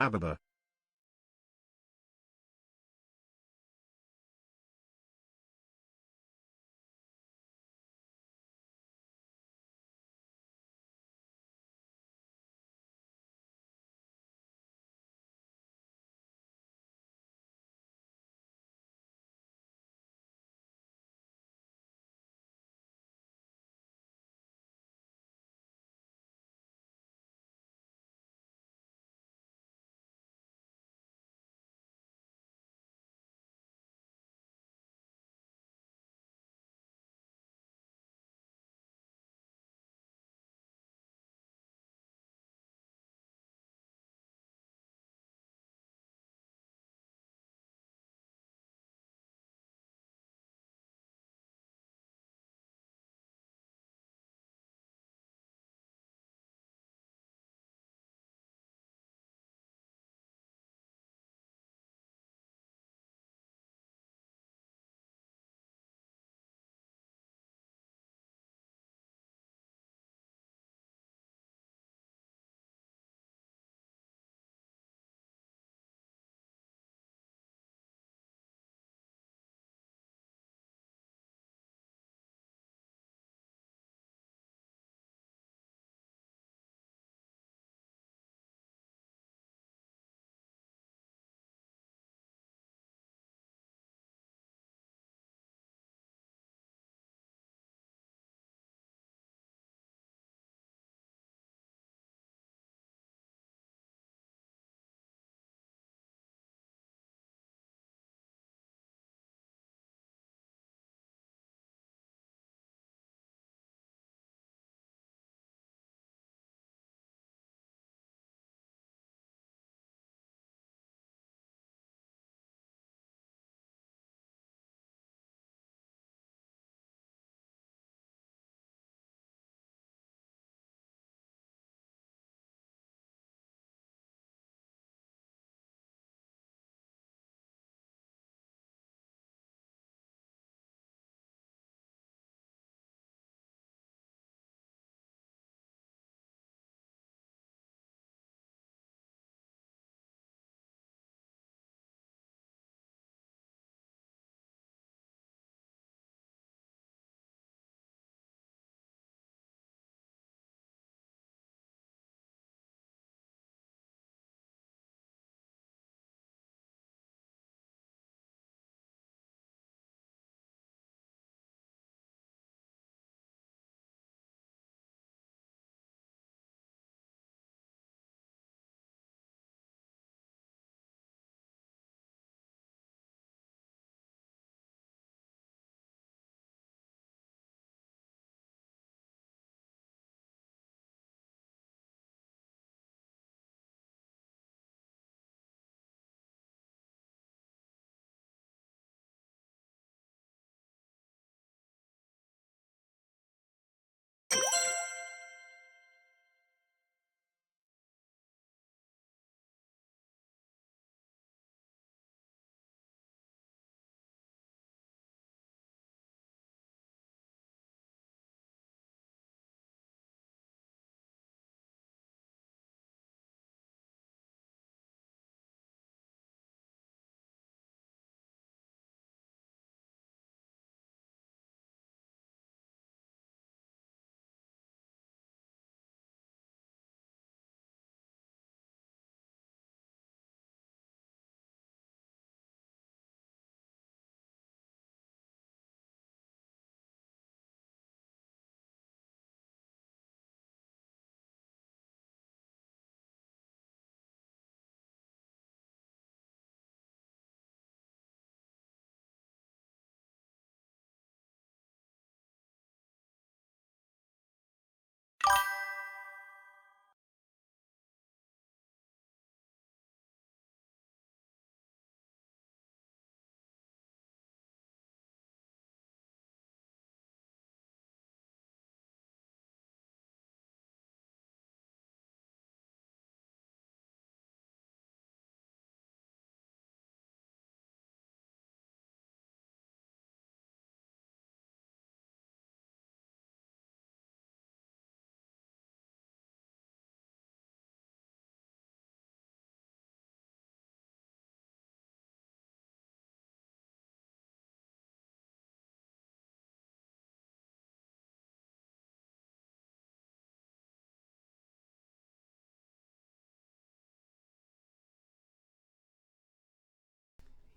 Ababa.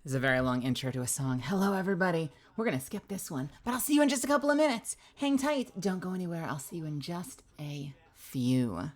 This is a very long intro to a song. Hello, everybody. We're going to skip this one, but I'll see you in just a couple of minutes. Hang tight. Don't go anywhere. I'll see you in just a few.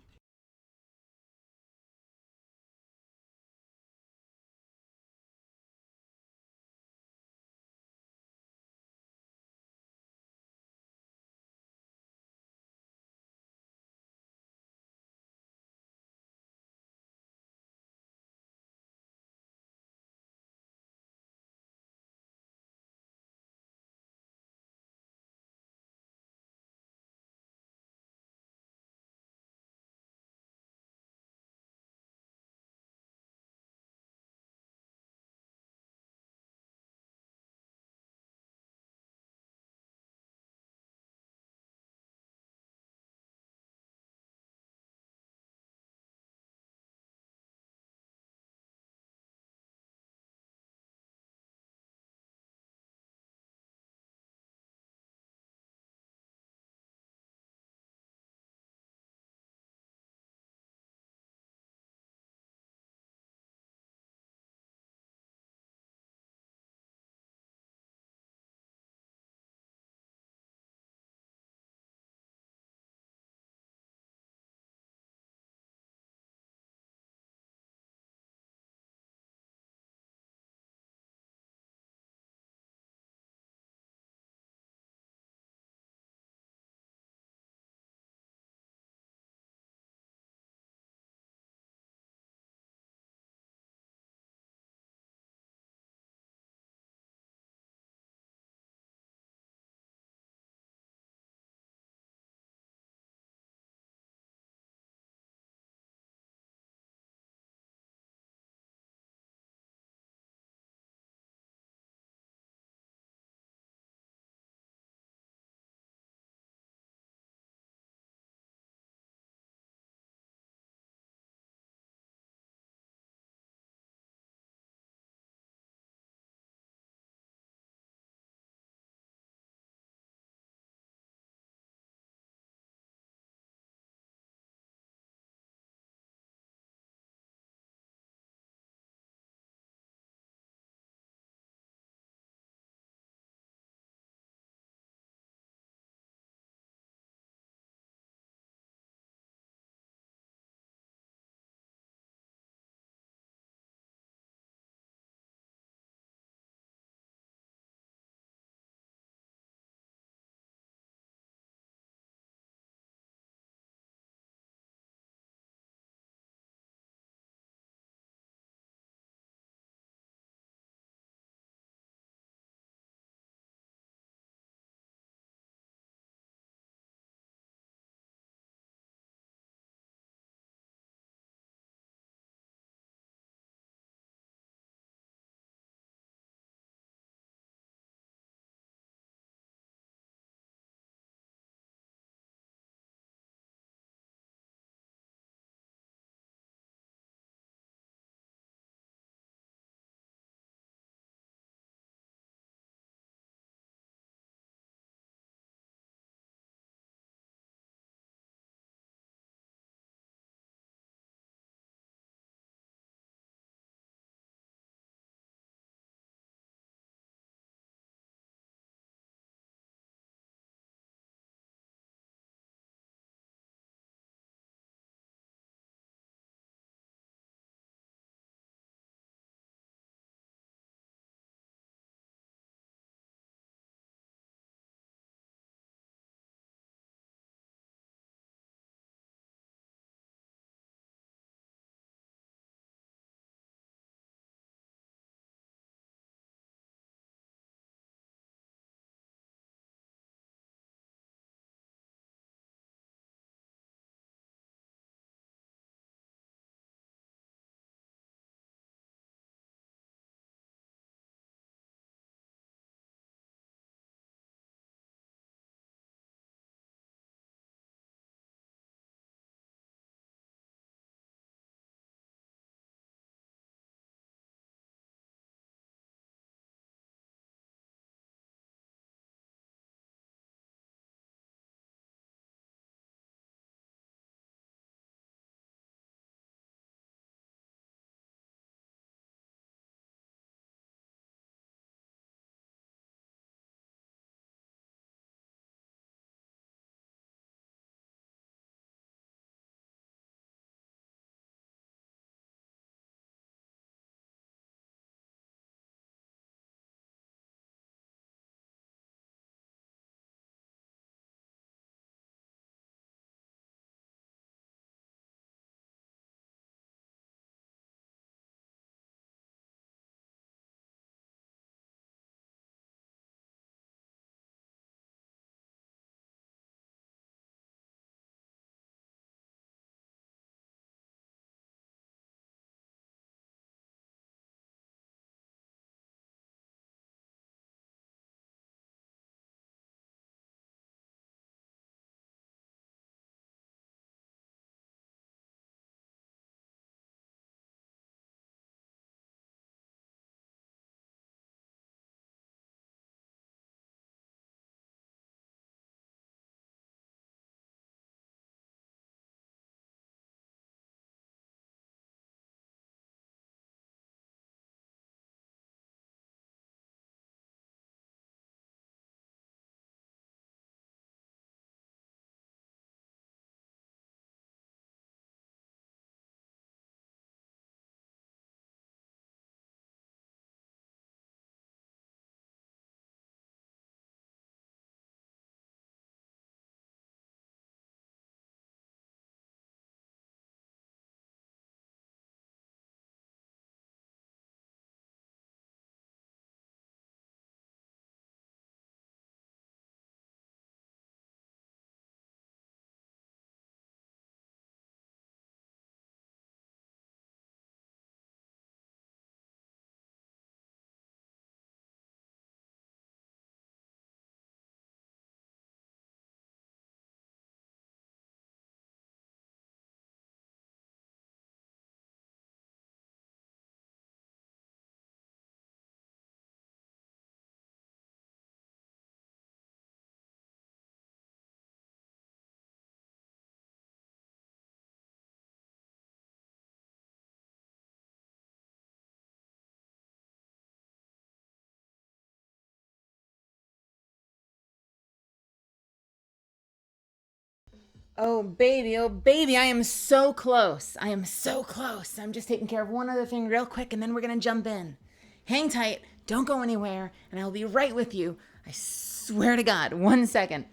Oh, baby, I am so close. I am so close. I'm just taking care of one other thing real quick, and then we're going to jump in. Hang tight. Don't go anywhere, and I'll be right with you. I swear to God. 1 second.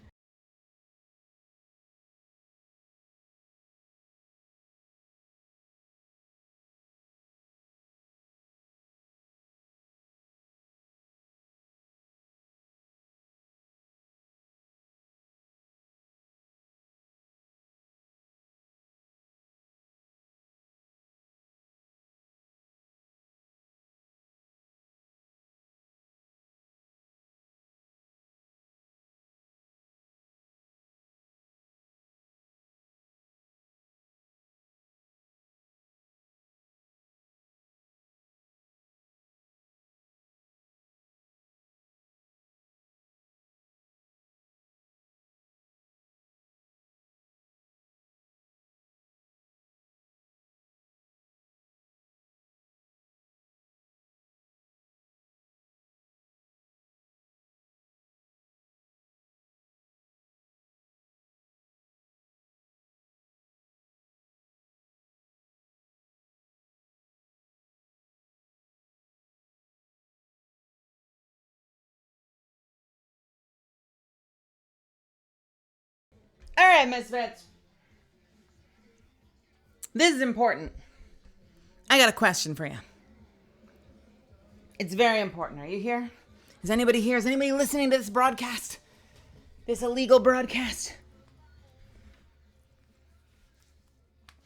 All right, Misfits. This is important. I got a question for you. It's very important. Are you here? Is anybody here? Is anybody listening to this broadcast? This illegal broadcast?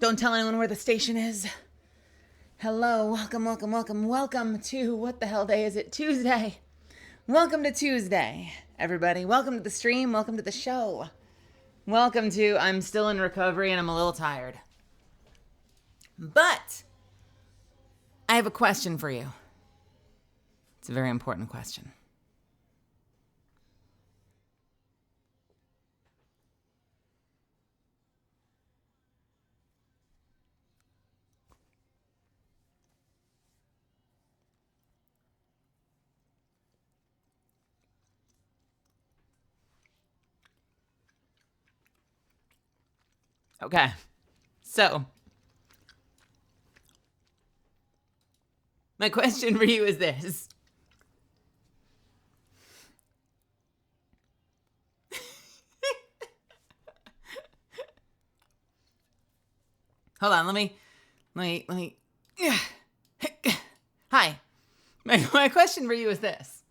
Don't tell anyone where the station is. Hello, welcome to, what the hell day is it? Tuesday. Welcome to Tuesday, everybody. Welcome to the stream. Welcome to the show. Welcome to, I'm still in recovery and I'm a little tired. But I have a question for you. It's a very important question. Okay, so my question for you is this. Hold on, let me. Hi. My question for you is this.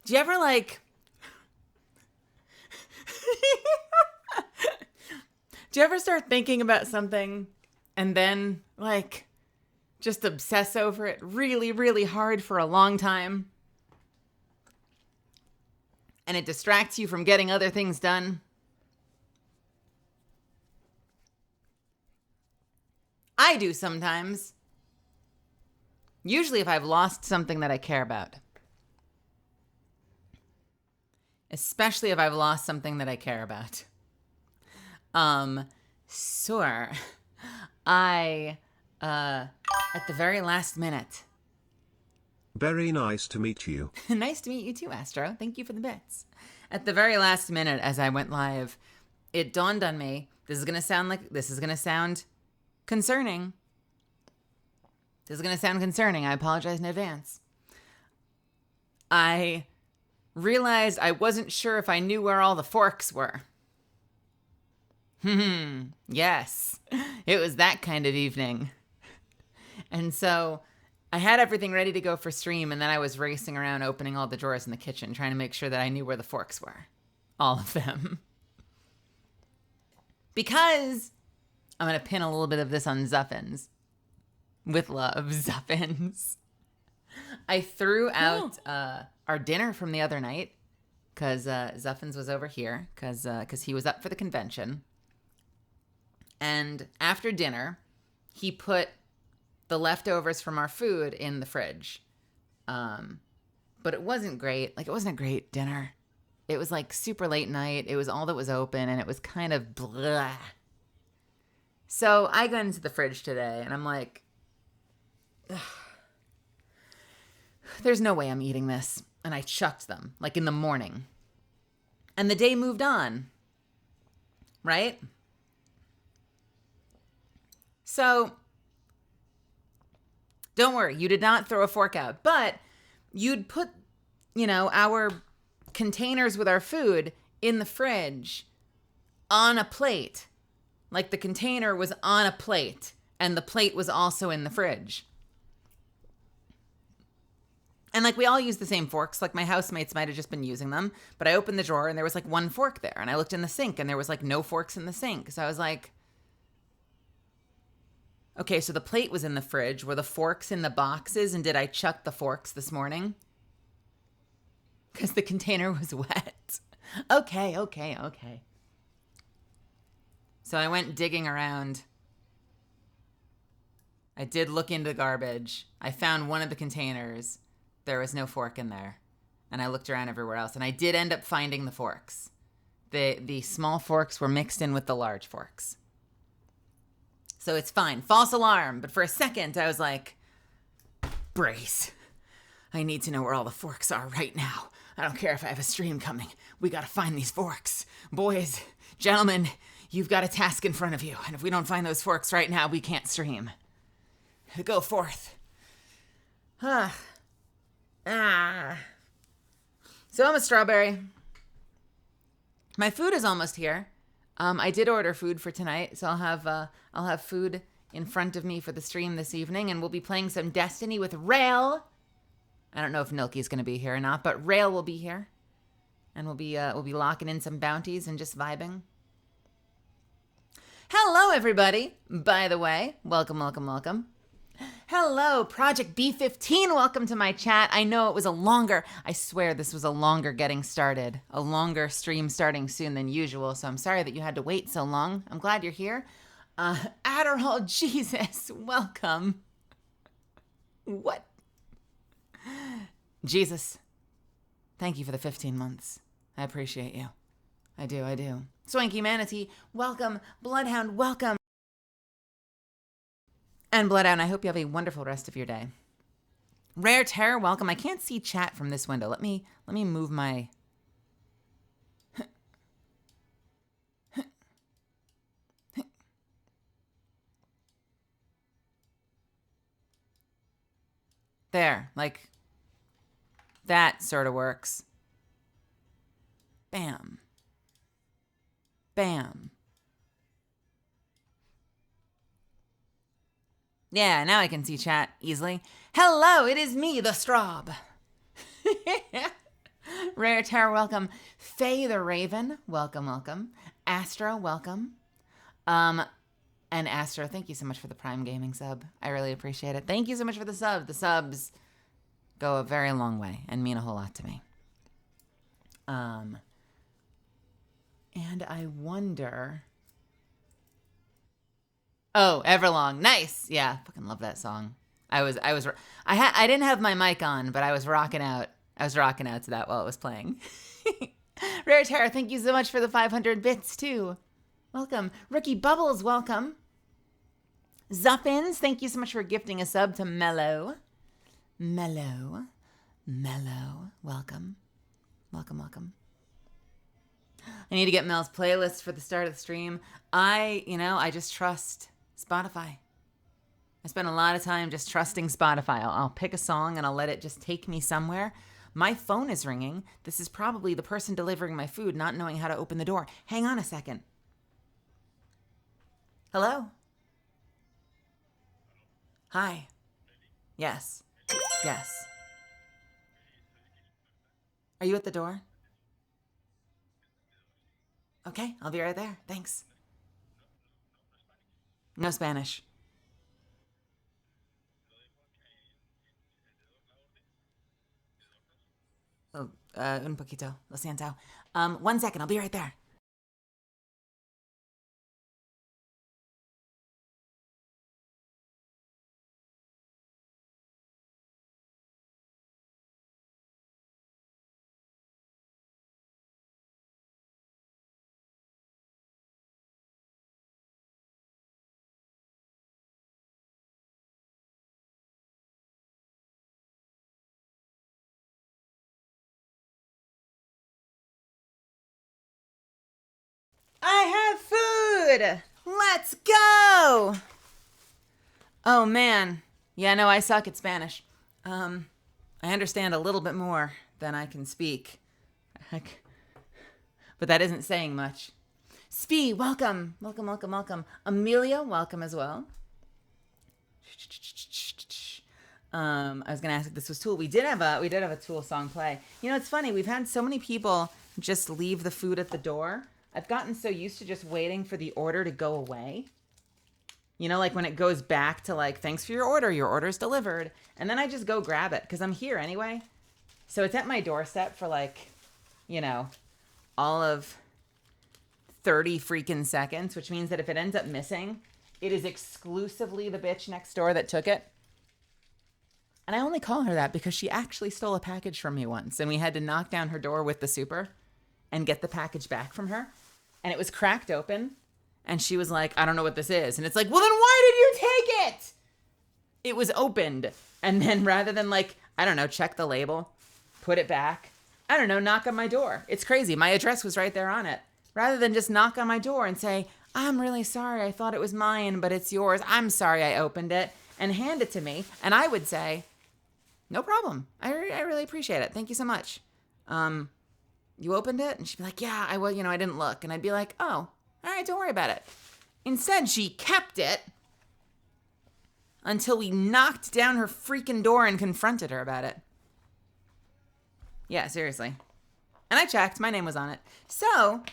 Do you ever do you ever start thinking about something and then just obsess over it really, really hard for a long time? And it distracts you from getting other things done? I do sometimes. Usually if I've lost something that I care about. Especially if I've lost something that I care about. Sure. At the very last minute. Very nice to meet you. Nice to meet you too, Astro. Thank you for the bits. At the very last minute, as I went live, it dawned on me, this is going to sound concerning. I apologize in advance. I realized I wasn't sure if I knew where all the forks were. Yes, it was that kind of evening. And so I had everything ready to go for stream, and then I was racing around opening all the drawers in the kitchen, trying to make sure that I knew where the forks were. All of them. Because I'm going to pin a little bit of this on Zuffins. With love, Zuffins. I threw out our dinner from the other night because Zuffins was over here because he was up for the convention. And after dinner, he put the leftovers from our food in the fridge. But it wasn't great. It wasn't a great dinner. It was super late night. It was all that was open, and it was kind of blah. So I got into the fridge today, and I'm like, ugh. There's no way I'm eating this. And I chucked them, in the morning. And the day moved on. right? So don't worry, you did not throw a fork out, but you'd put, our containers with our food in the fridge on a plate. Like the container was on a plate and the plate was also in the fridge. And like we all use the same forks. Like my housemates might have just been using them, but I opened the drawer and there was like one fork there, and I looked in the sink and there was like no forks in the sink. So I was like, okay, so the plate was in the fridge. Were the forks in the boxes, and did I chuck the forks this morning? Because the container was wet. Okay. So I went digging around. I did look into the garbage. I found one of the containers. There was no fork in there. And I looked around everywhere else. And I did end up finding the forks. The small forks were mixed in with the large forks. So it's fine. False alarm. But for a second, I was like, brace. I need to know where all the forks are right now. I don't care if I have a stream coming. We gotta find these forks. Boys, gentlemen, you've got a task in front of you. And if we don't find those forks right now, we can't stream. Go forth. So I'm a strawberry. My food is almost here. I did order food for tonight, so I'll have food in front of me for the stream this evening, and we'll be playing some Destiny with Rail. I don't know if Nilky's going to be here or not, but Rail will be here, and we'll be locking in some bounties and just vibing. Hello, everybody. By the way, welcome. Hello, Project B15. Welcome to my chat. I know it was I swear this was a longer getting started, a longer stream starting soon than usual. So I'm sorry that you had to wait so long. I'm glad you're here. Adderall Jesus, welcome. What? Jesus, thank you for the 15 months. I appreciate you. I do. Swanky Manatee, welcome. Bloodhound, welcome. And Bloodhound, I hope you have a wonderful rest of your day. Rare Terror, welcome. I can't see chat from this window. Let me move my... There, like, that sort of works. Bam. Yeah, now I can see chat easily. Hello, it is me, the Straub. Rare Terror, welcome. Faye the Raven, welcome. Astro, welcome. And Astro, thank you so much for the Prime Gaming sub. I really appreciate it. Thank you so much for the sub. The subs go a very long way and mean a whole lot to me. And I wonder... Oh, Everlong. Nice. Yeah, fucking love that song. I didn't have my mic on, but I was rocking out. I was rocking out to that while it was playing. Rare Terror, thank you so much for the 500 bits too. Welcome. Rookie Bubbles, welcome. Zuffins, thank you so much for gifting a sub to Mellow. Welcome. I need to get Mel's playlist for the start of the stream. I just trust Spotify. I spend a lot of time just trusting Spotify. I'll pick a song and I'll let it just take me somewhere. My phone is ringing. This is probably the person delivering my food not knowing how to open the door. Hang on a second. Hello? Hi. Yes. Are you at the door? Okay, I'll be right there. Thanks. No Spanish. Oh, un poquito. Lo siento. 1 second. I'll be right there. I have food. Let's go. Oh, man. Yeah, no, I suck at Spanish. I understand a little bit more than I can speak. But that isn't saying much. Spee, welcome. Welcome, welcome, welcome. Amelia, welcome as well. I was gonna ask if this was Tool. We did have a Tool song play. You know, it's funny. We've had so many people just leave the food at the door. I've gotten so used to just waiting for the order to go away. You know, like when it goes back to like, thanks for your order's delivered. And then I just go grab it because I'm here anyway. So it's at my doorstep for like, you know, all of 30 freaking seconds, which means that if it ends up missing, it is exclusively the bitch next door that took it. And I only call her that because she actually stole a package from me once, and we had to knock down her door with the super and get the package back from her. And it was cracked open, and she was like, I don't know what this is. And it's like, well, then why did you take it? It was opened. And then rather than like, I don't know, check the label, put it back, I don't know, knock on my door. It's crazy. My address was right there on it. Rather than just knock on my door and say, I'm really sorry. I thought it was mine, but it's yours. I'm sorry I opened it, and hand it to me. And I would say, no problem. I really appreciate it. Thank you so much. You opened it? And she'd be like, yeah, I didn't look. And I'd be like, oh, all right, don't worry about it. Instead, she kept it until we knocked down her freaking door and confronted her about it. Yeah, seriously. And I checked. My name was on it. So,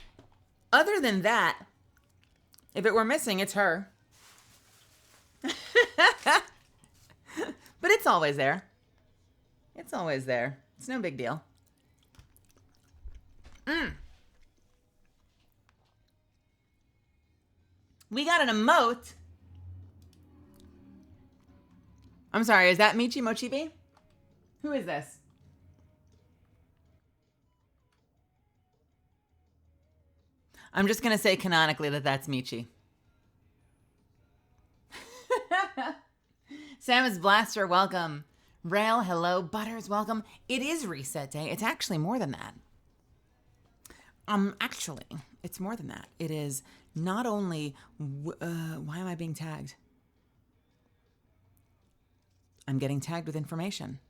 other than that, if it were missing, it's her. But it's always there. It's always there. It's no big deal. We got an emote. I'm sorry, is that Michi Mochibi? Who is this? I'm just going to say canonically that that's Michi. Samus Blaster, welcome. Rail, hello. Butters, welcome. It is reset day. It's actually more than that. Actually, it's more than that. It is not only, why am I being tagged? I'm getting tagged with information.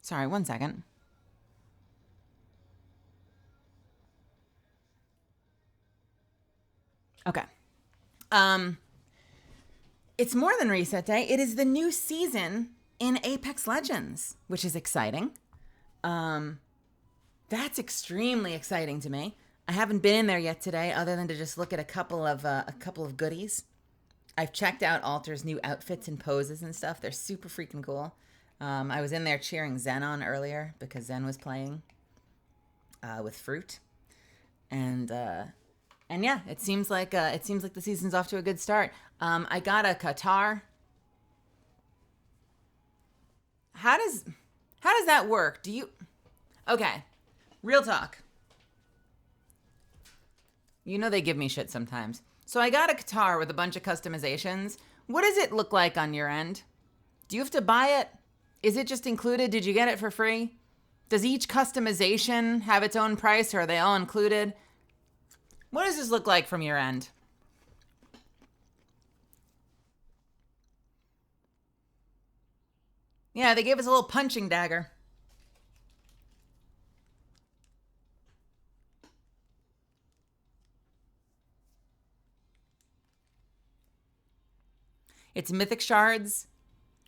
Sorry, one second. Okay. It's more than reset day. It is the new season in Apex Legends, which is exciting. That's extremely exciting to me. I haven't been in there yet today, other than to just look at a couple of goodies. I've checked out Alter's new outfits and poses and stuff. They're super freaking cool. I was in there cheering Zen on earlier because Zen was playing with Fruit, and yeah, it seems like the season's off to a good start. I got a Qatar. How does that work? Okay, real talk. You know they give me shit sometimes. So I got a Qatar with a bunch of customizations. What does it look like on your end? Do you have to buy it? Is it just included? Did you get it for free? Does each customization have its own price, or are they all included? What does this look like from your end? Yeah, they gave us a little punching dagger. It's mythic shards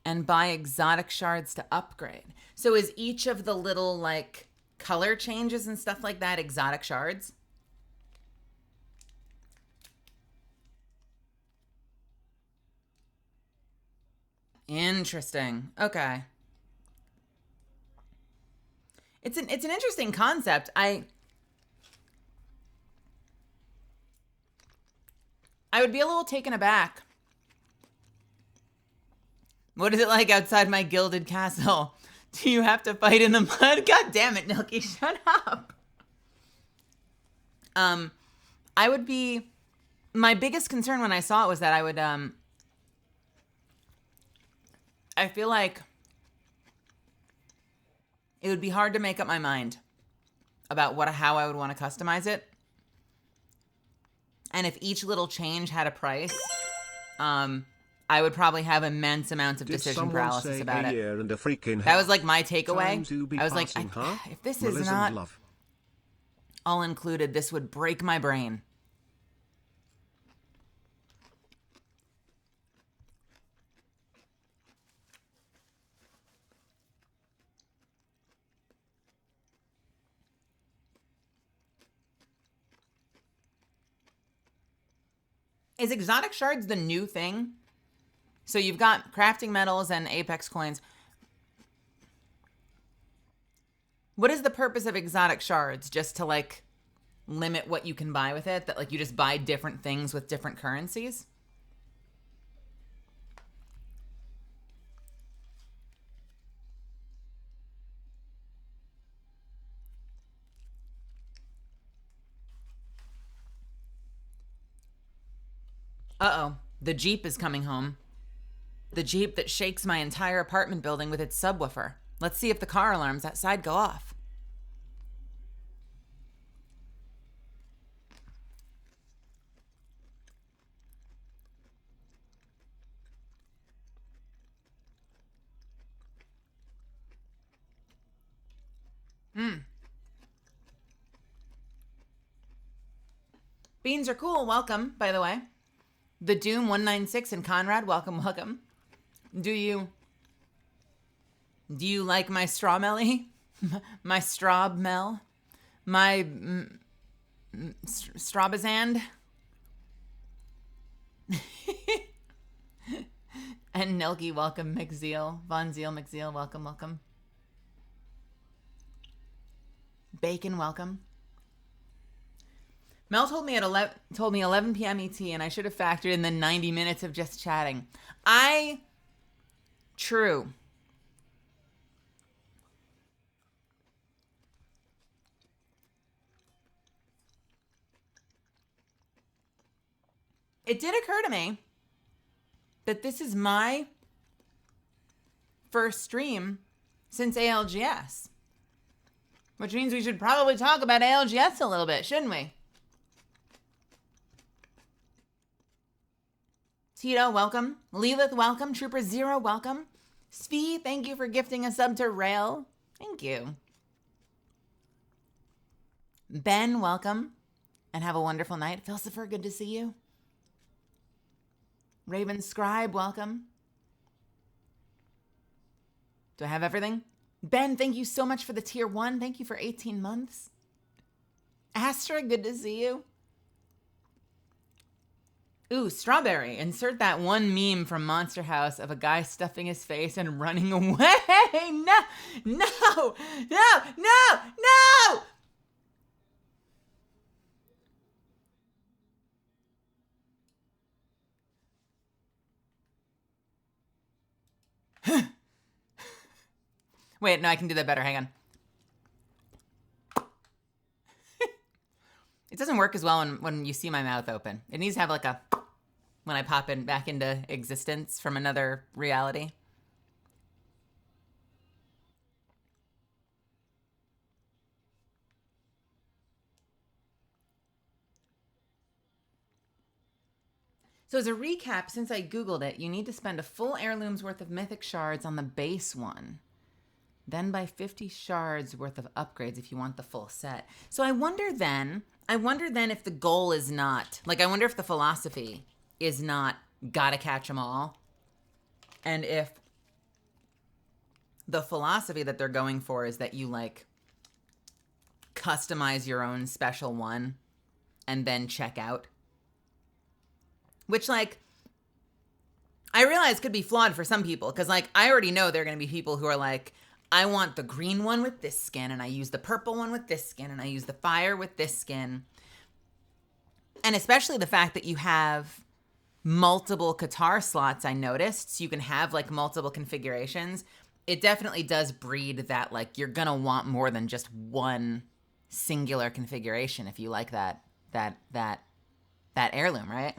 and buy exotic shards to upgrade. So is each of the little like color changes and stuff like that exotic shards? Interesting. Okay. It's an interesting concept. I would be a little taken aback. What is it like outside my gilded castle? Do you have to fight in the mud? God damn it, Nilky, shut up. I would be, my biggest concern when I saw it was that I I feel like it would be hard to make up my mind about how I would want to customize it. And if each little change had a price, I would probably have immense amounts of decision paralysis about it. Year and a freaking that was like my takeaway. I was passing, like, huh? if this is not all included, this would break my brain. Is exotic shards the new thing? So you've got crafting metals and Apex coins. What is the purpose of exotic shards? Just to like limit what you can buy with it? That like you just buy different things with different currencies? Uh-oh. The Jeep is coming home. The Jeep that shakes my entire apartment building with its subwoofer. Let's see if the car alarms outside go off. Beans are cool. Welcome, by the way. The Doom 196 and Conrad, welcome, welcome. Do you like my straw melly? My straw mel? My strawbazand? And Nilky, welcome, McZeal. Von Zeal, McZeal, welcome, welcome. Bacon, welcome. Mel told me 11 p.m. ET, and I should have factored in the 90 minutes of just chatting. True. It did occur to me that this is my first stream since ALGS, which means we should probably talk about ALGS a little bit, shouldn't we? Tito, welcome. Lilith, welcome. Trooper Zero, welcome. Spee, thank you for gifting a sub to Rail. Thank you. Ben, welcome. And have a wonderful night. Philosopher, good to see you. Raven Scribe, welcome. Do I have everything? Ben, thank you so much for the tier 1. Thank you for 18 months. Astra, good to see you. Ooh, Strawberry. Insert that one meme from Monster House of a guy stuffing his face and running away. No, no, no, no, no! Wait, no, I can do that better. Hang on. It doesn't work as well when you see my mouth open. It needs to have like a, when I pop back into existence from another reality. So as a recap, since I Googled it, you need to spend a full heirloom's worth of mythic shards on the base one. Then buy 50 shards worth of upgrades if you want the full set. So I wonder then if the goal is not, like I wonder if the philosophy is not gotta catch them all. And if the philosophy that they're going for is that you like customize your own special one and then check out. Which like, I realize could be flawed for some people. Cause like, I already know there are gonna be people who are like, I want the green one with this skin, and I use the purple one with this skin, and I use the fire with this skin. And especially the fact that you have multiple Qatar slots, I noticed. So you can have like multiple configurations. It definitely does breed that like you're gonna want more than just one singular configuration if you like that heirloom, right?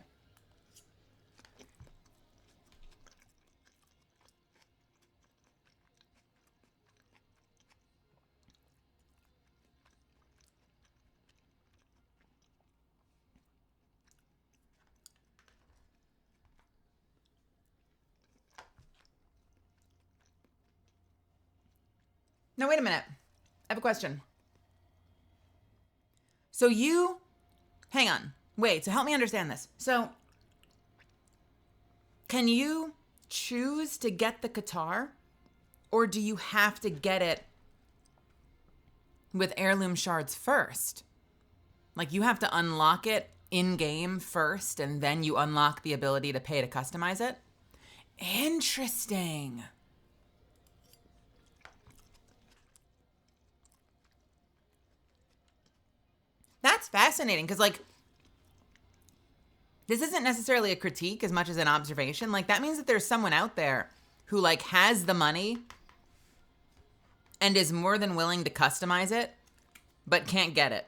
No, wait a minute. I have a question. So hang on. Wait, so help me understand this. So, can you choose to get the Qatar, or do you have to get it with heirloom shards first? Like, you have to unlock it in-game first, and then you unlock the ability to pay to customize it? Interesting. That's fascinating, because, like, this isn't necessarily a critique as much as an observation. Like, that means that there's someone out there who, like, has the money and is more than willing to customize it, but can't get it.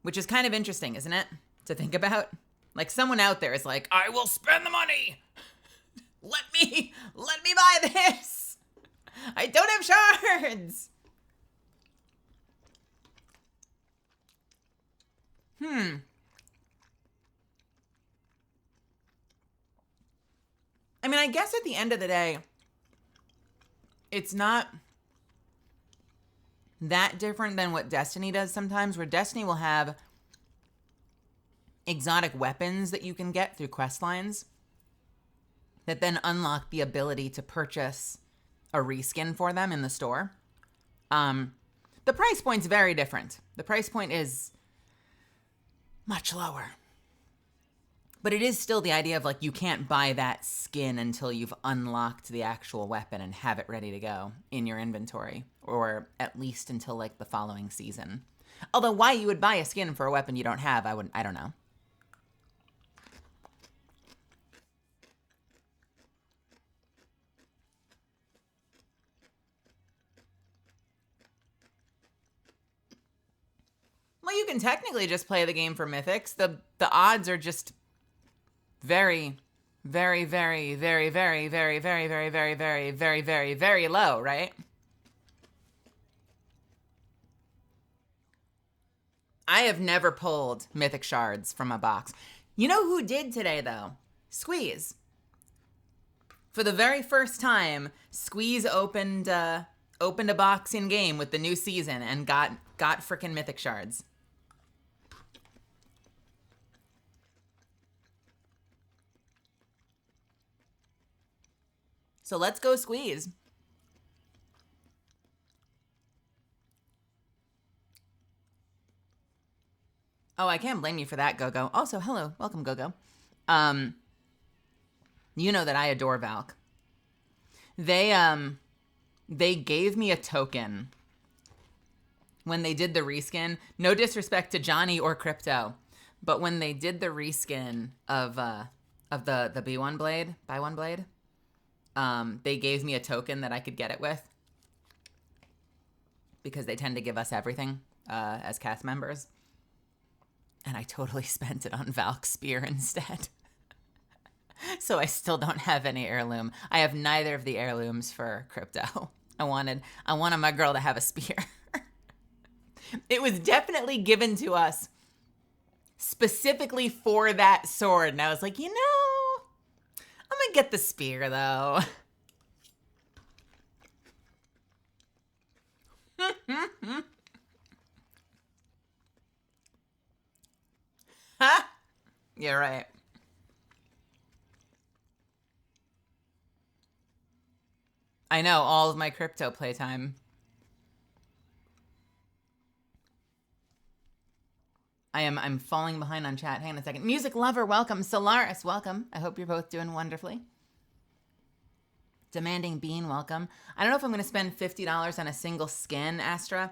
Which is kind of interesting, isn't it? To think about. Like, someone out there is like, I will spend the money. Let me buy this. I don't have shards. I mean, I guess at the end of the day, it's not that different than what Destiny does sometimes, where Destiny will have exotic weapons that you can get through quest lines that then unlock the ability to purchase a reskin for them in the store. The price point's very different. The price point is much lower. But it is still the idea of, like, you can't buy that skin until you've unlocked the actual weapon and have it ready to go in your inventory, or at least until, like, the following season. Although why you would buy a skin for a weapon you don't have, I don't know. Well, you can technically just play the game for mythics. The odds are just very, very, very, very, very, very, very, very, very, very, very, very, very low, right? I have never pulled mythic shards from a box. You know who did today, though? Squeeze. For the very first time, Squeeze opened a box in game with the new season and got frickin' mythic shards. So let's go Squeeze. Oh, I can't blame you for that, Gogo. Also, hello. Welcome, Gogo. You know that I adore Valk. They gave me a token when they did the reskin. No disrespect to Johnny or Crypto, but when they did the reskin of the B1 blade, buy one blade, they gave me a token that I could get it with, because they tend to give us everything as cast members. And I totally spent it on Valk's spear instead. So I still don't have any heirloom. I have neither of the heirlooms for Crypto. I wanted my girl to have a spear. It was definitely given to us specifically for that sword. And I was like, I'm gonna get the spear, though. You're right. I know, all of my Crypto playtime. I'm falling behind on chat. Hang on a second. Music Lover, welcome. Solaris, welcome. I hope you're both doing wonderfully. Demanding Bean, welcome. I don't know if I'm going to spend $50 on a single skin, Astra.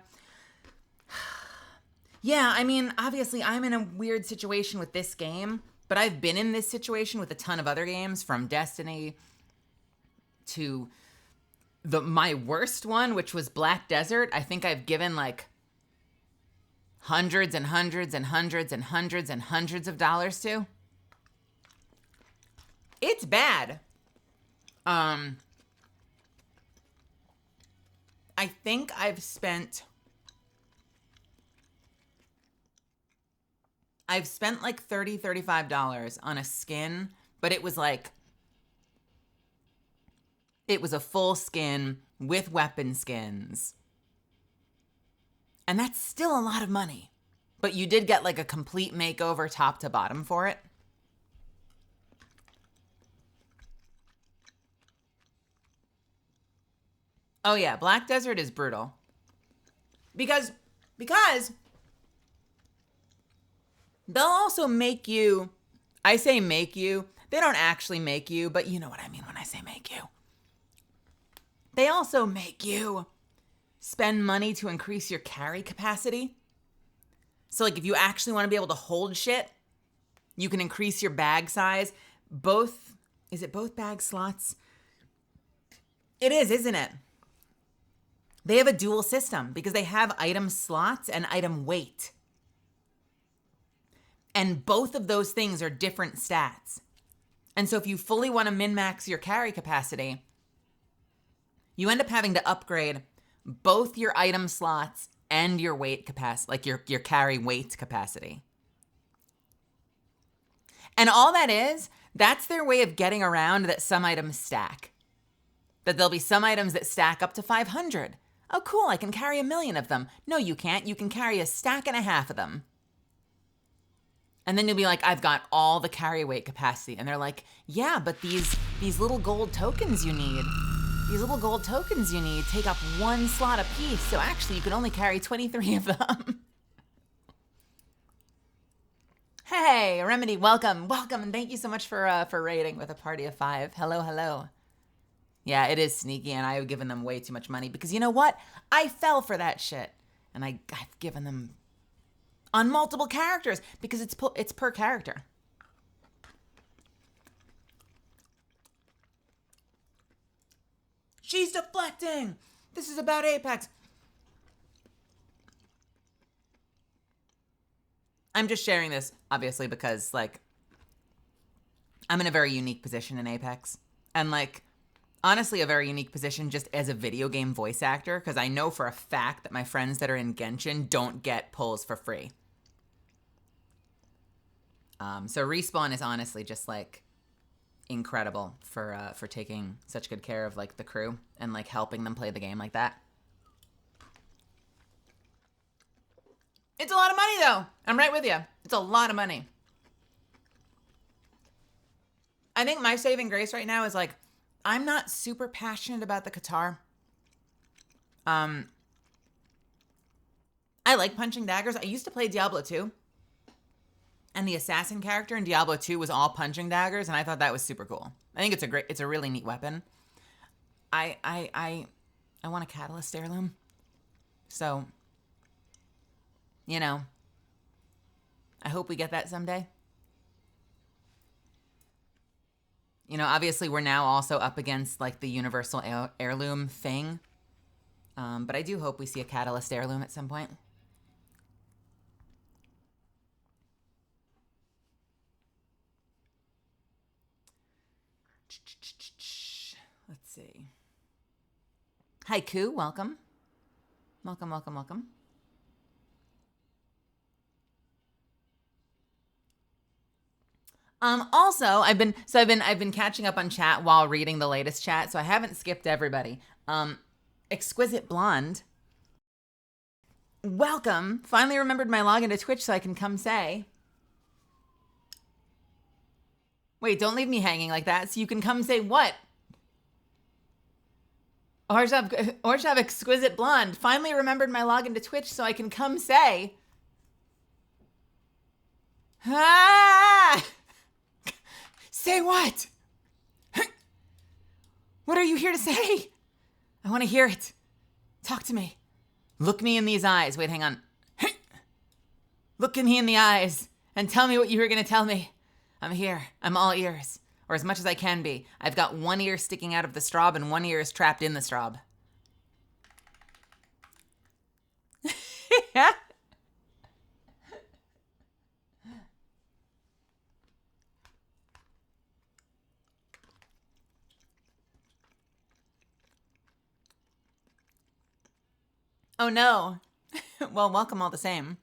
Yeah, I mean, obviously I'm in a weird situation with this game, but I've been in this situation with a ton of other games, from Destiny to my worst one, which was Black Desert. I think I've given like hundreds and hundreds and hundreds and hundreds and hundreds of dollars to. It's bad. I think I've spent like $30, $35 on a skin, but it was a full skin with weapon skins. And that's still a lot of money. But you did get like a complete makeover top to bottom for it. Oh yeah, Black Desert is brutal. Because they'll also make you, I say make you, they don't actually make you, but you know what I mean when I say make you. They also make you spend money to increase your carry capacity. So like if you actually want to be able to hold shit, you can increase your bag size. Is it both bag slots? It is, isn't it? They have a dual system because they have item slots and item weight. And both of those things are different stats. And so if you fully want to min-max your carry capacity, you end up having to upgrade both your item slots and your weight capacity, like your carry weight capacity. And all that is, that's their way of getting around that some items stack. That there'll be some items that stack up to 500. Oh, cool, I can carry 1,000,000 of them. No, you can't. You can carry a stack and a half of them. And then you'll be like, I've got all the carry weight capacity. And they're like, yeah, but these little gold tokens you need, take up 1 slot a piece. So actually, you can only carry 23 of them. Hey, Remedy, welcome. And thank you so much for raiding with a party of 5. Hello. Yeah, it is sneaky, and I have given them way too much money because you know what? I fell for that shit, and I've given them on multiple characters because it's per character. She's deflecting. This is about Apex. I'm just sharing this, obviously, because, like, I'm in a very unique position in Apex. And, like, honestly, a very unique position just as a video game voice actor, because I know for a fact that my friends that are in Genshin don't get pulls for free. So Respawn is honestly just, like, incredible for taking such good care of, like, the crew and, like, helping them play the game like that. It's a lot of money, though. I'm right with you. It's a lot of money. I think my saving grace right now is, like, I'm not super passionate about the Qatar. I like punching daggers. I used to play Diablo 2. And the assassin character in Diablo 2 was all punching daggers, and I thought that was super cool. I think it's a really neat weapon. I want a catalyst heirloom. So, you know, I hope we get that someday. You know, obviously we're now also up against like the universal heirloom thing. But I do hope we see a catalyst heirloom at some point. Let's see. Haiku, welcome. Welcome. Also, I've been catching up on chat while reading the latest chat, so I haven't skipped everybody. Exquisite Blonde, welcome. Finally remembered my login to Twitch so I can come say. Wait, don't leave me hanging like that. So you can come say what? Orshab Exquisite Blonde, finally remembered my login to Twitch so I can come say. Ah! Say what? What are you here to say? I want to hear it. Talk to me. Look me in these eyes. Wait, hang on. Look at me in the eyes and tell me what you were going to tell me. I'm here. I'm all ears. Or as much as I can be. I've got one ear sticking out of the straw and one ear is trapped in the straw. Yeah. Oh no. Well, welcome all the same.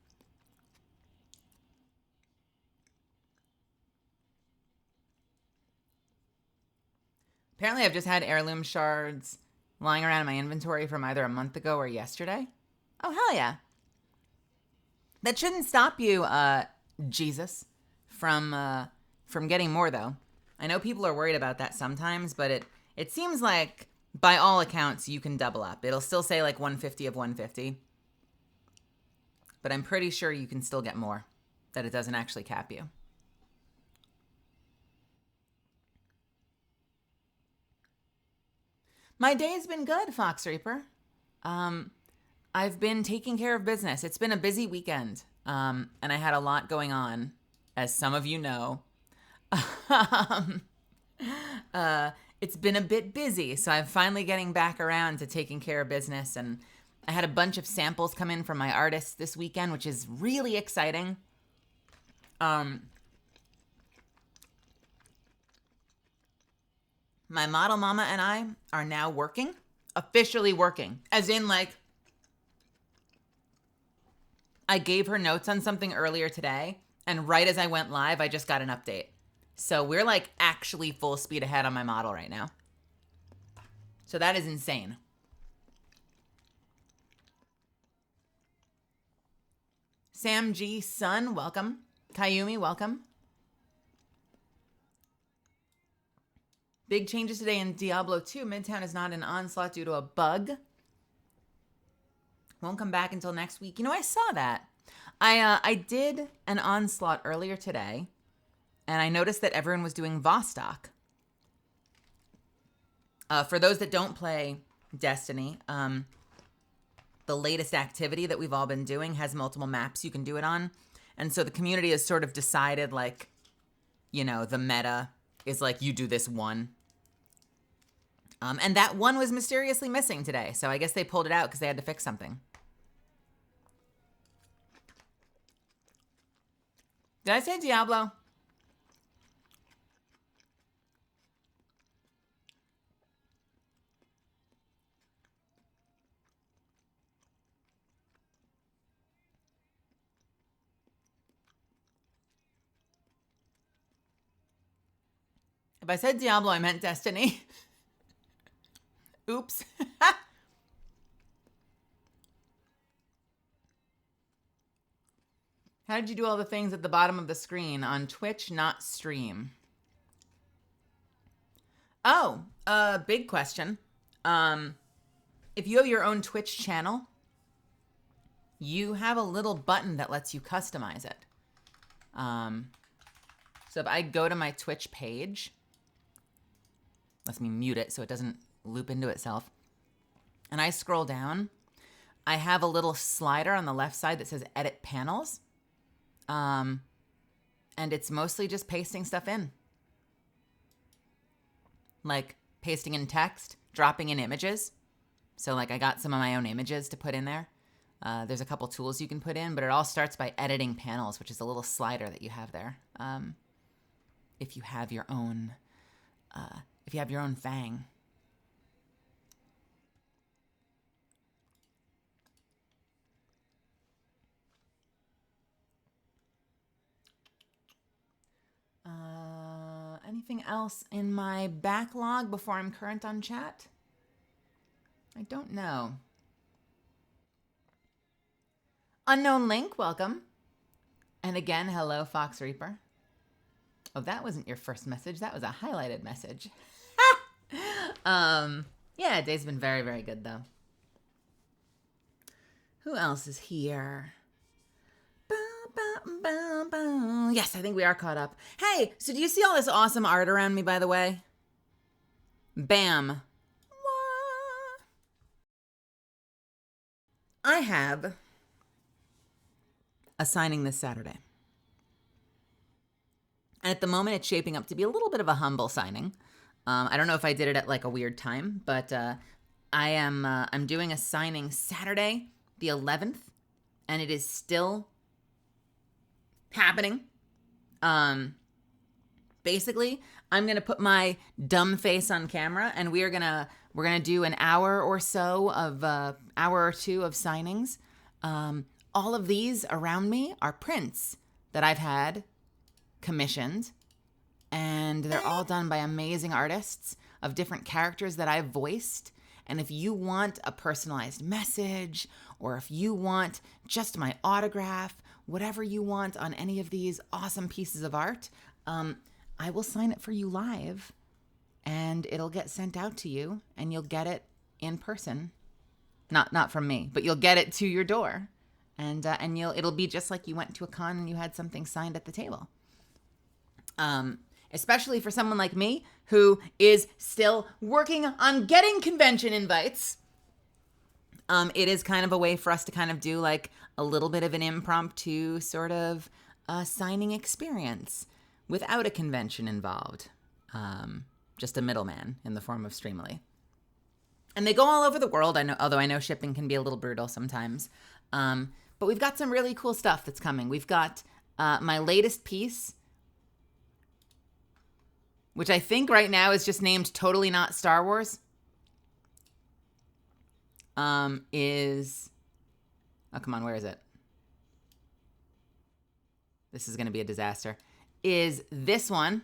Apparently I've just had heirloom shards lying around in my inventory from either a month ago or yesterday. Oh, hell yeah. That shouldn't stop you, Jesus, from getting more, though. I know people are worried about that sometimes, but it seems like, by all accounts, you can double up. It'll still say like 150 of 150. But I'm pretty sure you can still get more, that it doesn't actually cap you. My day's been good, Fox Reaper. I've been taking care of business. It's been a busy weekend, and I had a lot going on, as some of you know. It's been a bit busy, so I'm finally getting back around to taking care of business, and I had a bunch of samples come in from my artists this weekend, which is really exciting. My model mama and I are now working, officially working, as in like, I gave her notes on something earlier today, and right as I went live, I just got an update. So we're like actually full speed ahead on my model right now. So that is insane. Sam G. Sun, welcome. Kayumi, welcome. Big changes today in Diablo 2. Midtown is not an onslaught due to a bug. Won't come back until next week. You know, I saw that. I did an onslaught earlier today, and I noticed that everyone was doing Vostok. For those that don't play Destiny, the latest activity that we've all been doing has multiple maps you can do it on. And so the community has sort of decided, like, you know, the meta is like, you do this one. And that one was mysteriously missing today. So I guess they pulled it out because they had to fix something. Did I say Diablo? If I said Diablo, I meant Destiny. Oops. How did you do all the things at the bottom of the screen? On Twitch, not stream. Oh, big question. If you have your own Twitch channel, you have a little button that lets you customize it. So if I go to my Twitch page, lets me mute it so it doesn't loop into itself, and I scroll down, I have a little slider on the left side that says Edit Panels. And it's mostly just pasting stuff in. Like pasting in text, dropping in images. So like I got some of my own images to put in there. There's a couple tools you can put in, but it all starts by editing panels, which is a little slider that you have there. If you have your own, Fang. Anything else in my backlog before I'm current on chat? I don't know. Unknown Link, welcome. And again, hello, Fox Reaper. Oh, that wasn't your first message. That was a highlighted message. Yeah, day's been very, very good, though. Who else is here? Yes, I think we are caught up. Hey, so do you see all this awesome art around me, by the way? Bam. I have a signing this Saturday. And at the moment, it's shaping up to be a little bit of a humble signing. I don't know if I did it at like a weird time, but I'm doing a signing Saturday, the 11th, and it is still happening. Basically, I'm gonna put my dumb face on camera, and we're gonna do an hour or so of hour or two of signings. All of these around me are prints that I've had commissioned, and they're all done by amazing artists of different characters that I've voiced. And if you want a personalized message, or if you want just my autograph, whatever you want on any of these awesome pieces of art, I will sign it for you live, and it'll get sent out to you, and you'll get it in person. Not from me, but you'll get it to your door, and it'll be just like you went to a con and you had something signed at the table. Especially for someone like me who is still working on getting convention invites. It is kind of a way for us to kind of do like a little bit of an impromptu sort of signing experience without a convention involved. Just a middleman in the form of Streamily. And they go all over the world, I know, although I know shipping can be a little brutal sometimes. But we've got some really cool stuff that's coming. We've got my latest piece, which I think right now is just named Totally Not Star Wars. Oh, come on, where is it? This is going to be a disaster. Is this one.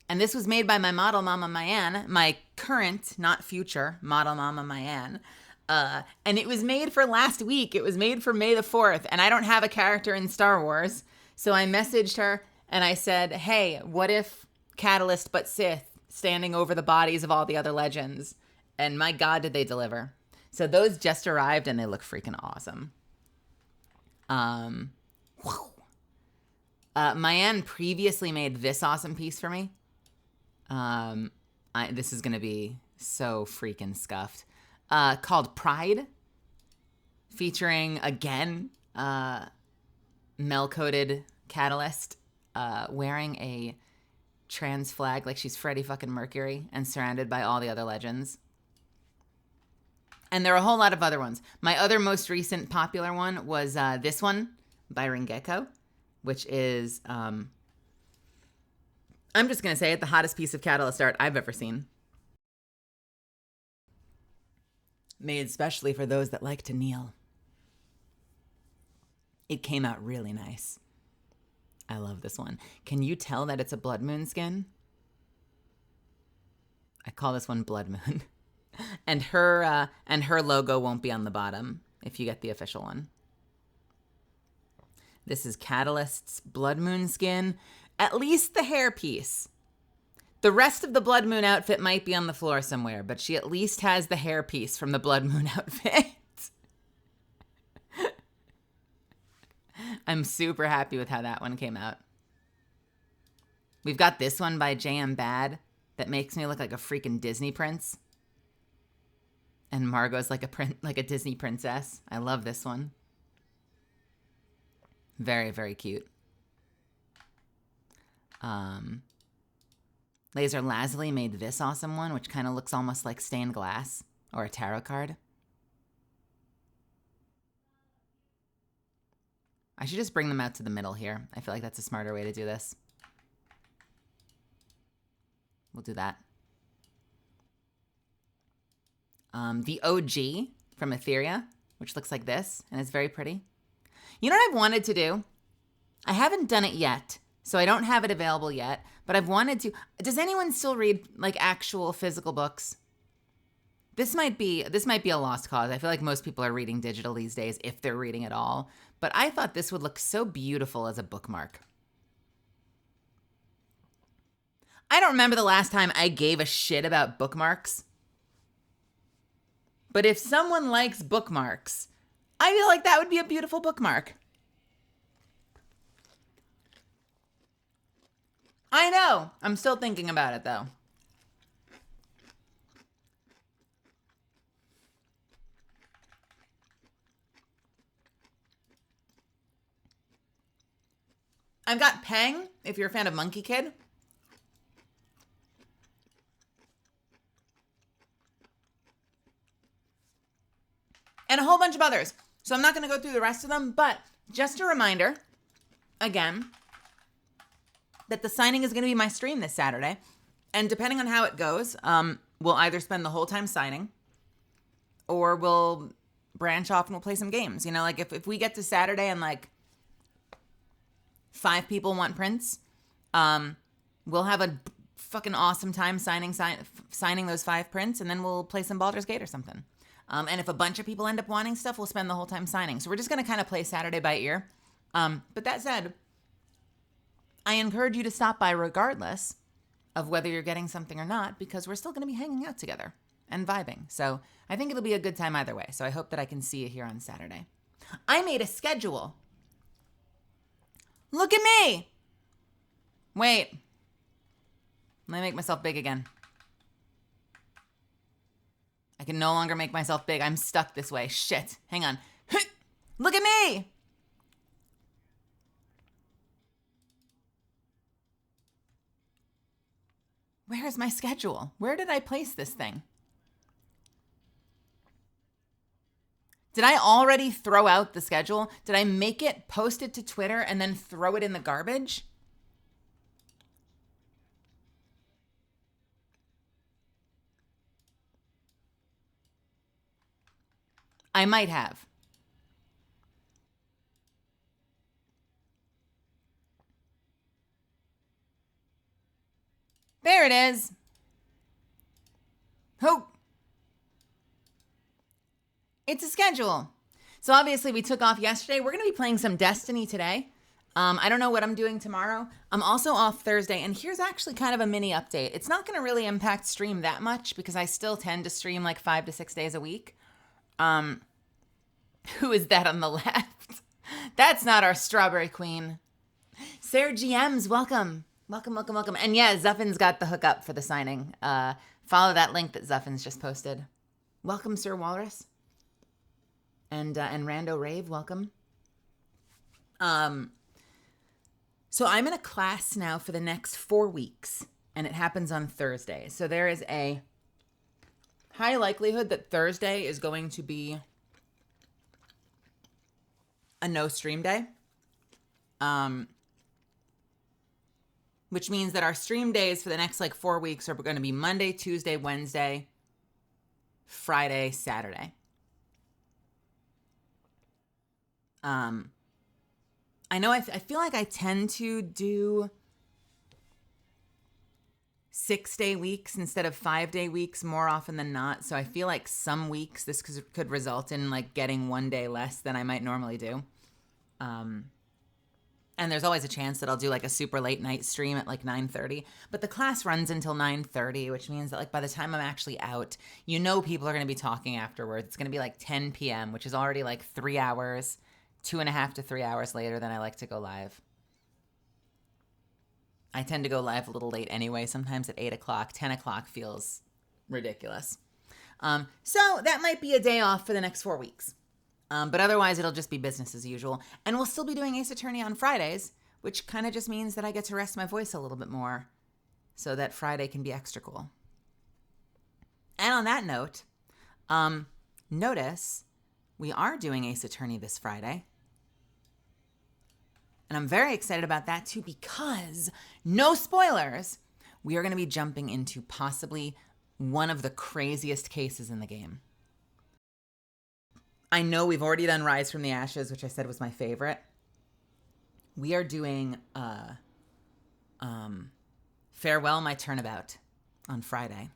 And this was made by my model mama, Mayanne, my current, not future, model mama, Mayanne. And it was made for last week. It was made for May the 4th. And I don't have a character in Star Wars. So I messaged her and I said, hey, what if Catalyst but Sith standing over the bodies of all the other legends? And my God, did they deliver. So those just arrived and they look freaking awesome. Mayanne previously made this awesome piece for me. This is going to be so freaking scuffed. Called Pride, featuring, again, Mel-coated Catalyst, wearing a trans flag like she's Freddie fucking Mercury and surrounded by all the other legends. And there are a whole lot of other ones. My other most recent popular one was this one by Ringekko, which is, I'm just going to say it, the hottest piece of Catalyst art I've ever seen. Made especially for those that like to kneel. It came out really nice. I love this one. Can you tell that it's a Blood Moon skin? I call this one Blood Moon. And her logo won't be on the bottom if you get the official one. This is Catalyst's Blood Moon skin. At least the hair piece. The rest of the Blood Moon outfit might be on the floor somewhere, but she at least has the hair piece from the Blood Moon outfit. I'm super happy with how that one came out. We've got this one by JM Bad that makes me look like a freaking Disney prince. And Margot's like a Disney princess. I love this one. Very, very cute. Laser Lazuli made this awesome one, which kind of looks almost like stained glass or a tarot card. I should just bring them out to the middle here. I feel like that's a smarter way to do this. We'll do that. The OG from Etheria, which looks like this, and it's very pretty. You know what I've wanted to do? I haven't done it yet, so I don't have it available yet, but I've wanted to. Does anyone still read like actual physical books? This might be a lost cause. I feel like most people are reading digital these days, if they're reading at all. But I thought this would look so beautiful as a bookmark. I don't remember the last time I gave a shit about bookmarks. But if someone likes bookmarks, I feel like that would be a beautiful bookmark. I know. I'm still thinking about it, though. I've got Peng, if you're a fan of Monkey Kid. And a whole bunch of others. So I'm not going to go through the rest of them, but just a reminder, again, that the signing is going to be my stream this Saturday. And depending on how it goes, we'll either spend the whole time signing or we'll branch off and we'll play some games. You know, like if we get to Saturday and like 5 people want prints, we'll have a fucking awesome time signing those 5 prints, and then we'll play some Baldur's Gate or something. And if a bunch of people end up wanting stuff, we'll spend the whole time signing. So we're just going to kind of play Saturday by ear. But that said, I encourage you to stop by regardless of whether you're getting something or not, because we're still going to be hanging out together and vibing. So I think it'll be a good time either way. So I hope that I can see you here on Saturday. I made a schedule. Look at me. Wait. Let me make myself big again. I can no longer make myself big. I'm stuck this way. Shit. Hang on. Look at me. Where is my schedule? Where did I place this thing? Did I already throw out the schedule? Did I make it, post it to Twitter, and then throw it in the garbage? I might have. There it is. Hope. It's a schedule. So obviously we took off yesterday. We're going to be playing some Destiny today. I don't know what I'm doing tomorrow. I'm also off Thursday, and here's actually kind of a mini update. It's not going to really impact stream that much because I still tend to stream like 5 to 6 days a week. Who is that on the left? That's not our strawberry queen. Sarah GMs, welcome. Welcome. And yeah, Zuffin's got the hookup for the signing. Follow that link that Zuffin's just posted. Welcome, Sir Walrus. And Rando Rave, welcome. So I'm in a class now for the next 4 weeks, and it happens on Thursday. So there is a high likelihood that Thursday is going to be a no stream day. Which means that our stream days for the next like 4 weeks are going to be Monday, Tuesday, Wednesday, Friday, Saturday. I know I feel like I tend to do 6-day weeks instead of 5-day weeks more often than not. So I feel like some weeks this could result in like getting 1 day less than I might normally do. And there's always a chance that I'll do like a super late night stream at like 9:30. But the class runs until 9:30, which means that like by the time I'm actually out, you know people are going to be talking afterwards. It's going to be like 10 p.m., which is already like 3 hours, 2.5 to 3 hours later than I like to go live. I tend to go live a little late anyway, sometimes at 8 o'clock. 10 o'clock feels ridiculous. So that might be a day off for the next 4 weeks. But otherwise, it'll just be business as usual. And we'll still be doing Ace Attorney on Fridays, which kind of just means that I get to rest my voice a little bit more so that Friday can be extra cool. And on that note, notice we are doing Ace Attorney this Friday. And I'm very excited about that too because, no spoilers, we are going to be jumping into possibly one of the craziest cases in the game. I know we've already done Rise from the Ashes, which I said was my favorite. We are doing Farewell My Turnabout on Friday.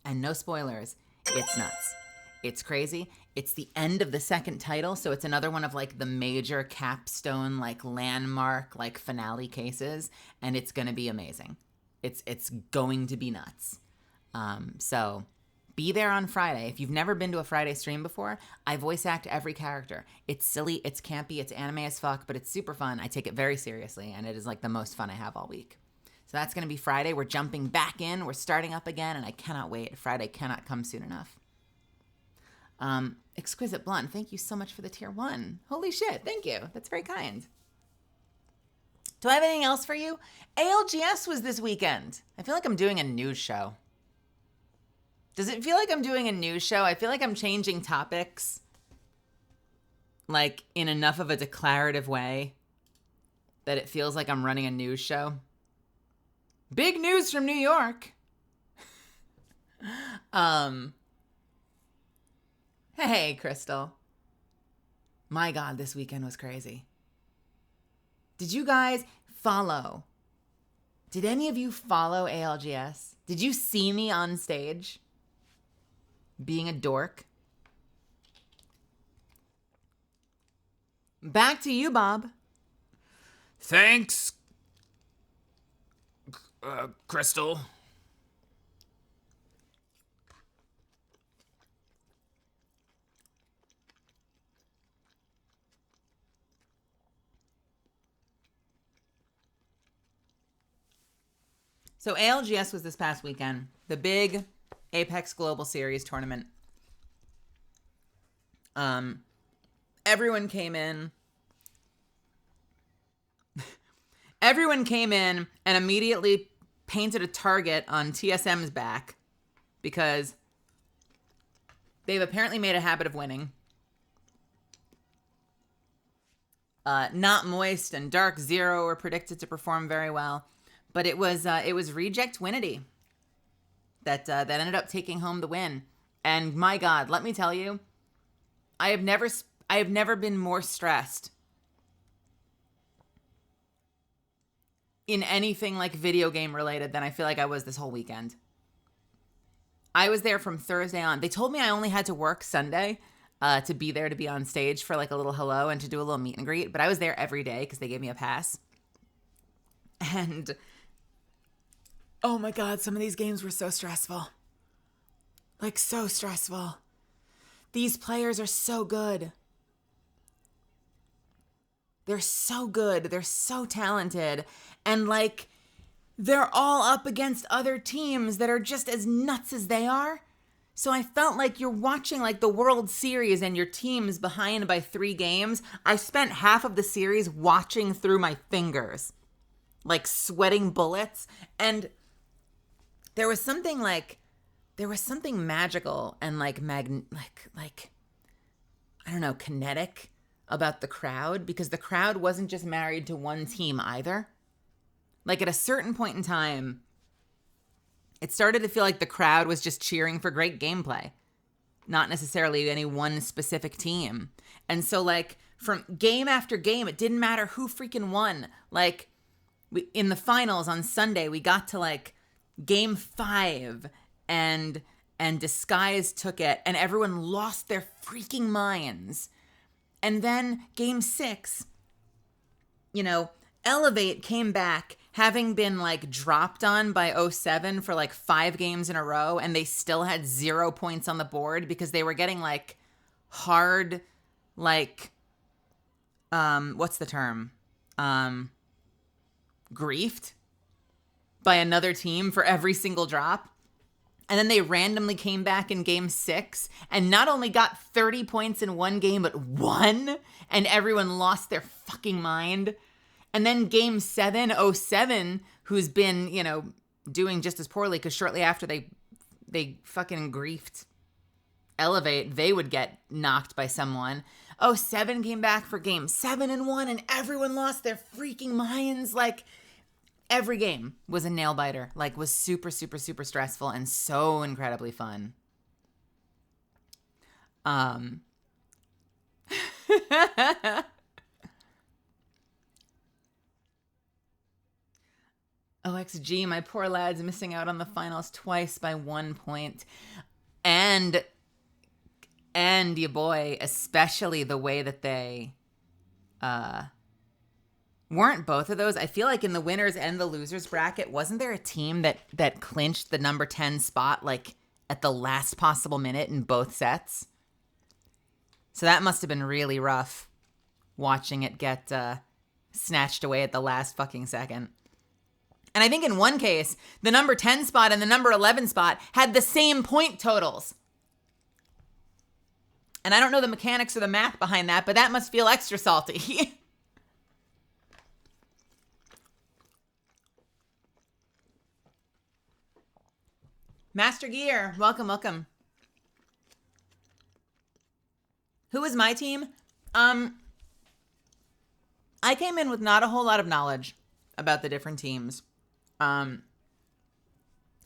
And no spoilers, it's nuts. It's crazy. It's the end of the second title, so it's another one of like the major capstone, like landmark, like finale cases, and it's going to be amazing. It's going to be nuts. So be there on Friday. If you've never been to a Friday stream before, I voice act every character. It's silly, it's campy, it's anime as fuck, but it's super fun. I take it very seriously, and it is like the most fun I have all week. So that's going to be Friday. We're jumping back in. We're starting up again, and I cannot wait. Friday cannot come soon enough. Exquisite Blunt, thank you so much for the tier 1. Holy shit, thank you. That's very kind. Do I have anything else for you? ALGS was this weekend. I feel like I'm doing a news show. Does it feel like I'm doing a news show? I feel like I'm changing topics, like, in enough of a declarative way that it feels like I'm running a news show. Big news from New York. Hey, Crystal. My God, this weekend was crazy. Did you guys follow Did any of you follow ALGS? Did you see me on stage being a dork? Back to you, Bob. Thanks, Crystal. So ALGS was this past weekend, the big Apex Global Series tournament. Everyone came in. Everyone came in and immediately painted a target on TSM's back because they've apparently made a habit of winning. Not Moist and Dark Zero were predicted to perform very well, but it was Reject Winity that ended up taking home the win. And my God, let me tell you, I have never been more stressed in anything like video game related than I feel like I was this whole weekend. I was there from Thursday on. They told me I only had to work Sunday to be there, to be on stage for like a little hello and to do a little meet and greet, but I was there every day because they gave me a pass. And oh my God, some of these games were so stressful. Like so stressful. These players are so good. They're so good. They're so talented. And like, they're all up against other teams that are just as nuts as they are. So I felt like you're watching like the World Series and your team's behind by 3 games. I spent half of the series watching through my fingers, like sweating bullets. And there was something magical and like I don't know, kinetic about the crowd, because the crowd wasn't just married to one team either. Like at a certain point in time, it started to feel like the crowd was just cheering for great gameplay, not necessarily any one specific team. And so like from game after game, it didn't matter who freaking won. Like in the finals on Sunday, we got to like game 5 and Disguise took it and everyone lost their freaking minds. And then game 6, Elevate came back having been like dropped on by 07 for like 5 games in a row, and they still had 0 points on the board because they were getting like hard, like, what's the term? Griefed by another team for every single drop. And then they randomly came back in game 6 and not only got 30 points in one game, but won, and everyone lost their fucking mind. And then game 7, 07, who's been, doing just as poorly, because shortly after they fucking griefed Elevate, they would get knocked by someone. 07 came back for game 7 and won, and everyone lost their freaking minds. Like, every game was a nail biter, like was super, super, super stressful and so incredibly fun. OXG, my poor lad's missing out on the finals twice by 1 point. And your boy, especially the way that they, weren't both of those. I feel like in the winners and the losers bracket, wasn't there a team that clinched the number 10 spot like at the last possible minute in both sets? So that must have been really rough watching it get snatched away at the last fucking second. And I think in one case, the number 10 spot and the number 11 spot had the same point totals. And I don't know the mechanics or the math behind that, but that must feel extra salty. Master Gear, welcome, welcome. Who was my team? I came in with not a whole lot of knowledge about the different teams. So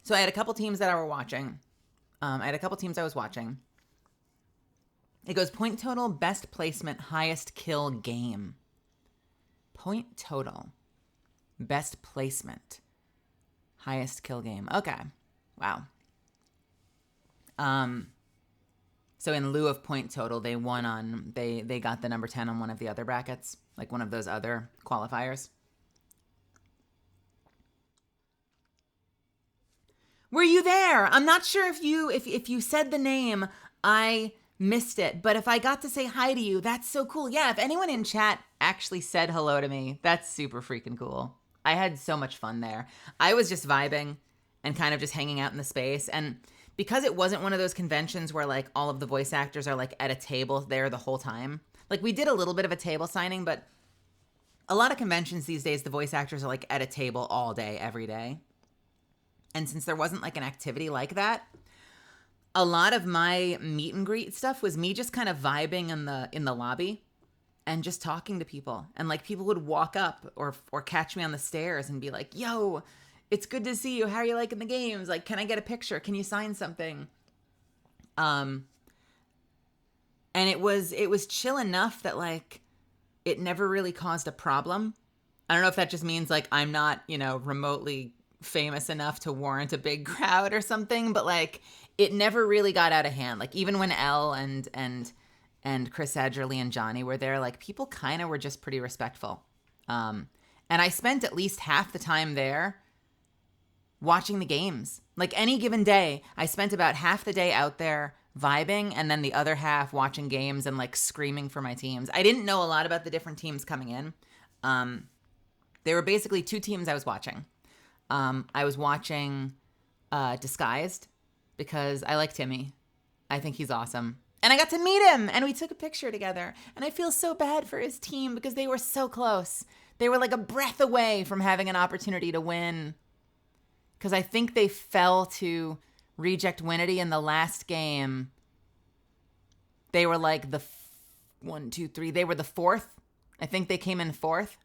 I had a couple teams that I was watching. It goes point total, best placement, highest kill game. Point total, best placement. Highest kill game. Okay. Wow. So in lieu of point total, they won on, they got the number 10 on one of the other brackets, like one of those other qualifiers. Were you there? I'm not sure if you said the name, I missed it. But if I got to say hi to you, that's so cool. Yeah, if anyone in chat actually said hello to me, that's super freaking cool. I had so much fun there. I was just vibing and kind of just hanging out in the space. And because it wasn't one of those conventions where like all of the voice actors are like at a table there the whole time. Like we did a little bit of a table signing, but a lot of conventions these days, the voice actors are like at a table all day, every day. And since there wasn't like an activity like that, a lot of my meet and greet stuff was me just kind of vibing in the lobby and just talking to people. And like people would walk up or catch me on the stairs and be like, "Yo, it's good to see you. How are you liking the games? Like, can I get a picture? Can you sign something?" And it was chill enough that like it never really caused a problem. I don't know if that just means like I'm not, remotely famous enough to warrant a big crowd or something, but like it never really got out of hand. Like even when Elle and Chris Adgerley and Johnny were there, like people kind of were just pretty respectful. And I spent at least half the time there watching the games. Like any given day, I spent about half the day out there vibing and then the other half watching games and like screaming for my teams. I didn't know a lot about the different teams coming in. There were basically two teams I was watching. I was watching Disguised because I like Timmy. I think he's awesome. And I got to meet him and we took a picture together. And I feel so bad for his team because they were so close. They were like a breath away from having an opportunity to win. Because I think they fell to Reject Winity in the last game. They were like the 1, 2, 3. They were the fourth. I think they came in fourth.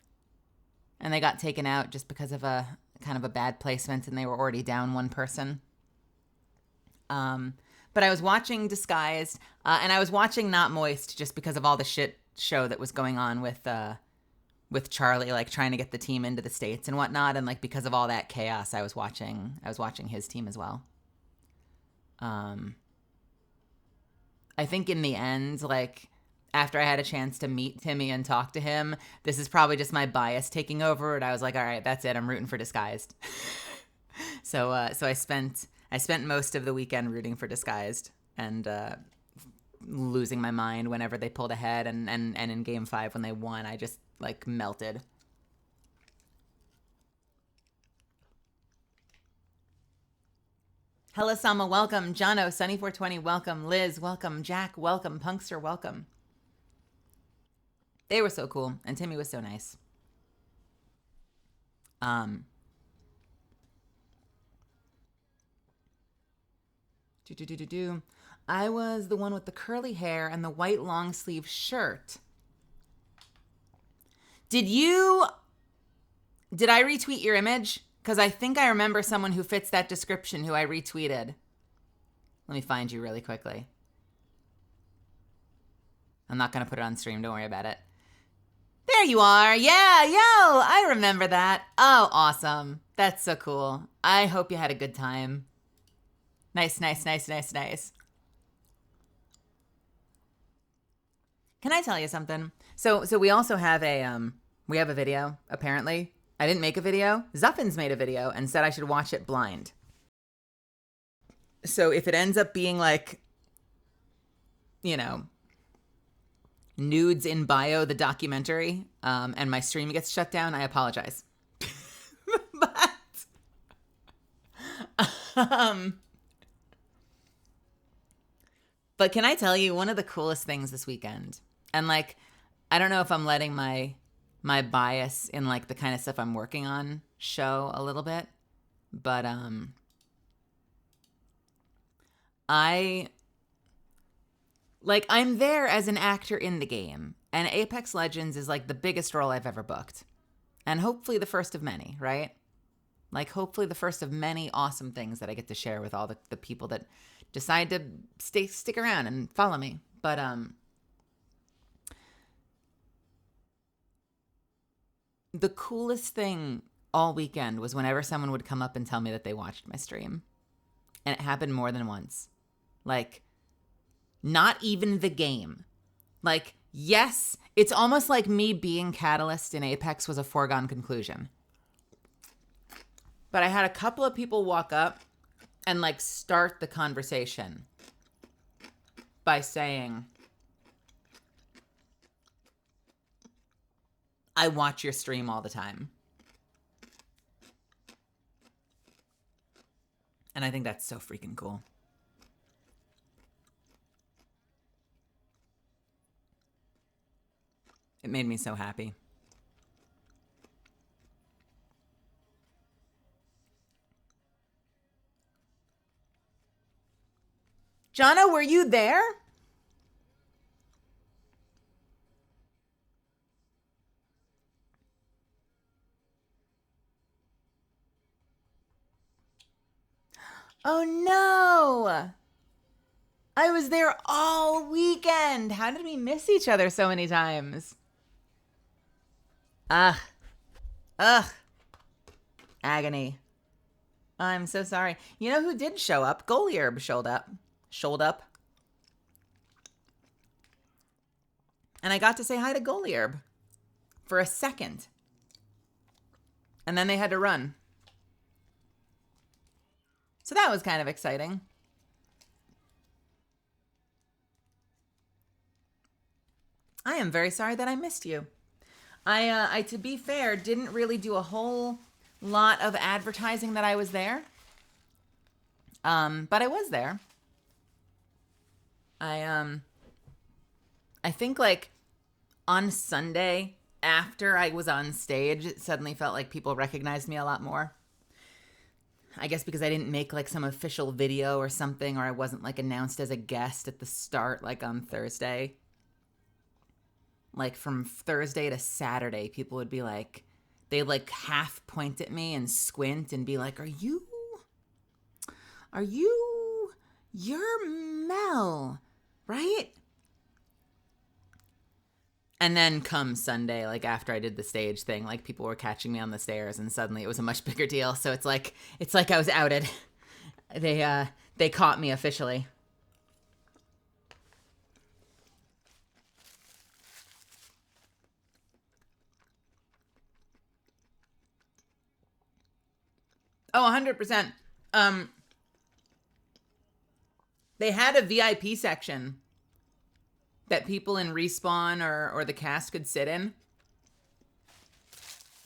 And they got taken out just because of a kind of a bad placement and they were already down one person. But I was watching Disguised and I was watching Not Moist just because of all the shit show that was going on with Charlie, like trying to get the team into the States and whatnot. And like, because of all that chaos, I was watching his team as well. I think in the end, like after I had a chance to meet Timmy and talk to him, this is probably just my bias taking over. And I was like, all right, that's it. I'm rooting for Disguised. So I spent most of the weekend rooting for Disguised and losing my mind whenever they pulled ahead. And in game 5 when they won, I just like melted. Hello, Sama, welcome. Jono, Sunny420, welcome. Liz, welcome. Jack, welcome. Punkster, welcome. They were so cool, and Timmy was so nice. I was the one with the curly hair and the white long sleeve shirt. Did I retweet your image? Because I think I remember someone who fits that description who I retweeted. Let me find you really quickly. I'm not going to put it on stream. Don't worry about it. There you are. Yeah, yo, I remember that. Oh, awesome. That's so cool. I hope you had a good time. Nice. Can I tell you something? So we also have a video, apparently. I didn't make a video. Zuffins made a video and said I should watch it blind. So if it ends up being like, Nudes in Bio, the documentary, and my stream gets shut down, I apologize. But can I tell you one of the coolest things this weekend? And like, I don't know if I'm letting my bias in like the kind of stuff I'm working on show a little bit, but I'm there as an actor in the game, and Apex Legends is like the biggest role I've ever booked. And hopefully the first of many, right? Like hopefully the first of many awesome things that I get to share with all the people that decide to stick around and follow me. But the coolest thing all weekend was whenever someone would come up and tell me that they watched my stream. And it happened more than once. Like, not even the game. Like, yes, it's almost like me being Catalyst in Apex was a foregone conclusion. But I had a couple of people walk up and like start the conversation by saying, I watch your stream all the time. And I think that's so freaking cool. It made me so happy. Jonna, were you there? Oh no! I was there all weekend. How did we miss each other so many times? Ugh. Agony. I'm so sorry. You know who did show up? Goliarb showed up. And I got to say hi to Goliarb for a second. And then they had to run. So that was kind of exciting. I am very sorry that I missed you. I, to be fair, didn't really do a whole lot of advertising that I was there. But I was there. I think like on Sunday after I was on stage, it suddenly felt like people recognized me a lot more. I guess because I didn't make like some official video or something, or I wasn't like announced as a guest at the start, like on Thursday. Like from Thursday to Saturday, people would be like, they'd like half point at me and squint and be like, you're Mel, right? And then come Sunday, like after I did the stage thing, like people were catching me on the stairs and suddenly it was a much bigger deal. So it's like I was outed. They caught me officially. Oh, 100%. They had a VIP section that people in Respawn or the cast could sit in.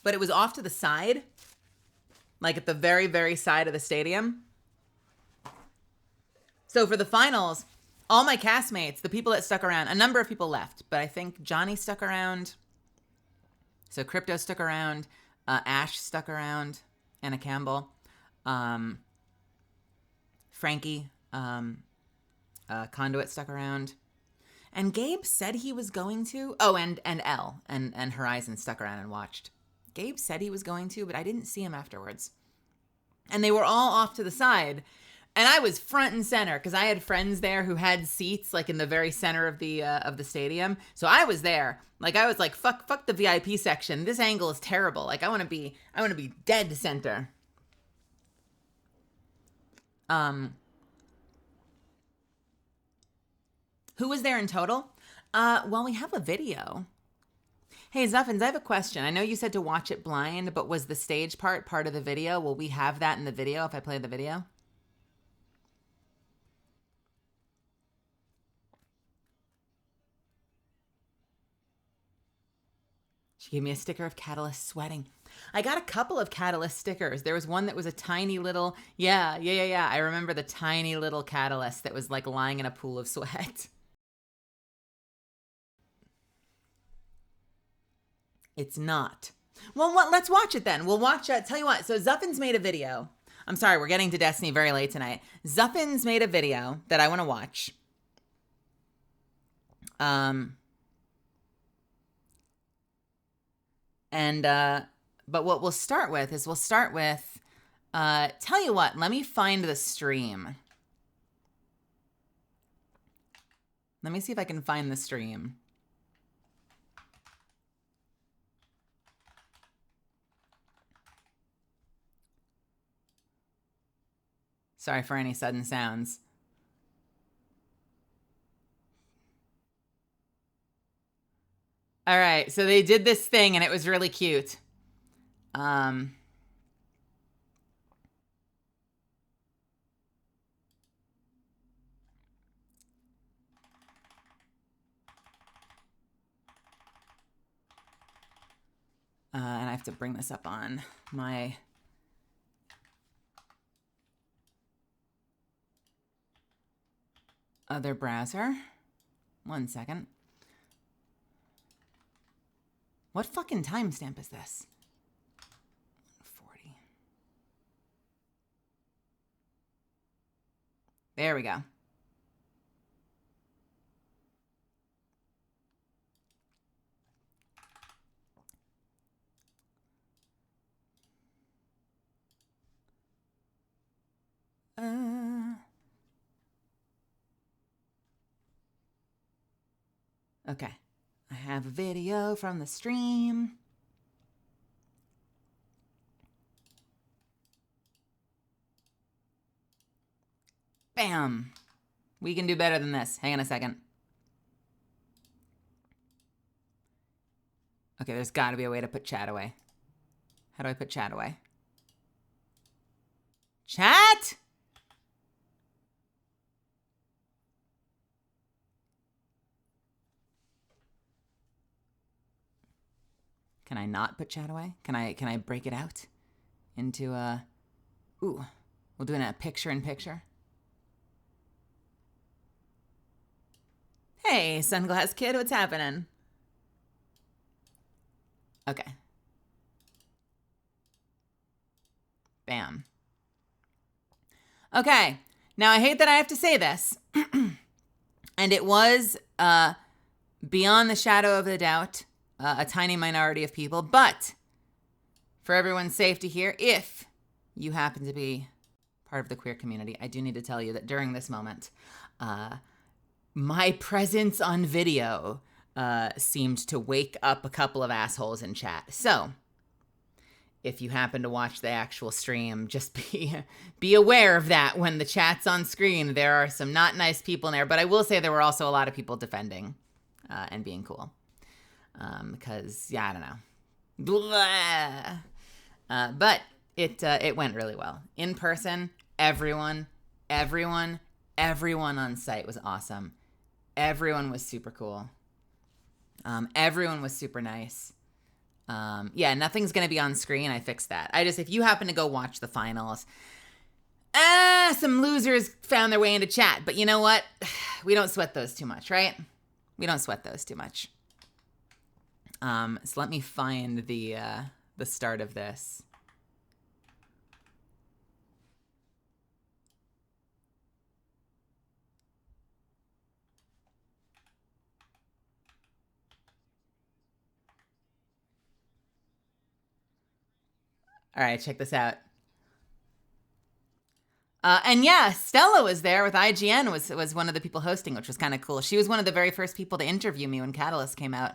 But it was off to the side, like at the very, very side of the stadium. So for the finals, all my castmates, the people that stuck around, a number of people left, but I think Johnny stuck around. So Crypto stuck around. Ash stuck around. Anna Campbell. Frankie. Conduit stuck around. And Gabe said he was going to. Oh, and Elle and Horizon stuck around and watched. Gabe said he was going to, but I didn't see him afterwards. And they were all off to the side. And I was front and center because I had friends there who had seats like in the very center of the stadium. So I was there. Like I was like, fuck the VIP section. This angle is terrible. Like I want to be dead center. Who was there in total? Well, we have a video. Hey, Zuffins, I have a question. I know you said to watch it blind, but was the stage part of the video? Will we have that in the video if I play the video? She gave me a sticker of Catalyst sweating. I got a couple of Catalyst stickers. There was one that was a tiny little, yeah. I remember the tiny little Catalyst that was like lying in a pool of sweat. It's not. Well, let's watch it then. We'll watch it. Tell you what. So Zuffins made a video. I'm sorry, we're getting to Destiny very late tonight. Zuffins made a video that I want to watch. But what we'll start with is tell you what, let me find the stream. Let me see if I can find the stream. Sorry for any sudden sounds. All right, so they did this thing and it was really cute. And I have to bring this up on my other browser. 1 second. What fucking timestamp is this? 40. There we go. Okay. I have a video from the stream. Bam. We can do better than this. Hang on a second. Okay, there's got to be a way to put chat away. How do I put chat away? Chat? Can I not put chat away? Can I break it out into a... Ooh, we'll do it in a picture-in-picture. Hey, Sunglass Kid, what's happening? Okay. Bam. Okay, now I hate that I have to say this, and it was beyond the shadow of a doubt, a tiny minority of people, but for everyone's safety here, if you happen to be part of the queer community, I do need to tell you that during this moment, my presence on video seemed to wake up a couple of assholes in chat. So, if you happen to watch the actual stream, just be aware of that. When the chat's on screen, there are some not nice people in there, but I will say there were also a lot of people defending and being cool. Because, yeah, I don't know. But it went really well. In person, everyone on site was awesome. Everyone was super cool. Everyone was super nice. Yeah, nothing's going to be on screen. I fixed that. If you happen to go watch the finals, some losers found their way into chat. But you know what? We don't sweat those too much, right? We don't sweat those too much. So let me find the start of this. All right, check this out. And yeah, Stella was there with IGN, was one of the people hosting, which was kind of cool. She was one of the very first people to interview me when Catalyst came out.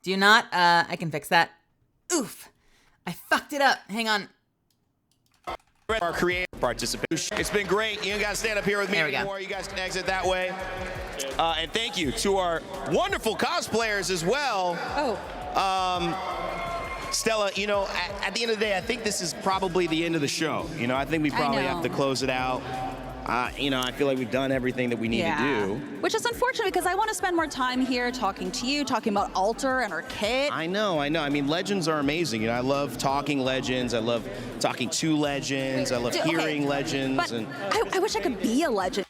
Do you not? I can fix that. Oof. I fucked it up. Hang on. Our creative participation. It's been great. You guys stand up here with me anymore. You guys can exit that way. And thank you to our wonderful cosplayers as well. Stella, you know, at the end of the day, I think this is probably the end of the show. You know, I think we probably have to close it out. You know, I feel like we've done everything that we need to do. Which is unfortunate because I want to spend more time here talking to you, talking about Alter and our kit. I know. I mean, legends are amazing. You know, I love talking legends. I love talking to legends. I love hearing legends. But and I wish I could be a legend.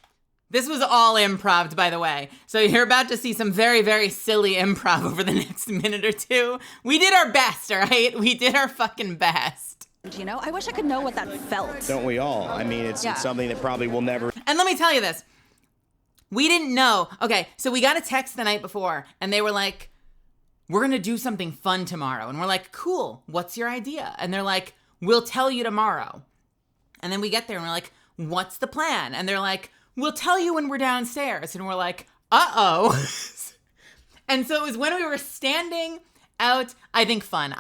This was all improv, by the way. So you're about to see some very, very silly improv over the next minute or two. We did our best, all right? We did our fucking best. You know, I wish I could know what that felt. don't we all? I mean, it's something that probably will never. And let me tell you this. We didn't know. Okay, so we got a text the night before, and they were like, we're going to do something fun tomorrow. And we're like, cool, what's your idea? And they're like, we'll tell you tomorrow. And then we get there, and we're like, what's the plan? And they're like, we'll tell you when we're downstairs. And we're like, uh-oh. And so it was when we were standing out, I think fun,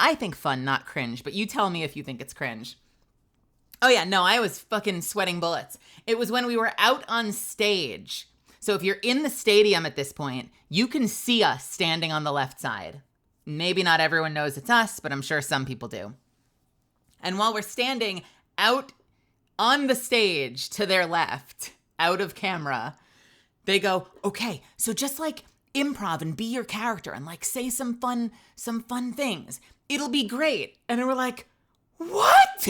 not cringe, but you tell me if you think it's cringe. Oh yeah, no, I was fucking sweating bullets. It was when we were out on stage. So if you're in the stadium at this point, you can see us standing on the left side. Maybe not everyone knows it's us, but I'm sure some people do. And while we're standing out on the stage to their left, out of camera, they go, okay, so just like improv and be your character and like say some fun things. It'll be great. And we're like, what?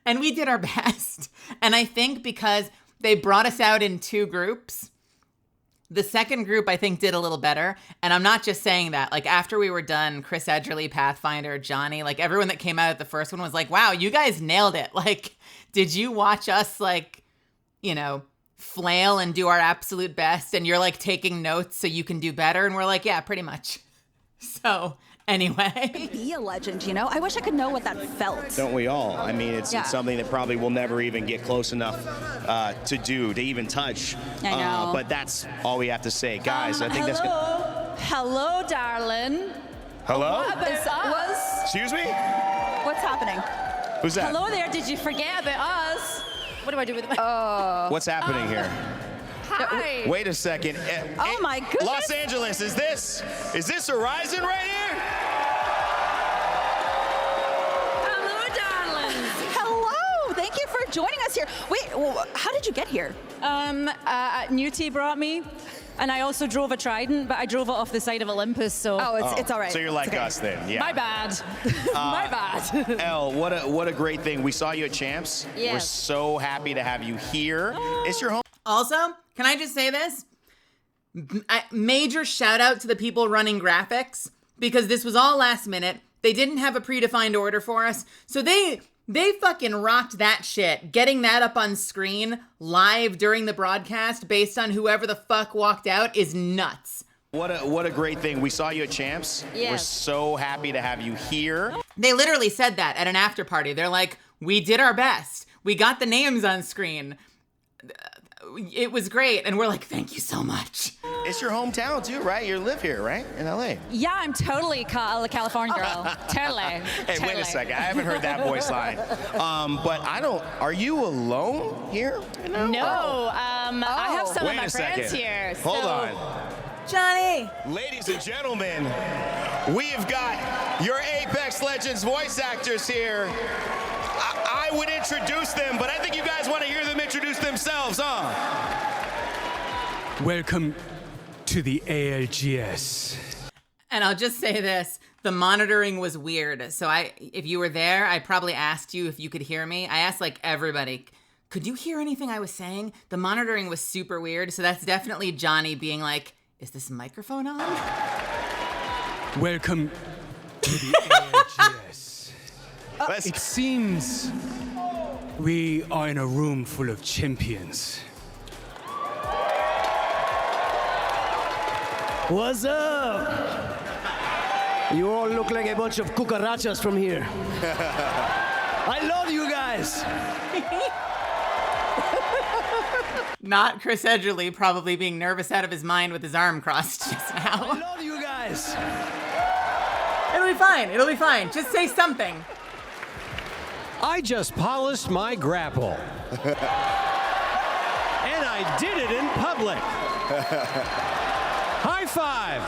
And we did our best. And I think because they brought us out in 2 groups, the second group, I think, did a little better. And I'm not just saying that. Like, after we were done, Chris Edgerly, Pathfinder, Johnny, like, everyone that came out at the first one was like, wow, you guys nailed it. Like, did you watch us, like, you know, flail and do our absolute best? And you're, like, taking notes so you can do better? And we're like, yeah, pretty much. So, anyway. Be a legend, you know? I wish I could know what that felt. Don't we all? I mean, it's something that probably we'll never even get close enough to do, to even touch. I know. But that's all we have to say. Guys, I think that's good. Hello, darling. Hello? What about us? Excuse me? What's happening? Who's that? Hello there. Did you forget about us? What do I do with my... What's happening here? Hi. Wait a second. Oh my goodness. Los Angeles, is this Horizon right here? Hello, darlings. Hello. Thank you for joining us here. Wait, how did you get here? Newty brought me. And I also drove a Trident, but I drove it off the side of Olympus, so... Oh, it's all right. So you're like okay. us then, yeah. My bad. My bad. Elle, what a great thing. We saw you at Champs. Yes. We're so happy to have you here. It's your home. Also, can I just say this? Major shout out to the people running graphics, because this was all last minute. They didn't have a predefined order for us. So they fucking rocked that shit. Getting that up on screen live during the broadcast based on whoever the fuck walked out is nuts. What a great thing. We saw you at Champs. Yes. We're so happy to have you here. They literally said that at an after party. They're like, we did our best. We got the names on screen. It was great. And we're like, thank you so much. It's your hometown too, right? You live here, right? In LA. Yeah, I'm totally a California girl. Totally. Hey, wait a second. I haven't heard that voice line. But are you alone here? No, I have some Wait of my a friends second. here. Hold so- on. Johnny. Ladies and gentlemen, we've got your Apex Legends voice actors here. I would introduce them, but I think you guys want to hear them introduce themselves, huh? Welcome to the ALGS. And I'll just say this, the monitoring was weird. So if you were there, I probably asked you if you could hear me. I asked like everybody, could you hear anything I was saying? The monitoring was super weird. So that's definitely Johnny being like, is this microphone on? Welcome to the ALGS. Let's- It seems we are in a room full of champions. What's up? You all look like a bunch of cucarachas from here. I love you guys. Not Chris Edgerly probably being nervous out of his mind with his arm crossed just I now. love you guys. It'll be fine. It'll be fine. Just say something. I just polished my grapple. And I did it in public. High five.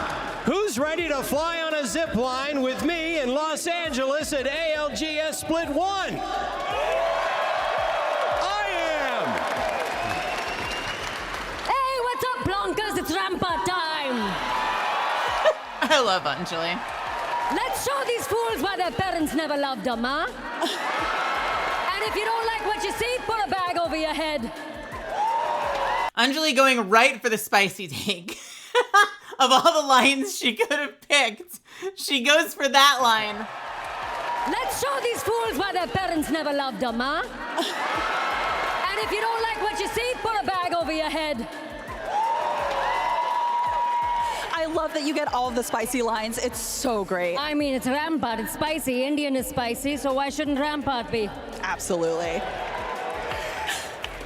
Who's ready to fly on a zip line with me in Los Angeles at ALGS Split 1? I am. Hey, what's up, Blancas? It's Rampart time. I love Anjali. Let's show these fools why their parents never loved them, huh? And if you don't like what you see, put a bag over your head. Anjali going right for the spicy take. Of all the lines she could have picked, she goes for that line. Let's show these fools why their parents never loved them, huh? And if you don't like what you see, put a bag over your head. I love that you get all of the spicy lines. It's so great. I mean, it's Rampart. It's spicy. Indian is spicy, so why shouldn't Rampart be? Absolutely.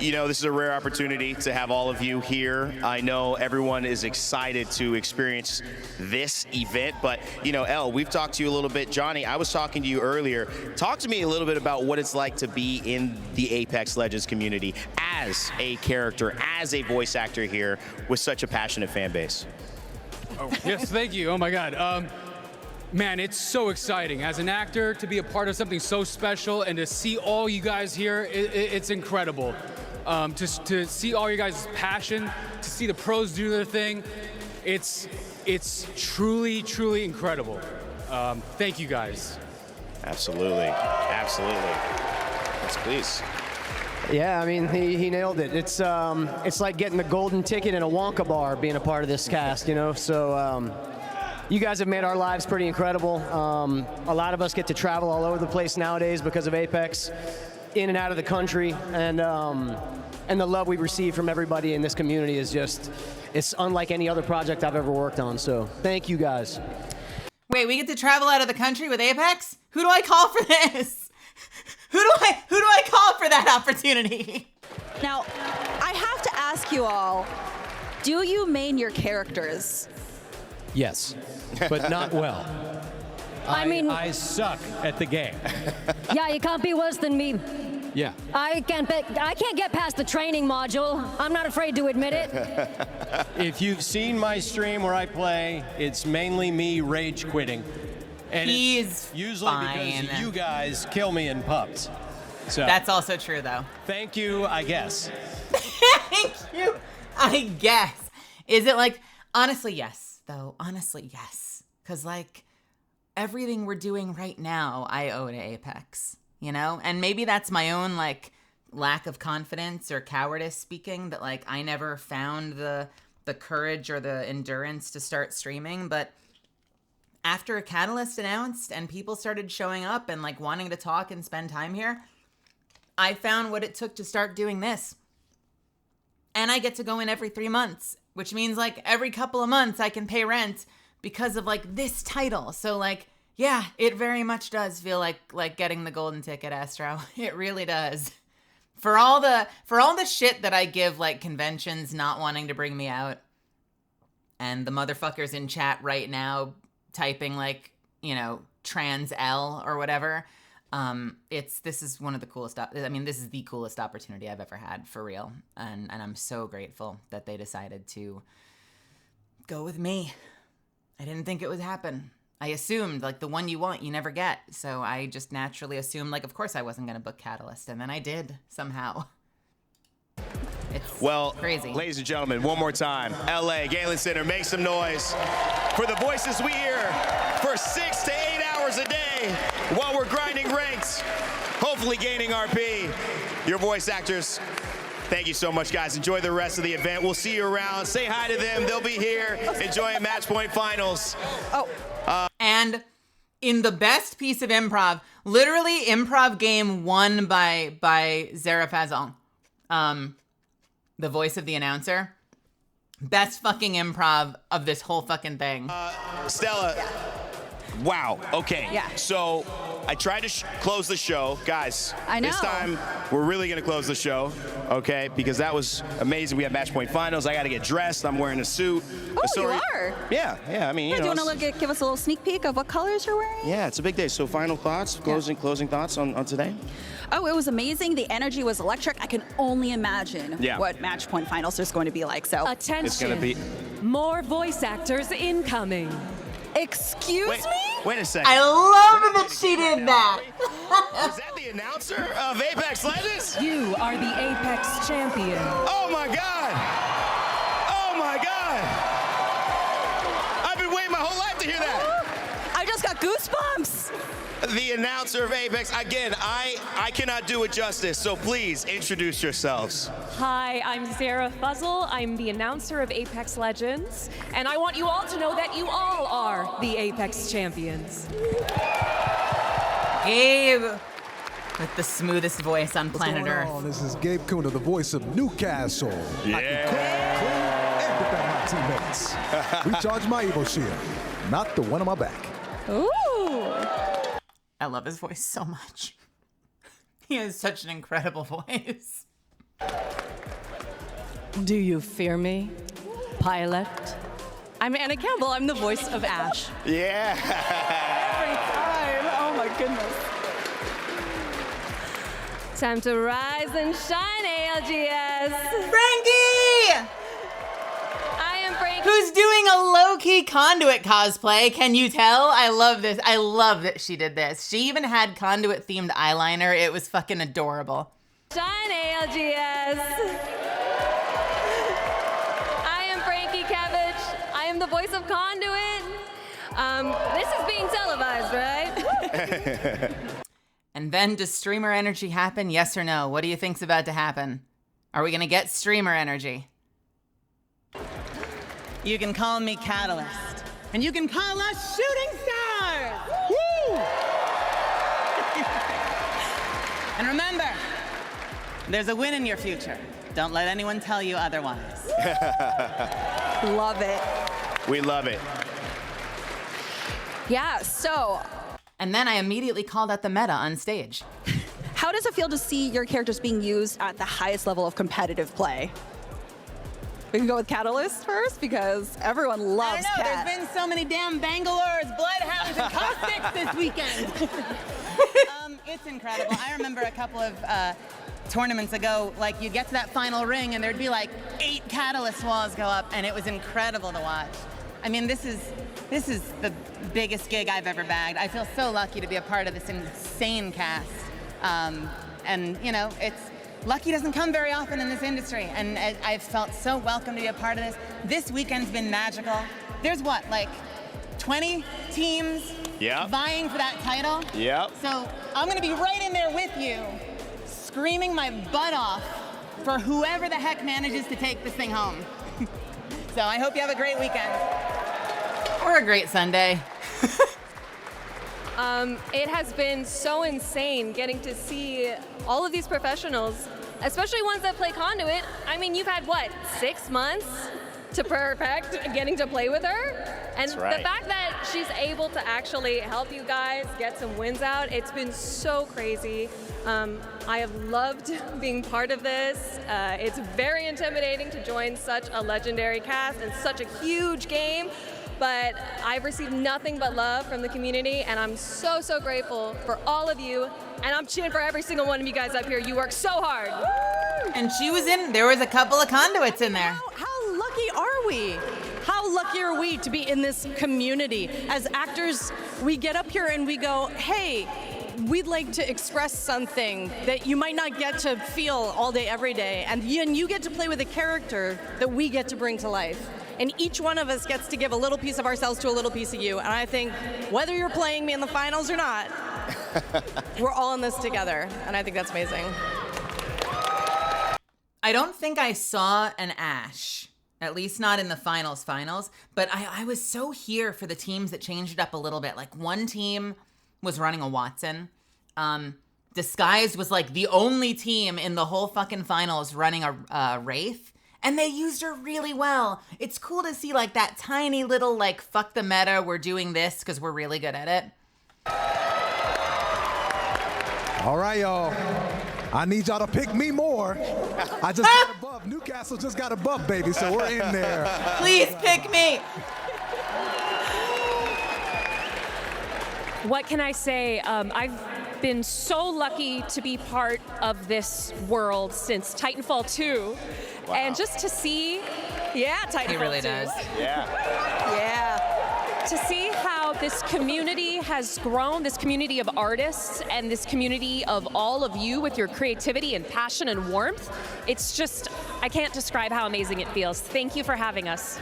you know, this is a rare opportunity to have all of you here. I know everyone is excited to experience this event, but, you know, Elle, we've talked to you a little bit. Johnny, I was talking to you earlier. Talk to me a little bit about what it's like to be in the Apex Legends community as a character, as a voice actor here with such a passionate fan base. Oh, yes, thank you. Oh my God. Man, it's so exciting as an actor to be a part of something so special and to see all you guys here. It's incredible. To see all you guys' passion, to see the pros do their thing. It's truly, truly incredible. Thank you guys. Absolutely, absolutely. Yes, please. Yeah, I mean, he nailed it. It's like getting the golden ticket in a Wonka bar being a part of this cast, you know? So you guys have made our lives pretty incredible. A lot of us get to travel all over the place nowadays because of Apex, in and out of the country, and the love we receive from everybody in this community is just, it's unlike any other project I've ever worked on, so thank you guys. Wait, we get to travel out of the country with Apex? Who do I call for this? Who do I call for that opportunity? Now, I have to ask you all, do you main your characters? Yes, but not well. I mean, I suck at the game. yeah, you can't be worse than me. Yeah. I can't get past the training module. I'm not afraid to admit it. If you've seen my stream where I play, it's mainly me rage quitting. And He's it's usually fine. because you guys kill me in pubs. So That's also true, though. thank you, I guess. Thank you, I guess. Is it like, honestly, yes, though. Honestly, yes. Because, like, everything we're doing right now, I owe to Apex, you know? And maybe that's my own, like, lack of confidence or cowardice speaking, that, like, I never found the courage or the endurance to start streaming. But after a Catalyst announced and people started showing up and, like, wanting to talk and spend time here, I found what it took to start doing this. And I get to go in every 3 months, which means, like, every couple of months I can pay rent because of, like, this title. So, like, yeah, it very much does feel like getting the golden ticket, Astro. It really does. For all the shit that I give, like, conventions not wanting to bring me out, and the motherfuckers in chat right now typing, like, you know, trans L or whatever, this is one of the coolest, I mean, this is the coolest opportunity I've ever had, for real. And I'm so grateful that they decided to go with me. I didn't think it would happen. I assumed, like, the one you want, you never get. So I just naturally assumed, like, of course I wasn't going to book Catalyst. And then I did, somehow. It's crazy. Ladies and gentlemen, one more time. LA, Galen Center, make some noise for the voices we hear for 6 to 8 hours a day while we're grinding ranks, hopefully gaining RP. Your voice actors, thank you so much, guys. Enjoy the rest of the event. We'll see you around. Say hi to them. They'll be here enjoying Match Point Finals. And in the best piece of improv, literally improv game won by Zara Fazal, the voice of the announcer. Best fucking improv of this whole fucking thing. Stella, wow, okay. Yeah. So I tried to close the show. Guys, I know. This time we're really gonna close the show, okay? Because that was amazing. We have Match Point Finals. I gotta get dressed. I'm wearing a suit. Oh, you are? Yeah, I mean, you Do know. you want to give us a little sneak peek of what colors you're wearing? Yeah, it's a big day. So final thoughts, closing thoughts on today? Oh, it was amazing. The energy was electric. I can only imagine what Match Point Finals is going to be like. So Attention. It's gonna be. More voice actors incoming. Excuse me? Wait a second. I love that she did that. Is that the announcer of Apex Legends? You are the Apex champion. Oh my God! Oh my God! I've been waiting my whole life to hear that. I just got goosebumps. The announcer of Apex. Again, I cannot do it justice, so please introduce yourselves. Hi, I'm Sarah Fuzzle. I'm the announcer of Apex Legends, and I want you all to know that you all are the Apex champions. Gabe, with the smoothest voice on planet Earth. This is Gabe Kuna, the voice of Newcastle. Yeah. I can clean and defend my teammates. Recharge my Evo Shield, not the one on my back. Ooh. I love his voice so much. He has such an incredible voice. Do you fear me, pilot? I'm Anna Campbell. I'm the voice of Ash. Yeah. Every time. Oh my goodness. Time to rise and shine, ALGS. Frankie! I am Frankie. Who's doing a low-key Conduit cosplay. Can you tell? I love this. I love that she did this. She even had Conduit-themed eyeliner. It was fucking adorable. Shine, ALGS. I am Frankie Kevich. I am the voice of Conduit. This is being televised, right? And then does streamer energy happen? Yes or no? What do you think's about to happen? Are we gonna get streamer energy? You can call me Catalyst. And you can call us Shooting Stars! Woo! And remember, there's a win in your future. Don't let anyone tell you otherwise. Love it. We love it. Yeah, so And then I immediately called out the meta on stage. how does it feel to see your characters being used at the highest level of competitive play? We can go with Catalyst first because everyone loves I don't know, Cat. there's been so many damn Bangalores, Bloodhounds, and Caustics this weekend. It's incredible. I remember a couple of tournaments ago, like you'd get to that final ring and there'd be like 8 Catalyst walls go up, and it was incredible to watch. I mean, this is the biggest gig I've ever bagged. I feel so lucky to be a part of this insane cast. And you know, lucky doesn't come very often in this industry, and I've felt so welcome to be a part of this. This weekend's been magical. There's what, like 20 teams vying for that title? Yep. So I'm gonna be right in there with you, screaming my butt off for whoever the heck manages to take this thing home. So I hope you have a great weekend. Or a great Sunday. It has been so insane getting to see all of these professionals, especially ones that play Conduit. I mean, you've had, what, 6 months to perfect getting to play with her? And That's right. The fact that she's able to actually help you guys get some wins out, it's been so crazy. I have loved being part of this. It's very intimidating to join such a legendary cast and such a huge game. But I've received nothing but love from the community, and I'm so, so grateful for all of you. And I'm cheering for every single one of you guys up here. You work so hard. And there was a couple of Conduits in there. How lucky are we? How lucky are we to be in this community? As actors, we get up here and we go, hey, we'd like to express something that you might not get to feel all day, every day. And you get to play with a character that we get to bring to life. And each one of us gets to give a little piece of ourselves to a little piece of you. And I think whether you're playing me in the finals or not, we're all in this together. And I think that's amazing. I don't think I saw an Ash, at least not in the finals, but I was so here for the teams that changed it up a little bit. Like one team was running a Watson. Disguised was like the only team in the whole fucking finals running a Wraith. And they used her really well. It's cool to see like that tiny little like, fuck the meta, we're doing this because we're really good at it. All right, y'all. I need y'all to pick me more. I just got above. Newcastle just got above, baby, so we're in there. Please pick me. What can I say? I've been so lucky to be part of this world since Titanfall 2. Wow. And just to see, Titanfall 2. He really does. Yeah. To see how this community has grown, this community of artists and this community of all of you with your creativity and passion and warmth, it's just, I can't describe how amazing it feels. Thank you for having us.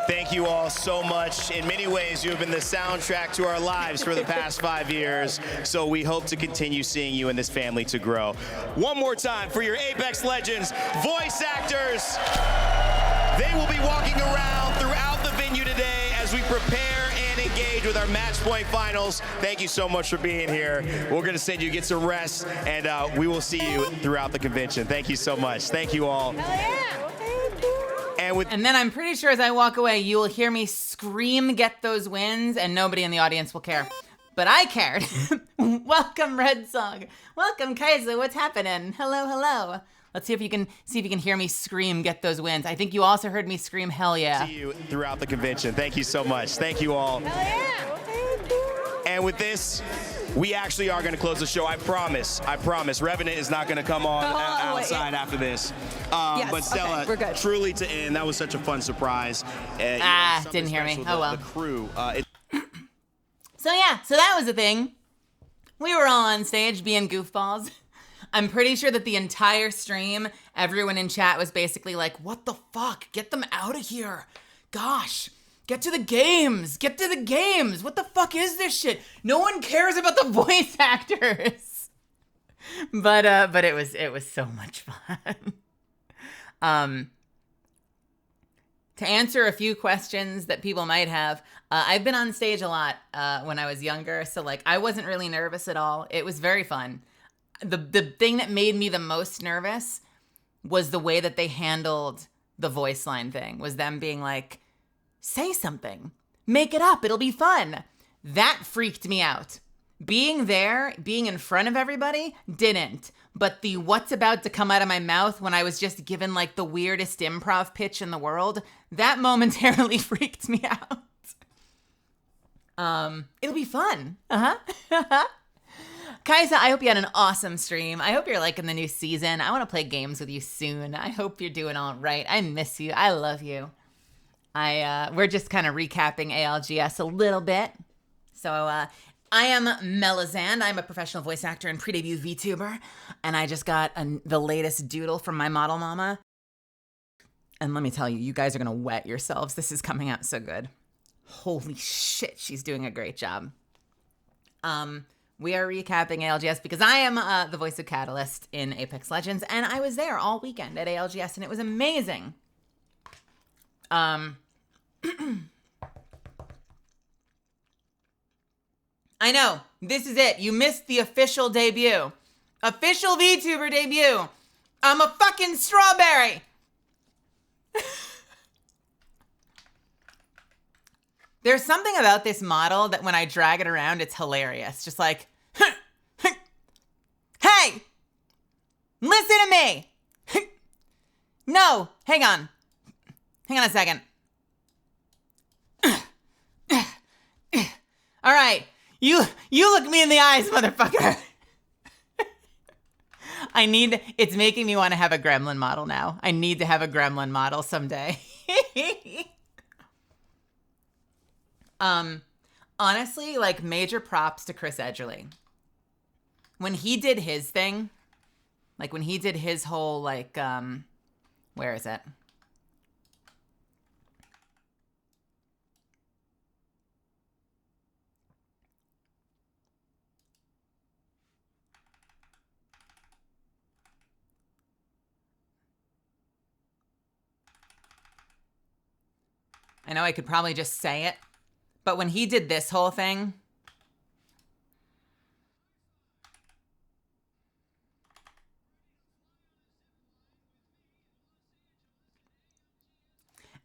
Thank you all so much. In many ways, you have been the soundtrack to our lives for the past 5 years. So we hope to continue seeing you in this family to grow. One more time for your Apex Legends voice actors. They will be walking around throughout the venue today as we prepare and engage with our match point finals. Thank you so much for being here. We're going to send you get some rest, and we will see you throughout the convention. Thank you so much. Thank you all. Hell yeah. And then I'm pretty sure as I walk away, you will hear me scream, get those wins, and nobody in the audience will care. But I cared. Welcome, Red Song. Welcome, Kaiser. What's happening? Hello, hello. Let's see if you can hear me scream, get those wins. I think you also heard me scream, hell yeah. See you throughout the convention. Thank you so much. Thank you all. Hell yeah. And with this, we actually are going to close the show. I promise. Revenant is not going to come on outside after this. Yes, But Stella, okay, we're good. truly to end, that was such a fun surprise. Didn't hear me. Oh well. The crew. So yeah, so that was the thing. We were all on stage being goofballs. I'm pretty sure that the entire stream, everyone in chat was basically like, what the fuck? Get them out of here. Gosh, get to the games. Get to the games. What the fuck is this shit? No one cares about the voice actors. But it was so much fun. To answer a few questions that people might have, I've been on stage a lot when I was younger, so like I wasn't really nervous at all. It was very fun. The thing that made me the most nervous was the way that they handled the voice line thing, was them being like, say something, make it up, it'll be fun. That freaked me out. Being there, being in front of everybody, didn't. But the what's about to come out of my mouth when I was just given like the weirdest improv pitch in the world, that momentarily freaked me out. It'll be fun. Kaisa, I hope you had an awesome stream. I hope you're liking the new season. I want to play games with you soon. I hope you're doing all right. I miss you. I love you. We're just kind of recapping ALGS a little bit. So, I am Melazand. I'm a professional voice actor and pre-debut VTuber. And I just got the latest doodle from my model mama. And let me tell you, you guys are going to wet yourselves. This is coming out so good. Holy shit, she's doing a great job. We are recapping ALGS because I am the voice of Catalyst in Apex Legends, and I was there all weekend at ALGS, and it was amazing. I know, this is it. You missed the official debut. Official VTuber debut. I'm a fucking strawberry. There's something about this model that when I drag it around, it's hilarious. Just like, hey, listen to me. No, hang on. Hang on a second. All right, you look me in the eyes, motherfucker. It's making me want to have a gremlin model now. I need to have a gremlin model someday. Honestly, like, major props to Chris Edgerly. When he did his thing, like when he did his whole, like, where is it? I know I could probably just say it, but when he did this whole thing,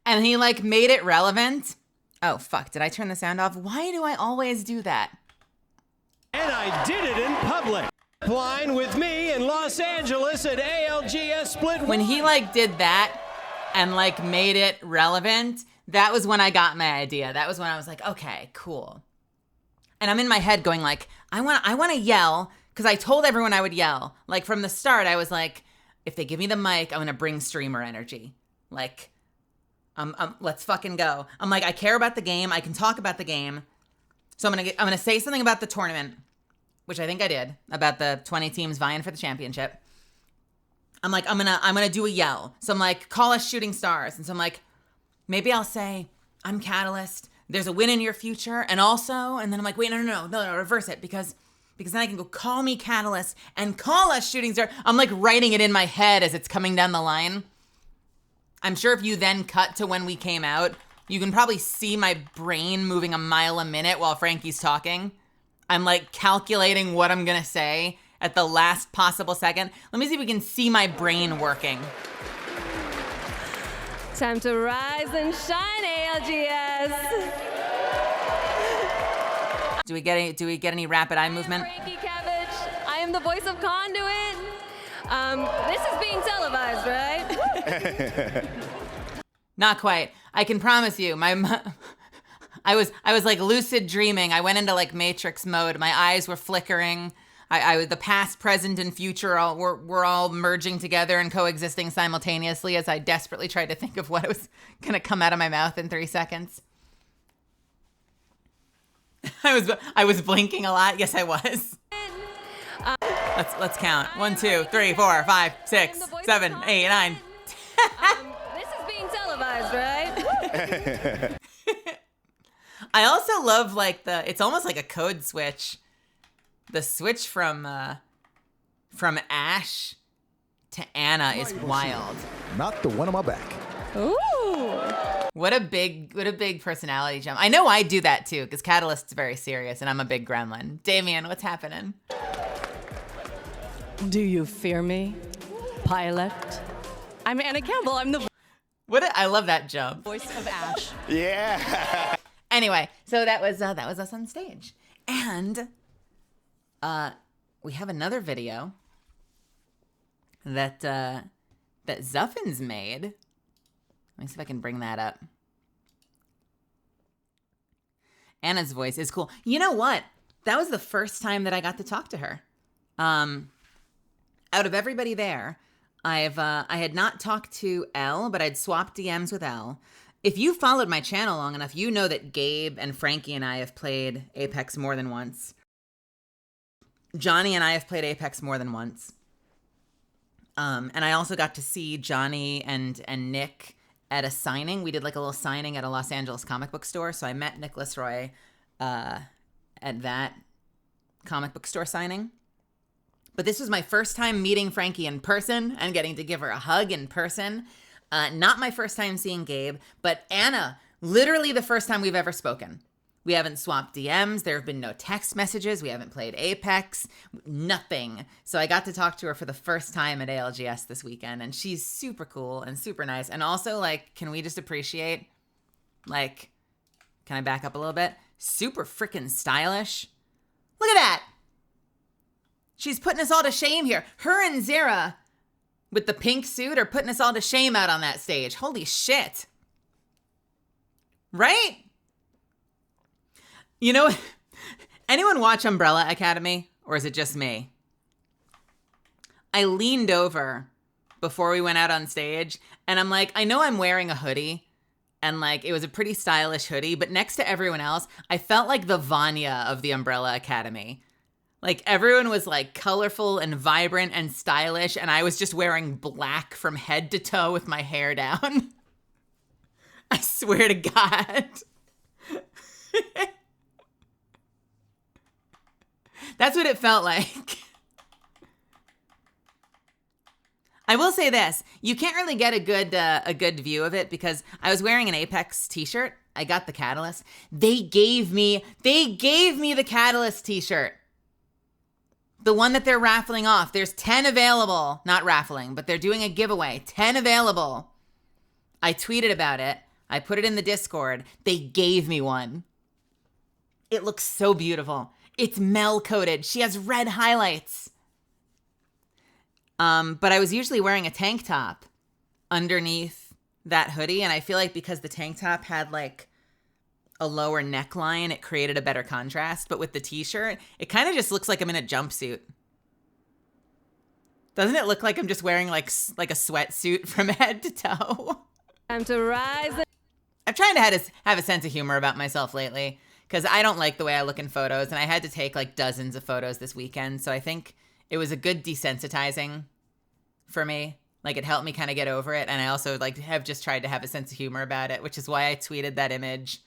and he like made it relevant. Oh fuck, did I turn the sound off? Why do I always do that? And I did it in public. Line with me in Los Angeles at ALGS Split 1. When he like did that and like made it relevant, that was when I got my idea. That was when I was like, okay, cool. And I'm in my head going like, I want to yell, because I told everyone I would yell. Like from the start, I was like, if they give me the mic, I'm going to bring streamer energy. Like, let's fucking go. I'm like, I care about the game. I can talk about the game. So I'm going to say something about the tournament, which I think I did, about the 20 teams vying for the championship. I'm like, I'm going to do a yell. So I'm like, call us shooting stars. And so I'm like, maybe I'll say, I'm Catalyst, there's a win in your future, and also, and then I'm like, wait, no, reverse it, because then I can go, call me Catalyst, and call us Shooting Star. I'm like writing it in my head as it's coming down the line. I'm sure if you then cut to when we came out, you can probably see my brain moving a mile a minute while Frankie's talking. I'm like calculating what I'm gonna say at the last possible second. Let me see if we can see my brain working. Time to rise and shine, ALGS. Do we get any rapid eye movement? Frankie Kevich. I am the voice of Conduit. This has been being televised, right? Not quite. I can promise you, I was like lucid dreaming. I went into like Matrix mode. My eyes were flickering. The past, present, and future were all merging together and coexisting simultaneously as I desperately tried to think of what was gonna come out of my mouth in 3 seconds. I was blinking a lot. Yes, I was. Let's count. 1, 2, 3, 4, 5, 6, 7, 8, 9. This is being televised, right? I also love like it's almost like a code switch. The switch from Ash to Anna is wild. Not the one on my back. Ooh. What a big personality jump. I know I do that too, because Catalyst's very serious and I'm a big gremlin. Damien, what's happening? Do you fear me, pilot? I'm Anna Campbell. I'm the I love that jump. voice of Ash. Yeah. Anyway, so that was us on stage. And we have another video that Zuffins made. Let me see if I can bring that up. Anna's voice is cool. You know what? That was the first time that I got to talk to her. Out of everybody there, I had not talked to Elle, but I'd swapped DMs with Elle. If you followed my channel long enough, you know that Gabe and Frankie and I have played Apex more than once. Johnny and I have played Apex more than once. And I also got to see Johnny and Nick at a signing. We did like a little signing at a Los Angeles comic book store. So I met Nicholas Roy at that comic book store signing. But this was my first time meeting Frankie in person and getting to give her a hug in person. Not my first time seeing Gabe, but Anna, literally the first time we've ever spoken. We haven't swapped DMs. There have been no text messages. We haven't played Apex, nothing. So I got to talk to her for the first time at ALGS this weekend, and she's super cool and super nice. And also, like, can we just appreciate, like, can I back up a little bit? Super freaking stylish. Look at that. She's putting us all to shame here. Her and Zara with the pink suit are putting us all to shame out on that stage. Holy shit. Right? You know, anyone watch Umbrella Academy, or is it just me? I leaned over before we went out on stage, and I'm like, I know I'm wearing a hoodie, and like, it was a pretty stylish hoodie, but next to everyone else, I felt like the Vanya of the Umbrella Academy. Like, everyone was like colorful and vibrant and stylish, and I was just wearing black from head to toe with my hair down. I swear to God. That's what it felt like. I will say this. You can't really get a good view of it because I was wearing an Apex t-shirt. I got the Catalyst. They gave me the Catalyst t-shirt. The one that they're raffling off. There's 10 available. Not raffling, but they're doing a giveaway. 10 available. I tweeted about it. I put it in the Discord. They gave me one. It looks so beautiful. It's Mel-coated. She has red highlights. But I was usually wearing a tank top underneath that hoodie, and I feel like because the tank top had like a lower neckline, it created a better contrast. But with the t-shirt, it kind of just looks like I'm in a jumpsuit. Doesn't it look like I'm just wearing like a sweatsuit from head to toe? Time to rise. I'm trying to have a sense of humor about myself lately because I don't like the way I look in photos, and I had to take like dozens of photos this weekend. So I think it was a good desensitizing for me. Like, it helped me kind of get over it. And I also like have just tried to have a sense of humor about it, which is why I tweeted that image.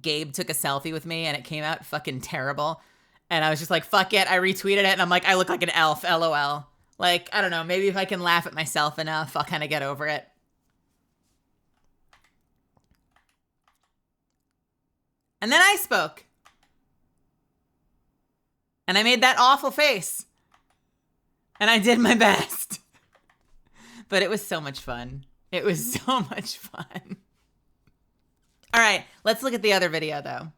Gabe took a selfie with me and it came out fucking terrible. And I was just like, fuck it. I retweeted it and I'm like, I look like an elf, LOL. Like, I don't know. Maybe if I can laugh at myself enough, I'll kind of get over it. And then I spoke. And I made that awful face. And I did my best. But it was so much fun. It was so much fun. All right, let's look at the other video, though.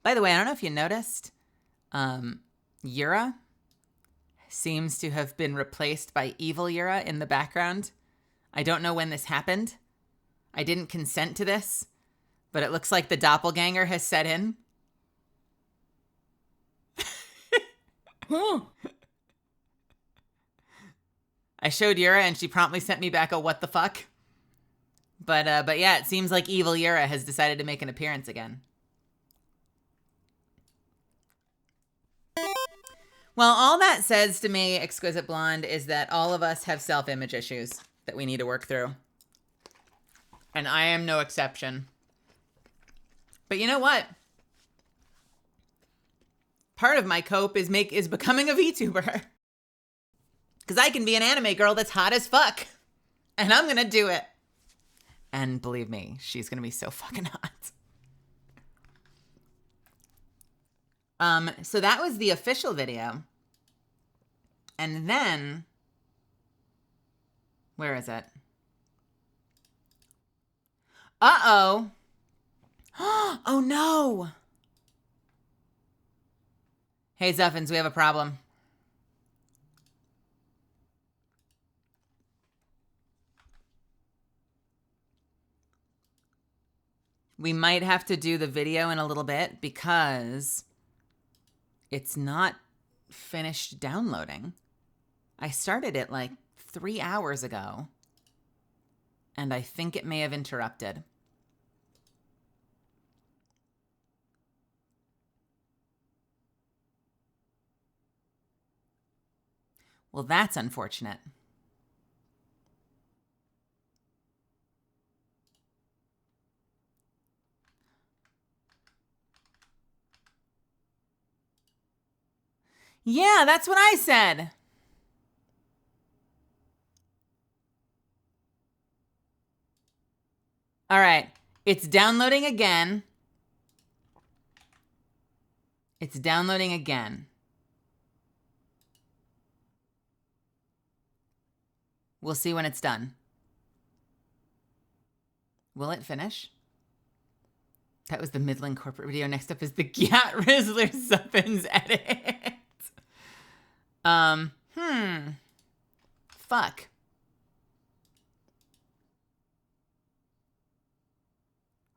By the way, I don't know if you noticed, Yura seems to have been replaced by evil Yura in the background. I don't know when this happened. I didn't consent to this, but it looks like the doppelganger has set in. I showed Yura and she promptly sent me back a what the fuck. But yeah, it seems like evil Yura has decided to make an appearance again. Well, all that says to me, Exquisite Blonde, is that all of us have self-image issues that we need to work through. And I am no exception. But you know what? Part of my cope is becoming a VTuber. Because I can be an anime girl that's hot as fuck. And I'm going to do it. And believe me, she's going to be so fucking hot. So that was the official video. And then, where is it? Uh-oh. Oh no. Hey Zuffins, we have a problem. We might have to do the video in a little bit because it's not finished downloading. I started it like 3 hours ago, and I think it may have interrupted. Well, that's unfortunate. Yeah, that's what I said. All right, it's downloading again. It's downloading again. We'll see when it's done. Will it finish? That was the Midland corporate video. Next up is the Gat Rizzler Zuffins edit. Fuck.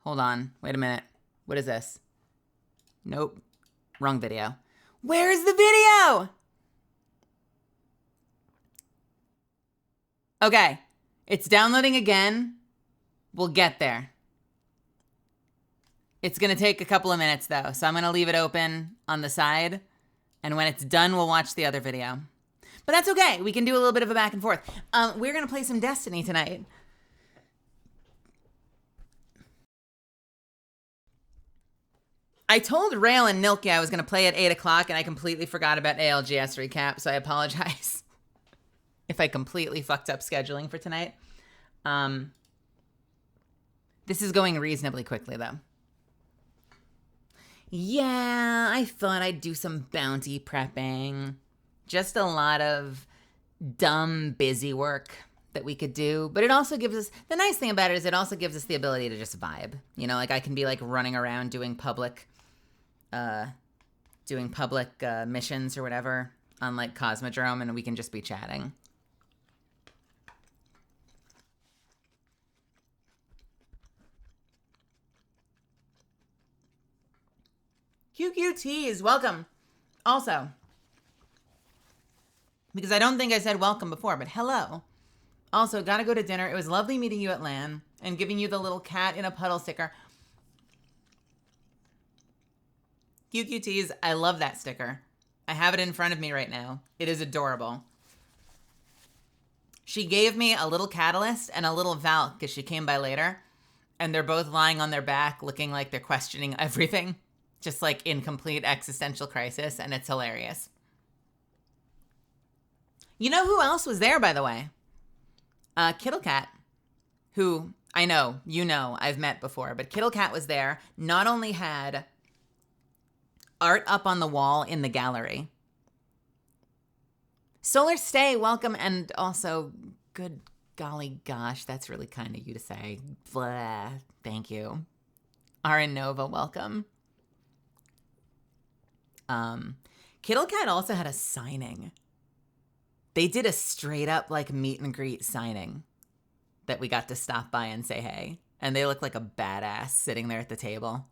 Hold on. Wait a minute. What is this? Nope. Wrong video. Where's the video? Okay. It's downloading again. We'll get there. It's going to take a couple of minutes, though, so I'm going to leave it open on the side. And when it's done, we'll watch the other video. But that's okay. We can do a little bit of a back and forth. We're going to play some Destiny tonight. I told Rail and Nilki I was going to play at 8 o'clock, and I completely forgot about ALGS recap, so I apologize if I completely fucked up scheduling for tonight. This is going reasonably quickly, though. Yeah, I thought I'd do some bounty prepping. Just a lot of dumb, busy work that we could do. But it also gives us, the nice thing about it is it also gives us the ability to just vibe. You know, like I can be like running around doing public missions or whatever on like Cosmodrome, and we can just be chatting. QQTs, welcome. Also, because I don't think I said welcome before, but hello. Also, gotta go to dinner. It was lovely meeting you at LAN and giving you the little cat in a puddle sticker. QQTs, I love that sticker. I have it in front of me right now. It is adorable. She gave me a little Catalyst and a little Valk because she came by later, and they're both lying on their back looking like they're questioning everything. Just like in complete existential crisis, and it's hilarious. You know who else was there, by the way? Kittlecat, who I know, you know, I've met before, but Kittlecat was there. Not only had art up on the wall in the gallery. Solar Stay, welcome, and also, good golly gosh, that's really kind of you to say. Blah, thank you. Arin Nova, welcome. Kittle Cat also had a signing. They did a straight up like meet and greet signing that we got to stop by and say hey. And they looked like a badass sitting there at the table.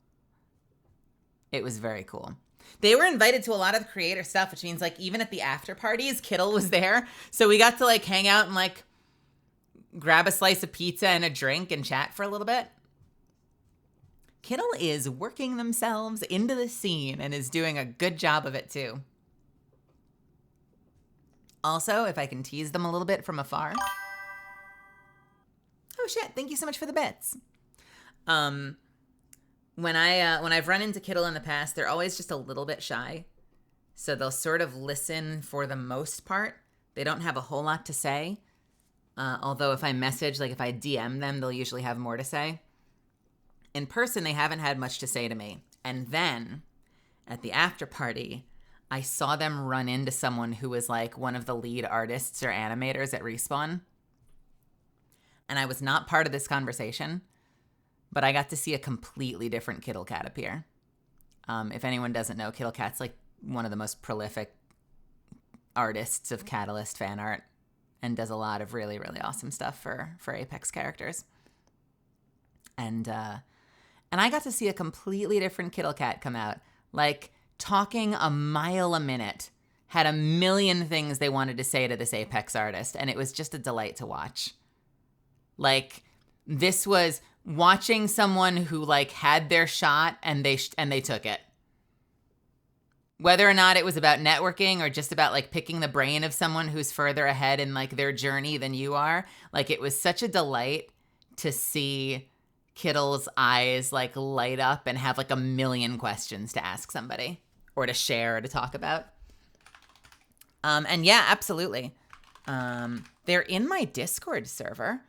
It was very cool. They were invited to a lot of the creator stuff, which means like even at the after parties, Kittle was there. So we got to like hang out and like grab a slice of pizza and a drink and chat for a little bit. Kittle is working themselves into the scene and is doing a good job of it too. Also, if I can tease them a little bit from afar. Oh shit, thank you so much for the bits. When I've run into Kittle in the past, they're always just a little bit shy. So they'll sort of listen for the most part. They don't have a whole lot to say. Although if I message, like if I DM them, they'll usually have more to say. In person, they haven't had much to say to me. And then at the after party, I saw them run into someone who was like one of the lead artists or animators at Respawn. And I was not part of this conversation, but I got to see a completely different Kittle Cat appear. If anyone doesn't know, Kittle Cat's like one of the most prolific artists of Catalyst fan art and does a lot of really, really awesome stuff for Apex characters. And I got to see a completely different Kittle Cat come out, like talking a mile a minute, had a million things they wanted to say to this Apex artist, and it was just a delight to watch. Like, this was watching someone who like had their shot and they took it. Whether or not it was about networking or just about like picking the brain of someone who's further ahead in like their journey than you are, like it was such a delight to see Kittle's eyes like light up and have like a million questions to ask somebody or to share or to talk about. And yeah, absolutely. They're in my Discord server,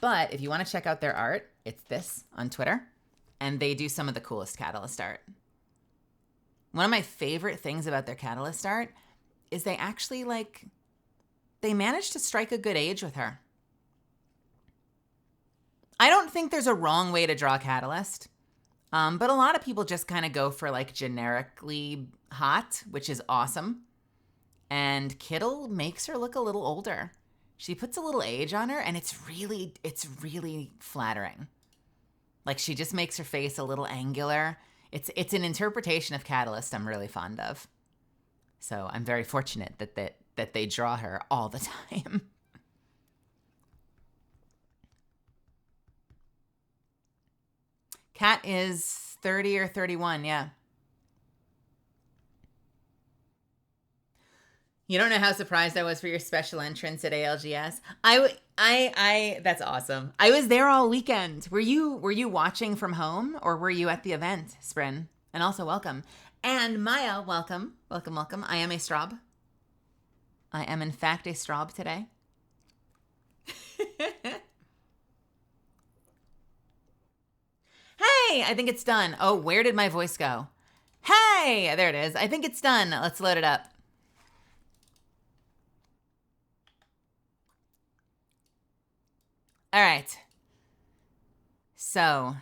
but if you want to check out their art, it's this on Twitter, and they do some of the coolest Catalyst art. One of my favorite things about their Catalyst art is they actually they managed to strike a good age with her. I don't think there's a wrong way to draw Catalyst, but a lot of people just kind of go for like generically hot, which is awesome. And Kittle makes her look a little older. She puts a little age on her, and it's really flattering. Like she just makes her face a little angular. It's an interpretation of Catalyst I'm really fond of. So I'm very fortunate that they draw her all the time. Cat is 30 or 31, yeah. You don't know how surprised I was for your special entrance at ALGS. That's awesome. I was there all weekend. Were you watching from home or were you at the event, Sprin? And also welcome. And Maya, welcome. Welcome, welcome. I am a Straub. I am in fact a Straub today. Hey, I think it's done. Oh, where did my voice go? Hey, there it is. I think it's done. Let's load it up. All right. So,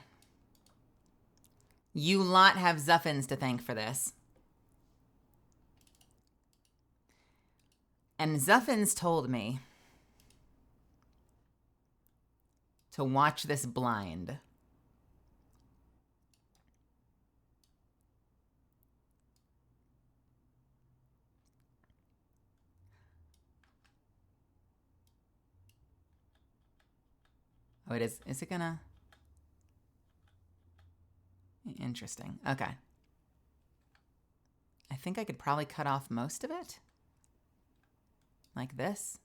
you lot have Zuffins to thank for this. And Zuffins told me to watch this blind. Oh, it is. Is it gonna? Interesting. Okay. I think I could probably cut off most of it. Like this.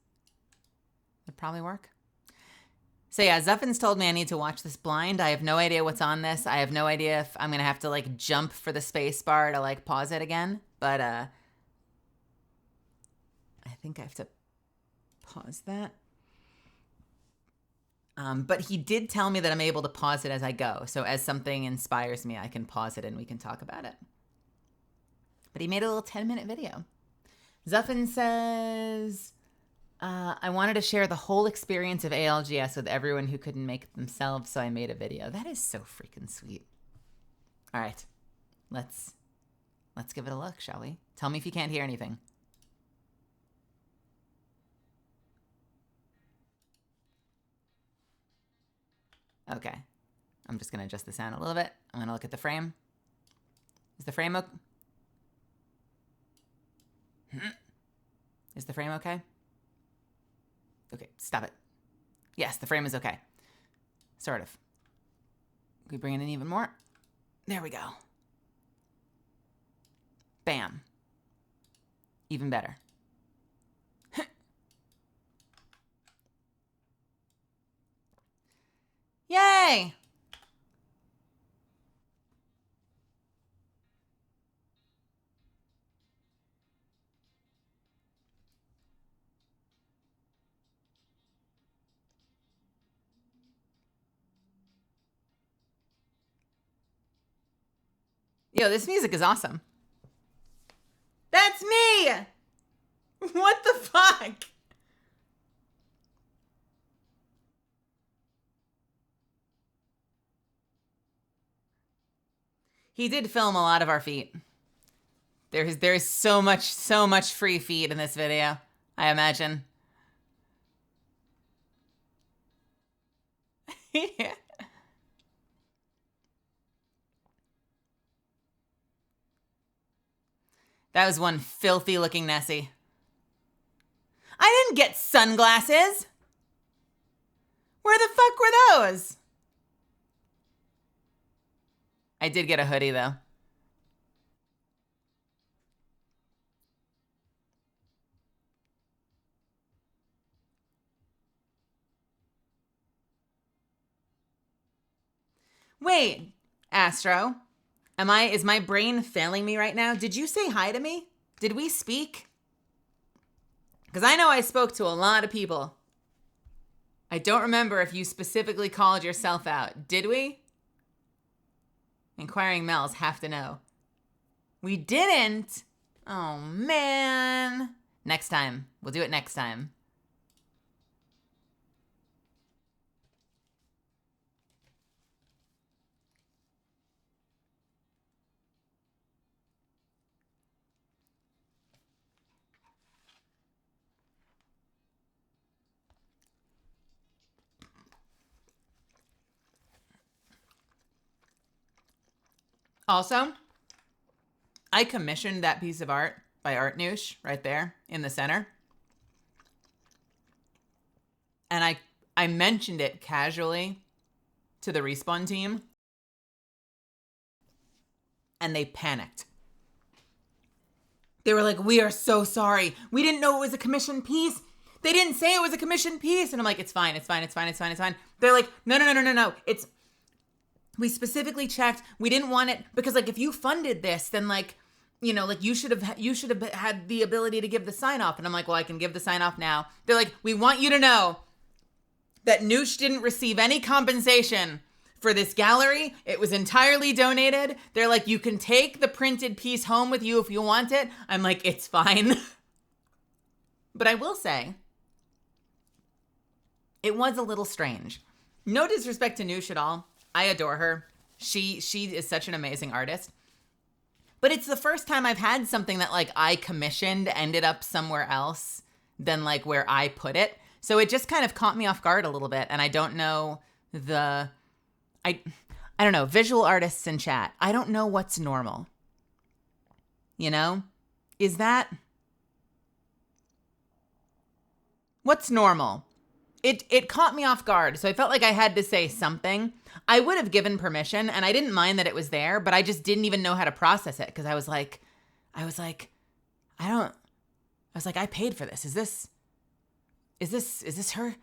Would probably work. So yeah, Zuffins told me I need to watch this blind. I have no idea what's on this. I have no idea if I'm gonna have to like jump for the space bar to like pause it again. But I think I have to pause that. But he did tell me that I'm able to pause it as I go. So as something inspires me, I can pause it and we can talk about it. But he made a little 10-minute video. Zuffin says, I wanted to share the whole experience of ALGS with everyone who couldn't make it themselves, so I made a video. That is so freaking sweet. All right, let's Let's give it a look, shall we? Tell me if you can't hear anything. Okay. I'm just going to adjust the sound a little bit. I'm going to look at the frame. Is the frame okay? Is the frame okay? Okay, stop it. Yes, the frame is okay. Sort of. Can we bring it in even more? There we go. Bam. Even better. Yay! Yo, this music is awesome. That's me! What the fuck? He did film a lot of our feet. There's so much free feet in this video, I imagine. Yeah. That was one filthy looking Nessie. I didn't get sunglasses. Where the fuck were those? I did get a hoodie though. Wait, Astro. Is my brain failing me right now? Did you say hi to me? Did we speak? Because I know I spoke to a lot of people. I don't remember if you specifically called yourself out. Did we? Inquiring Mel's have to know. We didn't? Oh, man. Next time. We'll do it next time. Also, I commissioned that piece of art by Art Noosh right there in the center. And I mentioned it casually to the Respawn team. And they panicked. They were like, we are so sorry. We didn't know it was a commissioned piece. They didn't say it was a commissioned piece. And I'm like, it's fine. They're like, no. We specifically checked. We didn't want it because, like, if you funded this, then, like, you know, like, you should have had the ability to give the sign off. And I'm like, well, I can give the sign off now. They're like, we want you to know that Noosh didn't receive any compensation for this gallery. It was entirely donated. They're like, you can take the printed piece home with you if you want it. I'm like, it's fine. But I will say, it was a little strange. No disrespect to Noosh at all. I adore her. She is such an amazing artist. But it's the first time I've had something that, like, I commissioned ended up somewhere else than, like, where I put it. So it just kind of caught me off guard a little bit. And I don't know I don't know, visual artists in chat. I don't know what's normal. You know? What's normal? It caught me off guard, so I felt like I had to say something. I would have given permission, and I didn't mind that it was there, but I just didn't even know how to process it, because I was like, I paid for this. Is this her?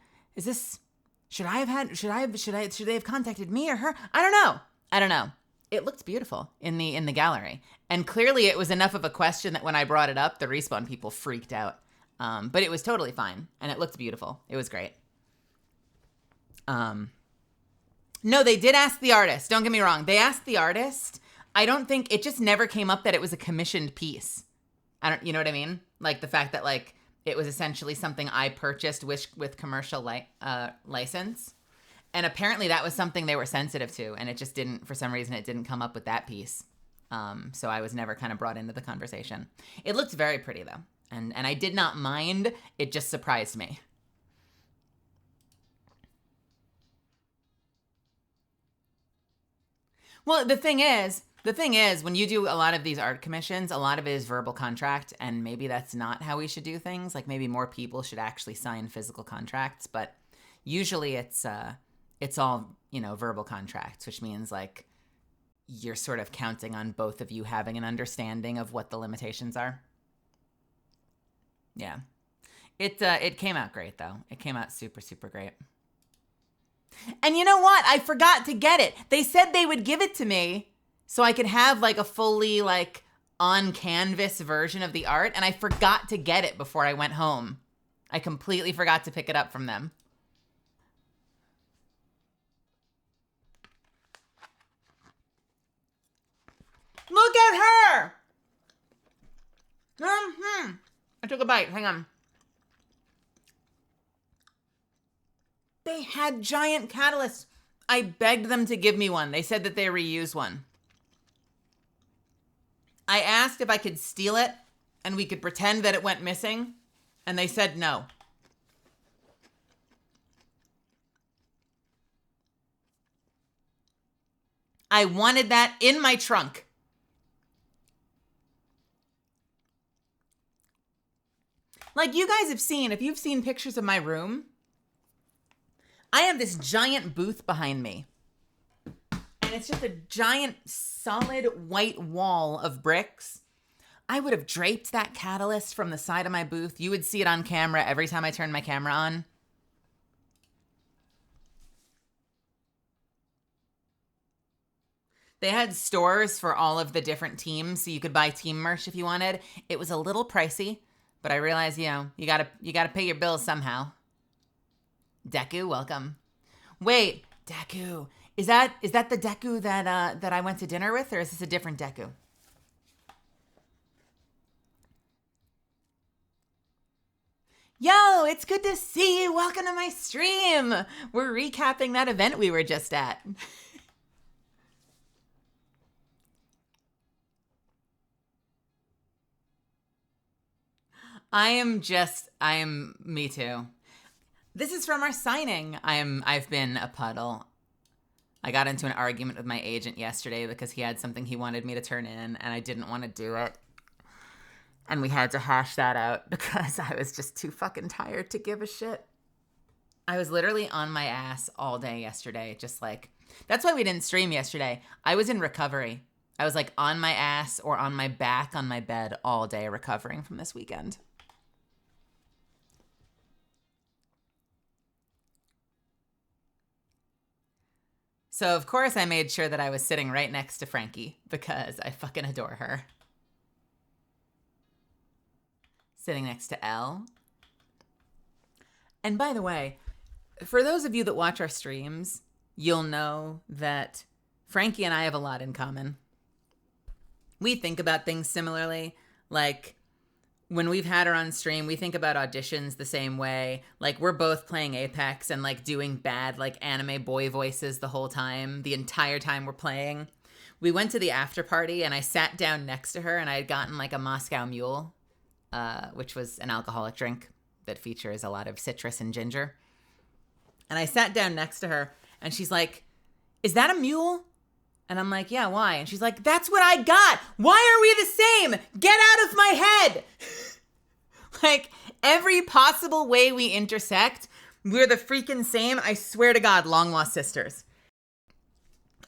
Should they have contacted me or her? I don't know. It looked beautiful in the gallery, and clearly it was enough of a question that when I brought it up, the Respawn people freaked out. But it was totally fine, and it looked beautiful. It was great. No, they did ask the artist. Don't get me wrong. They asked the artist. I don't think it just never came up that it was a commissioned piece. You know what I mean? Like the fact that, like, it was essentially something I purchased with commercial license. And apparently that was something they were sensitive to, and it just didn't, for some reason, it didn't come up with that piece. So I was never kind of brought into the conversation. It looked very pretty though. And I did not mind. It just surprised me. Well, the thing is, when you do a lot of these art commissions, a lot of it is verbal contract, and maybe that's not how we should do things. Like maybe more people should actually sign physical contracts, but usually it's all, verbal contracts, which means like you're sort of counting on both of you having an understanding of what the limitations are. Yeah. It came out great though. It came out super, super great. And you know what? I forgot to get it. They said they would give it to me so I could have like a fully like on canvas version of the art, and I forgot to get it before I went home. I completely forgot to pick it up from them. Look at her! I took a bite. Hang on. They had giant catalysts. I begged them to give me one. They said that they reuse one. I asked if I could steal it and we could pretend that it went missing, and they said no. I wanted that in my trunk. Like you guys have seen, if you've seen pictures of my room, I have this giant booth behind me. And it's just a giant solid white wall of bricks. I would have draped that catalyst from the side of my booth. You would see it on camera every time I turned my camera on. They had stores for all of the different teams, so you could buy team merch if you wanted. It was a little pricey, but I realized, you gotta pay your bills somehow. Deku, welcome. Wait, Deku. Is that the Deku that I went to dinner with, or is this a different Deku? Yo, it's good to see you. Welcome to my stream. We're recapping that event we were just at. Me too. This is from our signing. I've been a puddle. I got into an argument with my agent yesterday because he had something he wanted me to turn in and I didn't want to do it. And we had to hash that out because I was just too fucking tired to give a shit. I was literally on my ass all day yesterday, just like, that's why we didn't stream yesterday. I was in recovery. I was like on my ass or on my back on my bed all day recovering from this weekend. So, of course, I made sure that I was sitting right next to Frankie because I fucking adore her. Sitting next to Elle. And by the way, for those of you that watch our streams, you'll know that Frankie and I have a lot in common. We think about things similarly. Like, when we've had her on stream, we think about auditions the same way. Like, we're both playing Apex and, like, doing bad, like, anime boy voices the whole time, the entire time we're playing. We went to the after party, and I sat down next to her, and I had gotten, like, a Moscow Mule, which was an alcoholic drink that features a lot of citrus and ginger. And I sat down next to her, and she's like, "Is that a mule?" And I'm like, "Yeah, why?" And she's like, "That's what I got. Why are we the same? Get out of my head." Like, every possible way we intersect, we're the freaking same. I swear to God, long lost sisters.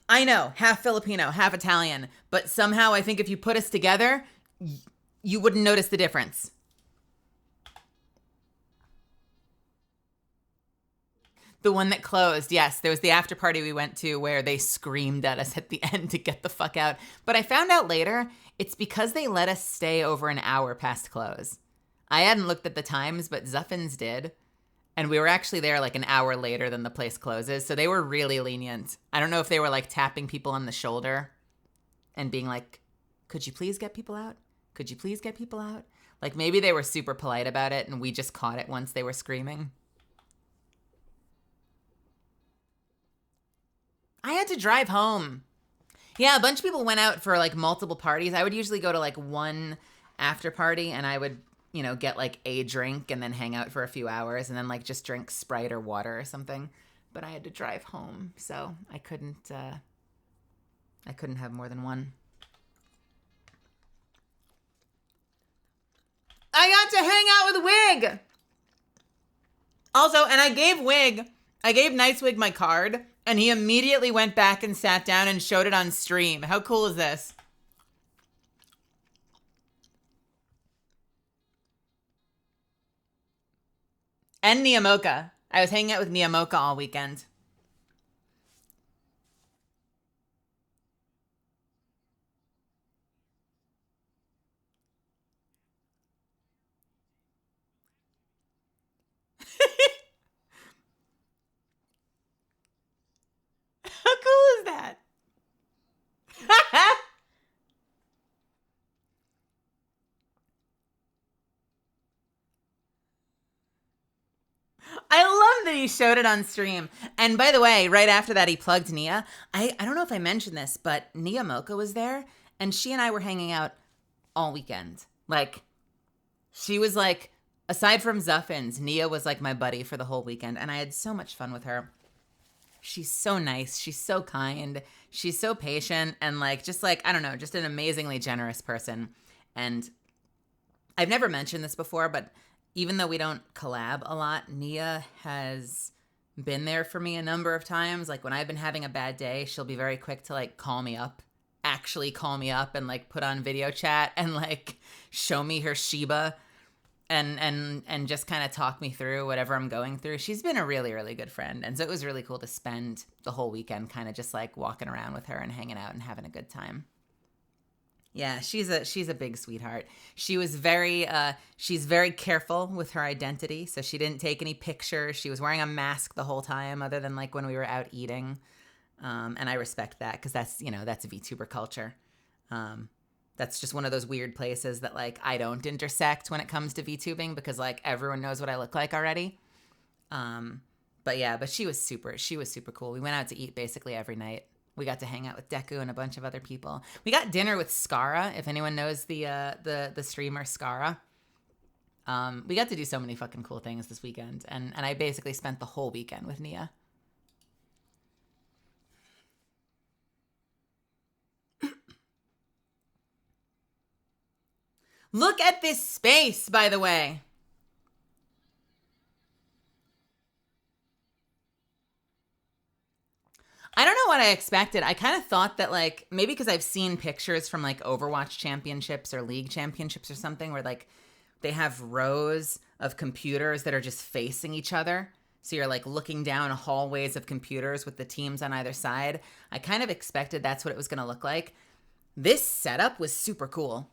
I know, half Filipino, half Italian, but somehow I think if you put us together, you wouldn't notice the difference. The one that closed, yes. There was the after party we went to where they screamed at us at the end to get the fuck out. But I found out later, it's because they let us stay over an hour past close. I hadn't looked at the times, but Zuffins did. And we were actually there like an hour later than the place closes. So they were really lenient. I don't know if they were like tapping people on the shoulder and being like, "Could you please get people out? Could you please get people out?" Like maybe they were super polite about it and we just caught it once they were screaming. I had to drive home. Yeah, a bunch of people went out for like multiple parties. I would usually go to like one after party and I would, you know, get like a drink and then hang out for a few hours and then like just drink Sprite or water or something. But I had to drive home, so I couldn't have more than one. I got to hang out with Wig. Also, and I gave Nice Wig my card, and he immediately went back and sat down and showed it on stream. How cool is this? And Niyamoka. I was hanging out with Niyamoka all weekend. How cool is that? I love that he showed it on stream. And by the way, right after that, he plugged Nia. I don't know if I mentioned this, but Niyamoka was there, and she and I were hanging out all weekend. Like, she was like, aside from Zuffins, Nia was like my buddy for the whole weekend, and I had so much fun with her. She's so nice. She's so kind. She's so patient and like, just like, I don't know, just an amazingly generous person. And I've never mentioned this before, but even though we don't collab a lot, Nia has been there for me a number of times. Like when I've been having a bad day, she'll be very quick to like call me up, actually call me up and like put on video chat and like show me her Shiba and just kind of talk me through whatever I'm going through. She's been a really, really good friend. And so it was really cool to spend the whole weekend kind of just like walking around with her and hanging out and having a good time. Yeah, she's a big sweetheart. She was she's very careful with her identity. So she didn't take any pictures. She was wearing a mask the whole time other than like when we were out eating. And I respect that because that's, you know, that's VTuber culture. That's just one of those weird places that like I don't intersect when it comes to VTubing because like everyone knows what I look like already. But she was super cool. We went out to eat basically every night. We got to hang out with Deku and a bunch of other people. We got dinner with Skara, if anyone knows the streamer Skara. We got to do so many fucking cool things this weekend, and I basically spent the whole weekend with Nia. Look at this space, by the way. I don't know what I expected. I kind of thought that, like, maybe because I've seen pictures from, like, Overwatch championships or League championships or something where, like, they have rows of computers that are just facing each other. So you're, like, looking down hallways of computers with the teams on either side. I kind of expected that's what it was going to look like. This setup was super cool.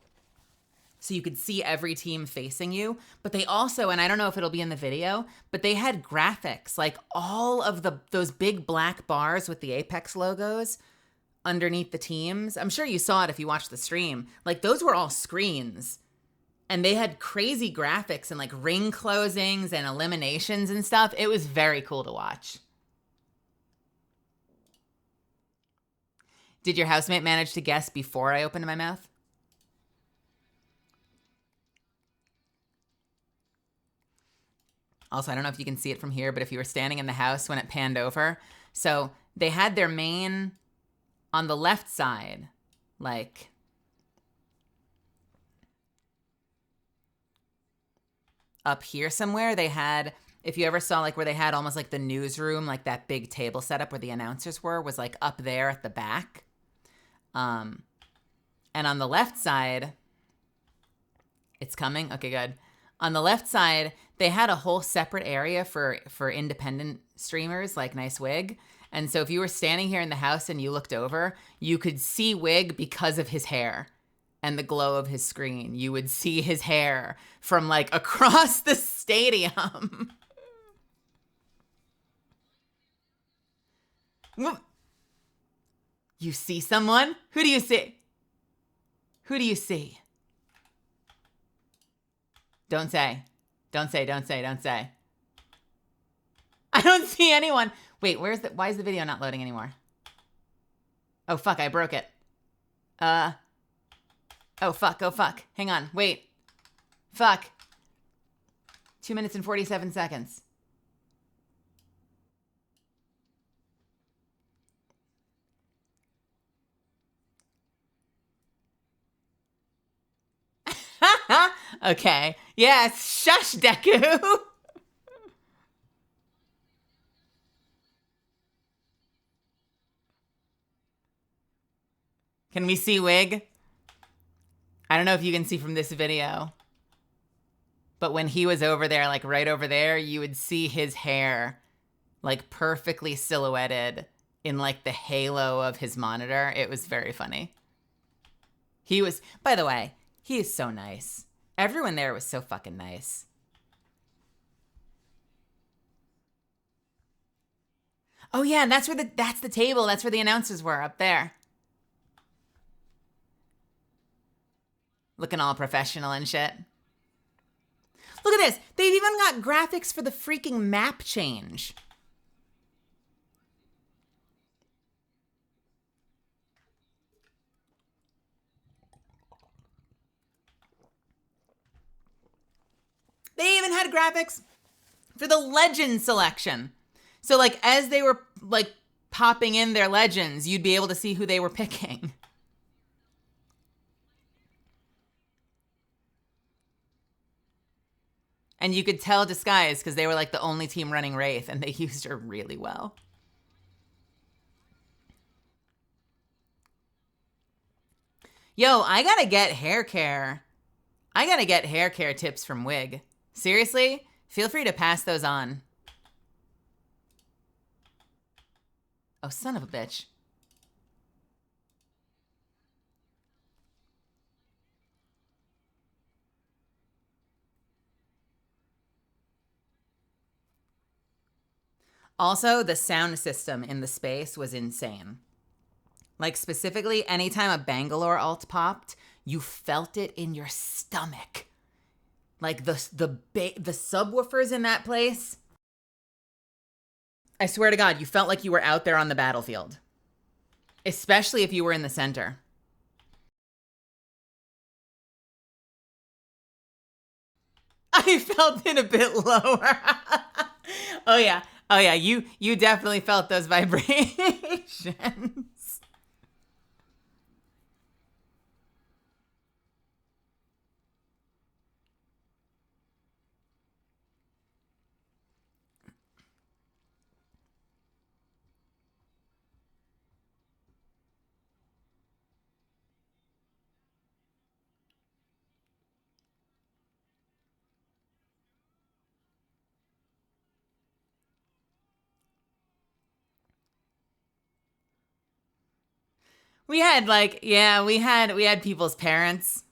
So you could see every team facing you, but they also, and I don't know if it'll be in the video, but they had graphics, like all of those big black bars with the Apex logos underneath the teams. I'm sure you saw it if you watched the stream. Like those were all screens and they had crazy graphics and like ring closings and eliminations and stuff. It was very cool to watch. Did your housemate manage to guess before I opened my mouth? Also, I don't know if you can see it from here, but if you were standing in the house when it panned over. So they had their main on the left side, like up here somewhere. They had, if you ever saw like where they had almost like the newsroom, like that big table setup where the announcers were, was like up there at the back. And on the left side, it's coming. Okay, good. On the left side, they had a whole separate area for independent streamers like Nice Wig. And so if you were standing here in the house and you looked over, you could see Wig because of his hair and the glow of his screen. You would see his hair from like across the stadium. You see someone? Who do you see? Who do you see? Don't say. Don't say, don't say, don't say. I don't see anyone. Wait, why is the video not loading anymore? Oh, fuck, I broke it. Oh, fuck. Oh, fuck. Hang on. Wait. Fuck. 2 minutes and 47 seconds. Okay. Yes. Shush, Deku. Can we see Wig? I don't know if you can see from this video, but when he was over there, like right over there, you would see his hair like perfectly silhouetted in like the halo of his monitor. It was very funny. He was, by the way, he is so nice. Everyone there was so fucking nice. Oh yeah, and that's the table. That's where the announcers were, up there. Looking all professional and shit. Look at this. They've even got graphics for the freaking map change. They even had graphics for the legend selection. So like as they were like popping in their legends, you'd be able to see who they were picking. And you could tell Disguise because they were like the only team running Wraith and they used her really well. Yo, I gotta get hair care. I gotta get hair care tips from Wig. Seriously, feel free to pass those on. Oh, son of a bitch. Also, the sound system in the space was insane. Like specifically, anytime a Bangalore alt popped, you felt it in your stomach. Like the subwoofers in that place. I swear to God, you felt like you were out there on the battlefield. Especially if you were in the center. I felt it a bit lower. Oh yeah. Oh yeah, you definitely felt those vibrations. We had like, yeah, we had people's parents.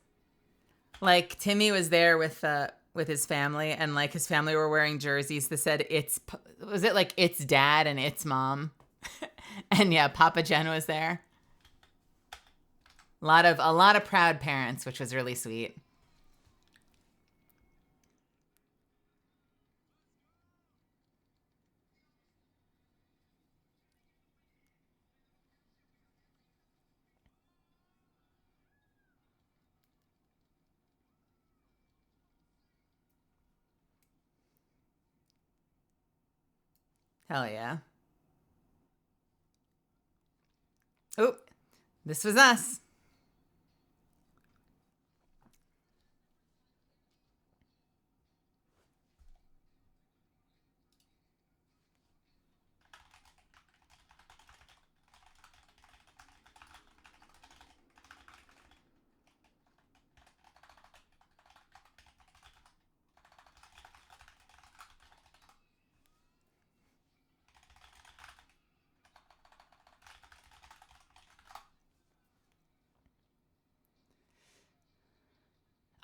Like Timmy was there with his family, and like his family were wearing jerseys that said was it like it's dad and it's mom? And yeah, Papa Jen was there. A lot of proud parents, which was really sweet. Hell yeah. Oh, this was us.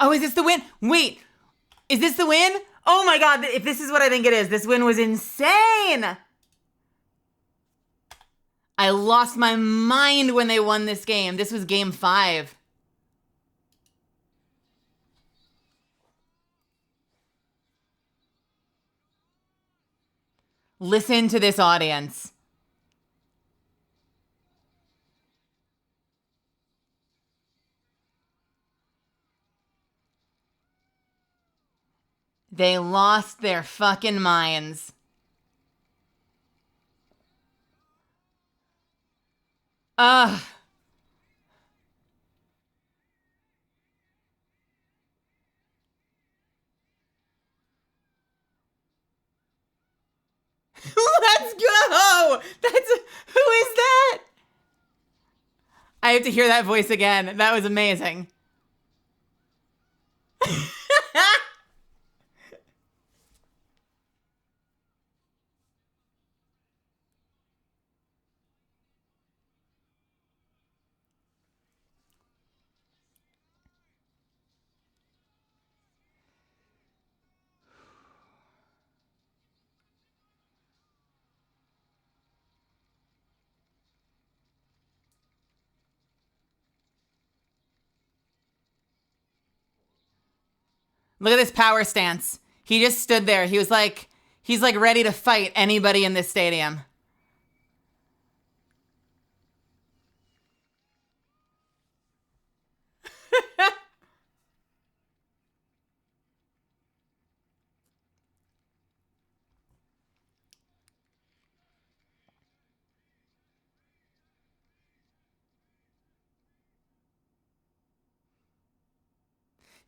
Oh, is this the win? Wait, is this the win? Oh my God, if this is what I think it is, this win was insane. I lost my mind when they won this game. This was game 5. Listen to this audience. They lost their fucking minds. Ugh. Let's go! Who is that? I have to hear that voice again. That was amazing. Look at this power stance. He just stood there. He's like ready to fight anybody in this stadium.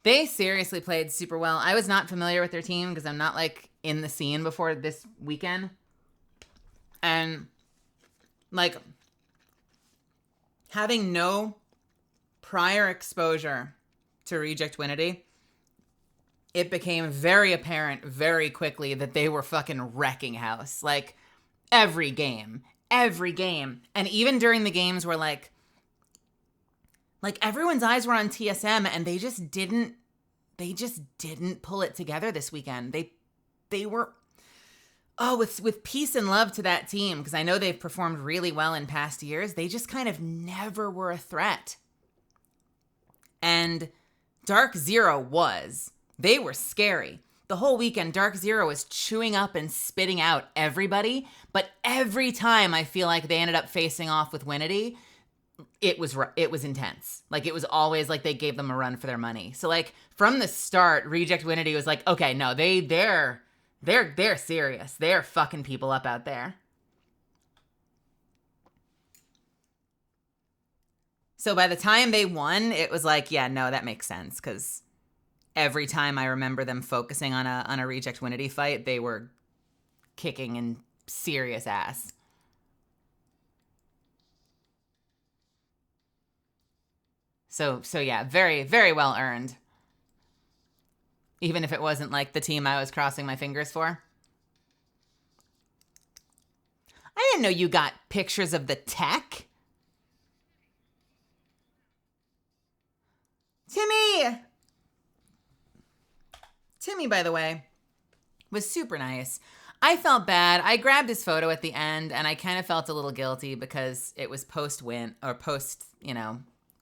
They seriously played super well. I was not familiar with their team because I'm not like in the scene before this weekend. And like having no prior exposure to Reject Winity, it became very apparent very quickly that they were fucking wrecking house. Like every game. And even during the games where like everyone's eyes were on TSM and they just didn't pull it together this weekend. They were with peace and love to that team, because I know they've performed really well in past years. They just kind of never were a threat. And Dark Zero was. They were scary. The whole weekend, Dark Zero was chewing up and spitting out everybody, but every time I feel like they ended up facing off with Winity, it was intense. Like it was always like they gave them a run for their money. So like from the start, Reject Winity was like, okay, no, they're serious. They're fucking people up out there. So by the time they won, it was like, yeah, no, that makes sense, because every time I remember them focusing on a Reject Winity fight, they were kicking in serious ass. So yeah, very, very well earned. Even if it wasn't like the team I was crossing my fingers for. I didn't know you got pictures of the tech. Timmy, by the way, was super nice. I felt bad. I grabbed his photo at the end, and I kind of felt a little guilty because it was post-win, or post,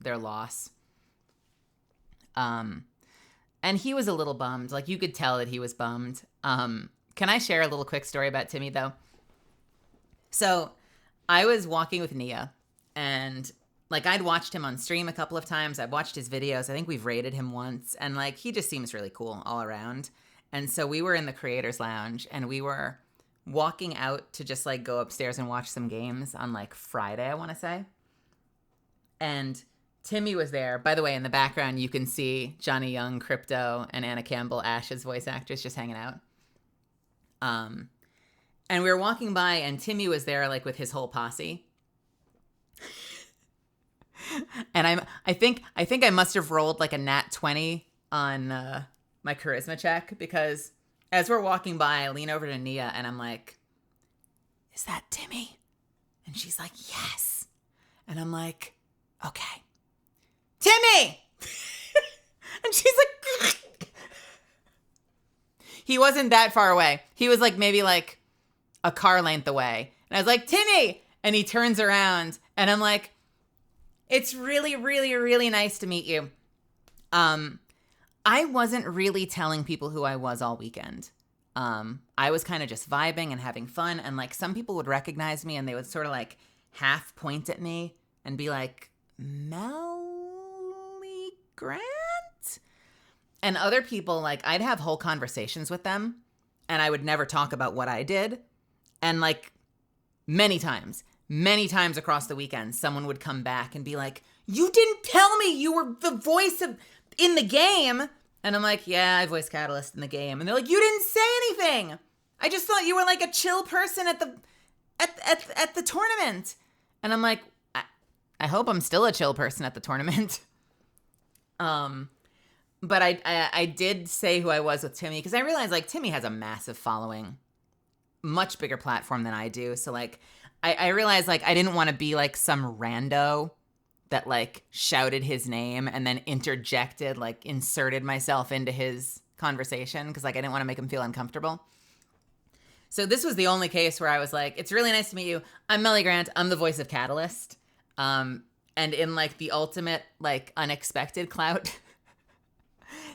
their loss. And he was a little bummed. Like, you could tell that he was bummed. Can I share a little quick story about Timmy, though? So, I was walking with Nia, and, like, I'd watched him on stream a couple of times. I've watched his videos. I think we've rated him once. And, like, he just seems really cool all around. And so we were in the Creators Lounge, and we were walking out to just, like, go upstairs and watch some games on, like, Friday, I want to say. And Timmy was there. By the way, in the background, you can see Johnny Young, Crypto, and Anna Campbell, Ash's voice actress, just hanging out. And we were walking by, and Timmy was there, like, with his whole posse. And I think I must have rolled, like, a nat 20 on my charisma check, because as we're walking by, I lean over to Nia, and I'm like, "Is that Timmy?" And she's like, "Yes." And I'm like, "Okay. Timmy!" And she's like, he wasn't that far away. He was like maybe like a car length away. And I was like, "Timmy!" And he turns around, and I'm like, "It's really, really, really nice to meet you." I wasn't really telling people who I was all weekend. I was kind of just vibing and having fun. And like some people would recognize me, and they would sort of like half point at me and be like, "Melly Grant?" And other people, like, I'd have whole conversations with them, and I would never talk about what I did. And, like, many times across the weekend, someone would come back and be like, you didn't tell me you were the voice of in the game. And I'm like, yeah, I voiced Catalyst in the game. And they're like, you didn't say anything. I just thought you were like a chill person at the tournament. And I'm like, I hope I'm still a chill person at the tournament. But I did say who I was with Timmy, because I realized, like, Timmy has a massive following, much bigger platform than I do. So, like, I realized, like, I didn't want to be like some rando that, like, shouted his name and then interjected, like, inserted myself into his conversation, because, like, I didn't want to make him feel uncomfortable. So this was the only case where I was like, it's really nice to meet you. I'm Melly Grant. I'm the voice of Catalyst. And in, like, the ultimate, like, unexpected clout,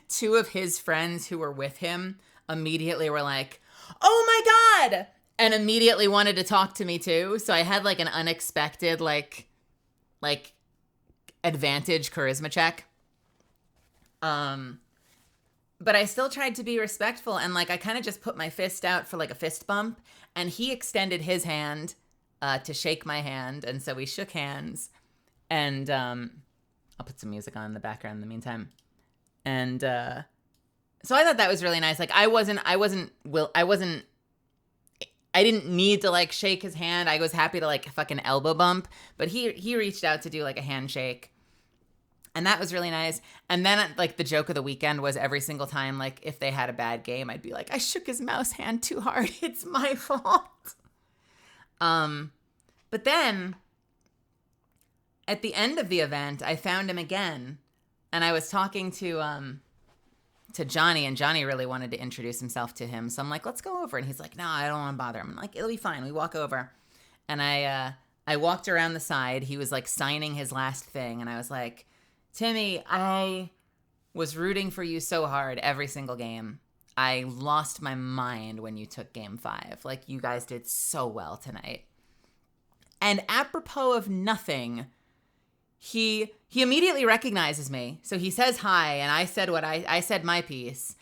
two of his friends who were with him immediately were like, oh my God, and immediately wanted to talk to me too. So I had, like, an unexpected, like advantage charisma check. But I still tried to be respectful, and, like, I kind of just put my fist out for, like, a fist bump, and he extended his hand to shake my hand, and so we shook hands. And I'll put some music on in the background in the meantime. And so I thought that was really nice. Like, I didn't need to, like, shake his hand. I was happy to, like, fucking elbow bump, but he reached out to do, like, a handshake. And that was really nice. And then, like, the joke of the weekend was every single time, like, if they had a bad game, I'd be like, I shook his mouse hand too hard. It's my fault. But then at the end of the event, I found him again, and I was talking to Johnny, and Johnny really wanted to introduce himself to him. So I'm like, let's go over. And he's like, no, I don't want to bother him. I'm like, it'll be fine. We walk over. And I walked around the side. He was, like, signing his last thing. And I was like, Timmy, I was rooting for you so hard every single game. I lost my mind when you took game 5. Like, you guys did so well tonight. And apropos of nothing, he immediately recognizes me. So he says hi, and I said I said my piece.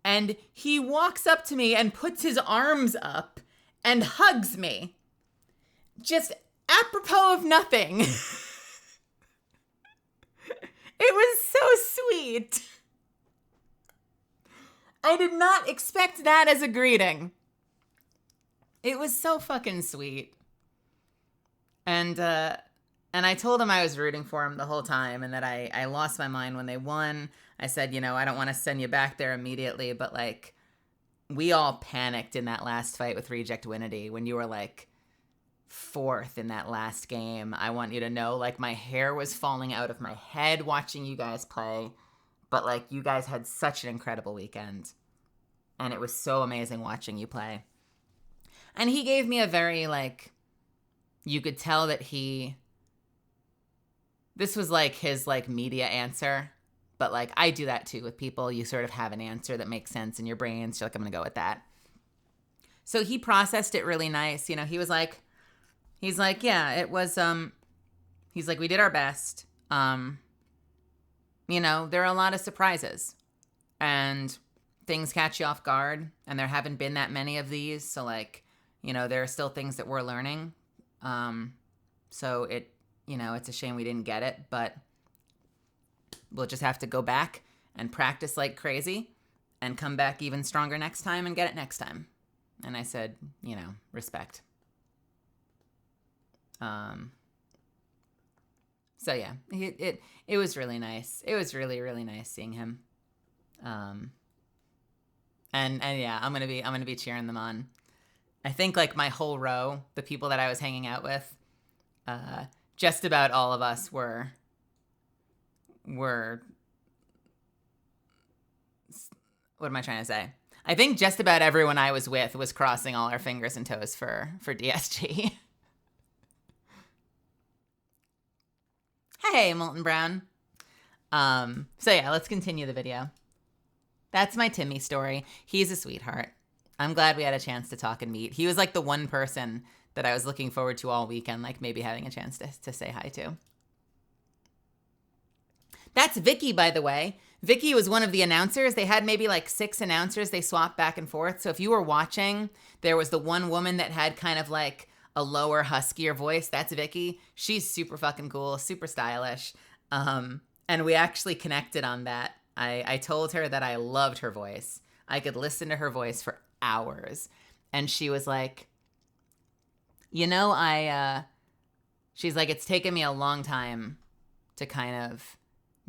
And he walks up to me and puts his arms up and hugs me. Just apropos of nothing. It was so sweet. I did not expect that as a greeting. It was so fucking sweet. And I told him I was rooting for him the whole time, and that I lost my mind when they won. I said, you know, I don't want to send you back there immediately, but, like, we all panicked in that last fight with Reject Winity when you were, like, 4th in that last game. I want you to know, like, my hair was falling out of my head watching you guys play, but, like, you guys had such an incredible weekend, and it was so amazing watching you play. And he gave me a very, like, you could tell that this was, like, his, like, media answer, but, like, I do that too with people. You sort of have an answer that makes sense in your brain, so you're like, I'm gonna go with that. So he processed it really nice. You know, he's like, yeah, it was, he's like, we did our best. You know, there are a lot of surprises, and things catch you off guard, and there haven't been that many of these. So, like, you know, there are still things that we're learning. So it, you know, it's a shame we didn't get it, but we'll just have to go back and practice like crazy and come back even stronger next time and get it next time. And I said, you know, respect. So yeah, it was really nice. It was really, really nice seeing him. And yeah, I'm going to be cheering them on. I think, like, my whole row, the people that I was hanging out with, just about all of us were what am I trying to say? I think just about everyone I was with was crossing all our fingers and toes for DSG. Hey, Molten Brown. So yeah, let's continue the video. That's my Timmy story. He's a sweetheart. I'm glad we had a chance to talk and meet. He was, like, the one person that I was looking forward to all weekend, like, maybe having a chance to say hi to. That's Vicky, by the way. Vicky was one of the announcers. They had maybe like 6 announcers. They swapped back and forth. So if you were watching, there was the one woman that had kind of like a lower, huskier voice. That's Vicky. She's super fucking cool, super stylish. And we actually connected on that. I told her that I loved her voice. I could listen to her voice for hours. And she was like, you know, she's like, it's taken me a long time to kind of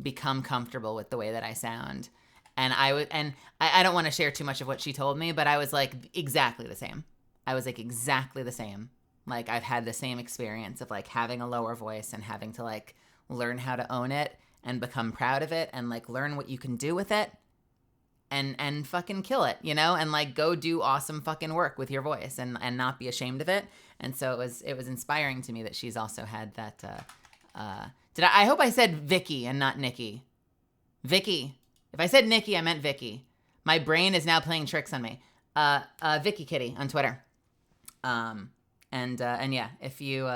become comfortable with the way that I sound. And I don't want to share too much of what she told me, but I was like, exactly the same. I was like, exactly the same. Like, I've had the same experience of like having a lower voice and having to like learn how to own it and become proud of it and like learn what you can do with it and fucking kill it, you know, and like go do awesome fucking work with your voice and not be ashamed of it. And so it was inspiring to me that she's also had that. I hope I said Vicky and not Nikki. Vicky. If I said Nikki, I meant Vicky. My brain is now playing tricks on me. Vicky Kitty on Twitter. And yeah, if you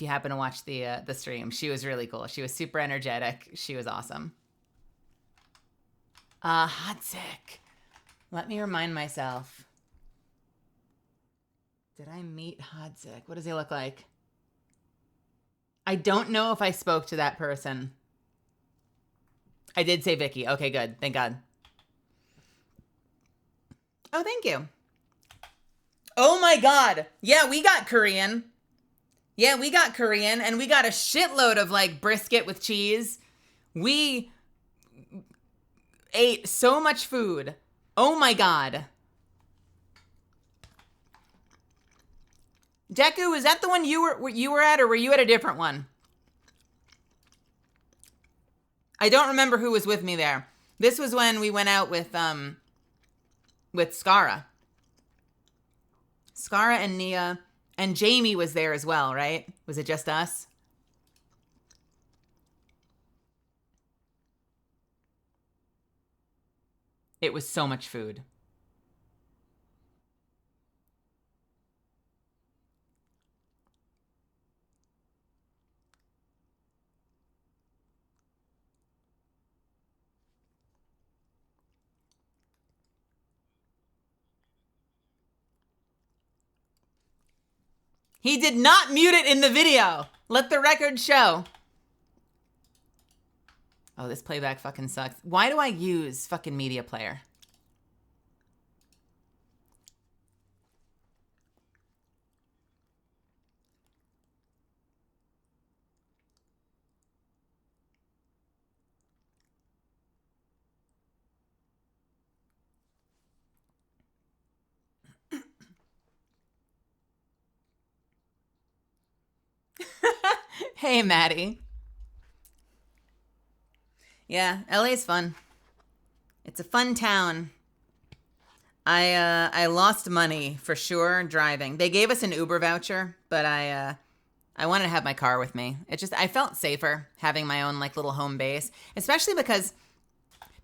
happen to watch the stream, she was really cool. She was super energetic. She was awesome. Hot sick. Let me remind myself. Did I meet Hodzik? What does he look like? I don't know if I spoke to that person. I did say Vicky. Okay, good. Thank God. Oh, thank you. Oh my God. Yeah, we got Korean. Yeah, we got Korean, and we got a shitload of like brisket with cheese. We ate so much food. Oh my God. Deku, is that the one you were at, or were you at a different one? I don't remember who was with me there. This was when we went out with Skara. Skara and Nia, and Jamie was there as well, right? Was it just us? It was so much food. He did not mute it in the video. Let the record show. Oh, this playback fucking sucks. Why do I use fucking media player? Hey, Maddie. Yeah, LA's fun. It's a fun town. I lost money for sure driving. They gave us an Uber voucher, but I wanted to have my car with me. I felt safer having my own like little home base, especially because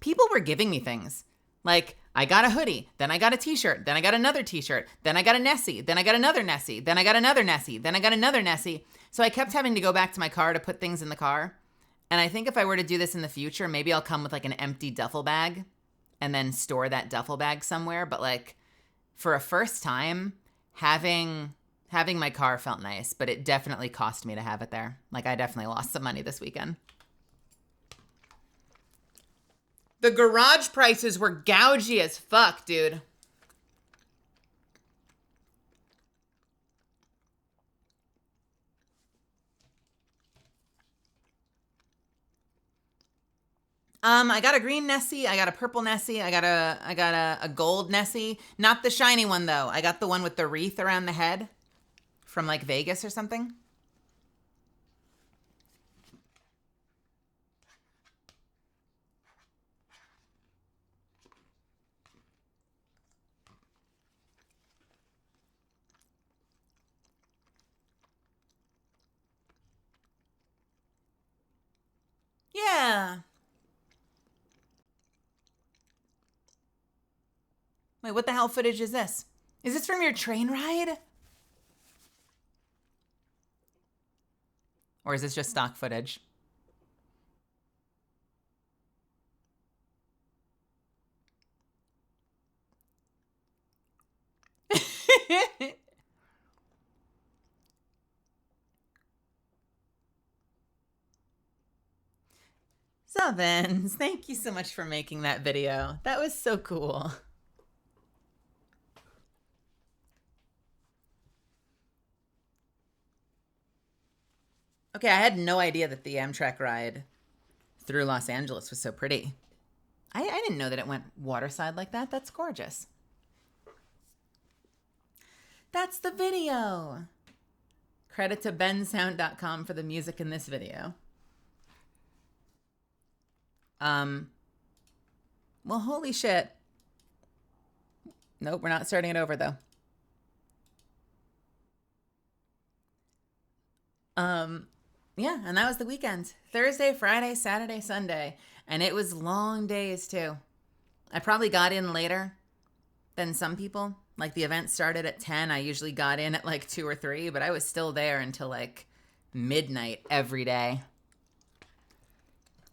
people were giving me things. Like, I got a hoodie, then I got a t-shirt, then I got another t-shirt, then I got a Nessie, then I got another Nessie, then I got another Nessie, then I got another Nessie. So I kept having to go back to my car to put things in the car. And I think if I were to do this in the future, maybe I'll come with like an empty duffel bag and then store that duffel bag somewhere. But like for a first time, having my car felt nice, but it definitely cost me to have it there. Like I definitely lost some money this weekend. The garage prices were gougy as fuck, dude. I got a green Nessie, I got a purple Nessie, I got a gold Nessie. Not the shiny one though. I got the one with the wreath around the head from like Vegas or something. Yeah. Wait, what the hell footage is this? Is this from your train ride? Or is this just stock footage? Zuffins, thank you so much for making that video. That was so cool. Okay, I had no idea that the Amtrak ride through Los Angeles was so pretty. I didn't know that it went waterside like that. That's gorgeous. That's the video. Credit to bensound.com for the music in this video. Well, holy shit. Nope, we're not starting it over though. Yeah, and that was the weekend. Thursday, Friday, Saturday, Sunday. And it was long days too. I probably got in later than some people. Like the event started at 10. I usually got in at like 2 or 3, but I was still there until like midnight every day.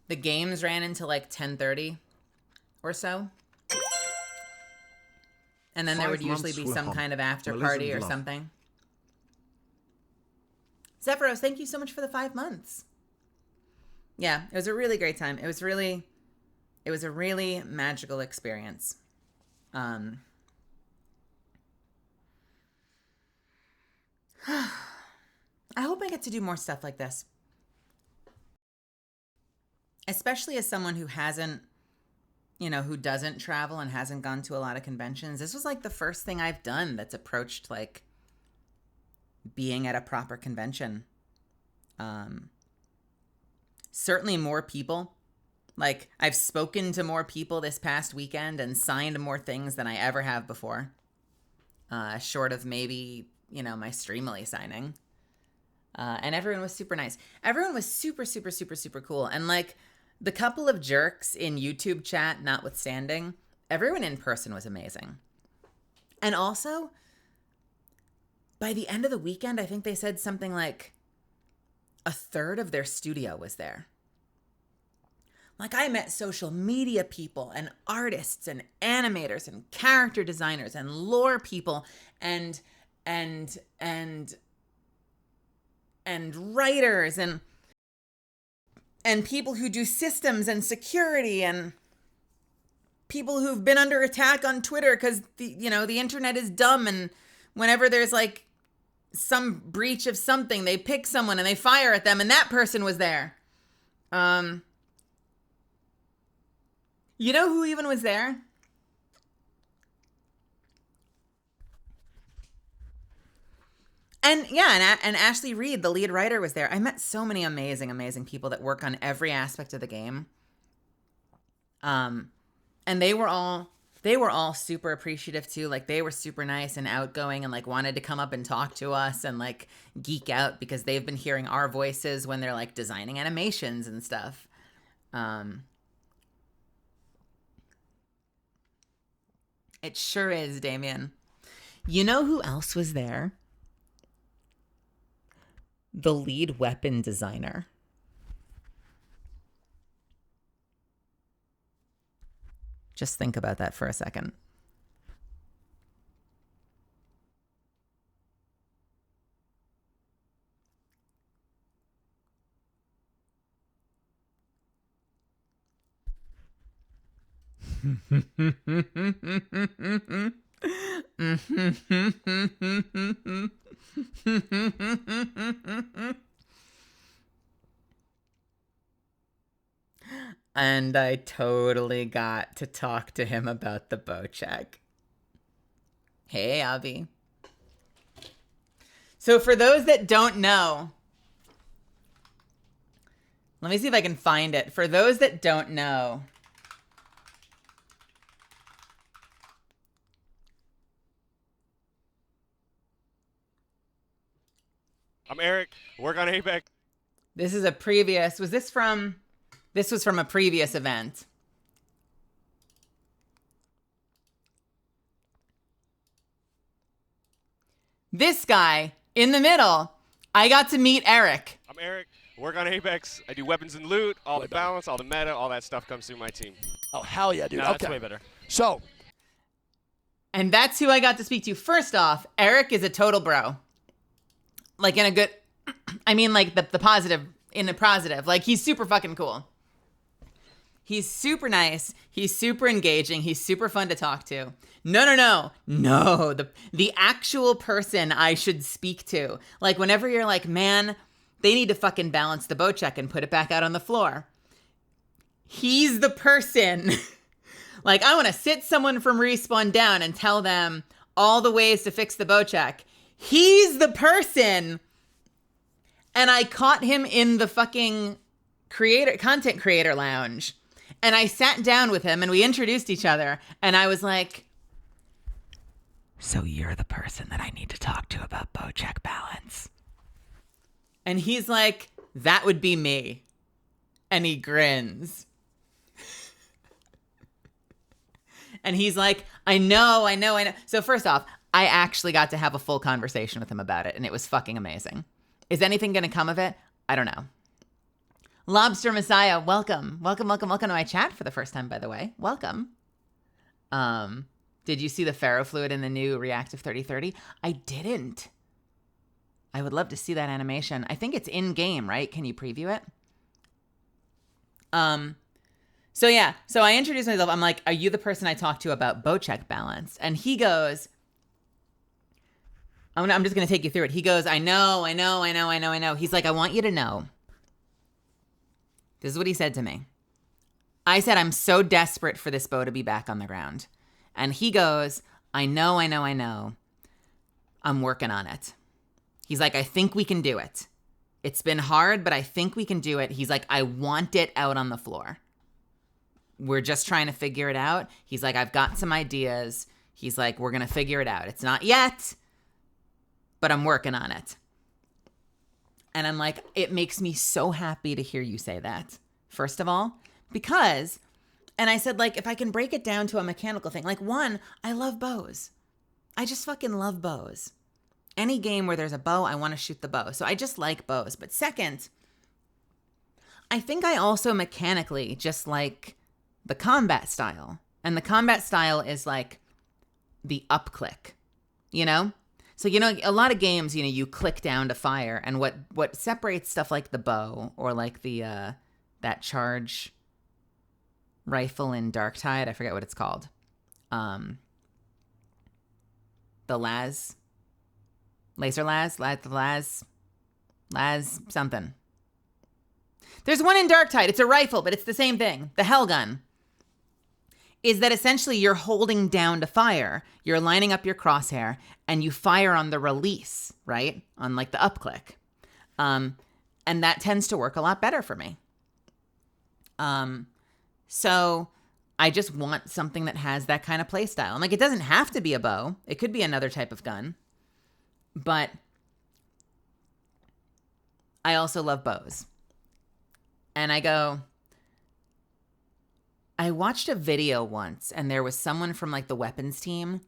The games ran until like 10:30 or so. And then there would usually be some kind of after party or something. Zephyros, thank you so much for the 5 months. Yeah, it was a really great time. It was a really magical experience. I hope I get to do more stuff like this. Especially as someone who hasn't, who doesn't travel and hasn't gone to a lot of conventions. This was like the first thing I've done that's approached like being at a proper convention. Certainly more people. Like I've spoken to more people this past weekend and signed more things than I ever have before. Short of maybe, my Streamily signing. And everyone was super nice. Everyone was super, super, super, super cool. And like the couple of jerks in YouTube chat notwithstanding, everyone in person was amazing. And also, by the end of the weekend, I think they said something like a third of their studio was there. Like I met social media people and artists and animators and character designers and lore people and writers and people who do systems and security and people who've been under attack on Twitter because the internet is dumb, and whenever there's like some breach of something, they pick someone and they fire at them, and that person was there. You know who even was there? And yeah, and Ashley Reed, the lead writer, was there. I met so many amazing, amazing people that work on every aspect of the game. And they were all super appreciative too. Like they were super nice and outgoing and like wanted to come up and talk to us and like geek out because they've been hearing our voices when they're like designing animations and stuff. It sure is, Damien. You know who else was there? The lead weapon designer. Just think about that for a second. And I totally got to talk to him about the bow check. Hey, Avi. So for those that don't know, let me see if I can find it. For those that don't know, I'm Eric. Work on ADVgg. this is a previous, this was from a previous event. This guy in the middle, I got to meet Eric. I'm Eric. Work on ADVgg. I do weapons and loot, all the balance, all the meta, all that stuff comes through my team. Oh, hell yeah, dude. No, Okay. that's way better. So, And that's who I got to speak to. First off, Eric is a total bro. Like in a good, I mean like the positive, in a positive. Like he's super fucking cool. He's super nice. He's super engaging. He's super fun to talk to. No. The actual person I should speak to. Like whenever you're like, man, they need to fucking balance the boat check and put it back out on the floor. He's the person. Like I want to sit someone from Respawn down and tell them all the ways to fix the boat check. He's the person. And I caught him in the fucking content creator lounge. And I sat down with him and we introduced each other. And I was like, so you're the person that I need to talk to about boat check balance. And he's like, that would be me. And he grins. And he's like, I know. So first off, I actually got to have a full conversation with him about it. And it was fucking amazing. Is anything going to come of it? I don't know. Lobster Messiah, welcome. Welcome to my chat for the first time, by the way. Welcome. Did you see the ferrofluid in the new Reactive 3030? I didn't. I would love to see that animation. I think it's in-game, right? Can you preview it? So I introduced myself. I'm like, are you the person I talked to about boat check balance? And he goes, I'm just going to take you through it. He goes, I know. He's like, I want you to know. This is what he said to me. I said, I'm so desperate for this bow to be back on the ground. And he goes, I know. I'm working on it. He's like, I think we can do it. It's been hard, but I think we can do it. He's like, I want it out on the floor. We're just trying to figure it out. He's like, I've got some ideas. He's like, we're going to figure it out. It's not yet, but I'm working on it. And I'm like, it makes me so happy to hear you say that, first of all, because, and I said, like, if I can break it down to a mechanical thing, like, one, I love bows. I just fucking love bows. Any game where there's a bow, I want to shoot the bow. So I just like bows. But second, I think I also mechanically just like the combat style. And the combat style is like the up click, you know? So, you know, a lot of games, you know, you click down to fire. And what separates stuff like the bow or like the that charge rifle in Darktide, I forget what it's called. The laser las something. There's one in Darktide. It's a rifle, but it's the same thing. The Hell Gun. Is that essentially you're holding down to fire. You're lining up your crosshair and you fire on the release, right? On like the up click. And that tends to work a lot better for me. So I just want something that has that kind of play style. And like, it doesn't have to be a bow. It could be another type of gun. But I also love bows. And I watched a video once and there was someone from like the weapons team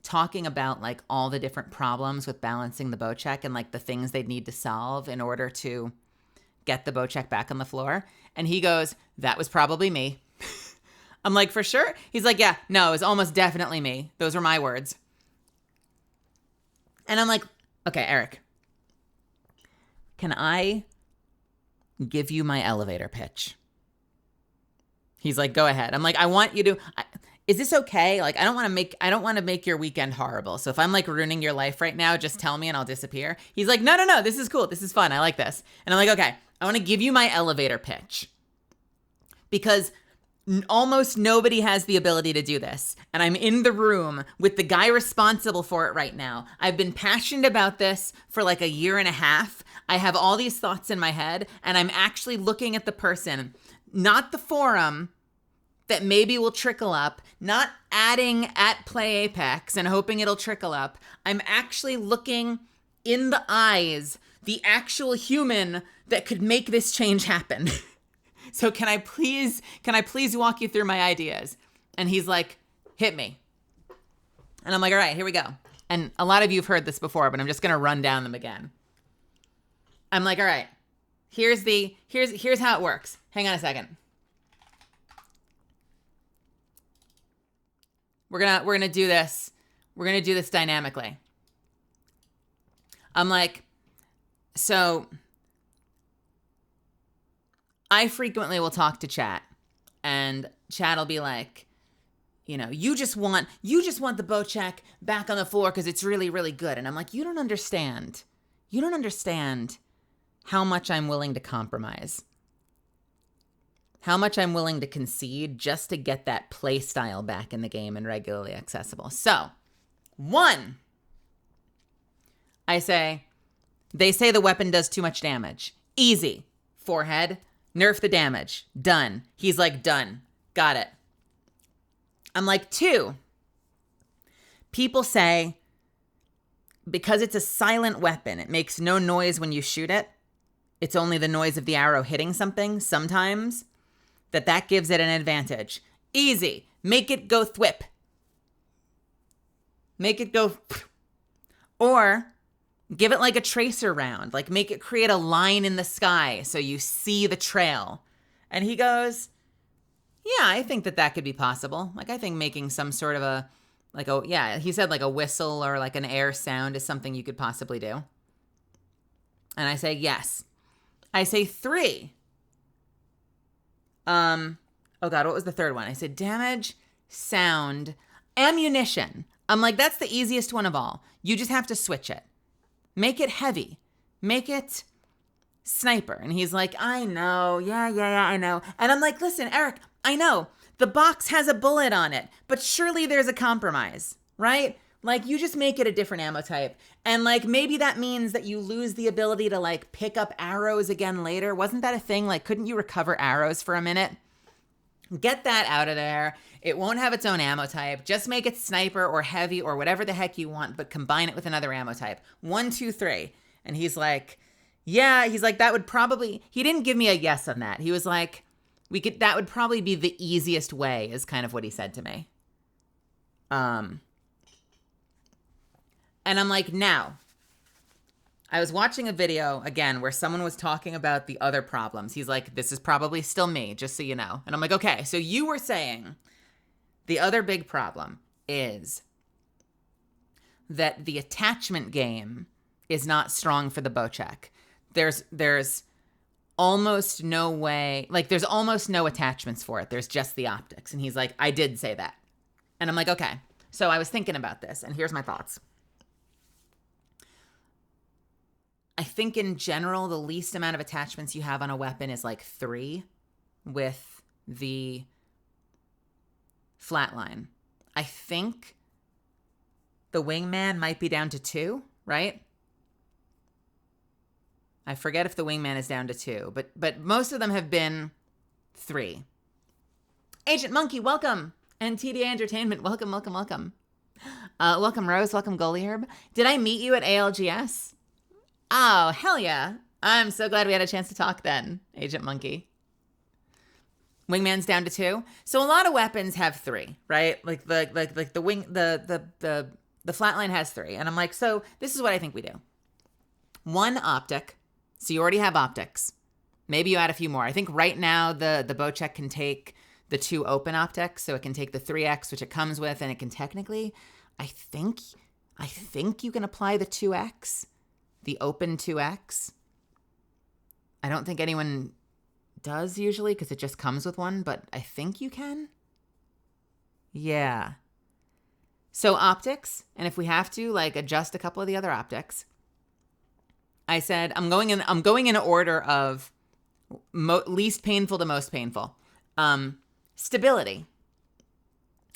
talking about like all the different problems with balancing the bow check and like the things they'd need to solve in order to get the bow check back on the floor. And he goes, that was probably me. I'm like, for sure? He's like, yeah, no, it was almost definitely me. Those were my words. And I'm like, okay, Eric, can I give you my elevator pitch? He's like, go ahead. I'm like, I want you to, is this okay? Like, I don't want to make your weekend horrible. So if I'm like ruining your life right now, just tell me and I'll disappear. He's like, no, this is cool. This is fun. I like this. And I'm like, okay, I want to give you my elevator pitch because almost nobody has the ability to do this. And I'm in the room with the guy responsible for it right now. I've been passionate about this for like a year and a half. I have all these thoughts in my head and I'm actually looking at the person, not the forum that maybe will trickle up, not adding at Play Apex and hoping it'll trickle up. I'm actually looking in the eyes, the actual human that could make this change happen. So can I please walk you through my ideas? And he's like, hit me. And I'm like, all right, here we go. And a lot of you have heard this before, but I'm just going to run down them again. I'm like, all right, here's how it works. Hang on a second. We're gonna do this. we're going to do this dynamically. I'm like, so I frequently will talk to chat, and chat will be like, you know, you just want the Bocek back on the floor because it's really, really good. And I'm like, you don't understand. You don't understand how much I'm willing to compromise. How much I'm willing to concede just to get that play style back in the game and regularly accessible. So, 1, I say, they say the weapon does too much damage. Easy. Forehead. Nerf the damage. Done. He's like, done. Got it. I'm like, 2, people say because it's a silent weapon, it makes no noise when you shoot it. It's only the noise of the arrow hitting something sometimes. That gives it an advantage. Easy. Make it go thwip. Make it go. Or give it like a tracer round. Like make it create a line in the sky so you see the trail. And he goes, yeah, I think that could be possible. Like I think making some sort of he said like a whistle or like an air sound is something you could possibly do. And I say, yes. I say 3. Oh God, what was the third one? I said damage, sound, ammunition. I'm like, that's the easiest one of all. You just have to switch it. Make it heavy. Make it sniper. And he's like, I know. Yeah, I know. And I'm like, listen, Eric, I know. The box has a bullet on it, but surely there's a compromise, right? Like you just make it a different ammo type. And like maybe that means that you lose the ability to like pick up arrows again later. Wasn't that a thing? Like couldn't you recover arrows for a minute? Get that out of there. It won't have its own ammo type. Just make it sniper or heavy or whatever the heck you want, but combine it with another ammo type. 1, 2, 3. And he's like, yeah, he's like, that would probably, he didn't give me a yes on that. He was like, that would probably be the easiest way is kind of what he said to me. And I'm like, now, I was watching a video, again, where someone was talking about the other problems. He's like, this is probably still me, just so you know. And I'm like, okay, so you were saying the other big problem is that the attachment game is not strong for the Bocek. There's almost no way, like there's almost no attachments for it. There's just the optics. And he's like, I did say that. And I'm like, okay. So I was thinking about this, and here's my thoughts. I think in general, the least amount of attachments you have on a weapon is like 3 with the flatline. I think the wingman might be down to 2, right? I forget if the wingman is down to 2, but most of them have been 3. Agent Monkey, welcome. And TDA Entertainment, welcome. Welcome, Rose. Welcome, Goalie Did I meet you at ALGS? Oh, hell yeah. I'm so glad we had a chance to talk then, Agent Monkey. Wingman's down to 2. So a lot of weapons have 3, right? Like the wing, the flatline has 3. And I'm like, so this is what I think we do. 1 optic. So you already have optics. Maybe you add a few more. I think right now the Bocek can take the 2 open optics. So it can take the 3X, which it comes with, and it can technically, I think you can apply the 2X. The open 2X. I don't think anyone does usually because it just comes with one, but I think you can. Yeah. So optics, and if we have to, like adjust a couple of the other optics. I said I'm going in order of least painful to most painful. Stability.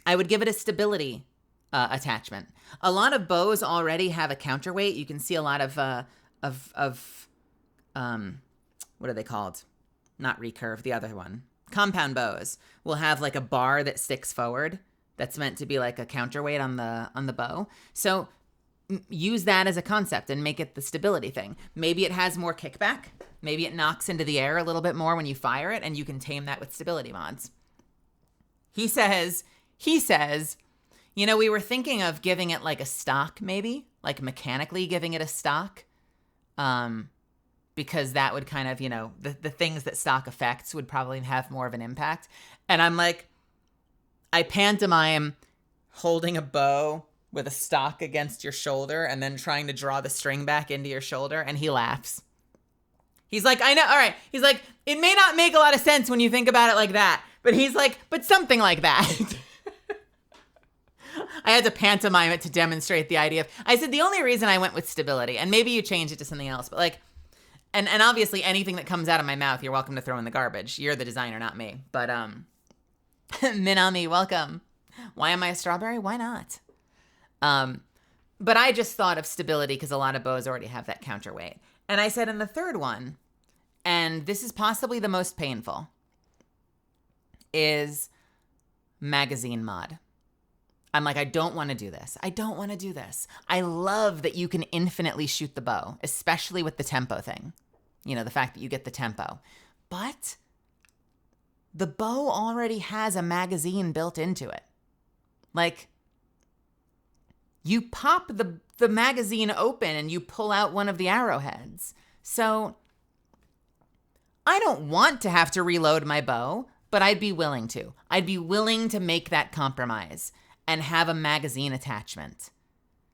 I would give it a stability attachment. A lot of bows already have a counterweight. You can see a lot of what are they called? Not recurve, the other one. Compound bows will have like a bar that sticks forward that's meant to be like a counterweight on the bow. So use that as a concept and make it the stability thing. Maybe it has more kickback. Maybe it knocks into the air a little bit more when you fire it, and you can tame that with stability mods. He says, you know, we were thinking of giving it like a stock, maybe, like mechanically giving it a stock, because that would kind of, you know, the things that stock affects would probably have more of an impact. And I'm like, I pantomime holding a bow with a stock against your shoulder and then trying to draw the string back into your shoulder, and he laughs. He's like, I know, all right. He's like, it may not make a lot of sense when you think about it like that, but he's like, but something like that. I had to pantomime it to demonstrate the idea of, I said, the only reason I went with stability, and maybe you change it to something else, but like, and obviously anything that comes out of my mouth, you're welcome to throw in the garbage. You're the designer, not me. But, Minami, welcome. Why am I a strawberry? Why not? But I just thought of stability because a lot of bows already have that counterweight. And I said in the third one, and this is possibly the most painful, is magazine mod. I'm like, I don't want to do this. I don't want to do this. I love that you can infinitely shoot the bow, especially with the tempo thing. You know, the fact that you get the tempo. But the bow already has a magazine built into it. Like, you pop the magazine open and you pull out one of the arrowheads. So I don't want to have to reload my bow, but I'd be willing to. I'd be willing to make that compromise and have a magazine attachment.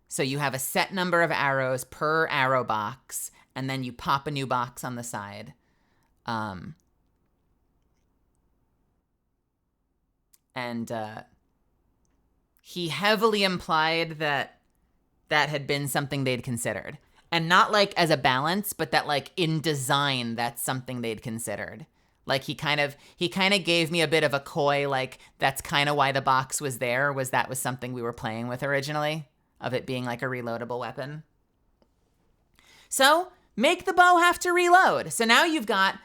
So you have a set number of arrows per arrow box, and then you pop a new box on the side. He heavily implied that had been something they'd considered. And not like as a balance, but that like in design, that's something they'd considered. Like he kind of gave me a bit of a coy, like that's kind of why the box was there, was something we were playing with originally, of it being like a reloadable weapon. So make the bow have to reload. So now you've got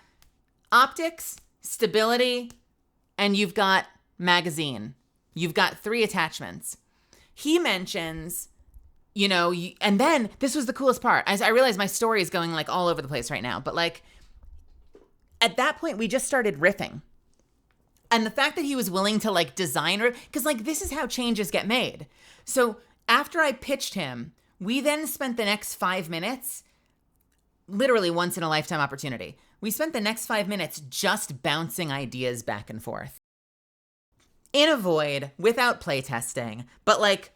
optics, stability, and you've got magazine. You've got 3 attachments. He mentions, you know, and then this was the coolest part. I realize my story is going like all over the place right now, but like at that point we just started riffing. And the fact that he was willing to like design, because like this is how changes get made. So after I pitched him, we then spent the next 5 minutes, literally once in a lifetime opportunity. We spent the next 5 minutes just bouncing ideas back and forth. In a void, without playtesting, but like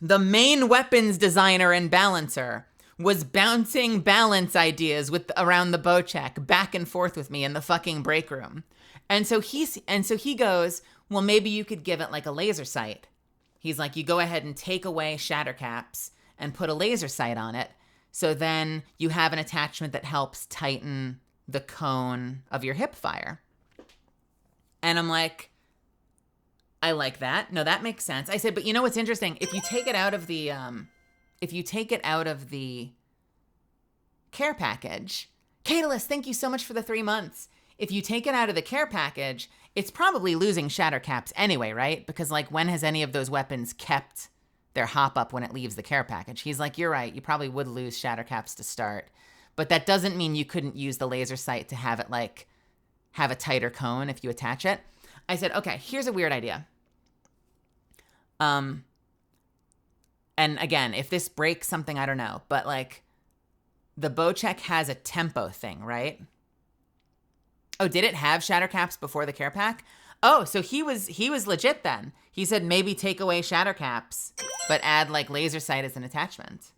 the main weapons designer and balancer was bouncing balance ideas around the bow check back and forth with me in the fucking break room. And so he goes, well, maybe you could give it like a laser sight. He's like, you go ahead and take away shatter caps and put a laser sight on it. So then you have an attachment that helps tighten the cone of your hip fire. And I'm like, I like that. No, that makes sense. I said, but you know what's interesting? If you take it out of the care package, Catalyst, thank you so much for the 3 months. If you take it out of the care package, it's probably losing shatter caps anyway, right? Because like, when has any of those weapons kept their hop up when it leaves the care package? He's like, you're right. You probably would lose shatter caps to start, but that doesn't mean you couldn't use the laser sight to have it like have a tighter cone if you attach it. I said, okay, here's a weird idea. And again, if this breaks something, I don't know, but like the bow check has a tempo thing, right? Oh, did it have shatter caps before the care pack? Oh, so he was legit then. He said maybe take away shatter caps, but add like laser sight as an attachment.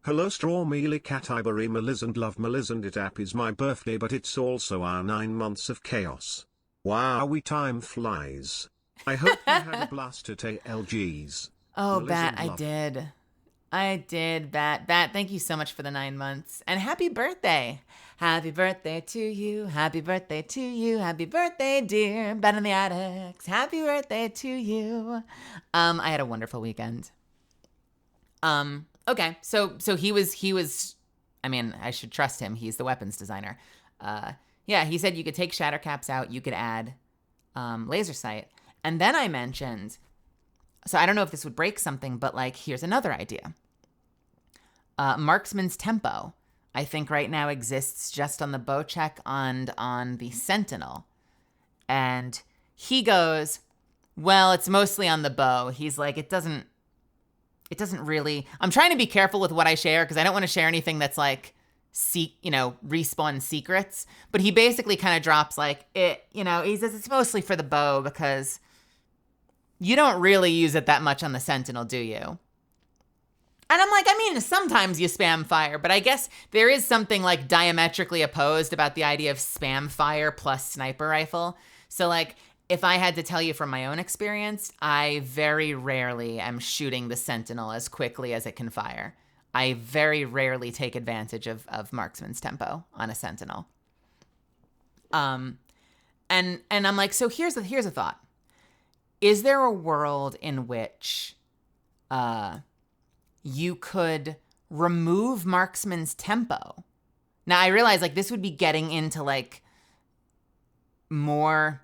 Hello Straw Mealy Cat Ivory Melisand Love Melisand. It app is my birthday, but it's also our 9 months of chaos. Wow, time flies. I hope you had a blast at ALGS. Oh, Melisand Bat, I love. did. I did, Bat. Bat, thank you so much for the 9 months. And happy birthday. Happy birthday to you. Happy birthday to you. Happy birthday, dear Bat in the Attics. Happy birthday to you. I had a wonderful weekend. Okay, so he was, I mean, I should trust him. He's the weapons designer. Yeah, he said you could take shatter caps out. You could add laser sight. And then I mentioned, so I don't know if this would break something, but like, here's another idea. Marksman's tempo, I think right now exists just on the bow check and on the Sentinel. And he goes, well, it's mostly on the bow. He's like, it doesn't really, I'm trying to be careful with what I share because I don't want to share anything that's like, respawn secrets. But he basically kind of drops like, he says it's mostly for the bow because you don't really use it that much on the Sentinel, do you? And I'm like, I mean, sometimes you spam fire, but I guess there is something like diametrically opposed about the idea of spam fire plus sniper rifle. So like, if I had to tell you from my own experience, I very rarely am shooting the Sentinel as quickly as it can fire. I very rarely take advantage of marksman's tempo on a Sentinel. And I'm like, so here's a thought. Is there a world in which you could remove marksman's tempo? Now I realize like this would be getting into like more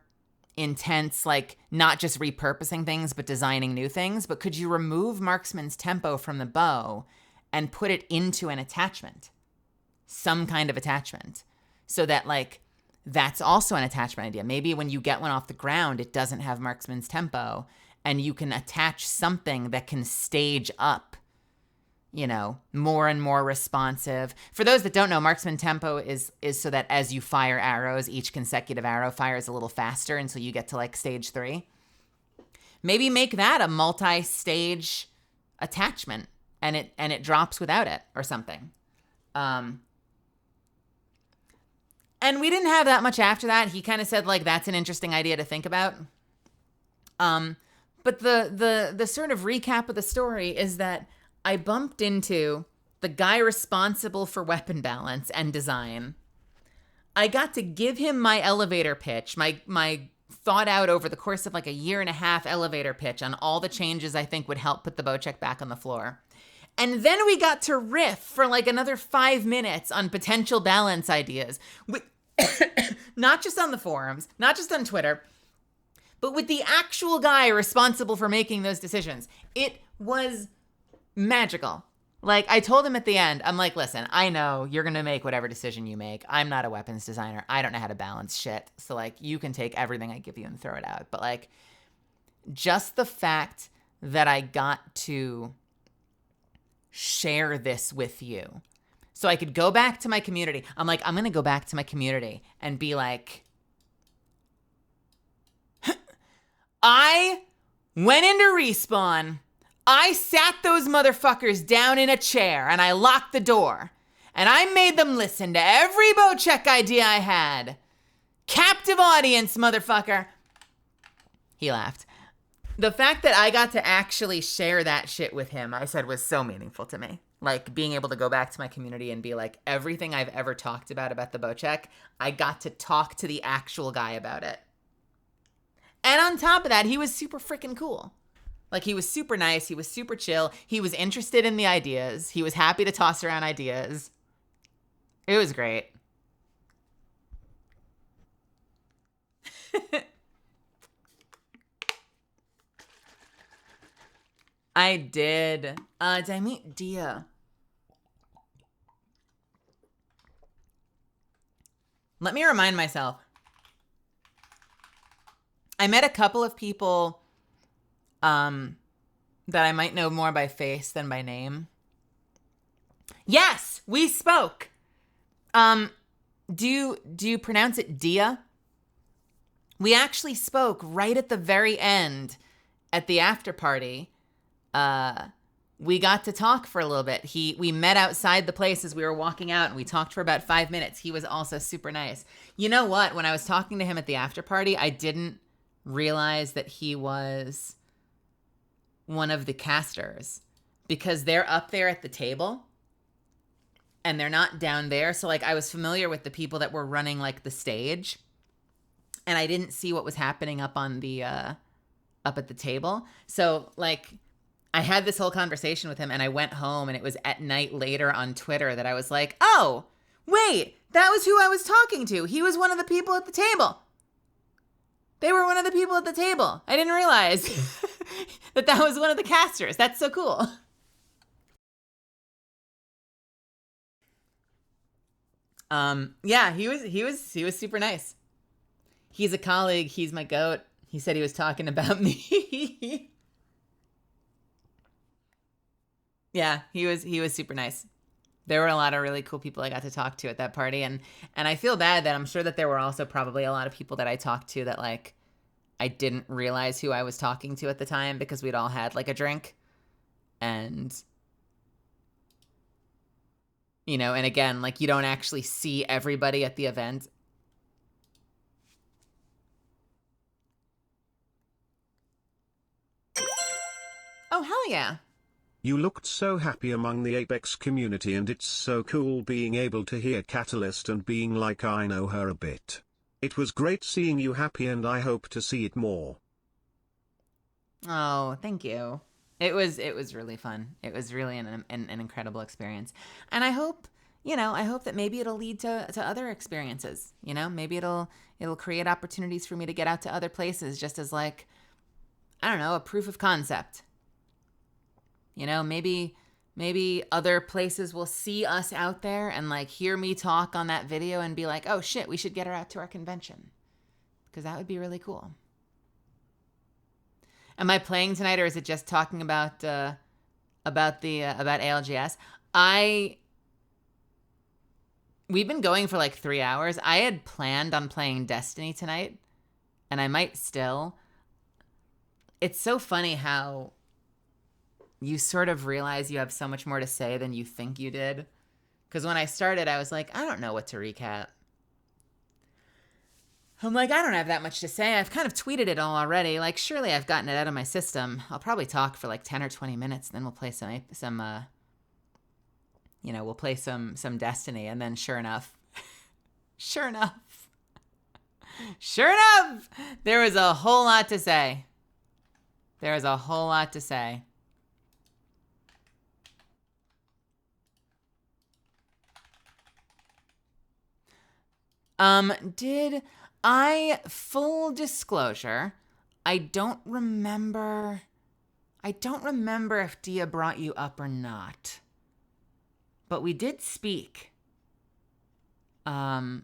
intense, like not just repurposing things, but designing new things. But could you remove marksman's tempo from the bow and put it into an attachment, some kind of attachment, so that like, that's also an attachment idea. Maybe when you get one off the ground, it doesn't have marksman's tempo and you can attach something that can stage up, you know, more and more responsive. For those that don't know, marksman tempo is so that as you fire arrows, each consecutive arrow fires a little faster until you get to like stage 3. Maybe make that a multi-stage attachment and it drops without it or something. And we didn't have that much after that. He kind of said like, that's an interesting idea to think about. But the sort of recap of the story is that I bumped into the guy responsible for weapon balance and design. I got to give him my elevator pitch, my thought out over the course of like a 1.5 year elevator pitch on all the changes I think would help put the Bocek back on the floor. And then we got to riff for like another 5 minutes on potential balance ideas. Not just on the forums, not just on Twitter, but with the actual guy responsible for making those decisions. It was magical. Like, I told him at the end, I'm like, listen, I know you're going to make whatever decision you make. I'm not a weapons designer. I don't know how to balance shit. So, like, you can take everything I give you and throw it out. But, like, just the fact that I got to share this with you so I could go back to my community. I'm like, I'm going to go back to my community and be like, I went into Respawn. I sat those motherfuckers down in a chair and I locked the door and I made them listen to every Bocek idea I had. Captive audience, motherfucker. He laughed. The fact that I got to actually share that shit with him, I said, was so meaningful to me. Like, being able to go back to my community and be like, everything I've ever talked about the Bocek, I got to talk to the actual guy about it. And on top of that, he was super freaking cool. Like, he was super nice. He was super chill. He was interested in the ideas. He was happy to toss around ideas. It was great. I did. Did I meet Dia? Let me remind myself. I met a couple of people that I might know more by face than by name. Yes, we spoke. Do you pronounce it Dia? We actually spoke right at the very end at the after party. We got to talk for a little bit. We met outside the place as we were walking out and we talked for about 5 minutes. He was also super nice. You know what? When I was talking to him at the after party, I didn't realize that he was one of the casters because they're up there at the table and they're not down there. So like I was familiar with the people that were running like the stage and I didn't see what was happening up on the, up at the table. So like I had this whole conversation with him and I went home and it was at night later on Twitter that I was like, oh, wait, that was who I was talking to. He was one of the people at the table. They were one of the people at the table. I didn't realize that was one of the casters. That's so cool. Yeah, he was super nice. He's a colleague. He's my goat. He said he was talking about me. Yeah, he was super nice. There were a lot of really cool people I got to talk to at that party. And I feel bad that I'm sure that there were also probably a lot of people that I talked to that like I didn't realize who I was talking to at the time because we'd all had like a drink. And, you know, and again, like you don't actually see everybody at the event. Oh, hell yeah. You looked so happy among the Apex community, and it's so cool being able to hear Catalyst and being like, I know her a bit. It was great seeing you happy, and I hope to see it more. Oh, thank you. It was really fun. It was really an incredible experience. And I hope, you know, I hope that maybe it'll lead to other experiences, you know, maybe it'll create opportunities for me to get out to other places just as like, I don't know, a proof of concept. You know, maybe other places will see us out there and like hear me talk on that video and be like, oh shit, we should get her out to our convention. Because that would be really cool. Am I playing tonight, or is it just talking about ALGS? We've been going for like 3 hours. I had planned on playing Destiny tonight, and I might still. It's so funny how you sort of realize you have so much more to say than you think you did. Because when I started, I was like, I don't know what to recap. I'm like, I don't have that much to say. I've kind of tweeted it all already. Like, surely I've gotten it out of my system. I'll probably talk for like 10 or 20 minutes, and then we'll play some we'll play some Destiny. And then sure enough, there was a whole lot to say. Full disclosure, I don't remember if Dia brought you up or not. But we did speak. Are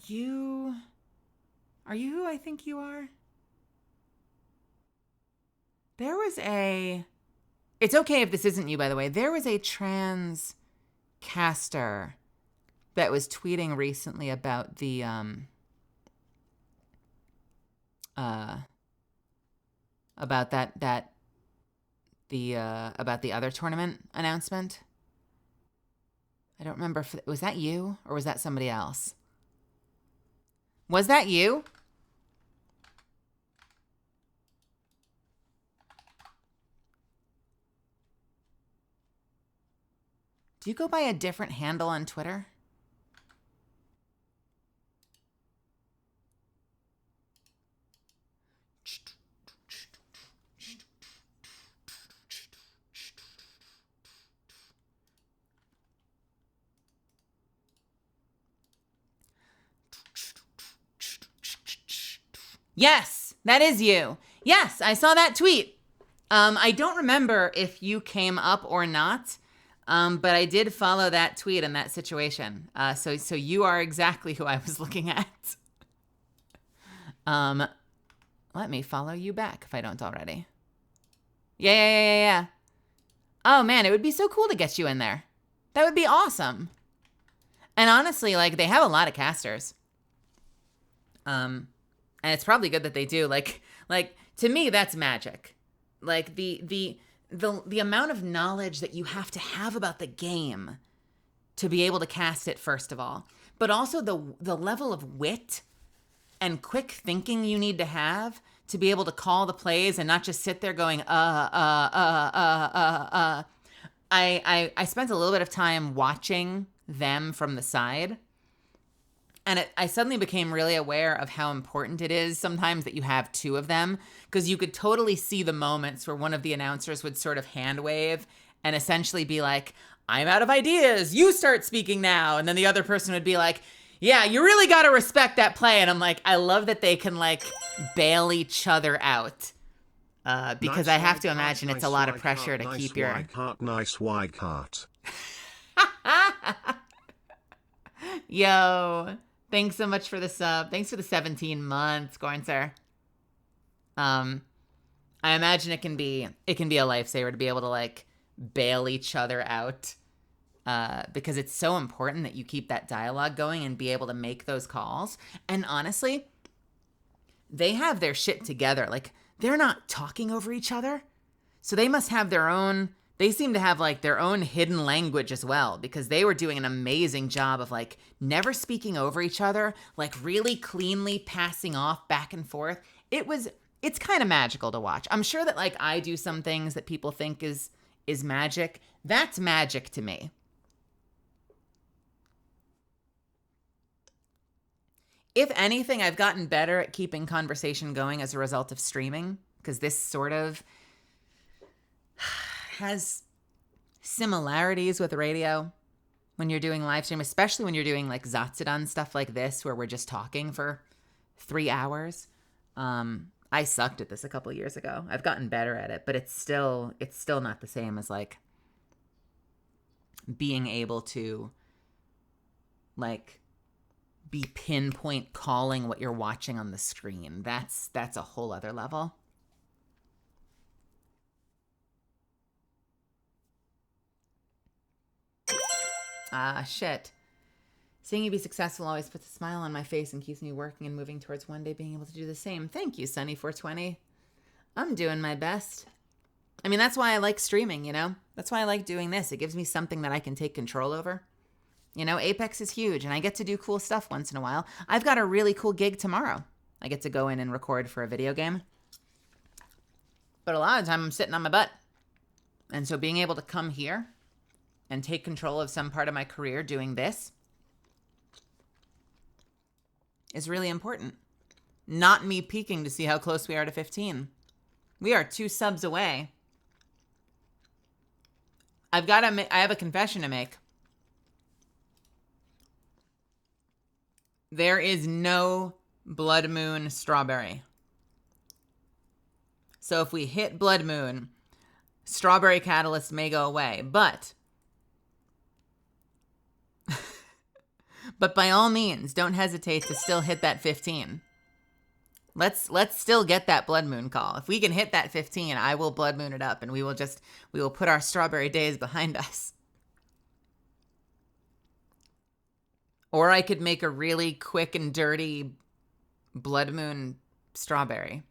you who I think you are? It's okay if this isn't you, by the way. There was a trans caster that was tweeting recently about the about the other tournament announcement. I don't remember if was that you or was that somebody else? Was that you? Do you go by a different handle on Twitter? Yes, that is you. Yes, I saw that tweet. I don't remember if you came up or not, but I did follow that tweet in that situation. So you are exactly who I was looking at. Let me follow you back if I don't already. Yeah. Oh man, it would be so cool to get you in there. That would be awesome. And honestly, like, they have a lot of casters. And it's probably good that they do. Like to me, that's magic. Like the amount of knowledge that you have to have about the game to be able to cast it, first of all, but also the level of wit and quick thinking you need to have to be able to call the plays and not just sit there going, I spent a little bit of time watching them from the side. And I suddenly became really aware of how important it is sometimes that you have two of them, because you could totally see the moments where one of the announcers would sort of hand wave and essentially be like, I'm out of ideas. You start speaking now. And then the other person would be like, yeah, you really got to respect that play. And I'm like, I love that they can like bail each other out. Because I have to imagine it's a lot of pressure to keep your... Nice wide heart. Yo, thanks so much for the sub. Thanks for the 17 months, Gornser. I imagine it can be a lifesaver to be able to like bail each other out, because it's so important that you keep that dialogue going and be able to make those calls. And honestly, they have their shit together. Like, they're not talking over each other. So they must have their own, they seem to have like their own hidden language as well, because they were doing an amazing job of like never speaking over each other, like really cleanly passing off back and forth. It's kind of magical to watch. I'm sure that like I do some things that people think is magic. That's magic to me. If anything, I've gotten better at keeping conversation going as a result of streaming, because this sort of has similarities with radio when you're doing live stream, especially when you're doing like Zatsudan stuff like this, where we're just talking for 3 hours. I sucked at this a couple years ago. I've gotten better at it, but it's still not the same as like being able to like be pinpoint calling what you're watching on the screen. That's a whole other level. Shit. Seeing you be successful always puts a smile on my face and keeps me working and moving towards one day being able to do the same. Thank you, Sunny420. I'm doing my best. I mean, that's why I like streaming, you know? That's why I like doing this. It gives me something that I can take control over. You know, Apex is huge, and I get to do cool stuff once in a while. I've got a really cool gig tomorrow. I get to go in and record for a video game. But a lot of the time, I'm sitting on my butt. And so being able to come here and take control of some part of my career doing this is really important. Not me peeking to see how close we are to 15. We are 2 subs away. I have a confession to make. There is no Blood Moon Strawberry. So if we hit Blood Moon, Strawberry Catalyst may go away, but by all means, don't hesitate to still hit that 15. Let's still get that Blood Moon call. If we can hit that 15, I will Blood Moon it up, and we will put our strawberry days behind us. Or I could make a really quick and dirty Blood Moon strawberry.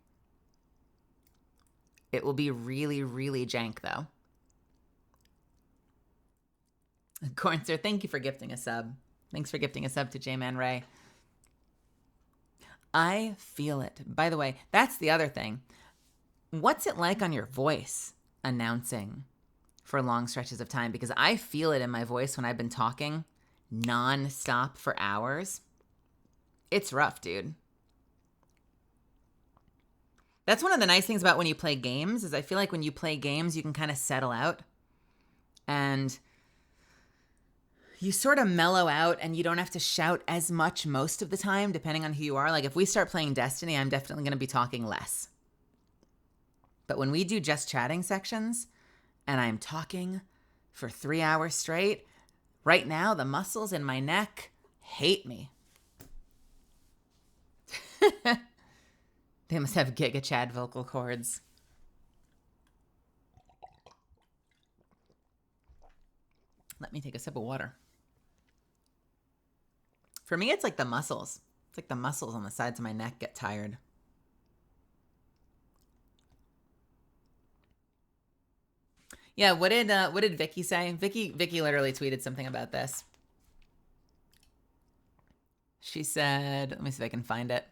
It will be really, really jank, though. Cornser, thank you for gifting a sub. Thanks for gifting a sub to J-Man Ray. I feel it. By the way, that's the other thing. What's it like on your voice announcing for long stretches of time? Because I feel it in my voice when I've been talking non-stop for hours. It's rough, dude. That's one of the nice things about when you play games, is I feel like when you play games, you can kind of settle out and you sort of mellow out and you don't have to shout as much most of the time, depending on who you are. Like if we start playing Destiny, I'm definitely going to be talking less. But when we do just chatting sections and I'm talking for 3 hours straight, right now, the muscles in my neck hate me. They must have Giga Chad vocal cords. Let me take a sip of water. For me, it's like the muscles. It's like the muscles on the sides of my neck get tired. Yeah, what did Vicky say? Vicky literally tweeted something about this. She said, let me see if I can find it.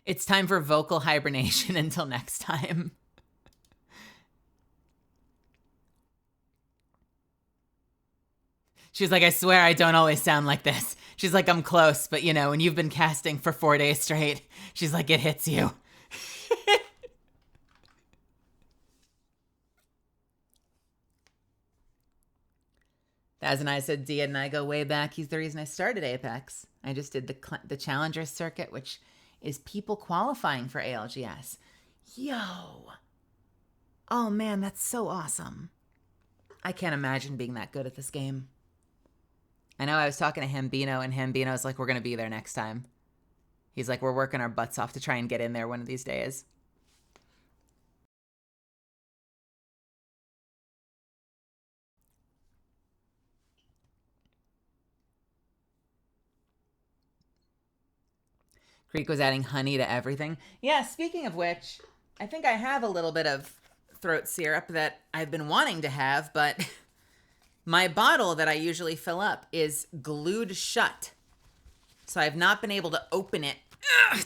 It's time for vocal hibernation until next time. She's like, I swear I don't always sound like this. She's like, I'm close, but you know, when you've been casting for 4 days straight, she's like, it hits you. Daz and I said Dia and I go way back. He's the reason I started Apex. I just did the Challengers circuit, which is people qualifying for ALGS. Yo. Oh man, that's so awesome. I can't imagine being that good at this game. I know I was talking to Hambino, and Hambino's like, we're going to be there next time. He's like, we're working our butts off to try and get in there one of these days. Greek was adding honey to everything. Yeah, speaking of which, I think I have a little bit of throat syrup that I've been wanting to have, but my bottle that I usually fill up is glued shut. So I've not been able to open it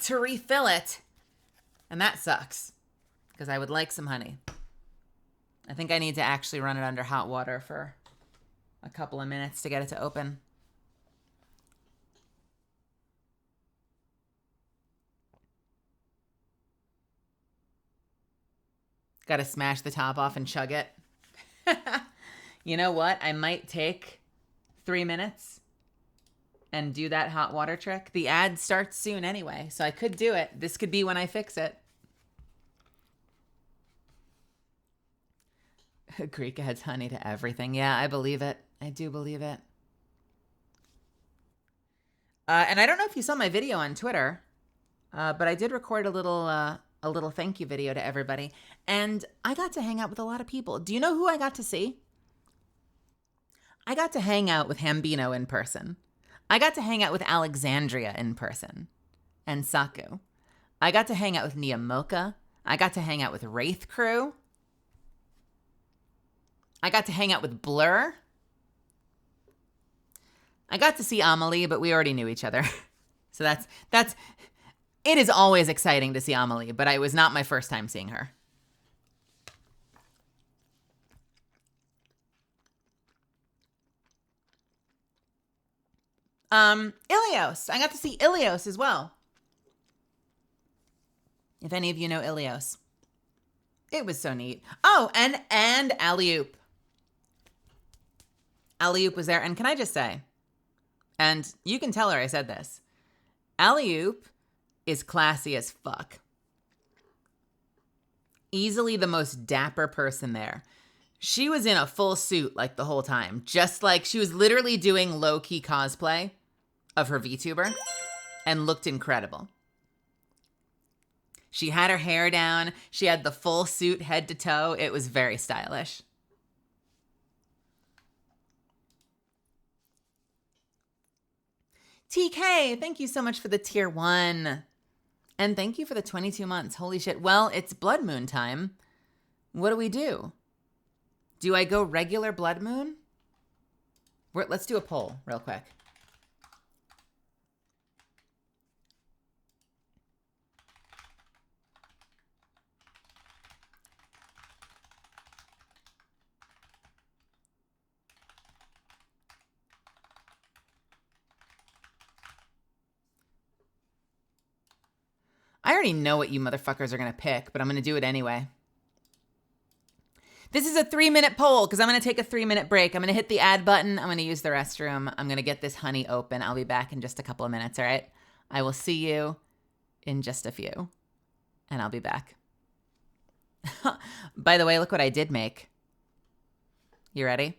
to refill it. And that sucks because I would like some honey. I think I need to actually run it under hot water for a couple of minutes to get it to open. Got to smash the top off and chug it. You know what? I might take 3 minutes and do that hot water trick. The ad starts soon anyway, so I could do it. This could be when I fix it. Greek adds honey to everything. Yeah, I believe it. I do believe it. And I don't know if you saw my video on Twitter, but I did record a little thank you video to everybody. And I got to hang out with a lot of people. Do you know who I got to see? I got to hang out with Hambino in person. I got to hang out with Alexandria in person and Saku. I got to hang out with Niyamoka. I got to hang out with Wraith Crew. I got to hang out with Blur. I got to see Amelie, but we already knew each other. So that's it is always exciting to see Amelie, but it was not my first time seeing her. Ilios. I got to see Ilios as well. If any of you know Ilios. It was so neat. Oh, and Alley-Oop. Alley-Oop was there. And can I just say, and you can tell her I said this, Alley-Oop is classy as fuck. Easily the most dapper person there. She was in a full suit like the whole time. Just like she was literally doing low-key cosplay of her VTuber and looked incredible. She had her hair down. She had the full suit head to toe. It was very stylish. TK, thank you so much for the tier 1. And thank you for the 22 months. Holy shit. Well, it's Blood Moon time. What do we do? Do I go regular Blood Moon? Let's do a poll real quick. I already know what you motherfuckers are going to pick, but I'm going to do it anyway. This is a 3-minute poll because I'm going to take a 3-minute break. I'm going to hit the add button. I'm going to use the restroom. I'm going to get this honey open. I'll be back in just a couple of minutes, all right? I will see you in just a few, and I'll be back. By the way, look what I did make. You ready?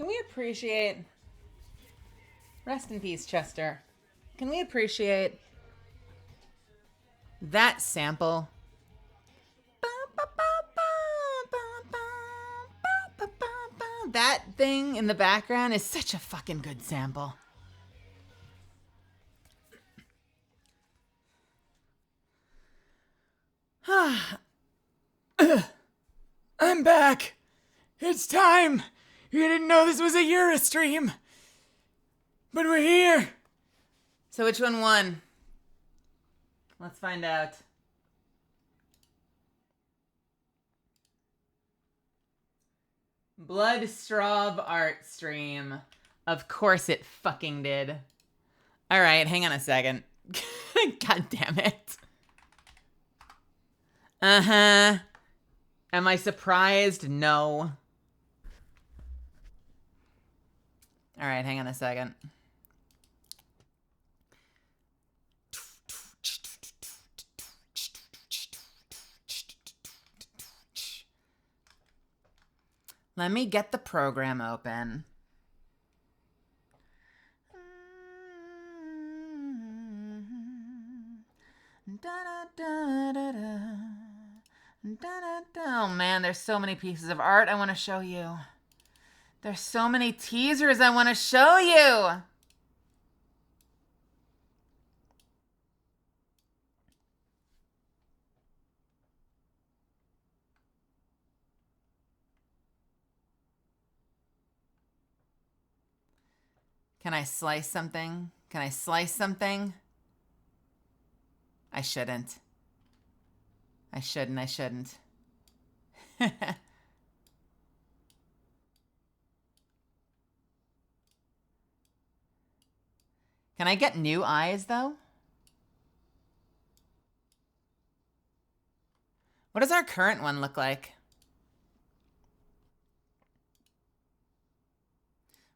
Can we appreciate... Rest in peace, Chester. Can we appreciate that sample? That thing in the background is such a fucking good sample. I'm back. It's time. You didn't know this was a Eurostream. But we're here. So which one won? Let's find out. Blood Straub art stream. Of course it fucking did. All right, hang on a second. God damn it. Uh-huh. Am I surprised? No. All right, hang on a second. Let me get the program open. Oh man, there's so many pieces of art I want to show you. There's so many teasers I want to show you. Can I slice something? Can I slice something? I shouldn't. I shouldn't. Can I get new eyes, though? What does our current one look like?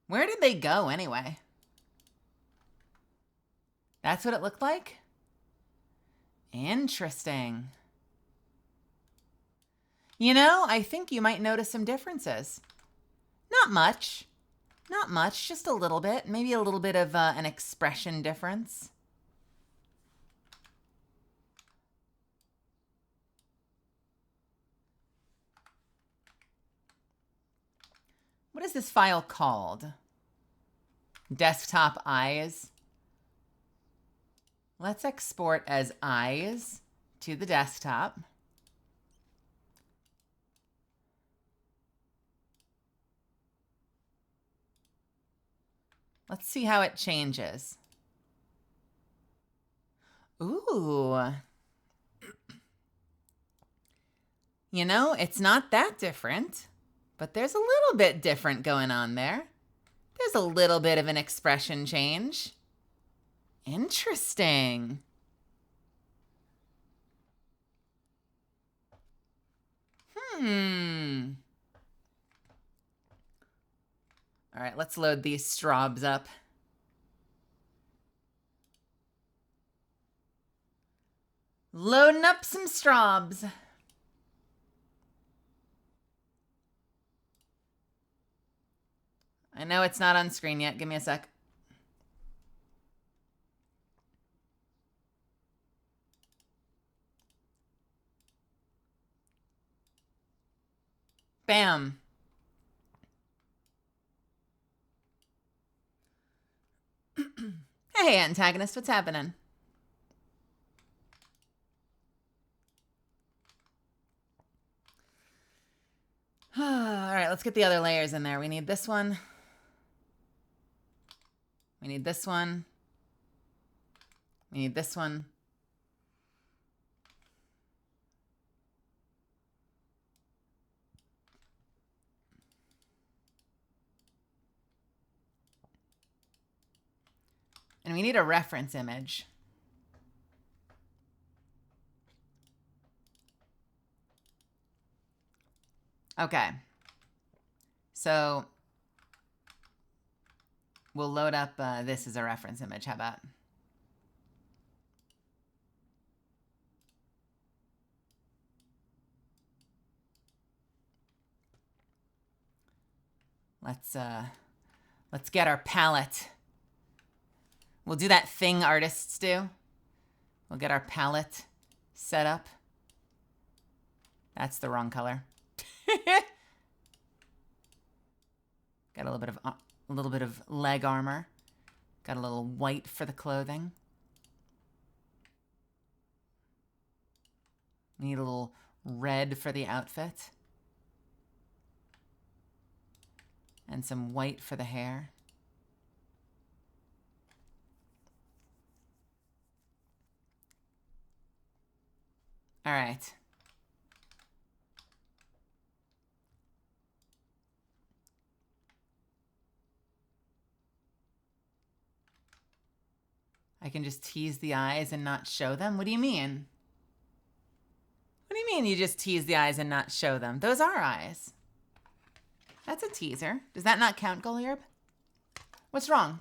Where did they go, anyway? That's what it looked like? Interesting. You know, I think you might notice some differences. Not much. Not much, just a little bit. Maybe a little bit of an expression difference. What is this file called? Desktop eyes. Let's export as eyes to the desktop. Let's see how it changes. Ooh. You know, it's not that different, but there's a little bit different going on there. There's a little bit of an expression change. Interesting. All right, let's load these straubs up. Loading up some straubs. I know it's not on screen yet. Give me a sec. Bam. Hey, antagonist, what's happening? All right, let's get the other layers in there. We need this one. We need this one. We need this one. And we need a reference image. Okay. So we'll load up this as a reference image. How about? let's get our palette. We'll do that thing artists do. We'll get our palette set up. That's the wrong color. Got a little bit of leg armor. Got a little white for the clothing. Need a little red for the outfit. And some white for the hair. All right. I can just tease the eyes and not show them? What do you mean? What do you mean you just tease the eyes and not show them? Those are eyes. That's a teaser. Does that not count, Goliarb? What's wrong?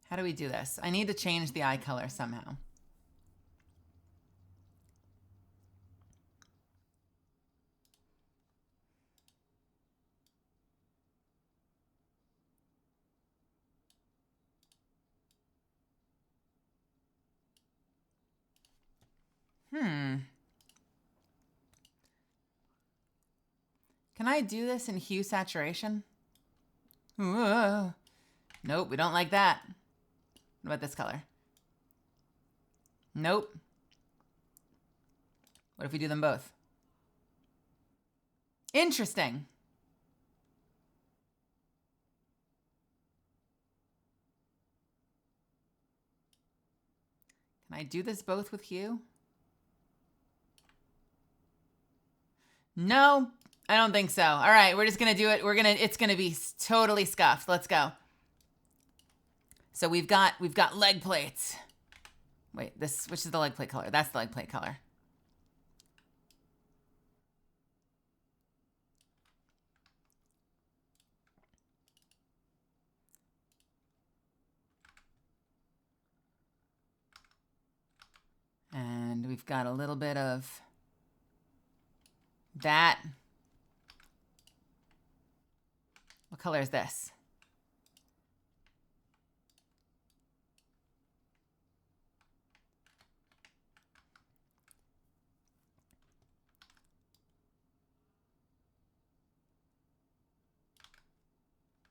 How do we do this? I need to change the eye color somehow. Can I do this in hue saturation? Ooh. Nope, we don't like that. What about this color? Nope. What if we do them both? Interesting. Can I do this both with hue? No, I don't think so. All right, we're just gonna do it. It's gonna be totally scuffed. Let's go. So we've got leg plates. Wait, which is the leg plate color? That's the leg plate color. And we've got a little bit of that. What color is this?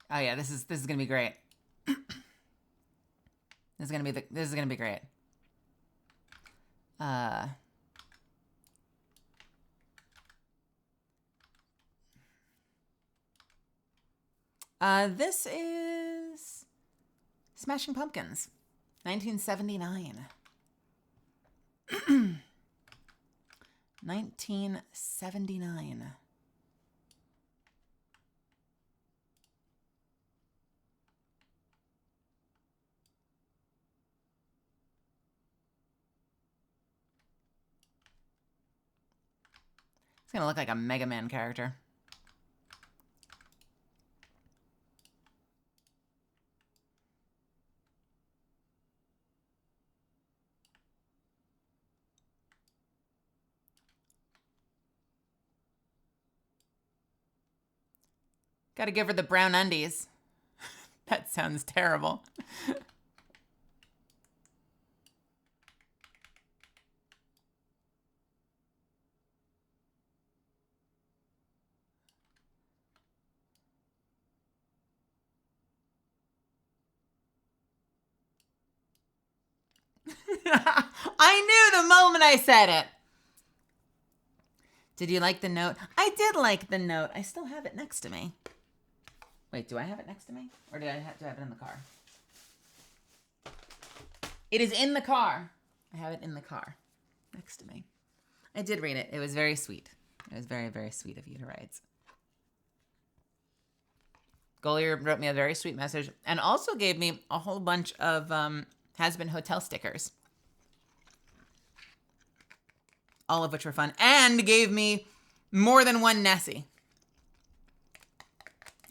Oh yeah, this is gonna be great. This is gonna be great. This is Smashing Pumpkins, 1979. 1979. It's gonna look like a Mega Man character. Gotta give her the brown undies. That sounds terrible. I knew the moment I said it. Did you like the note? I did like the note. I still have it next to me. Wait, do I have it next to me? Or do I have it in the car? It is in the car. I have it in the car next to me. I did read it. It was very sweet. It was very, very sweet of you to write. Golier wrote me a very sweet message and also gave me a whole bunch of Has-Been Hotel stickers. All of which were fun. And gave me more than one Nessie.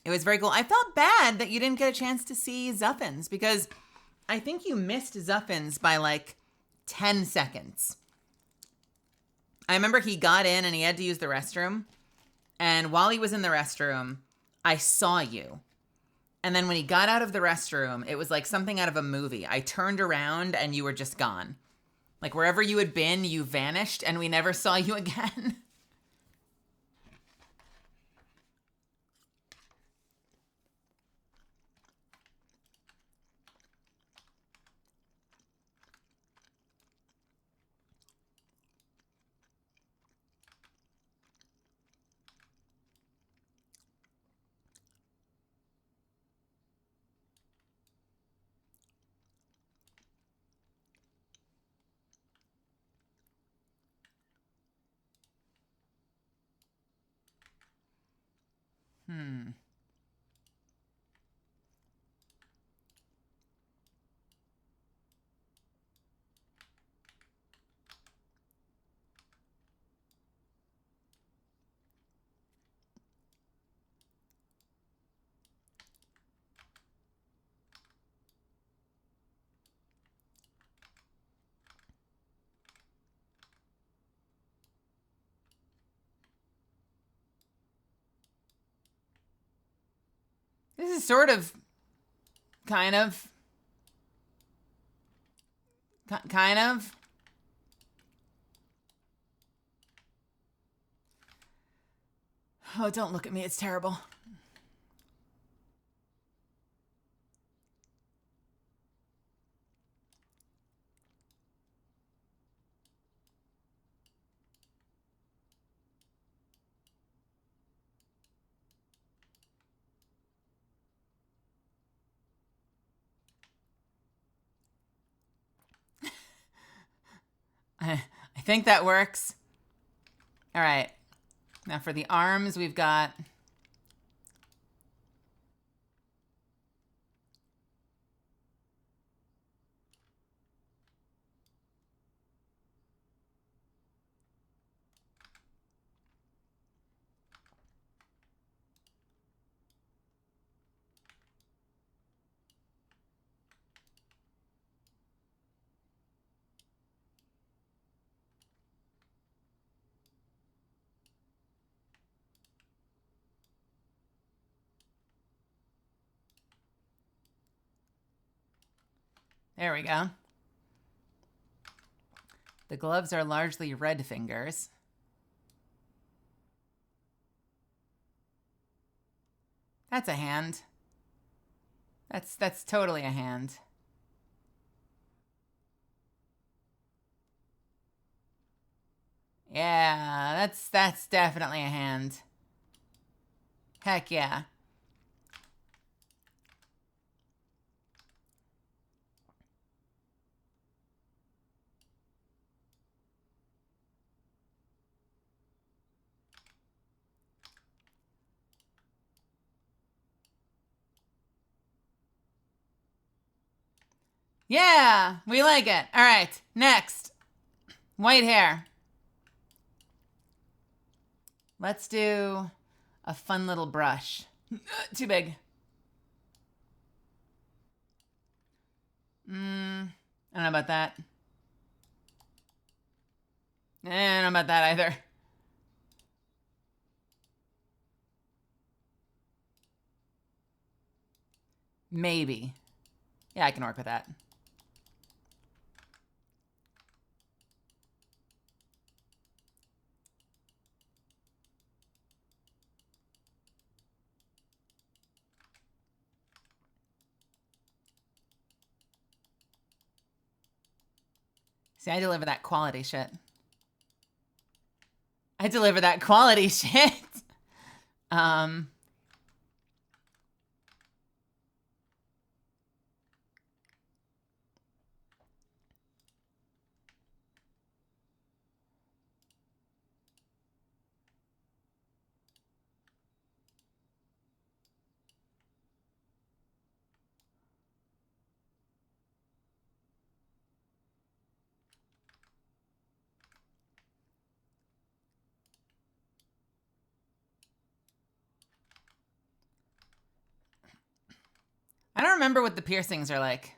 It was very cool. I felt bad that you didn't get a chance to see Zuffins because I think you missed Zuffins by like 10 seconds. I remember he got in and he had to use the restroom. And while he was in the restroom, I saw you. And then when he got out of the restroom, it was like something out of a movie. I turned around and you were just gone. Like wherever you had been, you vanished and we never saw you again. This is sort of, kind of. Oh, don't look at me. It's terrible. I think that works. All right. Now for the arms, we've got... There we go. The gloves are largely red fingers. That's a hand. That's totally a hand. Yeah, that's definitely a hand. Heck yeah. Yeah, we like it. All right, next. White hair. Let's do a fun little brush. Too big. I don't know about that. I don't know about that either. Maybe. Yeah, I can work with that. See, I deliver that quality shit. I deliver that quality shit. I don't remember what the piercings are like.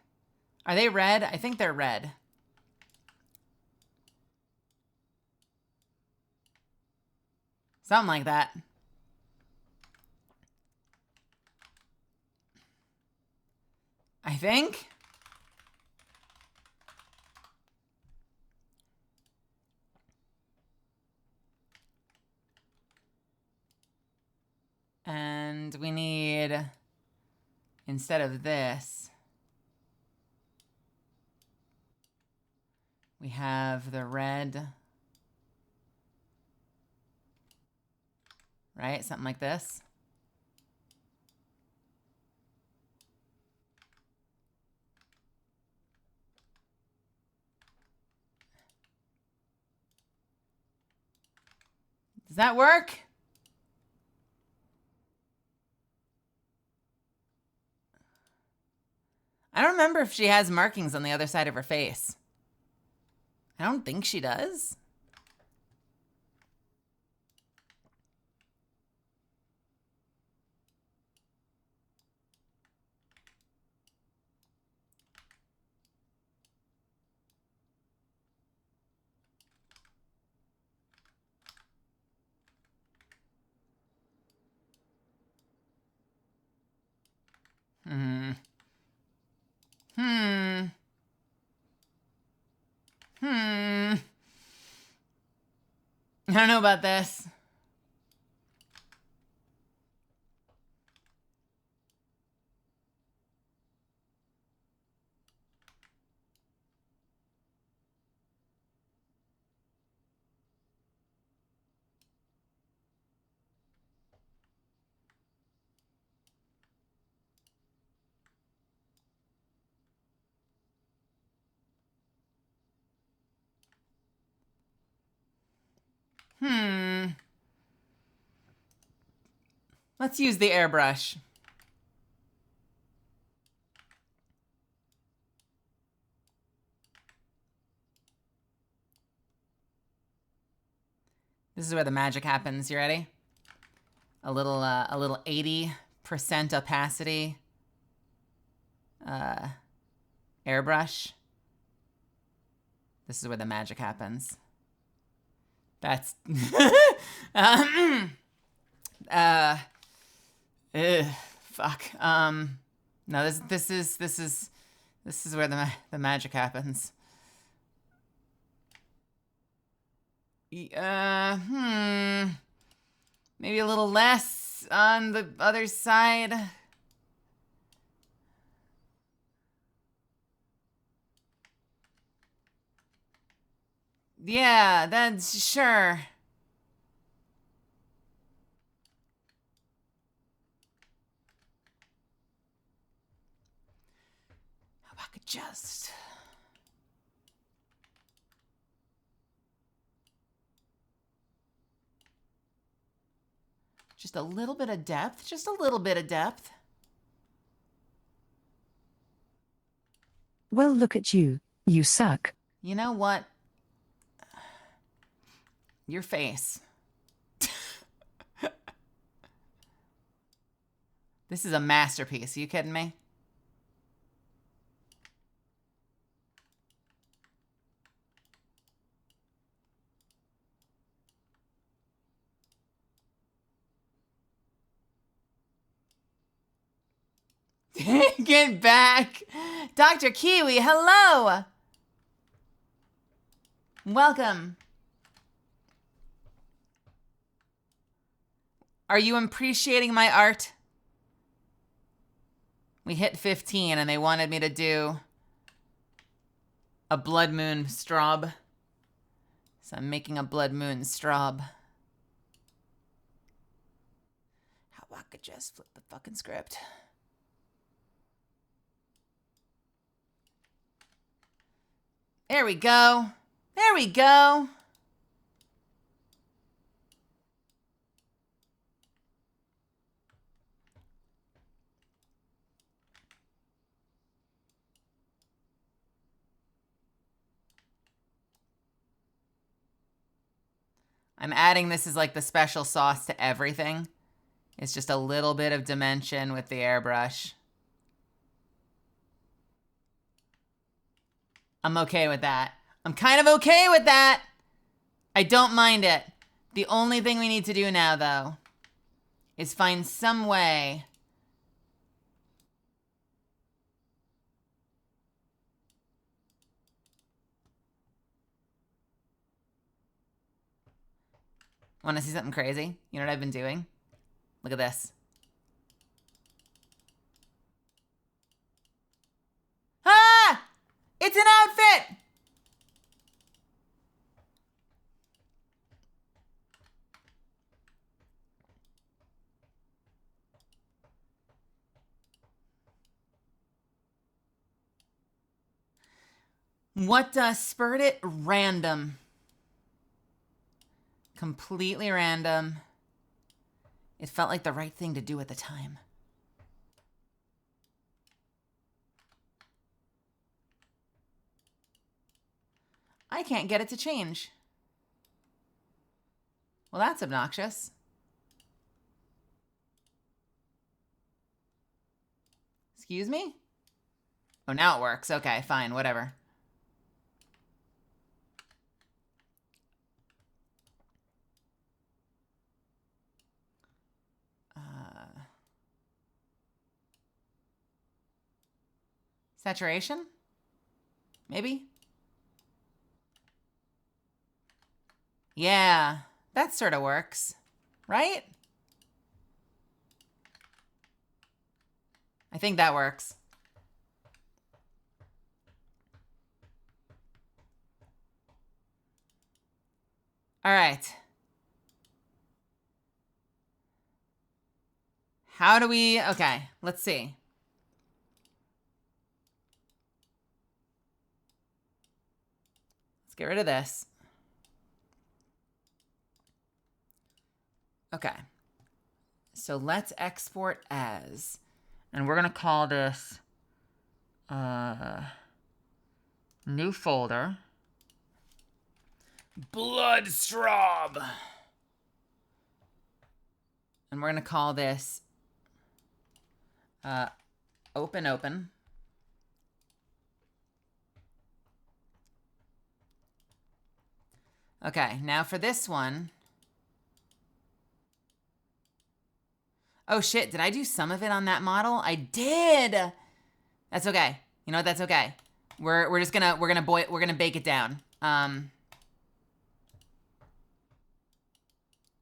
Are they red? I think they're red. Something like that. I think. And we need, instead of this, we have the red, right? Something like this. Does that work? I don't remember if she has markings on the other side of her face. I don't think she does. Hmm. I don't know about this. Let's use the airbrush. This is where the magic happens. You ready? A little 80% opacity airbrush. This is where the magic happens. That's fuck. No, this is where the magic happens. Maybe a little less on the other side. Yeah, that's sure. How about I could just... Just a little bit of depth. Just a little bit of depth. Well, look at you. You suck. You know what? Your face. This is a masterpiece. Are you kidding me? Get back. Dr. Kiwi, hello. Welcome. Are you appreciating my art? We hit 15 and they wanted me to do a blood moon strobe. So I'm making a blood moon strobe. How about I could just flip the fucking script? There we go. There we go. I'm adding this as like the special sauce to everything. It's just a little bit of dimension with the airbrush. I'm okay with that. I'm kind of okay with that. I don't mind it. The only thing we need to do now, though, is find some way Want to see something crazy? You know what I've been doing? Look at this. Ah! It's an outfit! What spurred it? Random. Completely random. It felt like the right thing to do at the time. I can't get it to change. Well, that's obnoxious. Excuse me? Oh, now it works. Okay, fine, whatever. Saturation? Maybe? Yeah, that sort of works, right? I think that works. All right. How do we, okay, let's see. Let's get rid of this. Okay. So let's export as, and we're gonna call this new folder. Bloodstraub. And we're gonna call this open. Okay, now for this one. Oh shit, did I do some of it on that model? I did. That's okay. You know what? That's okay. We're just gonna bake it down.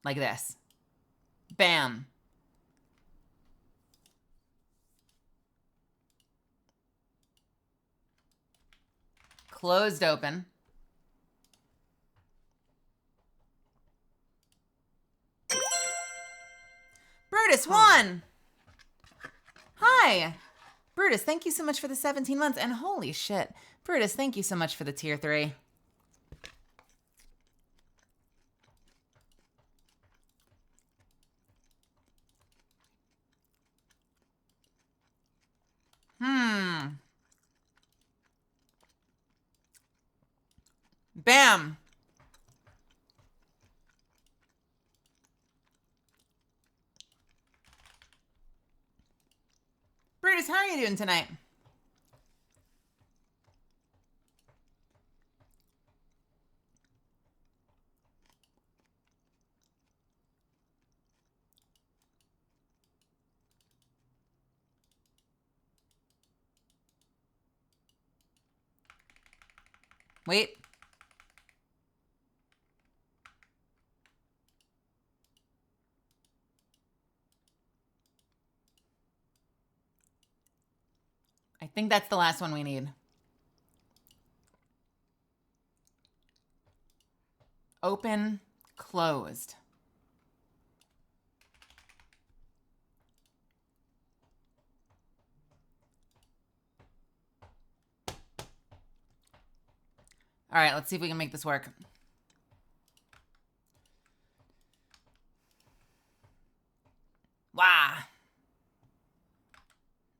Like this. Bam. Closed open. Brutus won! Hi! Brutus, thank you so much for the 17 months. And holy shit. Brutus, thank you so much for the tier 3. Bam! Brutus, how are you doing tonight? Wait. I think that's the last one we need. Open, closed. All right, let's see if we can make this work. Wow.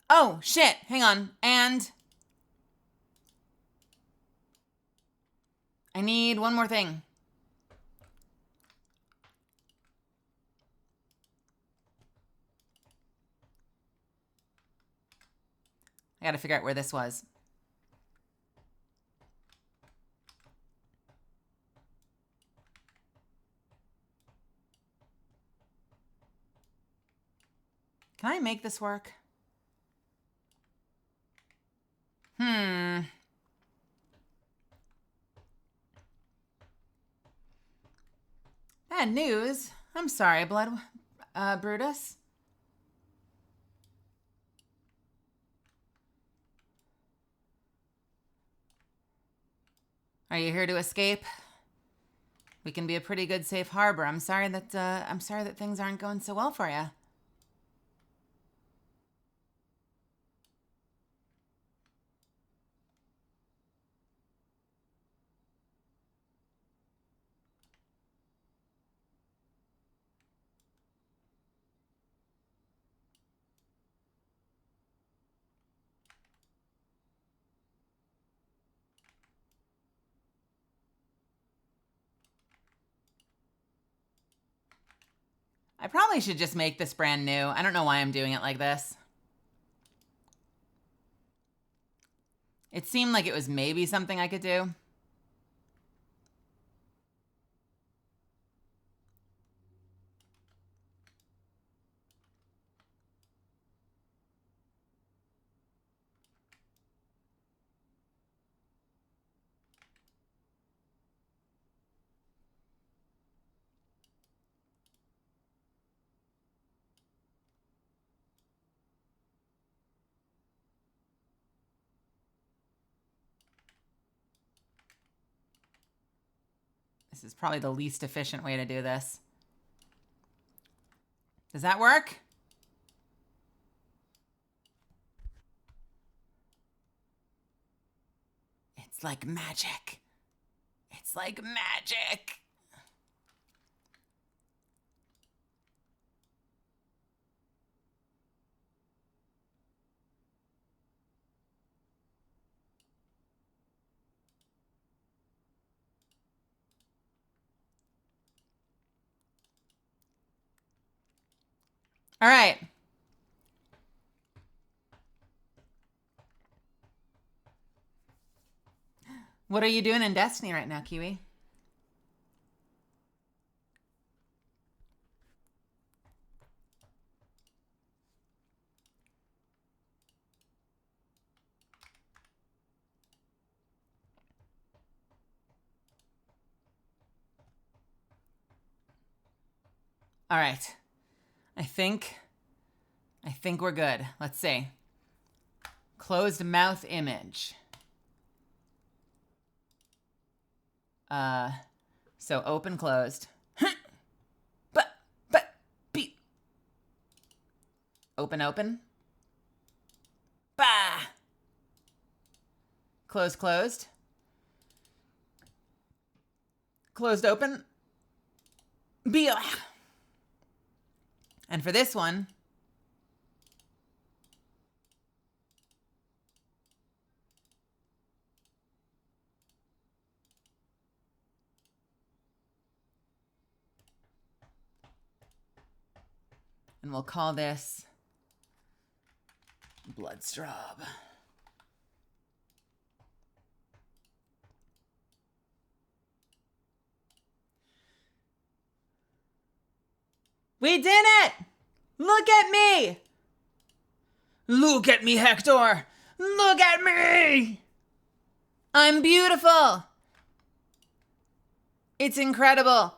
Oh, shit. Hang on. And I need one more thing. I gotta figure out where this was. Can I make this work? Bad news. I'm sorry, Brutus. Are you here to escape? We can be a pretty good safe harbor. I'm sorry that things aren't going so well for you. I probably should just make this brand new. I don't know why I'm doing it like this. It seemed like it was maybe something I could do. This is probably the least efficient way to do this. Does that work? It's like magic. It's like magic. All right. What are you doing in Destiny right now, Kiwi? All right. I think we're good. Let's see. Closed mouth image. So open, closed. Beep. Open, open. Bah. Closed, closed. Closed, open. Be. And for this one, and we'll call this Bloodstraub. We did it! Look at me! Look at me, Hector! Look at me! I'm beautiful! It's incredible!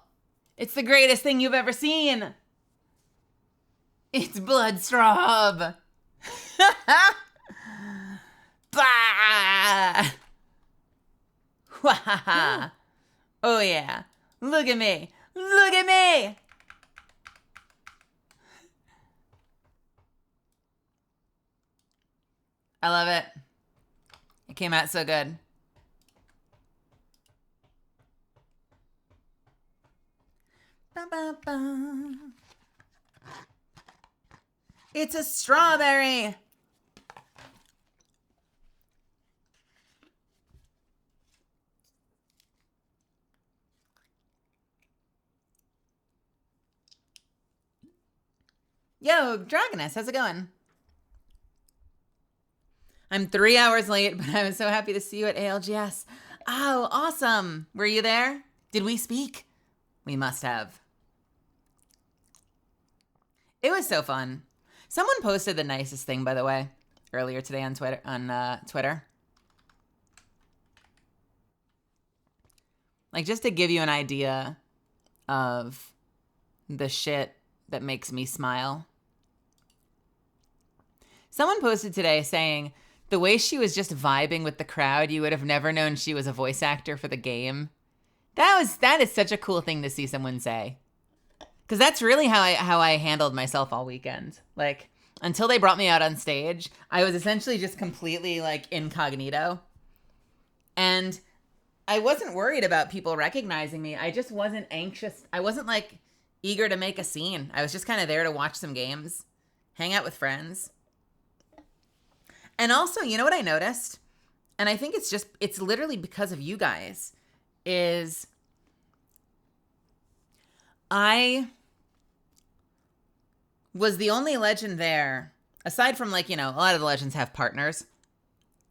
It's the greatest thing you've ever seen! It's Bloodstraub! Bah! Oh yeah! Look at me! Look at me! I love it. It came out so good. Ba-ba-ba. It's a strawberry. Yo, Dragoness, how's it going? I'm 3 hours late, but I was so happy to see you at ALGS. Oh, awesome. Were you there? Did we speak? We must have. It was so fun. Someone posted the nicest thing, by the way, earlier today on Twitter. Like, just to give you an idea of the shit that makes me smile. Someone posted today saying, the way she was just vibing with the crowd, you would have never known she was a voice actor for the game. That is such a cool thing to see someone say. Because that's really how I handled myself all weekend. Like, until they brought me out on stage, I was essentially just completely, like, incognito. And I wasn't worried about people recognizing me. I just wasn't anxious. I wasn't, like, eager to make a scene. I was just kind of there to watch some games, hang out with friends. And also, you know what I noticed? And I think it's literally because of you guys, is I was the only legend there, aside from, like, you know, a lot of the legends have partners,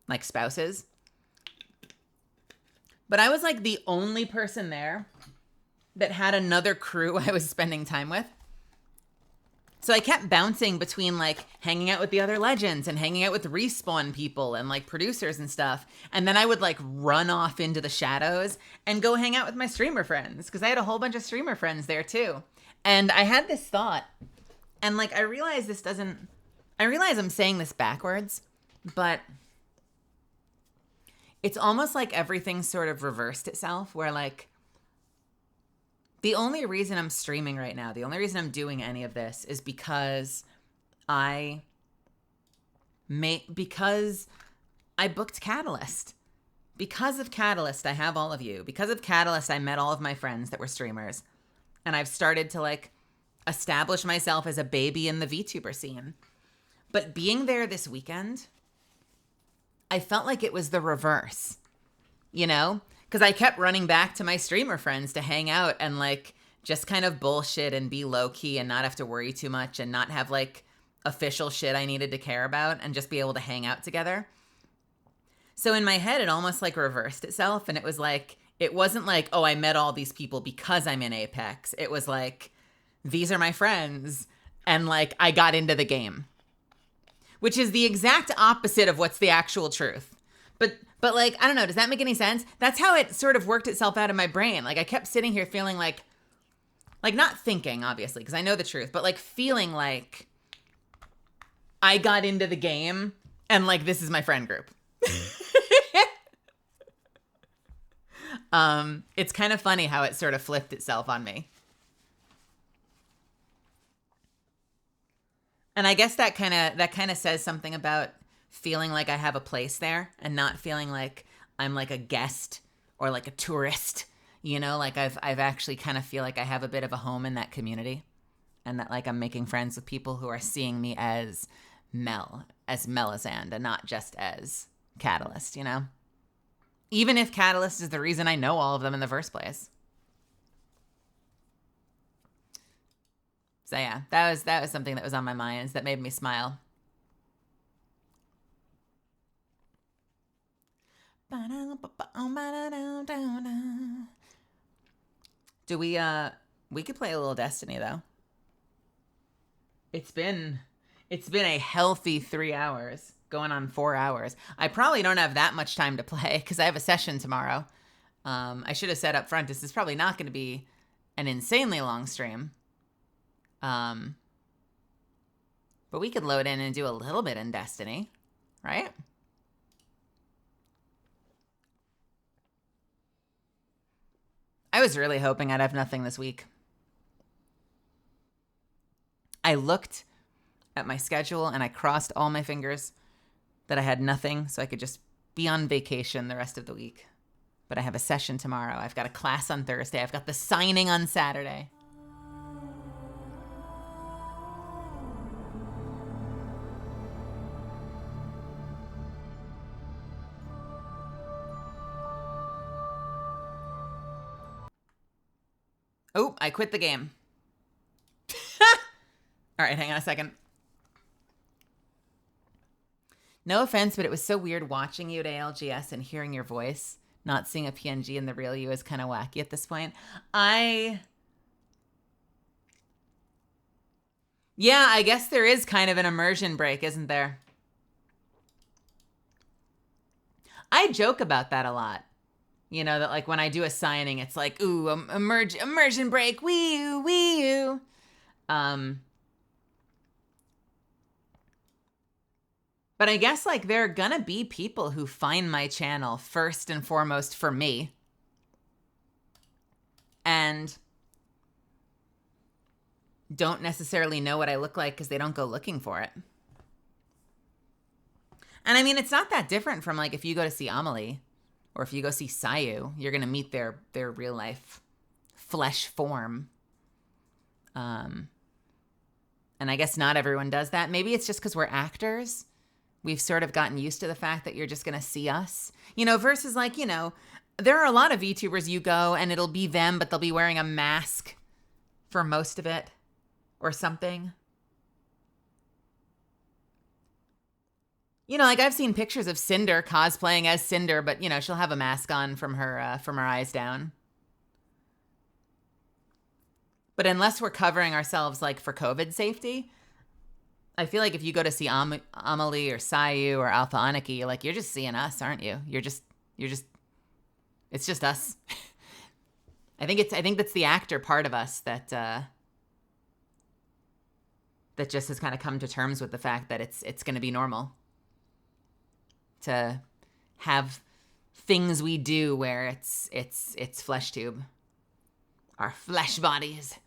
like spouses. But I was, like, the only person there that had another crew I was spending time with. So I kept bouncing between, like, hanging out with the other legends and hanging out with Respawn people and, like, producers and stuff. And then I would, like, run off into the shadows and go hang out with my streamer friends, because I had a whole bunch of streamer friends there, too. And I had this thought, and, like, I realize I'm saying this backwards, but it's almost like everything sort of reversed itself, where, like, the only reason I'm streaming right now, the only reason I'm doing any of this is because I booked Catalyst. Because of Catalyst, I have all of you. Because of Catalyst, I met all of my friends that were streamers. And I've started to, like, establish myself as a baby in the VTuber scene. But being there this weekend, I felt like it was the reverse, you know? Because I kept running back to my streamer friends to hang out and, like, just kind of bullshit and be low-key and not have to worry too much and not have, like, official shit I needed to care about and just be able to hang out together. So in my head, it almost, like, reversed itself, and it was like, it wasn't like, oh, I met all these people because I'm in Apex. It was like, these are my friends, and, like, I got into the game. Which is the exact opposite of what's the actual truth. But like, I don't know, does that make any sense? That's how it sort of worked itself out in my brain. Like, I kept sitting here feeling like not thinking, obviously, because I know the truth, but, like, feeling like I got into the game and, like, this is my friend group. It's kind of funny how it sort of flipped itself on me. And I guess that kind of says something about feeling like I have a place there and not feeling like I'm, like, a guest or, like, a tourist, you know? Like, I've actually kind of feel like I have a bit of a home in that community, and that, like, I'm making friends with people who are seeing me as Melisande, and not just as Catalyst, you know? Even if Catalyst is the reason I know all of them in the first place. So yeah, that was something that was on my mind that made me smile. Do we could play a little Destiny though. It's been a healthy 3 hours, going on 4 hours. I probably don't have that much time to play because I have a session tomorrow. I should have said up front, this is probably not going to be an insanely long stream. But we could load in and do a little bit in Destiny, right? I was really hoping I'd have nothing this week. I looked at my schedule and I crossed all my fingers that I had nothing so I could just be on vacation the rest of the week. But I have a session tomorrow. I've got a class on Thursday. I've got the signing on Saturday. Oh, I quit the game. All right, hang on a second. No offense, but it was so weird watching you at ALGS and hearing your voice. Not seeing a PNG in the real you is kind of wacky at this point. Yeah, I guess there is kind of an immersion break, isn't there? I joke about that a lot. You know, that like when I do a signing, it's like, ooh, immersion break, wee-oo, wee-oo. But I guess like there are gonna be people who find my channel first and foremost for me. And don't necessarily know what I look like because they don't go looking for it. And I mean, it's not that different from like if you go to see Amelie or if you go see Sayu, you're going to meet their real life flesh form. And I guess not everyone does that. Maybe it's just because we're actors. We've sort of gotten used to the fact that you're just going to see us, you know, versus like, you know, there are a lot of VTubers you go and it'll be them, but they'll be wearing a mask for most of it or something. You know, like I've seen pictures of Cinder cosplaying as Cinder, but you know, she'll have a mask on from her eyes down. But unless we're covering ourselves like for COVID safety, I feel like if you go to see Amelie or Sayu or Alpha Aniki, like you're just seeing us, aren't you? You're just it's just us. I think that's the actor part of us that that just has kind of come to terms with the fact that it's going to be normal to have things we do where it's flesh tube, our flesh bodies.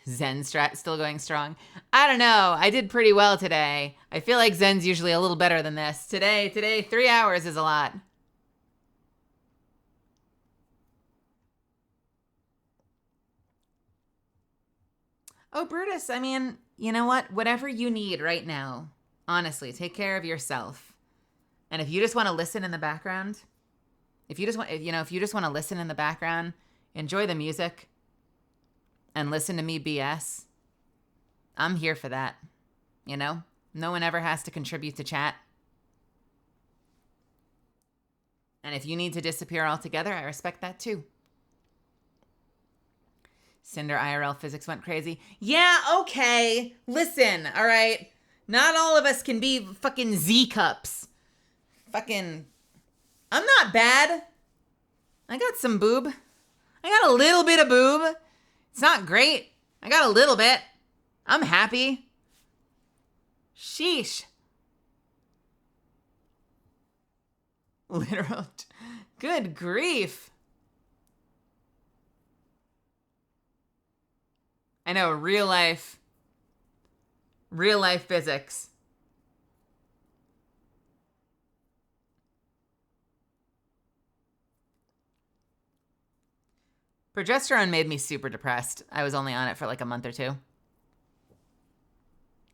Zen still going strong. I don't know. I did pretty well today. I feel like Zen's usually a little better than this. Today, 3 hours is a lot. Oh, Brutus, I mean, you know what? Whatever you need right now, honestly, take care of yourself. And if you just want to listen in the background, if you just want to listen in the background, enjoy the music, and listen to me BS, I'm here for that. You know? No one ever has to contribute to chat. And if you need to disappear altogether, I respect that too. Cinder IRL physics went crazy. Yeah, okay. Listen, all right? Not all of us can be fucking Z-cups. Fucking... I'm not bad. I got some boob. I got a little bit of boob. It's not great. I got a little bit. I'm happy. Sheesh. Literal. Good grief. I know, real life physics. Progesterone made me super depressed. I was only on it for like a month or two.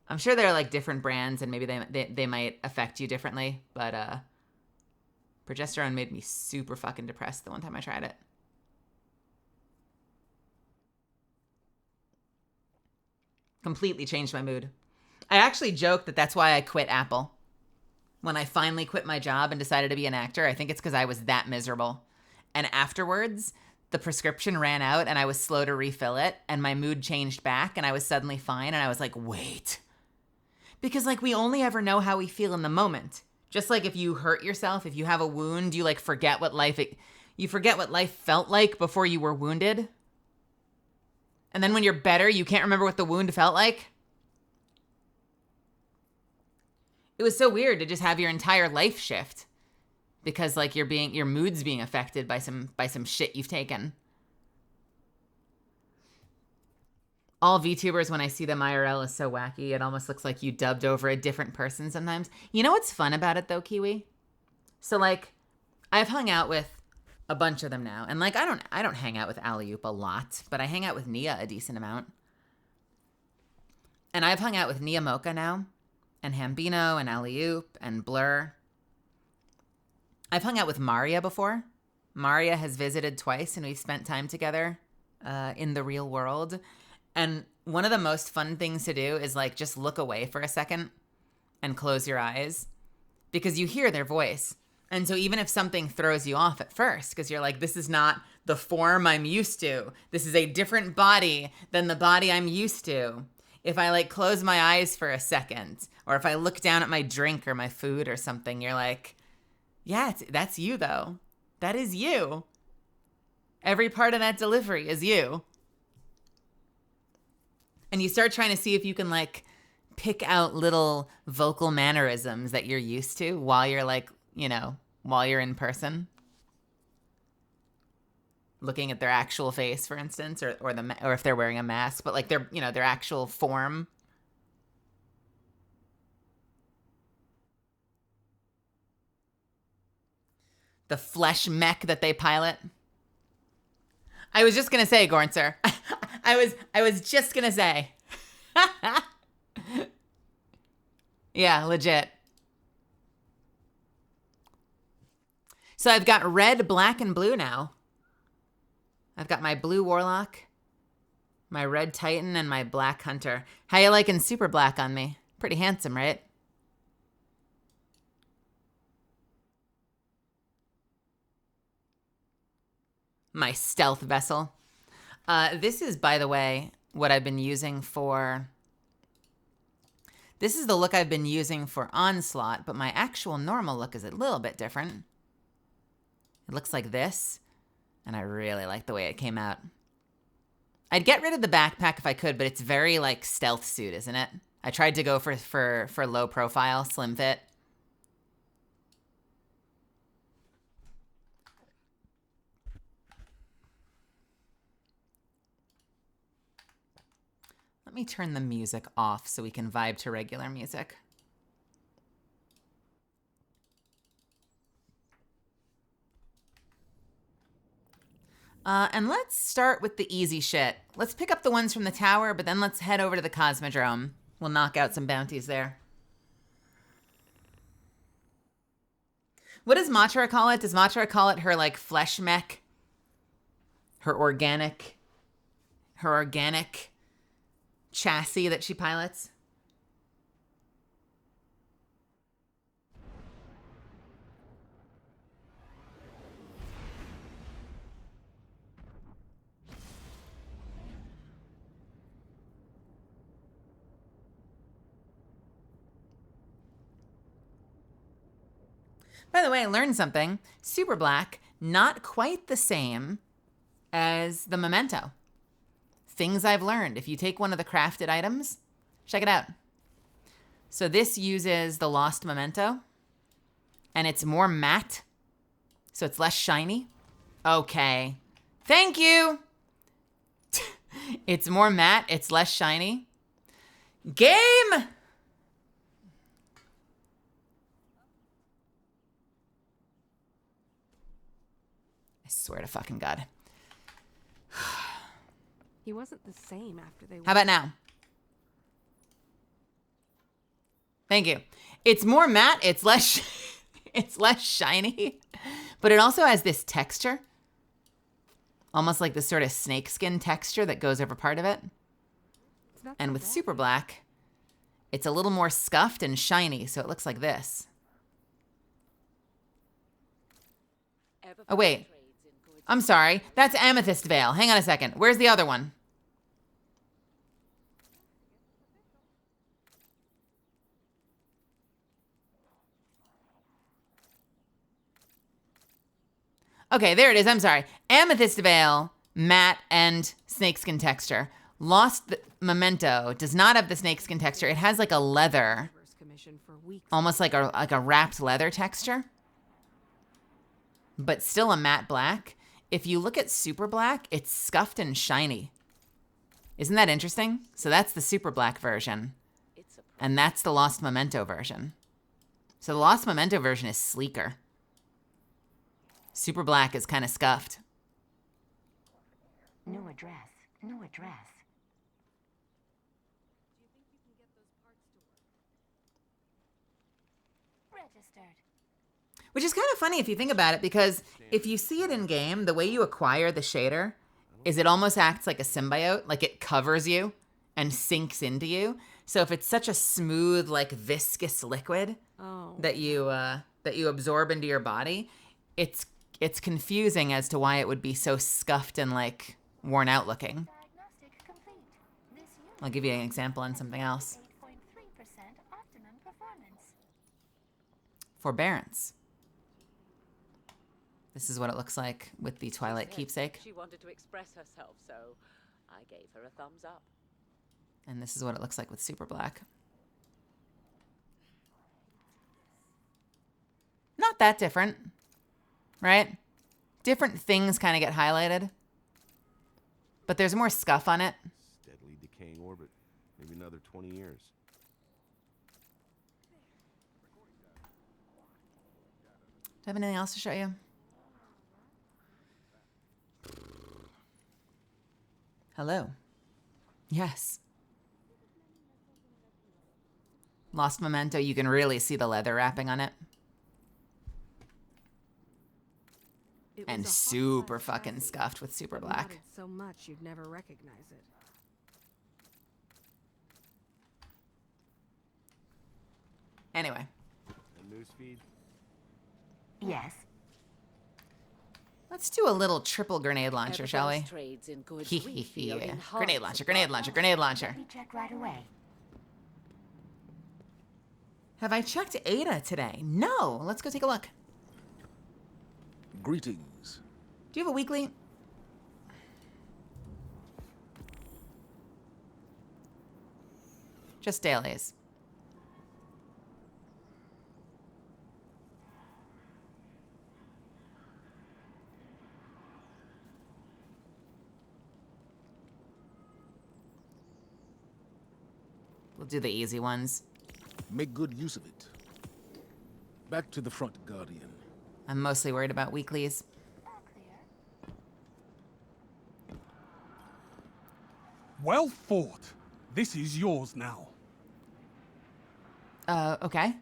I'm sure there are like different brands and maybe they might affect you differently, but progesterone made me super fucking depressed the one time I tried it. Completely changed my mood. I actually joke that that's why I quit Apple. When I finally quit my job and decided to be an actor, I think it's because I was that miserable. And afterwards, the prescription ran out and I was slow to refill it and my mood changed back and I was suddenly fine and I was like, wait. Because like we only ever know how we feel in the moment. Just like if you hurt yourself, if you have a wound, you like forget what life felt like before you were wounded. And then when you're better, you can't remember what the wound felt like. It was so weird to just have your entire life shift. Because like your mood's being affected by some shit you've taken. All VTubers, when I see them IRL, is so wacky. It almost looks like you dubbed over a different person sometimes. You know what's fun about it though, Kiwi? So like, I've hung out with a bunch of them now, and like I don't hang out with Alley-Oop a lot, but I hang out with Nia a decent amount. And I've hung out with Nia Mocha now, and Hambino, and Alley-Oop, and Blur. I've hung out with Maria before. Maria has visited twice, and we've spent time together in the real world. And one of the most fun things to do is like just look away for a second and close your eyes because you hear their voice. And so even if something throws you off at first, because you're like, this is not the form I'm used to. This is a different body than the body I'm used to. If I like close my eyes for a second, or if I look down at my drink or my food or something, you're like, yeah, that's you though. That is you. Every part of that delivery is you. And you start trying to see if you can like pick out little vocal mannerisms that you're used to while you're like, you know, while you're in person. Looking at their actual face, for instance, or if they're wearing a mask, but like their, you know, their actual form. The flesh mech that they pilot. I was just gonna say, Gornser. I was just gonna say. Yeah, legit. So I've got red, black, and blue now. I've got my blue warlock, my red titan, and my black hunter. How you liking super black on me? Pretty handsome, right? My stealth vessel. This is, by the way, what I've been using for... This is the look I've been using for Onslaught, but my actual normal look is a little bit different. It looks like this, and I really like the way it came out. I'd get rid of the backpack if I could, but it's very, like, stealth suit, isn't it? I tried to go for low profile, slim fit. Let me turn the music off so we can vibe to regular music. And let's start with the easy shit. Let's pick up the ones from the tower, but then let's head over to the Cosmodrome. We'll knock out some bounties there. What does Matra call it? Does Matra call it her, like, flesh mech? Her organic chassis that she pilots? By the way, I learned something. Super black, not quite the same as the memento. Things I've learned. If you take one of the crafted items, check it out. So this uses the lost memento, and it's more matte, so it's less shiny. Okay. Thank you. It's more matte, it's less shiny. Game! I swear to fucking God. He wasn't the same after they... How about now? Thank you. It's more matte, it's less it's less shiny, but it also has this texture. Almost like this sort of snakeskin texture that goes over part of it. And with super black, it's a little more scuffed and shiny, so it looks like this. Oh, wait. I'm sorry. That's Amethyst Veil. Hang on a second. Where's the other one? Okay, there it is. I'm sorry. Amethyst Veil, matte, and snakeskin texture. Lost Memento does not have the snakeskin texture. It has like a leather, almost like a wrapped leather texture, but still a matte black. If you look at super black, it's scuffed and shiny. Isn't that interesting? So that's the super black version, and that's the Lost Memento version. So the Lost Memento version is sleeker. Super black is kind of scuffed. New address. New address. Registered. Which is kind of funny if you think about it, because if you see it in game, the way you acquire the shader is it almost acts like a symbiote, like it covers you and sinks into you. So if it's such a smooth, like viscous liquid that you absorb into your body, it's confusing as to why it would be so scuffed and like worn out looking. Diagnostic complete. This unit I'll give you an example on something else. 8.3% optimum performance. Forbearance. This is what it looks like with the Twilight keepsake. She wanted to express herself, so I gave her a thumbs up. And this is what it looks like with Super Black. Not that different, right? Different things kind of get highlighted, but there's more scuff on it. Steadily decaying orbit. Maybe another 20 years. Do I have anything else to show you? Hello. Yes. Lost Memento, you can really see the leather wrapping on it. And super fucking scuffed with Super Black. Modded so much you'd never recognize it. Anyway. A newsfeed? Yes. Let's do a little triple grenade launcher, shall we? Trades in goods Hee we hee hee. feel in Grenade hearts launcher, of grenade our launcher, grenade launcher. Let me check right away. Have I checked Ada today? No. Let's go take a look. Greetings. Do you have a weekly? Just dailies. We'll do the easy ones. Make good use of it. Back to the front, Guardian. I'm mostly worried about weeklies. Well fought. This is yours now. Okay.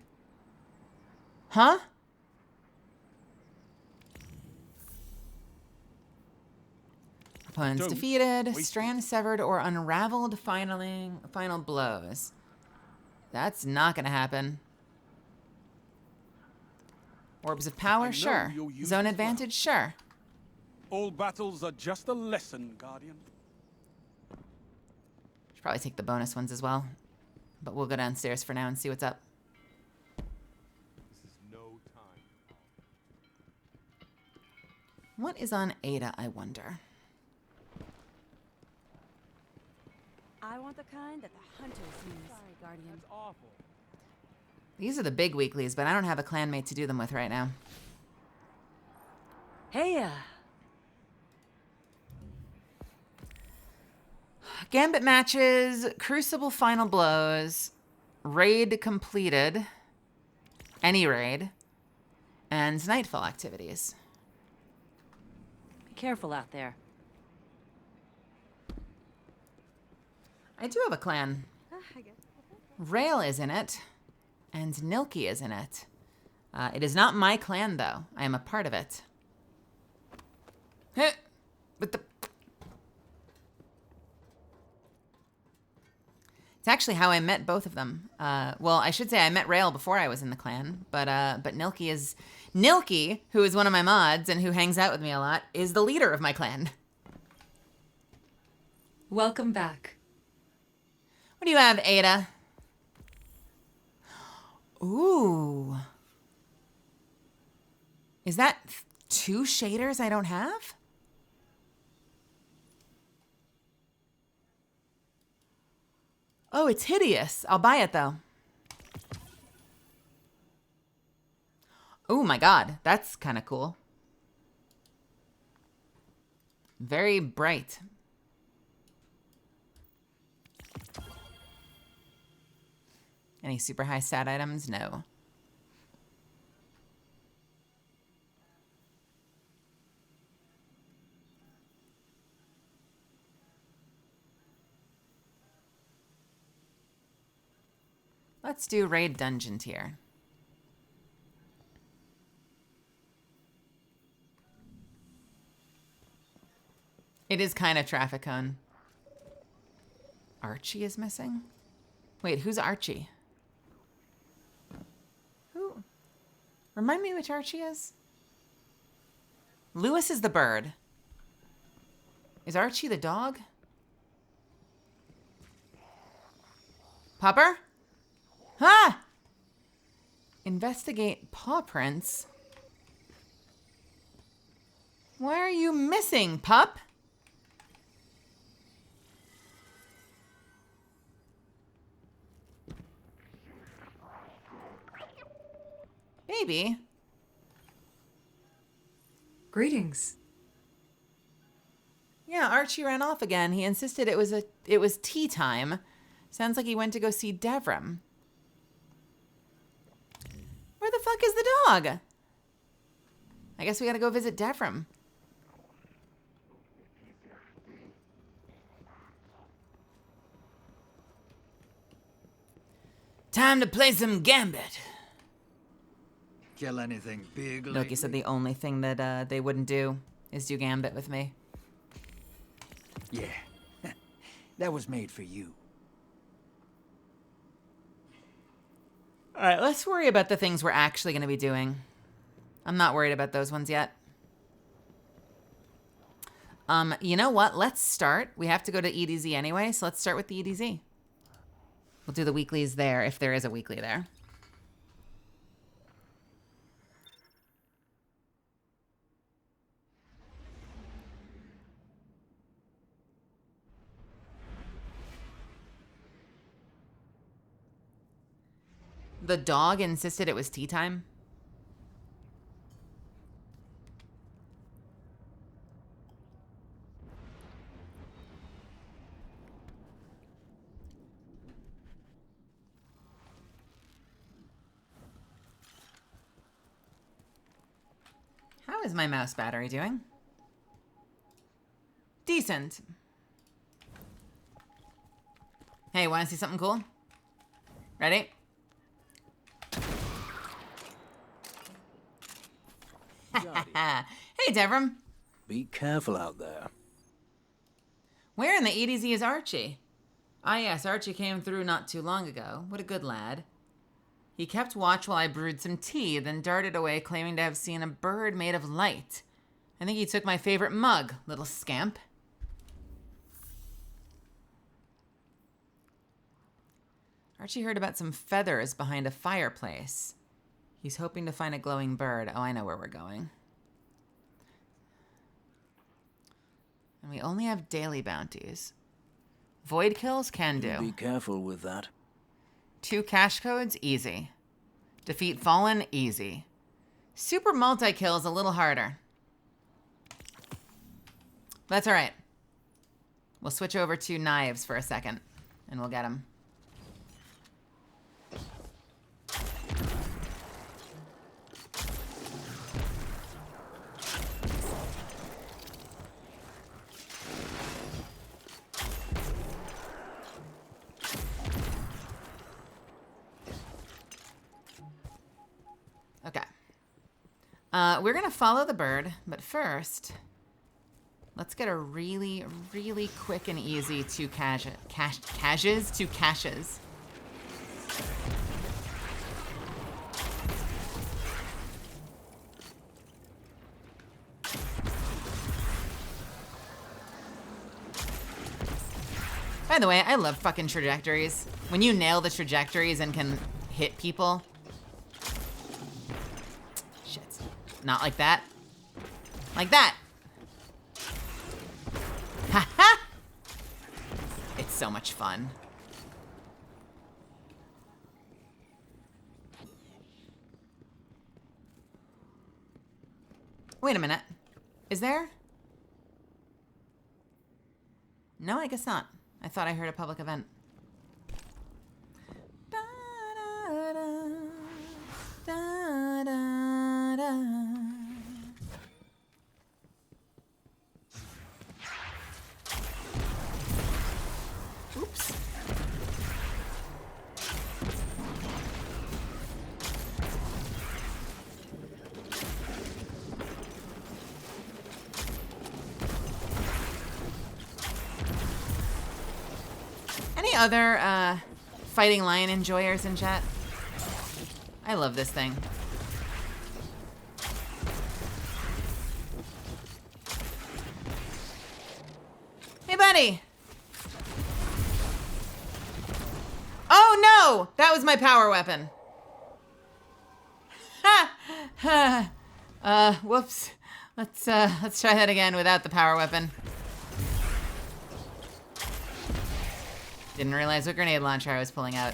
Huh? Opponents Don't defeated, waste strand severed, or unraveled final blows. That's not gonna happen. Orbs of power, know sure. you'll use Zone this advantage, sure. All battles are just a lesson, Guardian. Should probably take the bonus ones as well. But we'll go downstairs for now and see what's up. This is no time. What is on Ada, I wonder? I want the kind that the hunters use. Sorry, Guardian. That's awful. These are the big weeklies, but I don't have a clanmate to do them with right now. Hey, Gambit matches, Crucible final blows, raid completed, any raid, and Nightfall activities. be careful out there. I do have a clan. Rail is in it, and Nilki is in it. It is not my clan, though. I am a part of it. But the... It's actually how I met both of them. Well, I should say I met Rail before I was in the clan, but Nilki is... Nilki, who is one of my mods and who hangs out with me a lot, is the leader of my clan. Welcome back. What do you have, Ada? Ooh. Is that 2 shaders I don't have? Oh, it's hideous. I'll buy it, though. Oh, my God. That's kind of cool. Very bright. Any super high stat items? No. Let's do raid dungeon tier. It is kind of traffic cone. Archie is missing? Wait, who's Archie? Who? Remind me which Archie is? Lewis is the bird. Is Archie the dog? Popper? Ha! Investigate paw prints. Why are you missing, pup? Baby. Greetings. Yeah, Archie ran off again. He insisted it was tea time. Sounds like he went to go see Devrim. Where the fuck is the dog? I guess we gotta go visit Devrim. Time to play some Gambit. Kill anything big? Loki said the only thing that they wouldn't do is do Gambit with me. Yeah, that was made for you. All right, let's worry about the things we're actually going to be doing. I'm not worried about those ones yet. You know what? Let's start. We have to go to ADVgg anyway, so let's start with the ADVgg. We'll do the weeklies there, if there is a weekly there. The dog insisted it was tea time. How is my mouse battery doing? Decent. Hey, want to see something cool? Ready? Hey, Devrim. Be careful out there. Where in the ADVgg is Archie? Ah, yes, Archie came through not too long ago. What a good lad. He kept watch while I brewed some tea, then darted away claiming to have seen a bird made of light. I think he took my favorite mug, little scamp. Archie heard about some feathers behind a fireplace. He's hoping to find a glowing bird. Oh, I know where we're going. And we only have daily bounties. Void kills can do. Be careful with that. 2 cash codes, easy. Defeat Fallen, easy. Super multi-kills, a little harder. That's all right. We'll switch over to knives for a second, and we'll get them. Okay. We're going to follow the bird, but first, let's get a really, really quick and easy 2 caches. By the way, I love fucking trajectories. When you nail the trajectories and can hit people. Shit. Not like that. Like that. Ha-ha! It's so much fun. Wait a minute. Is there? No, I guess not. I thought I heard a public event. Oops. Any other Fighting Lion enjoyers in chat? I love this thing. ready. Oh no! That was my power weapon. Ha! Whoops. Let's try that again without the power weapon. Didn't realize what grenade launcher I was pulling out.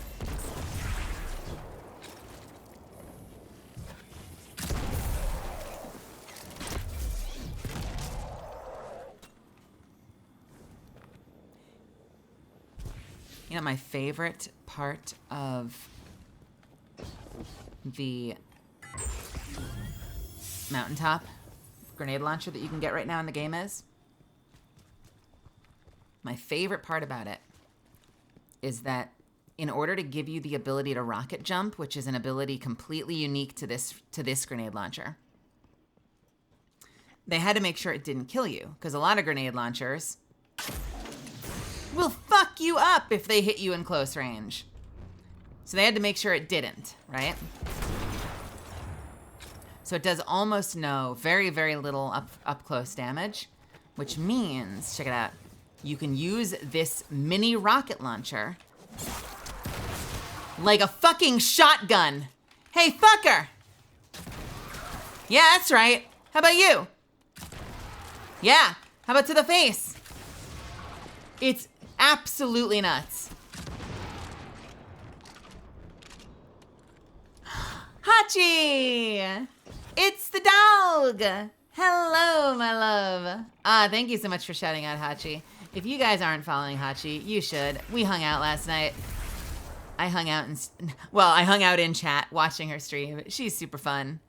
You know, my favorite part of the mountaintop grenade launcher that you can get right now in the game is? My favorite part about it is that in order to give you the ability to rocket jump, which is an ability completely unique to this grenade launcher, they had to make sure it didn't kill you, because a lot of grenade launchers will fuck you up if they hit you in close range. So they had to make sure it didn't, right? So it does almost no, very, very little up close damage, which means, check it out, you can use this mini rocket launcher like a fucking shotgun. Hey, fucker! Yeah, that's right. How about you? Yeah, how about to the face? It's absolutely nuts. Hachi! It's the dog! Hello, my love. Thank you so much for shouting out Hachi. If you guys aren't following Hachi, you should. We hung out last night. I hung out in chat watching her stream. She's super fun.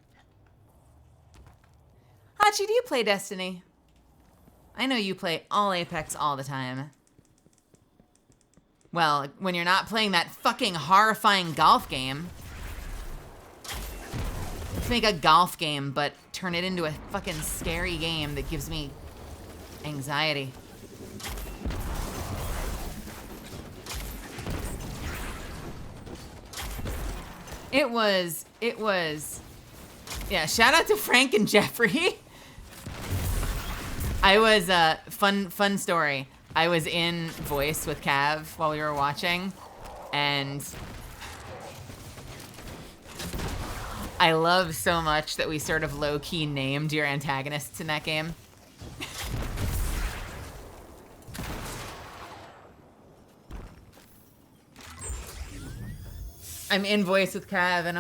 Hachi, do you play Destiny? I know you play all Apex all the time. Well, when you're not playing that fucking horrifying golf game. Let's make a golf game, but turn it into a fucking scary game that gives me anxiety. It was, yeah, shout out to Frank and Jeffrey. I was, fun story. I was in voice with Cav while we were watching, and I love so much that we sort of low-key named your antagonists in that game. I'm in voice with Cav, and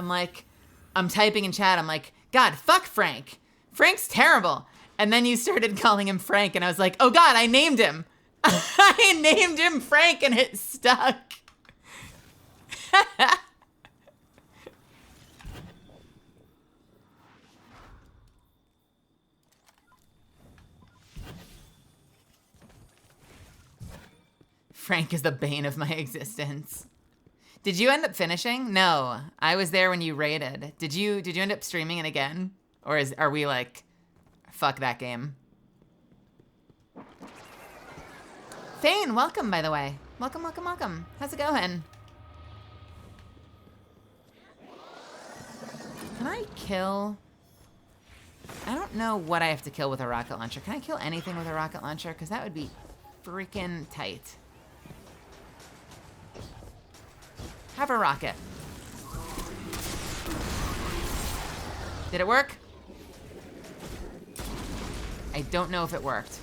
I'm typing in chat, I'm like, God, fuck Frank. Frank's terrible. And then you started calling him Frank, and I was like, oh God, I named him. I named him Frank, and it stuck. Frank is the bane of my existence. Did you end up finishing? No, I was there when you raided. Did you end up streaming it again? Or are we like, fuck that game? Thane, welcome, by the way. Welcome, welcome, welcome. How's it going? Can I kill? I don't know what I have to kill with a rocket launcher. Can I kill anything with a rocket launcher? Because that would be freaking tight. Have a rocket. Did it work? I don't know if it worked.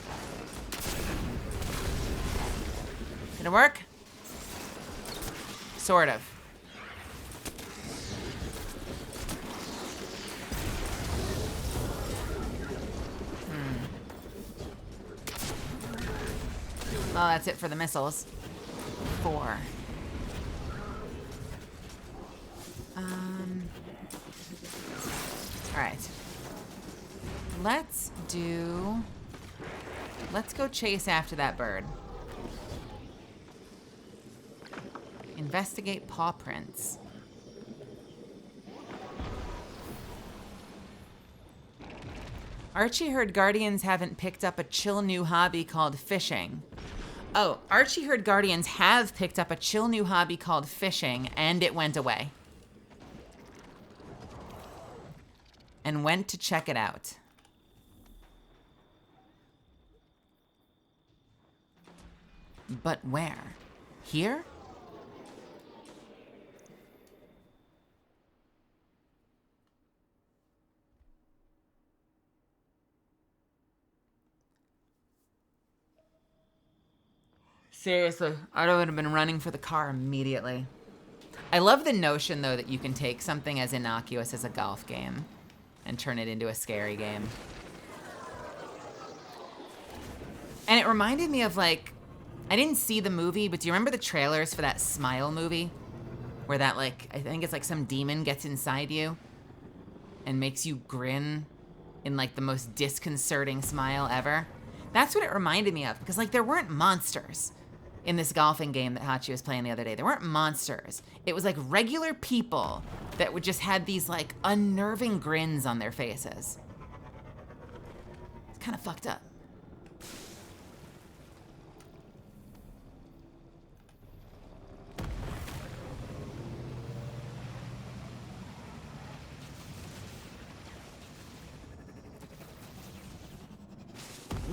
Did it work? Sort of. Well, that's it for the missiles. 4. All right. Let's go chase after that bird. Investigate paw prints. Archie heard Guardians haven't picked up a chill new hobby called fishing. Oh, Archie heard Guardians have picked up a chill new hobby called fishing, and it went away. And went to check it out. But where? Here? Seriously, I would have been running for the car immediately. I love the notion, though, that you can take something as innocuous as a golf game and turn it into a scary game. And it reminded me of, like, I didn't see the movie, but do you remember the trailers for that Smile movie? Where that, like, I think it's like some demon gets inside you and makes you grin in, like, the most disconcerting smile ever. That's what it reminded me of, because, like, there weren't monsters in this golfing game that Hachi was playing the other day. There weren't monsters. It was like regular people that would just had these like unnerving grins on their faces. It's kind of fucked up.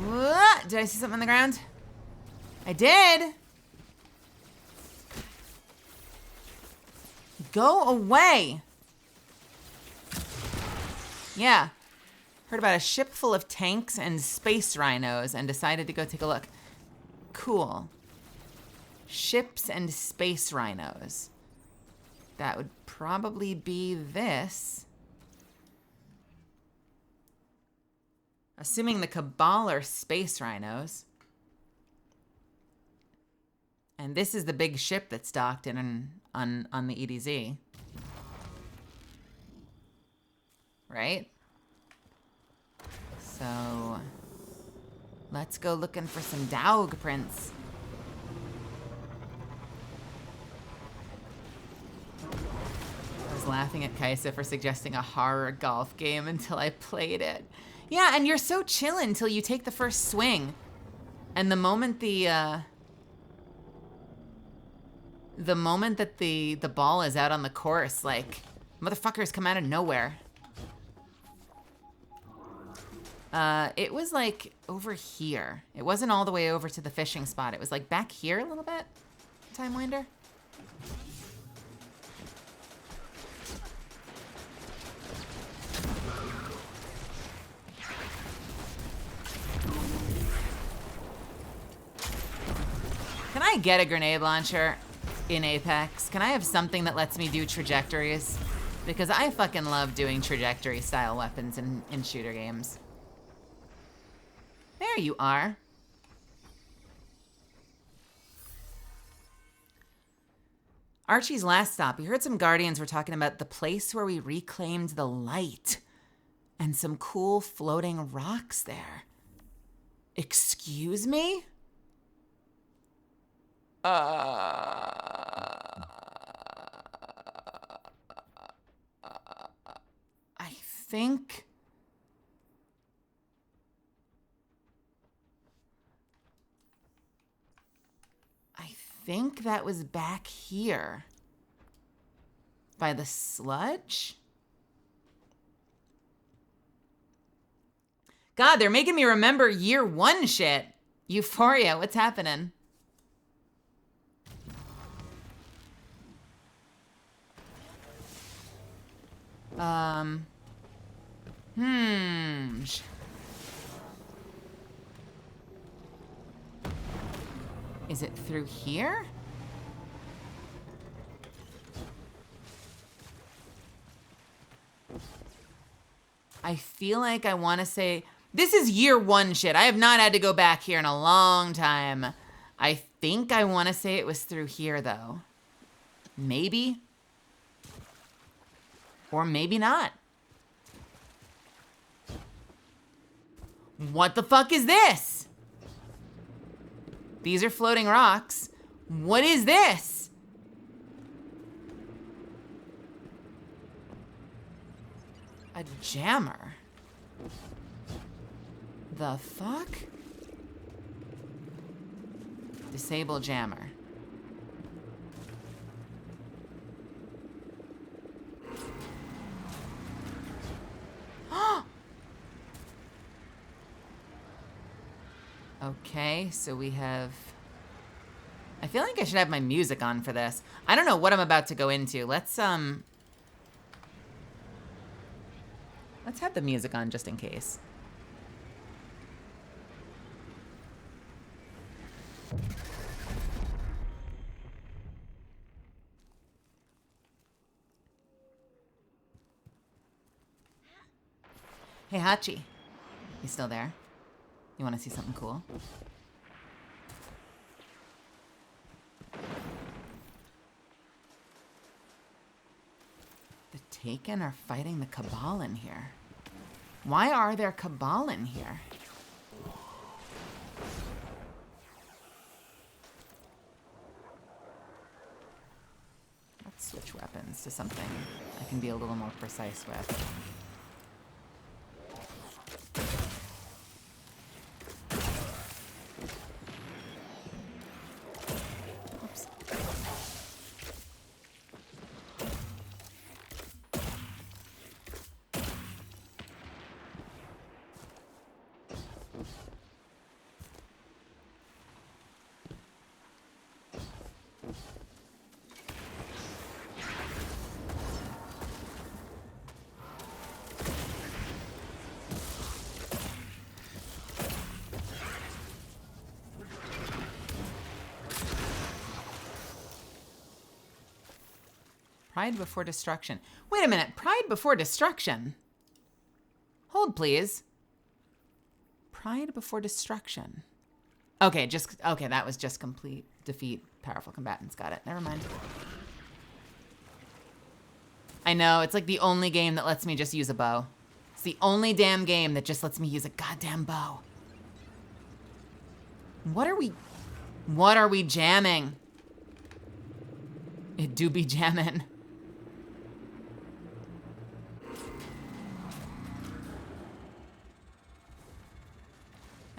What? Did I see something on the ground? I did. Go away. Yeah. Heard about a ship full of tanks and space rhinos and decided to go take a look. Cool. Ships and space rhinos. That would probably be this. Assuming the Cabal are space rhinos. And this is the big ship that's docked in on the ADVgg. Right? So let's go looking for some ADVgg prints. I was laughing at Kaisa for suggesting a horror golf game until I played it. Yeah, and you're so chill until you take the first swing. And the moment the moment that the ball is out on the course, like, motherfuckers come out of nowhere. It was like over here. It wasn't all the way over to the fishing spot. It was like back here a little bit. Time Winder. Can I get a grenade launcher in Apex? Can I have something that lets me do trajectories? Because I fucking love doing trajectory style weapons in shooter games. There you are. Archie's last stop. We heard some Guardians were talking about the place where we reclaimed the light and some cool floating rocks there. Excuse me? I think that was back here by the sludge. God, they're making me remember year one shit. Euphoria, what's happening? Is it through here? I feel like I want to say, this is year one shit. I have not had to go back here in a long time. I think I want to say it was through here though. Maybe. Or maybe not. What the fuck is this? These are floating rocks. What is this? A jammer. The fuck? Disable jammer. Okay, so we have I feel like I should have my music on for this. I don't know what I'm about to go into. Let's have the music on just in case. Hey, Hachi. You still there? You want to see something cool? The Taken are fighting the Cabal in here. Why are there Cabal in here? Let's switch weapons to something I can be a little more precise with. Pride before destruction. Wait a minute. Pride before destruction? Hold, please. Pride before destruction. Okay, okay, that was just complete defeat powerful combatants. Got it. Never mind. I know, it's like the only game that lets me just use a bow. It's the only damn game that just lets me use a goddamn bow. What are we jamming? It do be jammin'.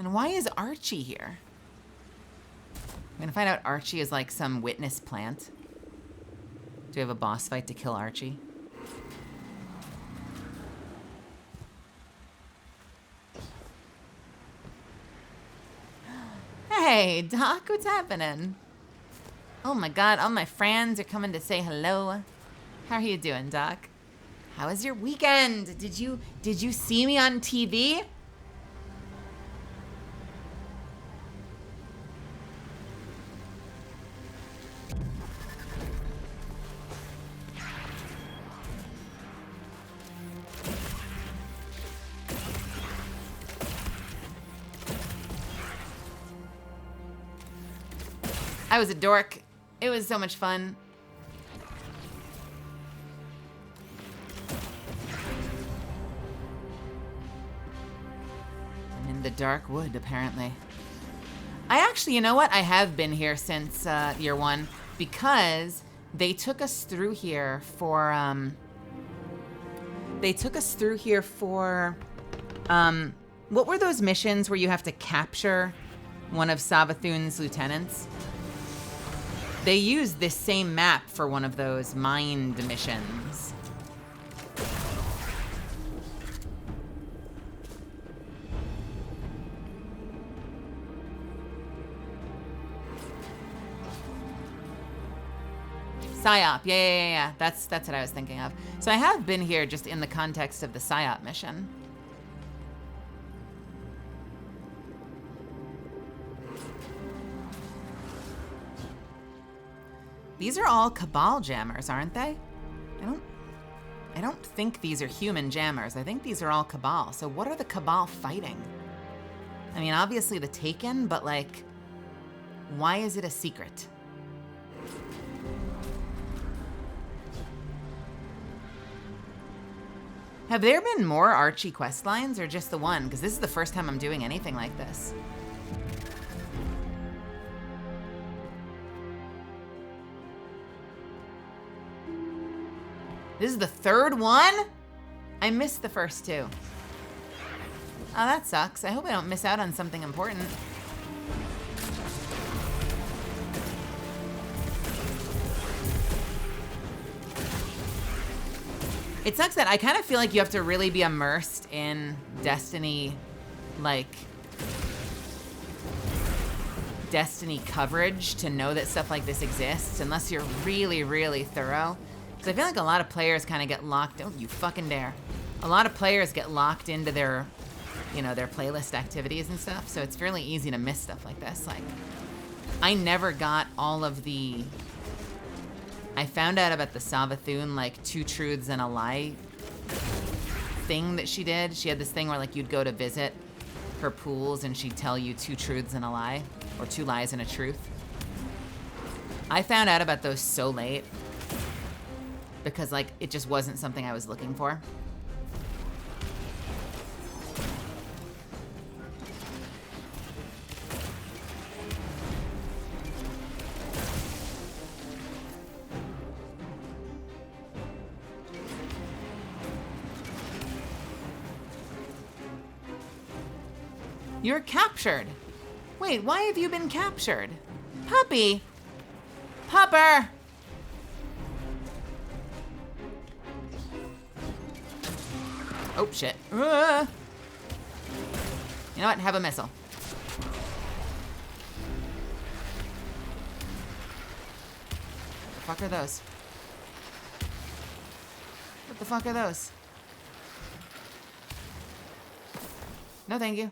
And why is Archie here? I'm gonna find out Archie is like some witness plant. Do we have a boss fight to kill Archie? Hey, Doc, what's happening? Oh my God, all my friends are coming to say hello. How are you doing, Doc? How was your weekend? Did you see me on TV? I was a dork. It was so much fun. I'm in the dark wood, apparently. I actually, you know what? I have been here since year one because they took us through here for, what were those missions where you have to capture one of Savathun's lieutenants? They used this same map for one of those mind missions. PSYOP, yeah. That's what I was thinking of. So I have been here just in the context of the PSYOP mission. These are all Cabal jammers, aren't they? I don't think these are human jammers. I think these are all Cabal. So what are the Cabal fighting? I mean, obviously the Taken, but like, why is it a secret? Have there been more Archie quest lines or just the one? Because this is the first time I'm doing anything like this. This is the third one? I missed the first two. Oh, that sucks. I hope I don't miss out on something important. It sucks that I kind of feel like you have to really be immersed in Destiny, like, Destiny coverage to know that stuff like this exists, unless you're really, really thorough. Because I feel like a lot of players kind of get locked, don't you fucking dare. A lot of players get locked into their, you know, their playlist activities and stuff, so it's fairly easy to miss stuff like this. Like, I never got all of the, I found out about the Savathun, like, 2 truths and a lie thing that she did. She had this thing where, like, you'd go to visit her pools and she'd tell you 2 truths and a lie, or 2 lies and a truth. I found out about those so late because, like, it just wasn't something I was looking for. You're captured. Wait, why have you been captured? Puppy! Pupper! Oh, shit. You know what? Have a missile. What the fuck are those? What the fuck are those? No, thank you.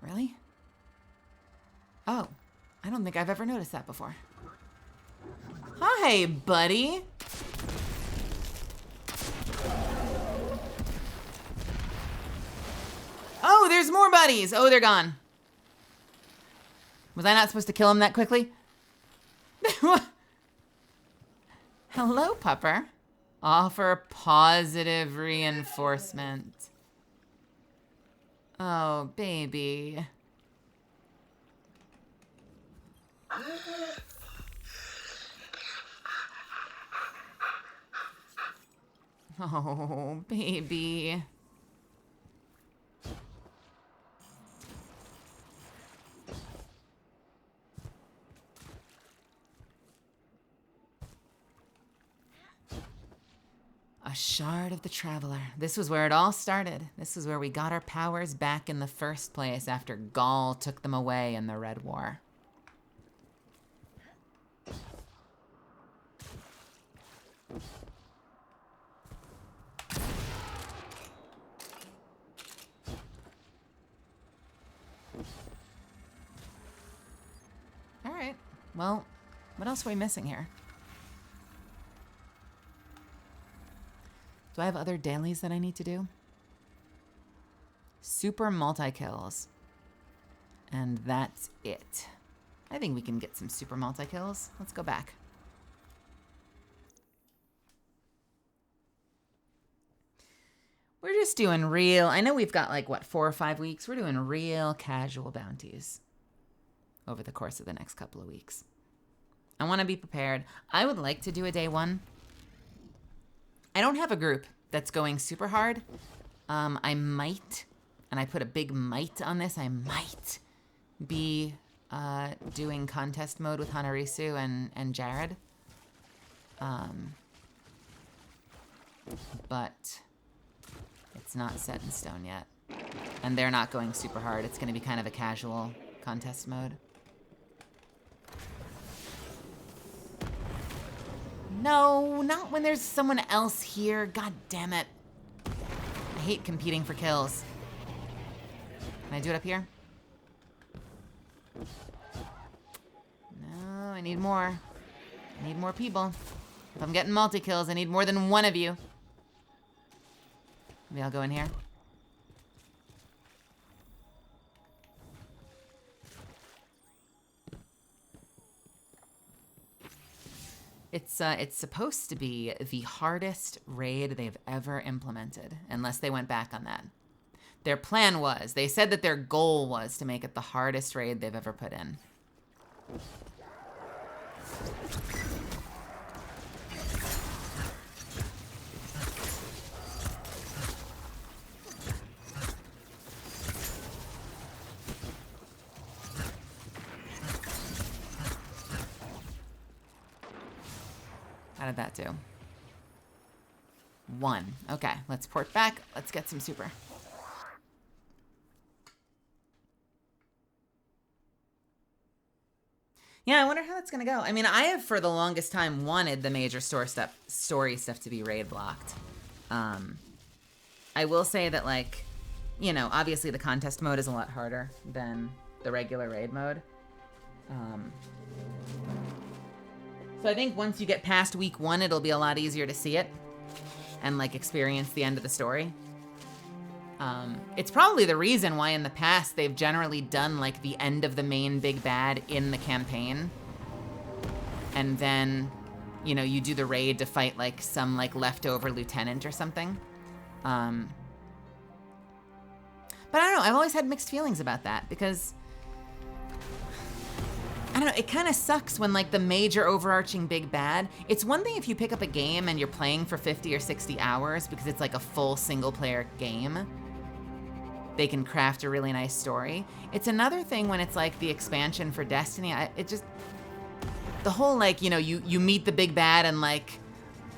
Really? Oh, I don't think I've ever noticed that before. Hi, buddy. Oh, there's more buddies. Oh, they're gone. Was I not supposed to kill him that quickly? Hello, pupper. Offer positive reinforcement. Oh, baby. Oh, baby. A shard of the Traveler. This was where it all started. This is where we got our powers back in the first place after Gaul took them away in the Red War. All right. Well, what else are we missing here? Do I have other dailies that I need to do? Super multi-kills. And that's it. I think we can get some super multi-kills. Let's go back. We're just doing real, I know we've got like, what, 4 or 5 weeks? We're doing real casual bounties over the course of the next couple of weeks. I want to be prepared. I would like to do a day 1. I don't have a group that's going super hard. I might, and I put a big might on this, I might be doing contest mode with Hanarisu and Jared. But it's not set in stone yet. And they're not going super hard. It's going to be kind of a casual contest mode. No, not when there's someone else here. God damn it. I hate competing for kills. Can I do it up here? No, I need more. I need more people. If I'm getting multi-kills, I need more than one of you. Maybe I'll go in here. It's supposed to be the hardest raid they've ever implemented, unless they went back on that. Their plan was, they said that their goal was to make it the hardest raid they've ever put in. How did that do? 1. Okay, let's port back. Let's get some super. Yeah, I wonder how that's gonna go. I mean, I have for the longest time wanted the major story stuff to be raid blocked. I will say that, like, you know, obviously the contest mode is a lot harder than the regular raid mode. So I think once you get past week 1, it'll be a lot easier to see it and, like, experience the end of the story. It's probably the reason why in the past they've generally done, like, the end of the main big bad in the campaign. And then, you know, you do the raid to fight, like, some, like, leftover lieutenant or something. But I don't know, I've always had mixed feelings about that because, I don't know, it kind of sucks when, like, the major overarching big bad, it's one thing if you pick up a game and you're playing for 50 or 60 hours because it's like a full single player game. They can craft a really nice story. It's another thing when it's like the expansion for Destiny. The whole, like, you know, you meet the big bad and, like,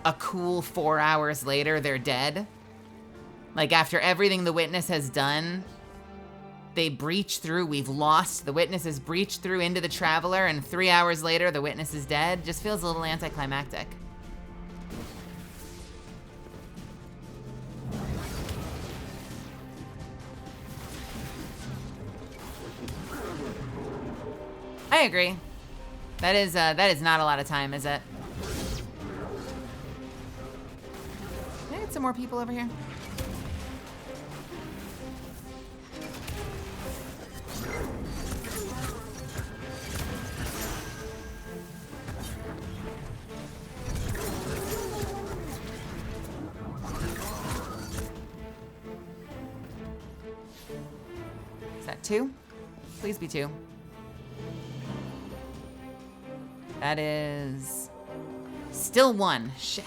a cool 4 hours later, they're dead. Like, after everything the witness has done, they breach through, we've lost, the witness has breached through into the traveler, and 3 hours later, the witness is dead. Just feels a little anticlimactic. I agree. That is not a lot of time, is it? Can I get some more people over here? Is that 2? Please be 2. That is still 1. Shit.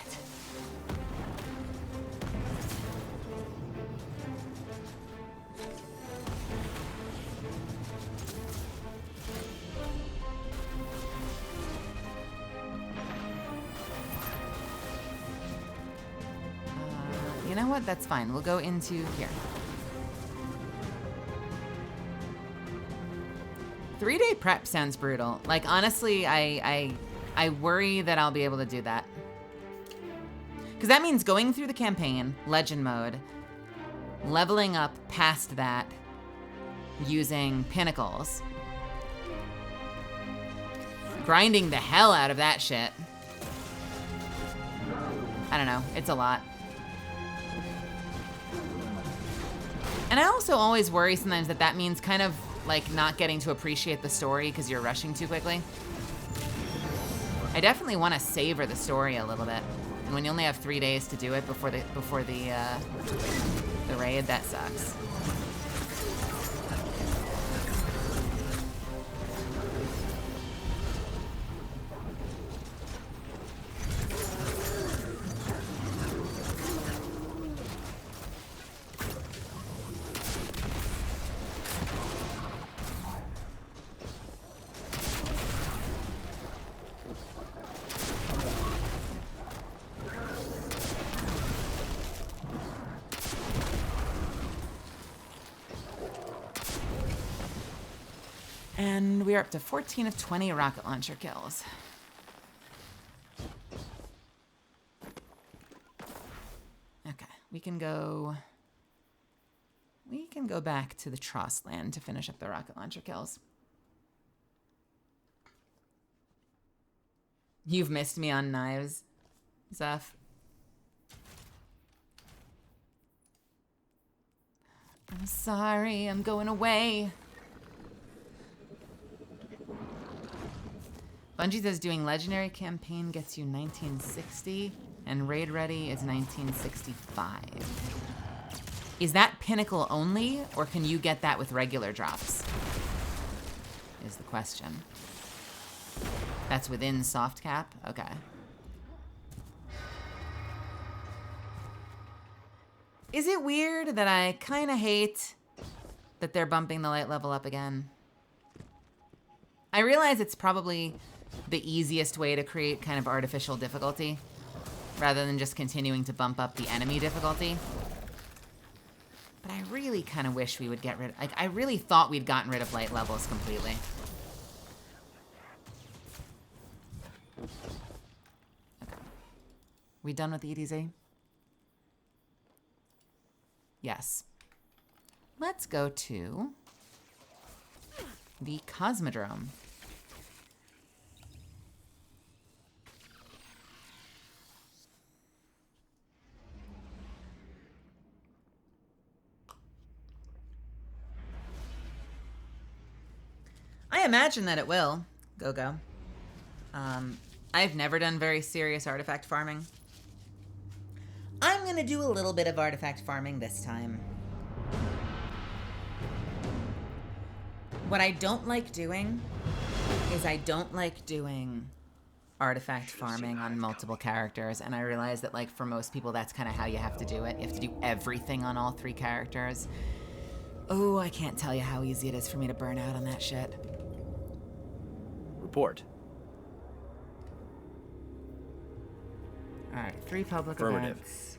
You know what? That's fine. We'll go into here. 3-day prep sounds brutal. Like, honestly, I worry that I'll be able to do that. Because that means going through the campaign, legend mode, leveling up past that using pinnacles, grinding the hell out of that shit. I don't know, it's a lot. And I also always worry sometimes that that means kind of like not getting to appreciate the story because you're rushing too quickly. I definitely want to savor the story a little bit. And when you only have 3 days to do it before the raid, that sucks. And we are up to 14 of 20 rocket launcher kills. Okay, we can go back to the Tross land to finish up the rocket launcher kills. You've missed me on knives, Zeph. I'm sorry, I'm going away. Bungie says doing legendary campaign gets you 1960 and raid ready is 1965. Is that pinnacle only, or can you get that with regular drops? Is the question. That's within soft cap? Okay. Is it weird that I kind of hate that they're bumping the light level up again? I realize it's probably the easiest way to create kind of artificial difficulty. rather than just continuing to bump up the enemy difficulty. But I really kind of wish we would get rid... Like, I really thought we'd gotten rid of light levels completely. Okay. We done with ADVgg? Yes. Let's go to the Cosmodrome. I imagine that it will. Go. I've never done very serious artifact farming. I'm gonna do a little bit of artifact farming this time. What I don't like doing is I don't like doing artifact farming on multiple characters, and I realize that, like, for most people that's kind of how you have to do it. You have to do everything on all 3 characters. Oh, I can't tell you how easy it is for me to burn out on that shit. Report. Alright, 3 public events.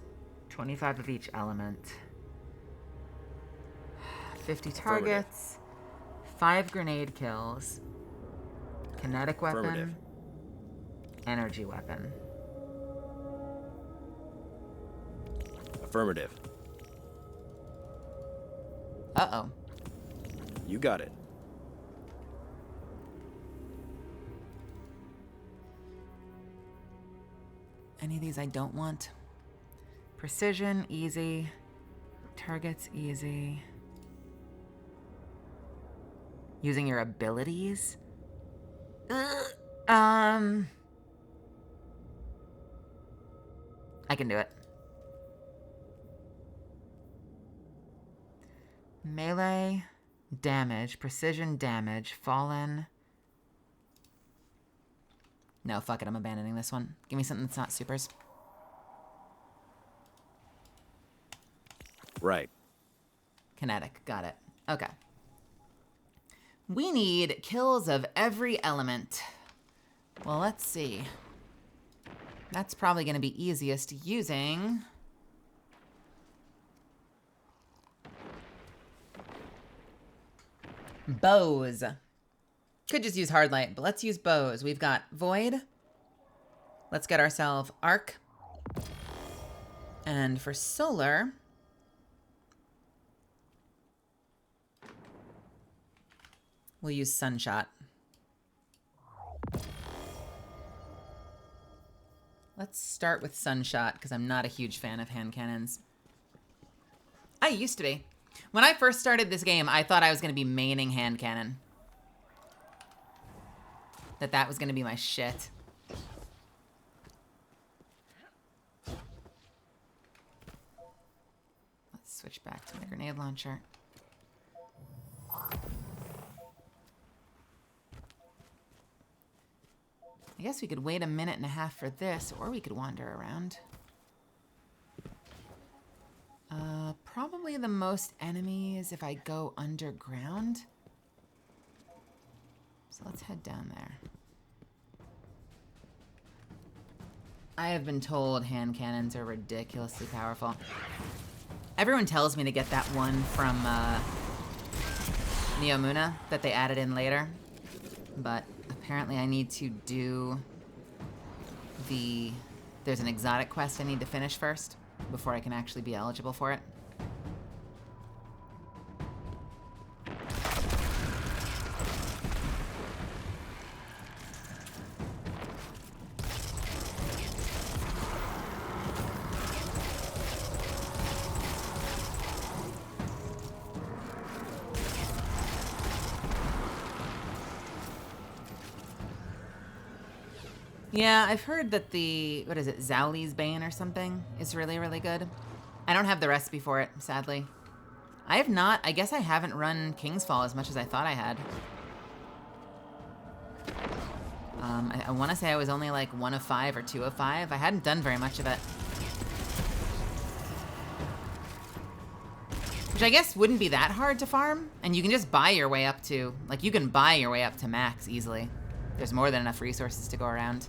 25 of each element. 50 targets. 5 grenade kills. Kinetic weapon. Energy weapon. Affirmative. Uh-oh. You got it. Any of these I don't want. Precision, easy. Targets, easy. Using your abilities? I can do it. Melee, damage, precision damage, fallen. No, fuck it, I'm abandoning this one. Give me something that's not supers. Right. Kinetic, got it. Okay. We need kills of every element. Well, let's see. That's probably going to be easiest using... bows. Could just use hard light, but let's use bows. We've got Void. Let's get ourselves Arc. And for solar... we'll use Sunshot. Let's start with Sunshot, because I'm not a huge fan of hand cannons. I used to be. When I first started this game, I thought I was going to be maining hand cannon. That was going to be my shit. Let's switch back to my grenade launcher. I guess we could wait a minute and a half for this, or we could wander around. Probably the most enemies if I go underground. So let's head down there. I have been told hand cannons are ridiculously powerful. Everyone tells me to get that one from Neomuna that they added in later. But apparently I need to do there's an exotic quest I need to finish first before I can actually be eligible for it. Yeah, I've heard that the, what is it, Zowli's Bane or something is really, really good. I don't have the recipe for it, sadly. I guess I haven't run King's Fall as much as I thought I had. I want to say I was only like 1 of 5 or 2 of 5. I hadn't done very much of it. Which I guess wouldn't be that hard to farm. And you can just buy your way up to, like, you can buy your way up to max easily. There's more than enough resources to go around.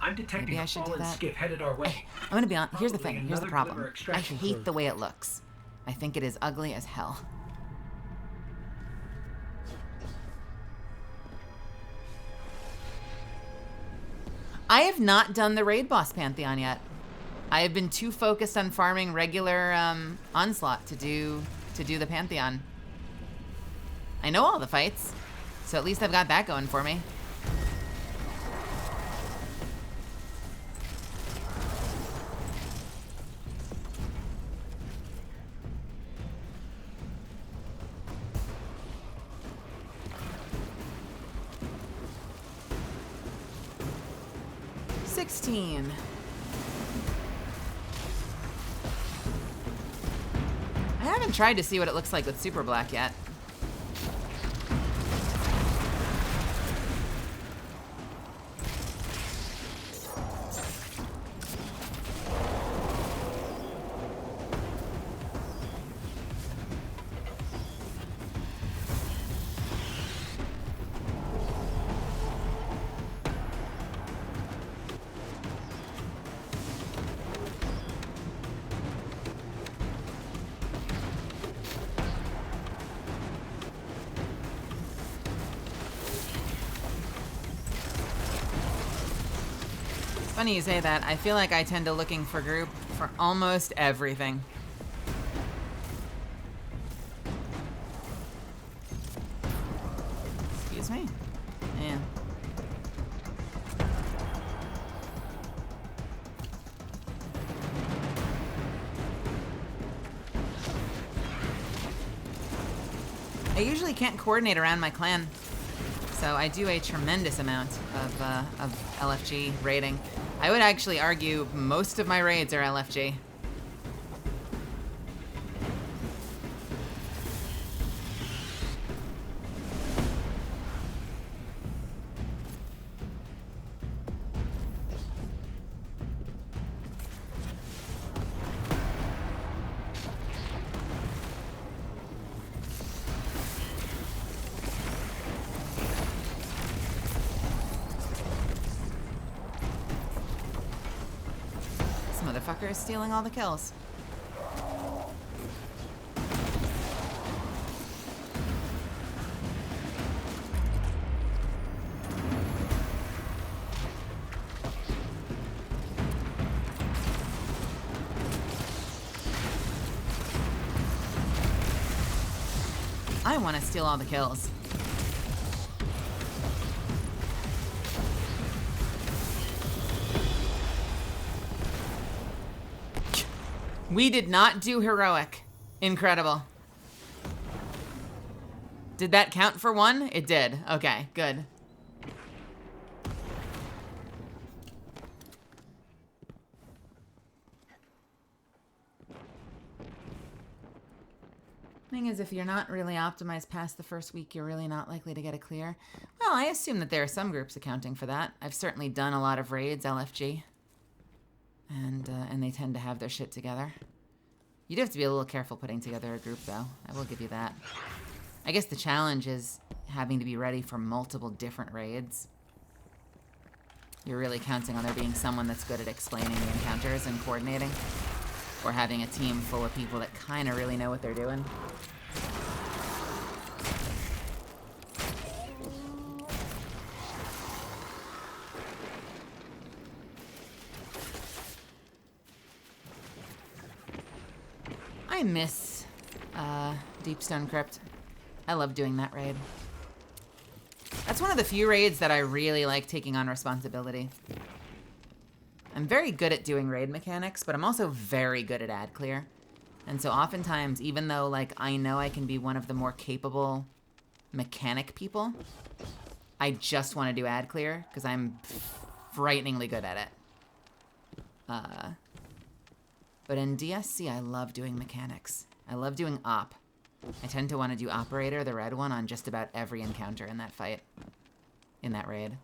I'm detecting Maybe I a should do fallen that. skiff headed our way. I'm gonna be on. Here's the Probably thing. Here's the another problem. glimmer I extraction hate crew. the way it looks. I think it is ugly as hell. I have not done the raid boss Pantheon yet. I have been too focused on farming regular Onslaught to do the Pantheon. I know all the fights, so at least I've got that going for me. I haven't tried to see what it looks like with Super Black yet. Funny you say that. I feel like I tend to looking for group for almost everything. Excuse me. Yeah. I usually can't coordinate around my clan, so I do a tremendous amount of LFG raiding. I would actually argue most of my raids are LFG. Motherfucker is stealing all the kills. I want to steal all the kills. We did not do heroic. Incredible. Did that count for one? It did. Okay, good. Thing is, if you're not really optimized past the first week, you're really not likely to get a clear. Well, I assume that there are some groups accounting for that. I've certainly done a lot of raids, LFG. And they tend to have their shit together. You do have to be a little careful putting together a group, though. I will give you that. I guess the challenge is having to be ready for multiple different raids. You're really counting on there being someone that's good at explaining the encounters and coordinating, or having a team full of people that kind of really know what they're doing. I miss Deepstone Crypt. I love doing that raid. That's one of the few raids that I really like taking on responsibility. I'm very good at doing raid mechanics, but I'm also very good at ad clear. And so oftentimes, even though like I know I can be one of the more capable mechanic people, I just want to do ad clear because I'm frighteningly good at it. But in DSC, I love doing mechanics. I love doing op. I tend to want to do operator, the red one, on just about every encounter in that fight, in that raid.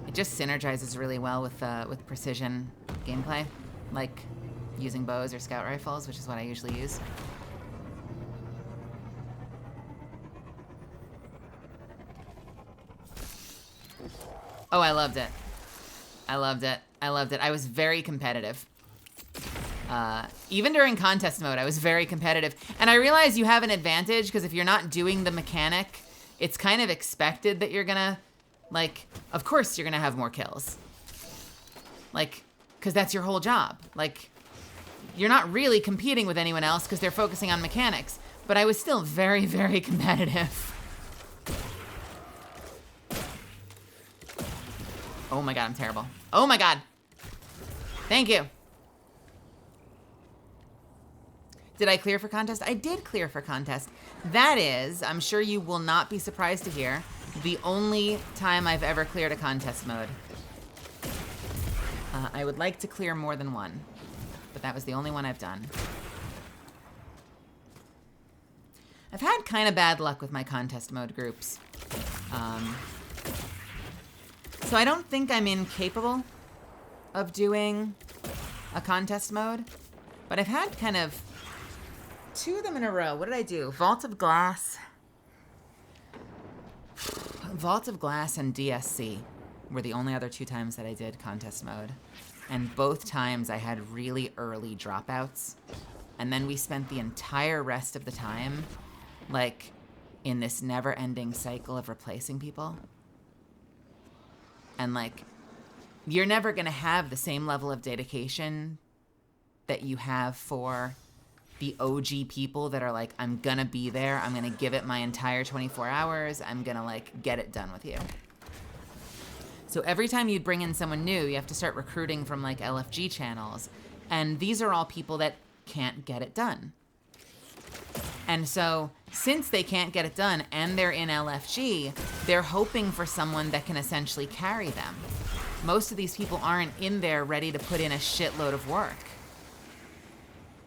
It just synergizes really well with precision gameplay, like using bows or scout rifles, which is what I usually use. Oh, I loved it. I loved it. I loved it. I was very competitive. Even during contest mode, I was very competitive. And I realize you have an advantage because if you're not doing the mechanic, it's kind of expected that you're gonna, like, of course you're gonna have more kills. Like, because that's your whole job. Like, you're not really competing with anyone else because they're focusing on mechanics. But I was still very, very competitive. Oh my god, I'm terrible. Oh my god. Thank you. Did I clear for contest? I did clear for contest. That is, I'm sure you will not be surprised to hear, the only time I've ever cleared a contest mode. I would like to clear more than one, but that was the only one I've done. I've had kind of bad luck with my contest mode groups. So I don't think I'm incapable of doing a contest mode, but I've had kind of 2 of them in a row. What did I do? Vault of Glass. Vault of Glass and DSC were the only other 2 times that I did contest mode. And both times I had really early dropouts. And then we spent the entire rest of the time, like, in this never-ending cycle of replacing people. And, like, you're never gonna have the same level of dedication that you have for the OG people that are like, I'm gonna be there, I'm gonna give it my entire 24 hours, I'm gonna, like, get it done with you. So every time you bring in someone new, you have to start recruiting from, like, LFG channels. And these are all people that can't get it done. And so, since they can't get it done and they're in LFG, they're hoping for someone that can essentially carry them. Most of these people aren't in there ready to put in a shitload of work.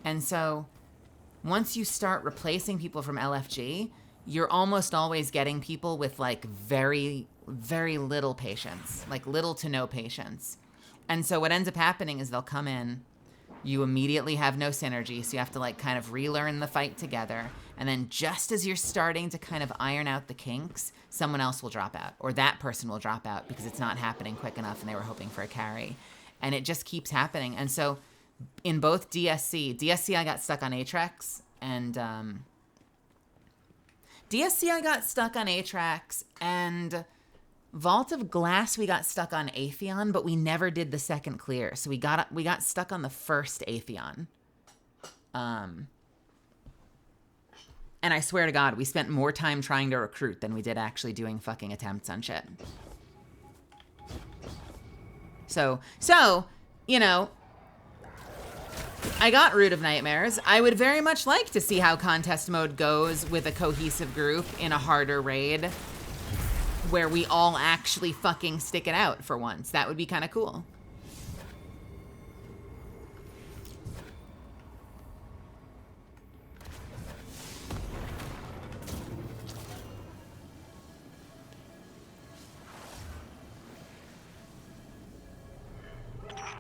And so, once you start replacing people from LFG, you're almost always getting people with, like, very, very little patience. Like, little to no patience. And so what ends up happening is they'll come in, you immediately have no synergy, so you have to, like, kind of relearn the fight together. And then just as you're starting to kind of iron out the kinks, someone else will drop out. Or that person will drop out because it's not happening quick enough and they were hoping for a carry. And it just keeps happening. And so in both DSC I got stuck on Atrax, and DSC I got stuck on Atrax, and Vault of Glass we got stuck on Atheon, but we never did the second clear. So we got stuck on the first Atheon. And I swear to God, we spent more time trying to recruit than we did actually doing fucking attempts on shit. So, you know, I got Root of Nightmares. I would very much like to see how contest mode goes with a cohesive group in a harder raid where we all actually fucking stick it out for once. That would be kind of cool.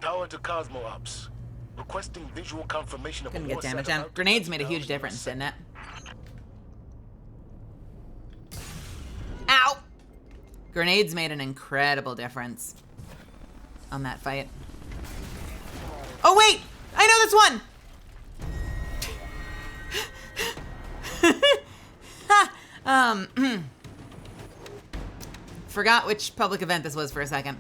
Power to Cosmo Ops. Requesting visual confirmation of Couldn't get damage down. Grenades made a huge difference, didn't it? Ow! Grenades made an incredible difference on that fight. Oh wait! I know this one! Forgot which public event this was for a second.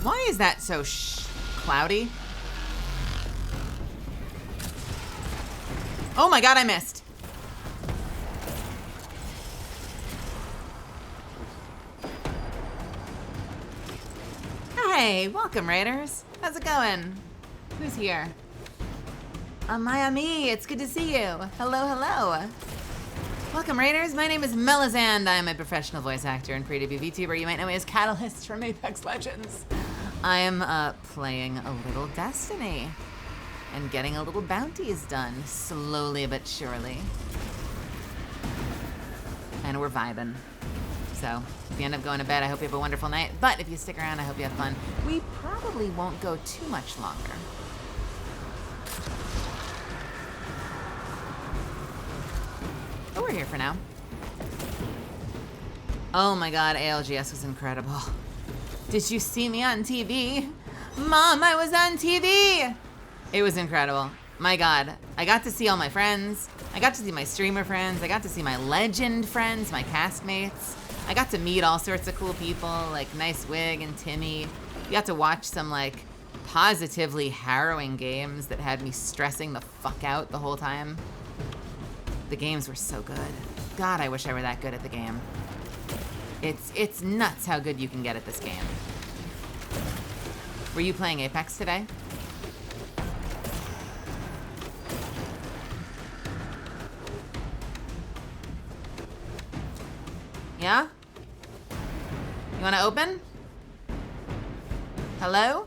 Why is that so cloudy? Oh my god, I missed. Hey, welcome, Raiders. How's it going? Who's here? Miami, it's good to see you. Hello, hello. Welcome, Raiders. My name is Melizand. I'm a professional voice actor and pre-debut VTuber. You might know me as Catalyst from Apex Legends. I am playing a little Destiny and getting a little bounties done, slowly but surely. And we're vibing. So if you end up going to bed, I hope you have a wonderful night. But if you stick around, I hope you have fun. We probably won't go too much longer. But we're here for now. Oh my god, ALGS was incredible. Did you see me on TV? Mom, I was on TV! It was incredible. My god, I got to see all my friends. I got to see my streamer friends. I got to see my legend friends, my castmates. I got to meet all sorts of cool people, like Nice Wig and Timmy. We got to watch some, like, positively harrowing games that had me stressing the fuck out the whole time. The games were so good. God, I wish I were that good at the game. It's nuts how good you can get at this game. Were you playing Apex today? Yeah? You wanna open? Hello?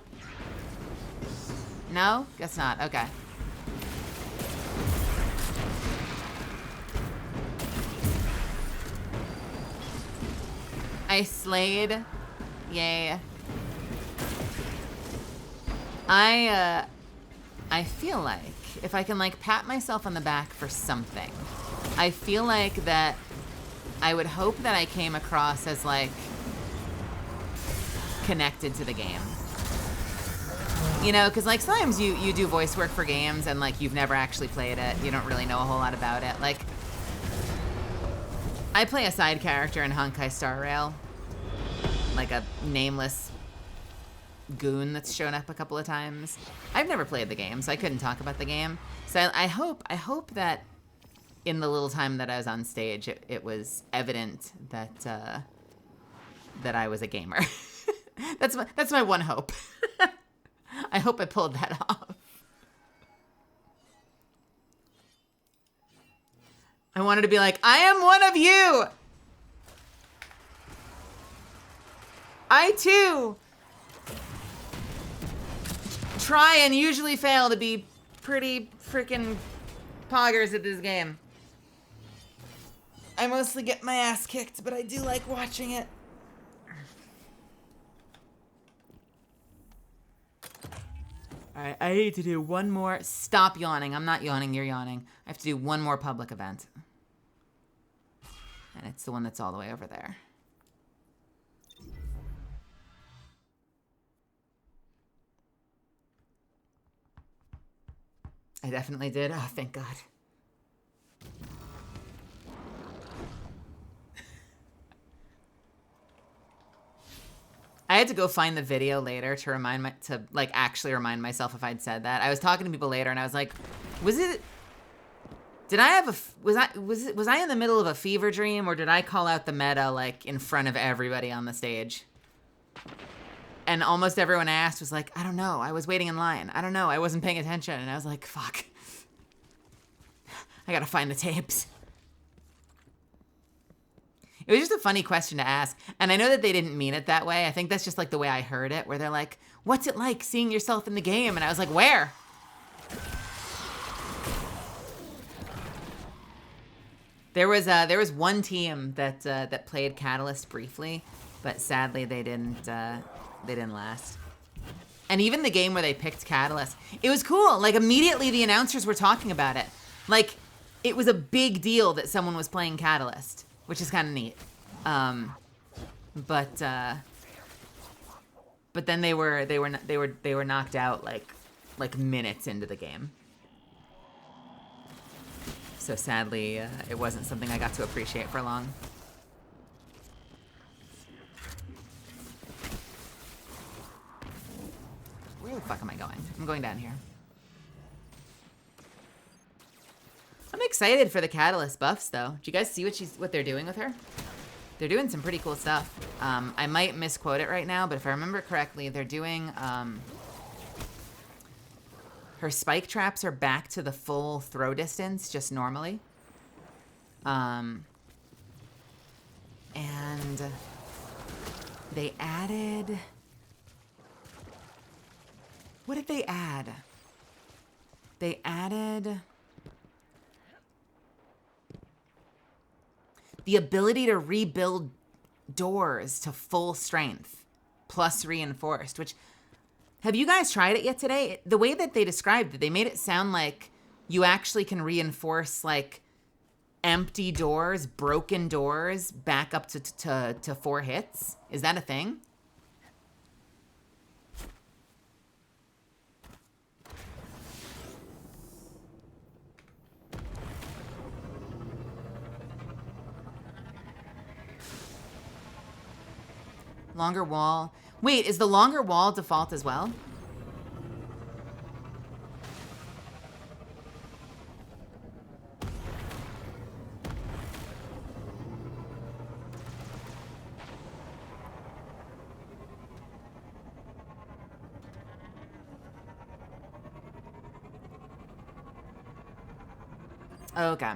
No? Guess not. Okay. I slayed. Yay. I feel like if I can like pat myself on the back for something, I feel like that I would hope that I came across as like connected to the game. You know, because like sometimes you do voice work for games and like you've never actually played it. You don't really know a whole lot about it. Like, I play a side character in Honkai Star Rail. Like a nameless goon that's shown up a couple of times. I've never played the game, so I couldn't talk about the game. So I hope that in the little time that I was on stage, it was evident that that I was a gamer. That's my one hope. I hope I pulled that off. I wanted to be like, I am one of you. I too try and usually fail to be pretty freaking poggers at this game. I mostly get my ass kicked, but I do like watching it. Alright, I need to do one more. Stop yawning. I'm not yawning, you're yawning. I have to do one more public event. And it's the one that's all the way over there. I definitely did. Oh, thank God. I had to go find the video later to actually remind myself if I'd said that. I was talking to people later and I was like, was I in the middle of a fever dream or did I call out the meta like in front of everybody on the stage? And almost everyone I asked was like, I don't know. I was waiting in line. I don't know. I wasn't paying attention. And I was like, fuck. I gotta find the tapes. It was just a funny question to ask. And I know that they didn't mean it that way. I think that's just like the way I heard it, where they're like, what's it like seeing yourself in the game? And I was like, where? There was one team that played Catalyst briefly, but sadly they didn't last. And even the game where they picked Catalyst, it was cool. Like immediately the announcers were talking about it. Like it was a big deal that someone was playing Catalyst, which is kind of neat. But then they were knocked out like minutes into the game. So sadly, it wasn't something I got to appreciate for long. Where the fuck am I going? I'm going down here. excited for the Catalyst buffs, though. Do you guys see what they're doing with her? They're doing some pretty cool stuff. I might misquote it right now, but if I remember correctly, they're doing... her spike traps are back to the full throw distance, just normally. And they added... What did they add? They added... the ability to rebuild doors to full strength, plus reinforced, which... Have you guys tried it yet today? The way that they described it, they made it sound like you actually can reinforce, like, empty doors, broken doors, back up to 4 hits. Is that a thing? Longer wall. Wait, is the longer wall default as well? Okay.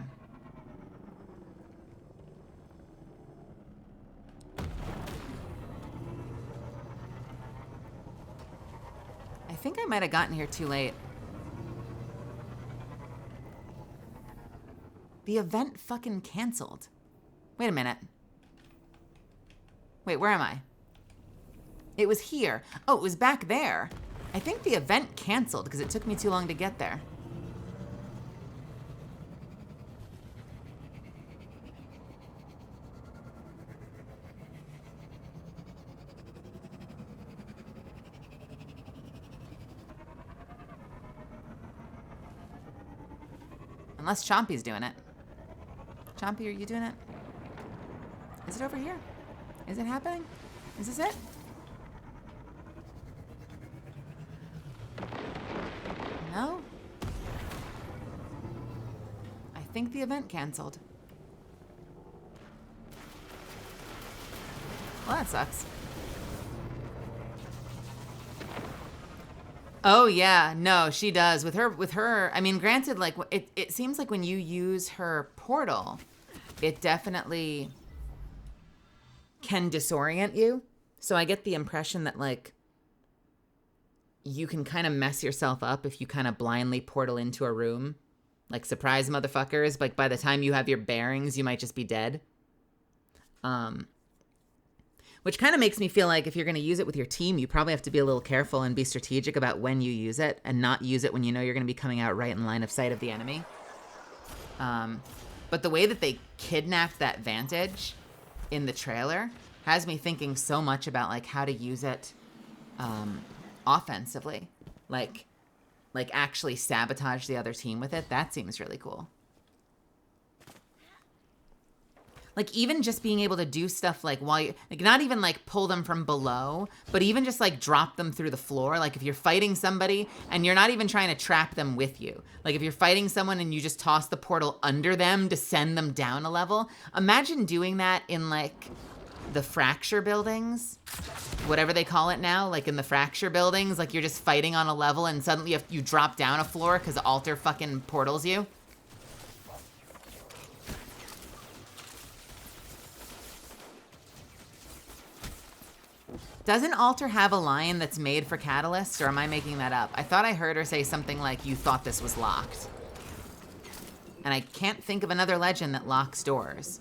I think I might have gotten here too late. The event fucking canceled. Wait a minute. Wait, where am I? It was here. Oh, it was back there. I think the event canceled because it took me too long to get there. Unless Chompy's doing it. Chompy, are you doing it? Is it over here? Is it happening? Is this it? No? I think the event canceled. Well, that sucks. Oh yeah, no, she does. With her, I mean, granted, like, it seems like when you use her portal, it definitely can disorient you. So I get the impression that, like, you can kind of mess yourself up if you kind of blindly portal into a room. Like, surprise motherfuckers, like, by the time you have your bearings, you might just be dead. Which kind of makes me feel like if you're going to use it with your team, you probably have to be a little careful and be strategic about when you use it and not use it when you know you're going to be coming out right in line of sight of the enemy. But the way that they kidnapped that Vantage in the trailer has me thinking so much about, like, how to use it offensively. Like actually sabotage the other team with it. That seems really cool. Like, even just being able to do stuff, like, while you, like, not even, like, pull them from below, but even just, like, drop them through the floor. Like, if you're fighting somebody and you're not even trying to trap them with you. Like, if you're fighting someone and you just toss the portal under them to send them down a level. Imagine doing that in, like, the fracture buildings. Whatever they call it now. Like, in the fracture buildings. Like, you're just fighting on a level and suddenly you drop down a floor because Alter fucking portals you. Doesn't Alter have a line that's made for Catalyst, or am I making that up? I thought I heard her say something like, you thought this was locked. And I can't think of another legend that locks doors.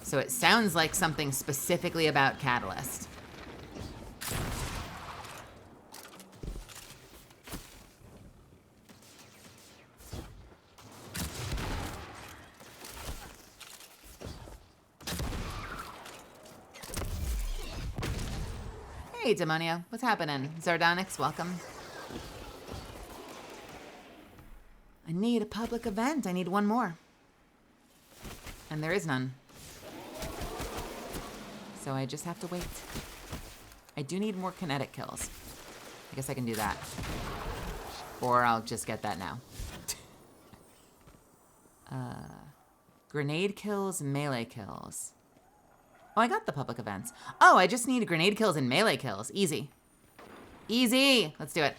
So it sounds like something specifically about Catalyst. Hey, Demonia. What's happening? Zardonyx, welcome. I need a public event. I need one more. And there is none. So I just have to wait. I do need more kinetic kills. I guess I can do that. Or I'll just get that now. Grenade kills, melee kills. Oh, I got the public events. Oh, I just need grenade kills and melee kills. Easy. Easy. Let's do it.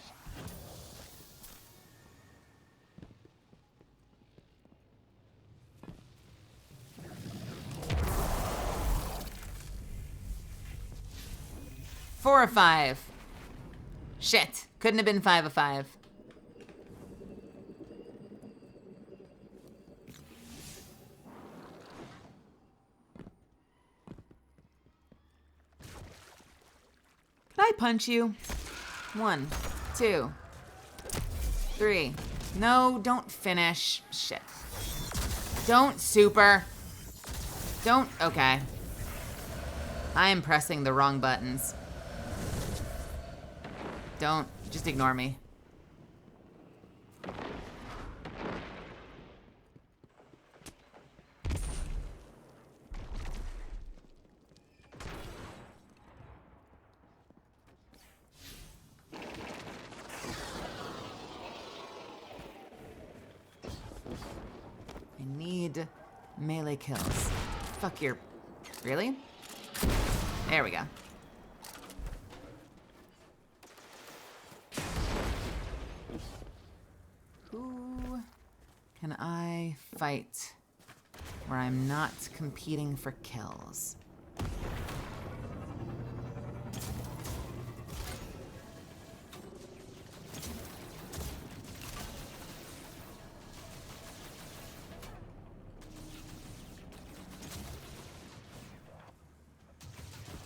Four of 5. Shit. Couldn't have been 5 of 5. Can I punch you? 1, 2, 3. No, don't finish. Shit. Don't super. Don't. Okay. I am pressing the wrong buttons. Don't. Just ignore me. I need melee kills. Fuck your... Really? There we go. Who can I fight where I'm not competing for kills?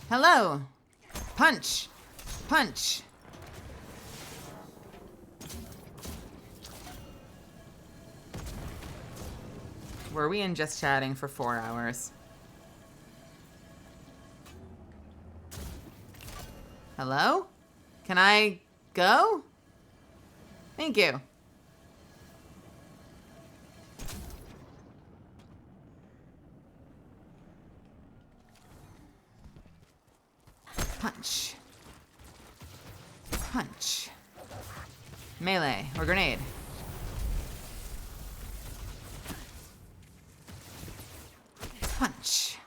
Hello. Punch. Punch. Were we in just chatting for 4 hours? Hello? Can I go? Thank you. Punch. Punch. Melee or grenade. Punch.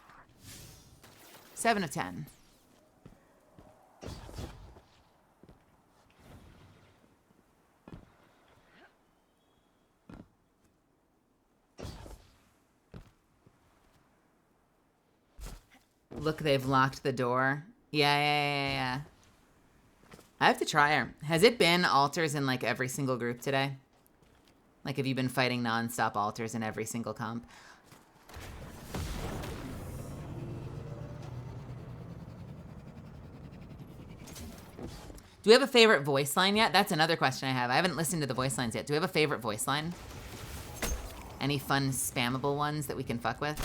7 of 10. Look, they've locked the door. Yeah. I have to try her. Has it been alters in like every single group today? Like, have you been fighting non-stop alters in every single comp? Do we have a favorite voice line yet? That's another question I have. I haven't listened to the voice lines yet. Do we have a favorite voice line? Any fun spammable ones that we can fuck with?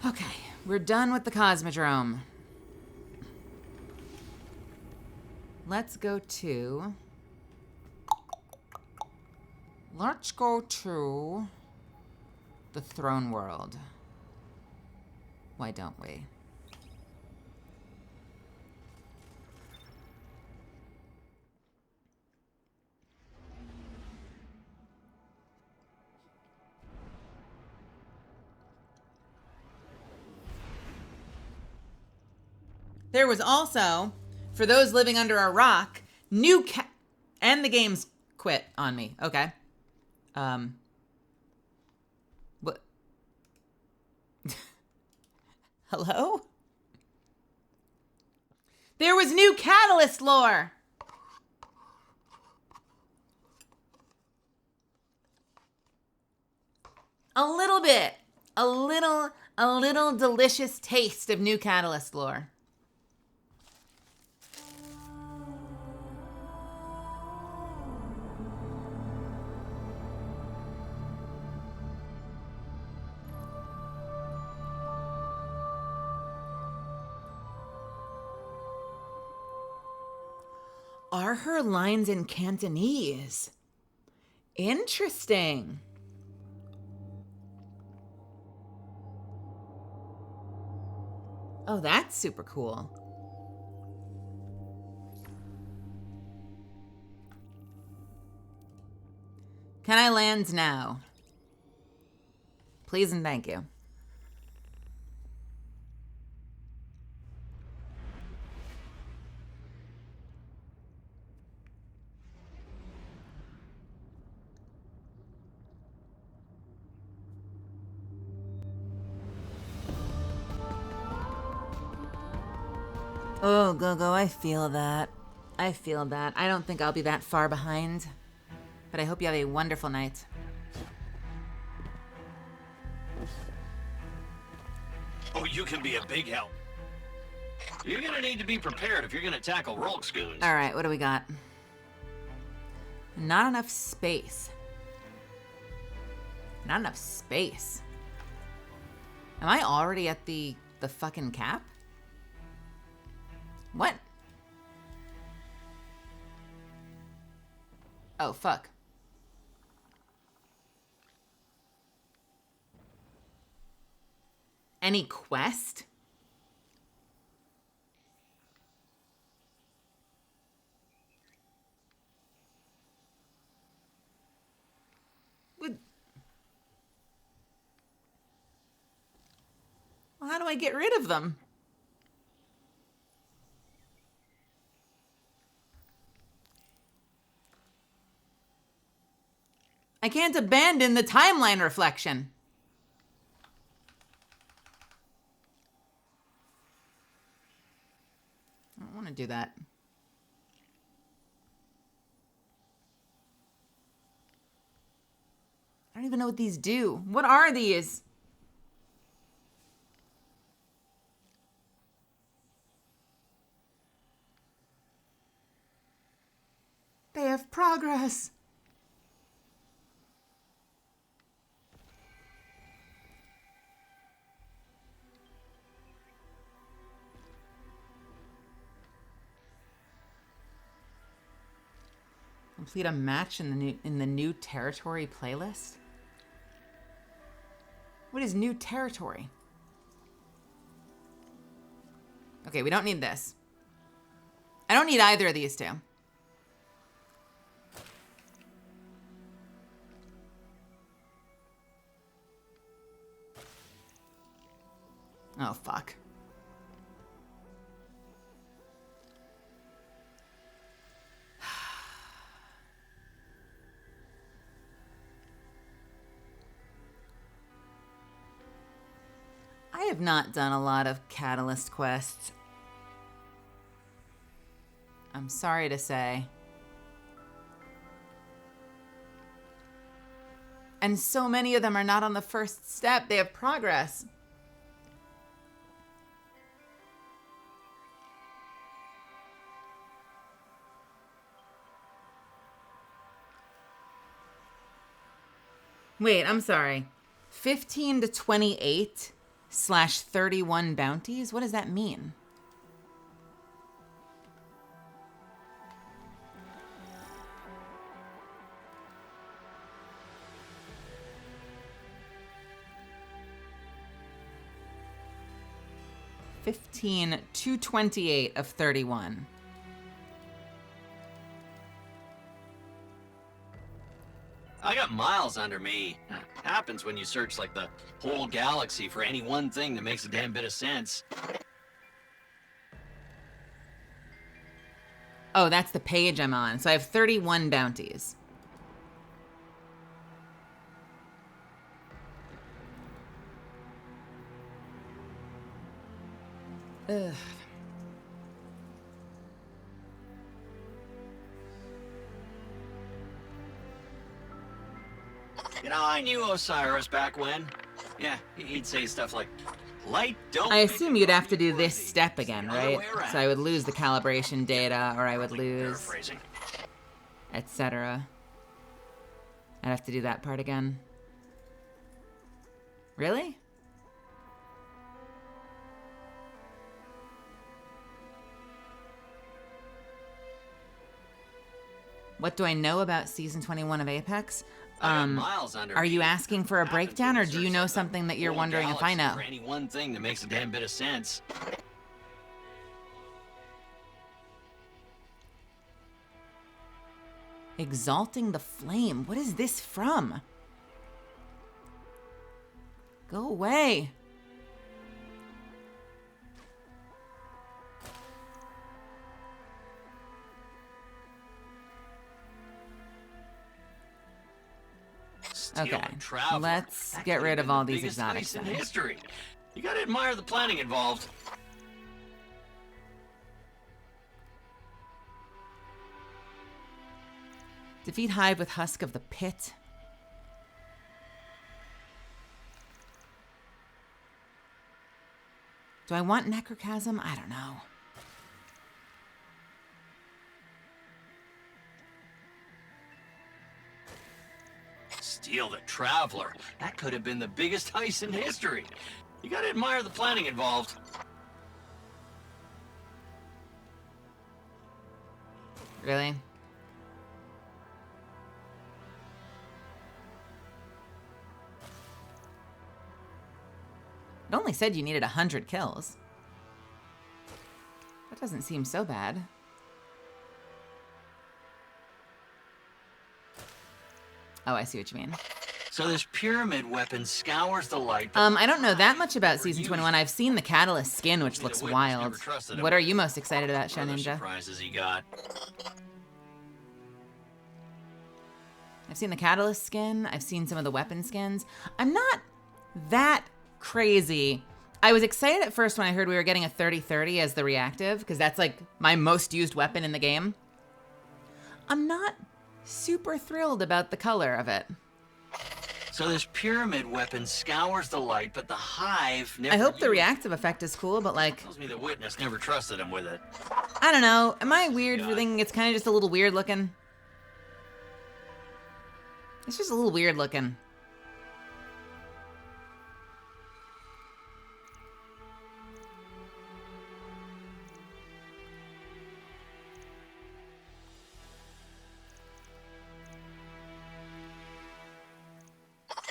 Okay, we're done with the Cosmodrome. Let's go to the throne world. Why don't we? There was also, for those living under a rock, and the game's quit on me. Okay. What? Hello? There was new Catalyst lore. A little bit. A little delicious taste of new Catalyst lore. Are her lines in Cantonese? Interesting. Oh, that's super cool. Can I land now? Please and thank you. Oh, Gogo, I feel that. I feel that. I don't think I'll be that far behind. But I hope you have a wonderful night. Oh, you can be a big help. You're gonna need to be prepared if you're gonna tackle rogue scoons. Alright, what do we got? Not enough space. Not enough space. Am I already at the fucking cap? What? Oh, fuck. Any quest? Well, how do I get rid of them? I can't abandon the timeline reflection. I don't want to do that. I don't even know what these do. What are these? They have progress. Complete a match in the new territory playlist? What is new territory? Okay, we don't need this. I don't need either of these two. Oh, fuck. I have not done a lot of Catalyst quests. I'm sorry to say. And so many of them are not on the first step. They have progress. Wait, I'm sorry. 15 to 28 / 31 bounties? What does that mean? $15 to 28 of 31. I got miles under me. Happens when you search like the whole galaxy for any one thing that makes a damn bit of sense. Oh, that's the page I'm on. So I have 31 bounties. Ugh. You know, I knew Osiris back when. Yeah, he'd say stuff like, light don't... I assume you'd have to do this step again, right? So I would lose the calibration data, or I would lose... etc. I'd have to do that part again. Really? What do I know about Season 21 of Apex? Are you asking for a breakdown, or do you know something that you're wondering if I know? For any one thing that makes a damn bit of sense. Exalting the flame. What is this from? Go away. Okay, let's get rid of all these exotics. In history. You gotta admire the planning involved. Defeat Hive with Husk of the Pit. Do I want Necrochasm? I don't know. Steal the Traveler. That could have been the biggest heist in history. You gotta admire the planning involved. Really? It only said you needed 100 kills. That doesn't seem so bad. Oh, I see what you mean. So this pyramid weapon scours the light. I don't know that much about Season 21. I've seen the Catalyst skin, which looks wild. What are you most excited about, Show Ninja? Surprises he got. I've seen the Catalyst skin. I've seen some of the weapon skins. I'm not that crazy. I was excited at first when I heard we were getting a 30-30 as the reactive, because that's like my most used weapon in the game. I'm not super thrilled about the color of it. So this pyramid weapon scours the light, but the Hive never. I hope the reactive effect is cool, but like, tells me the Witness never trusted him with it. I don't know. Am I weird for thinking it's kind of just a little weird looking? It's just a little weird looking.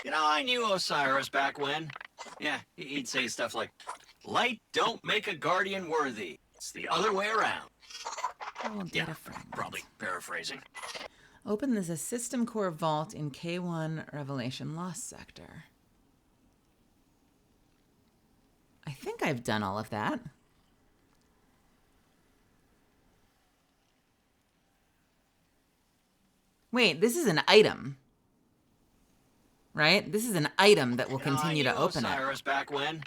You know, I knew Osiris back when. Yeah, he'd say stuff like, light don't make a guardian worthy. It's the other way around. Yeah, probably paraphrasing. Open the System Core Vault in K1 Revelation Lost Sector. I think I've done all of that. Wait, this is an item. Right? This is an item that will continue to open Osiris back when.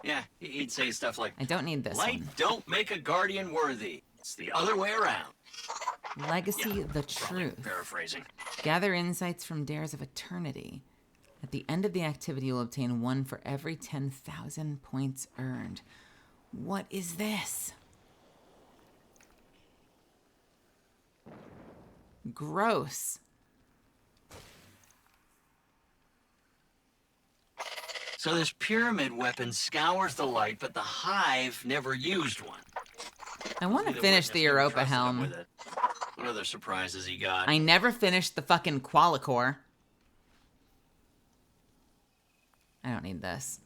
Yeah, he'd say stuff like, I don't need this light one. don't make a guardian worthy. It's the other way around. Legacy the Truth. Paraphrasing. Gather insights from Dares of Eternity. At the end of the activity, you'll obtain 1 for every 10,000 points earned. What is this? Gross. So this pyramid weapon scours the light, but the Hive never used one. I want to finish the Europa Helm. What other surprises he got? I never finished the fucking Qualicore. I don't need this.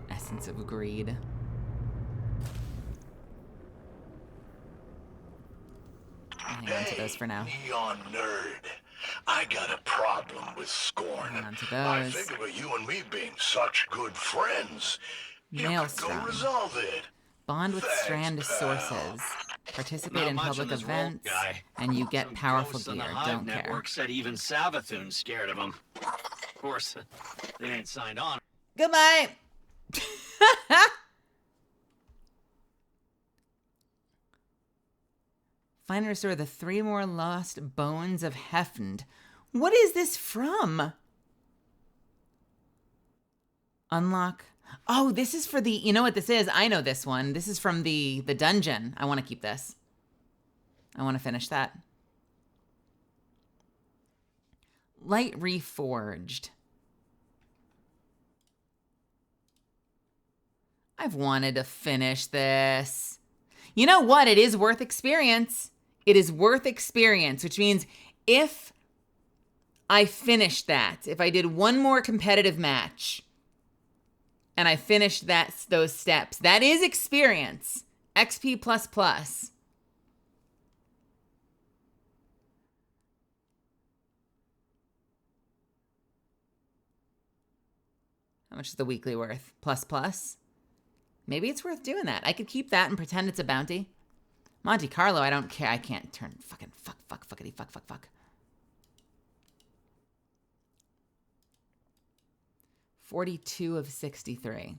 Essence of Greed. Hang on to those for now. Neon nerd. I got a problem with Scorn. Hang on to I those. figure with you and me being such good friends, you could go Maelstrom. resolve it. Bond with Strand sources. Participate Not in much public on this events, rope guy. and you get powerful Ghosts on gear. the Hive Don't care. Network said even Savathun's scared of him. Of course, they ain't signed on. Goodbye. Find and restore the 3 more lost bones of Hefnd. What is this from? Unlock. Oh, this is for the, you know what this is? I know this one. This is from the dungeon. I want to keep this. I want to finish that. Light Reforged. I've wanted to finish this. You know what? It is worth experience. It is worth experience, which means if I finish that, if I did one more competitive match and I finished those steps, that is experience. XP++. How much is the weekly worth? Plus. Maybe it's worth doing that. I could keep that and pretend it's a bounty. Monte Carlo, I don't care. I can't turn fucking fuck. 42 of 63.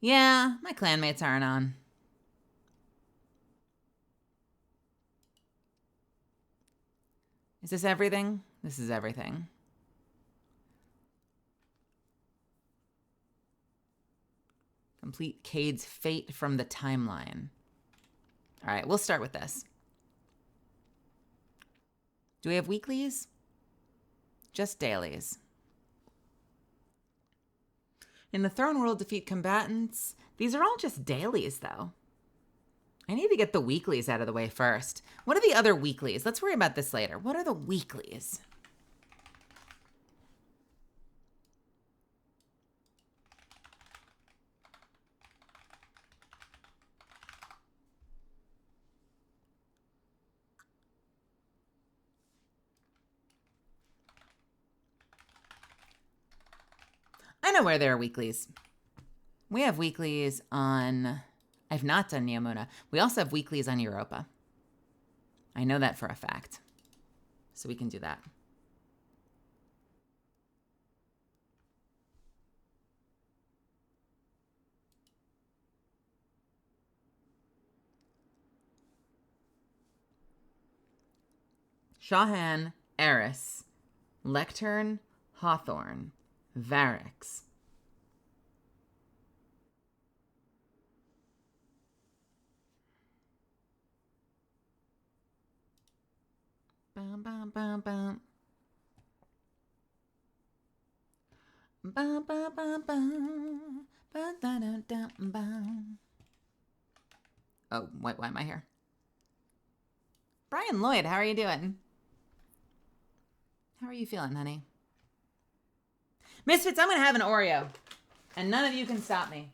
Yeah, my clanmates aren't on. Is this everything? This is everything. Complete Cade's fate from the timeline. All right, we'll start with this. Do we have weeklies? Just dailies. In the Throne World, defeat combatants. These are all just dailies, though. I need to get the weeklies out of the way first. What are the other weeklies? Let's worry about this later. What are the weeklies? I know where there are weeklies. We have weeklies on... I've not done Neomuna. We also have weeklies on Europa. I know that for a fact. So we can do that. Shahan, Eris, Lectern, Hawthorne, Varix. Bum, bum, bum, bum. Bum, bum, bum, bum. Bum, da, da, da, bum. Oh, why am I here? Brian Lloyd, how are you doing? How are you feeling, honey? Misfits, I'm going to have an Oreo. And none of you can stop me.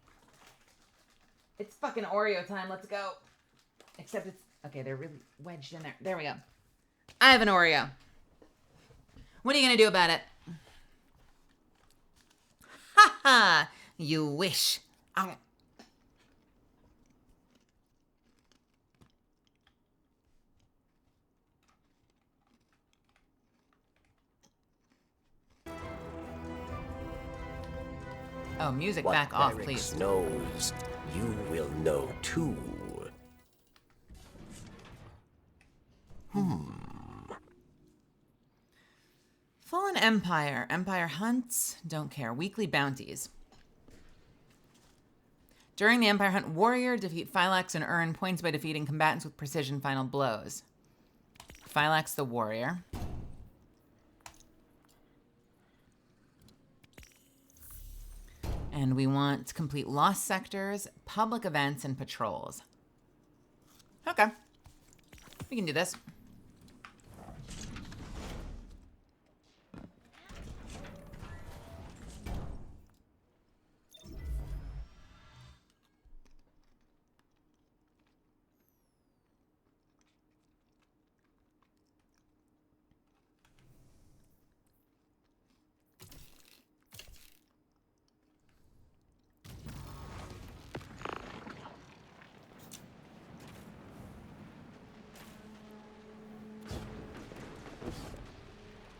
It's fucking Oreo time. Let's go. Except it's... Okay, they're really wedged in there. There we go. I have an Oreo. What are you going to do about it? Ha ha! You wish. Ow. Oh, music what back off, Varix please. knows, you will know too. Fallen Empire. Empire hunts. Don't care. Weekly bounties. During the Empire hunt, warrior defeat Phylax and earn points by defeating combatants with precision final blows. Phylax the warrior. And we want to complete lost sectors, public events, and patrols. Okay. We can do this.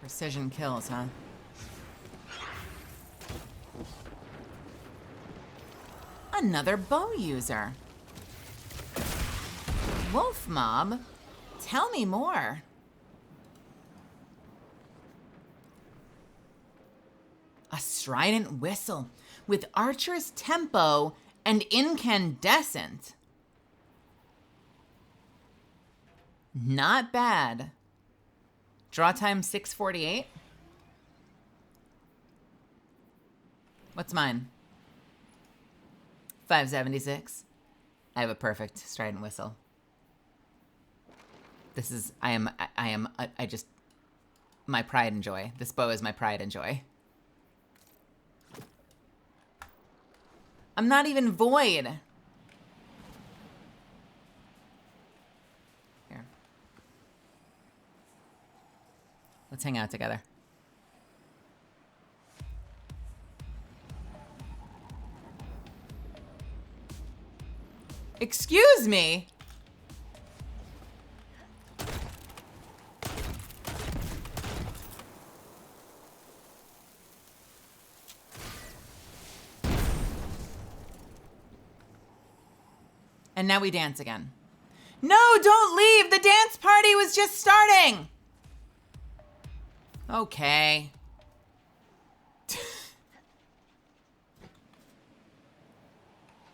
Precision kills, huh? Another bow user. Wolf mob? Tell me more. A strident whistle with archer's tempo and incandescent. Not bad. Draw time 6:48. What's mine? 5:76. I have a perfect strident whistle. This is, I just, my pride and joy. This bow is my pride and joy. I'm not even void. Here. Let's hang out together. Excuse me? And now we dance again. No, don't leave! The dance party was just starting! Okay.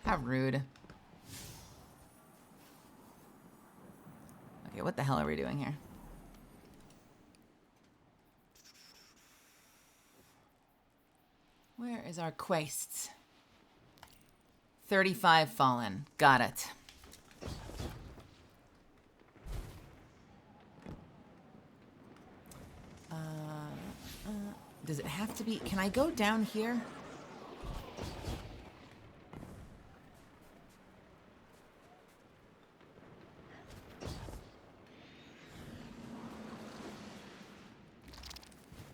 How rude. Okay, what the hell are we doing here? Where is our quest? 35 fallen. Got it. Does it have to be? Can I go down here?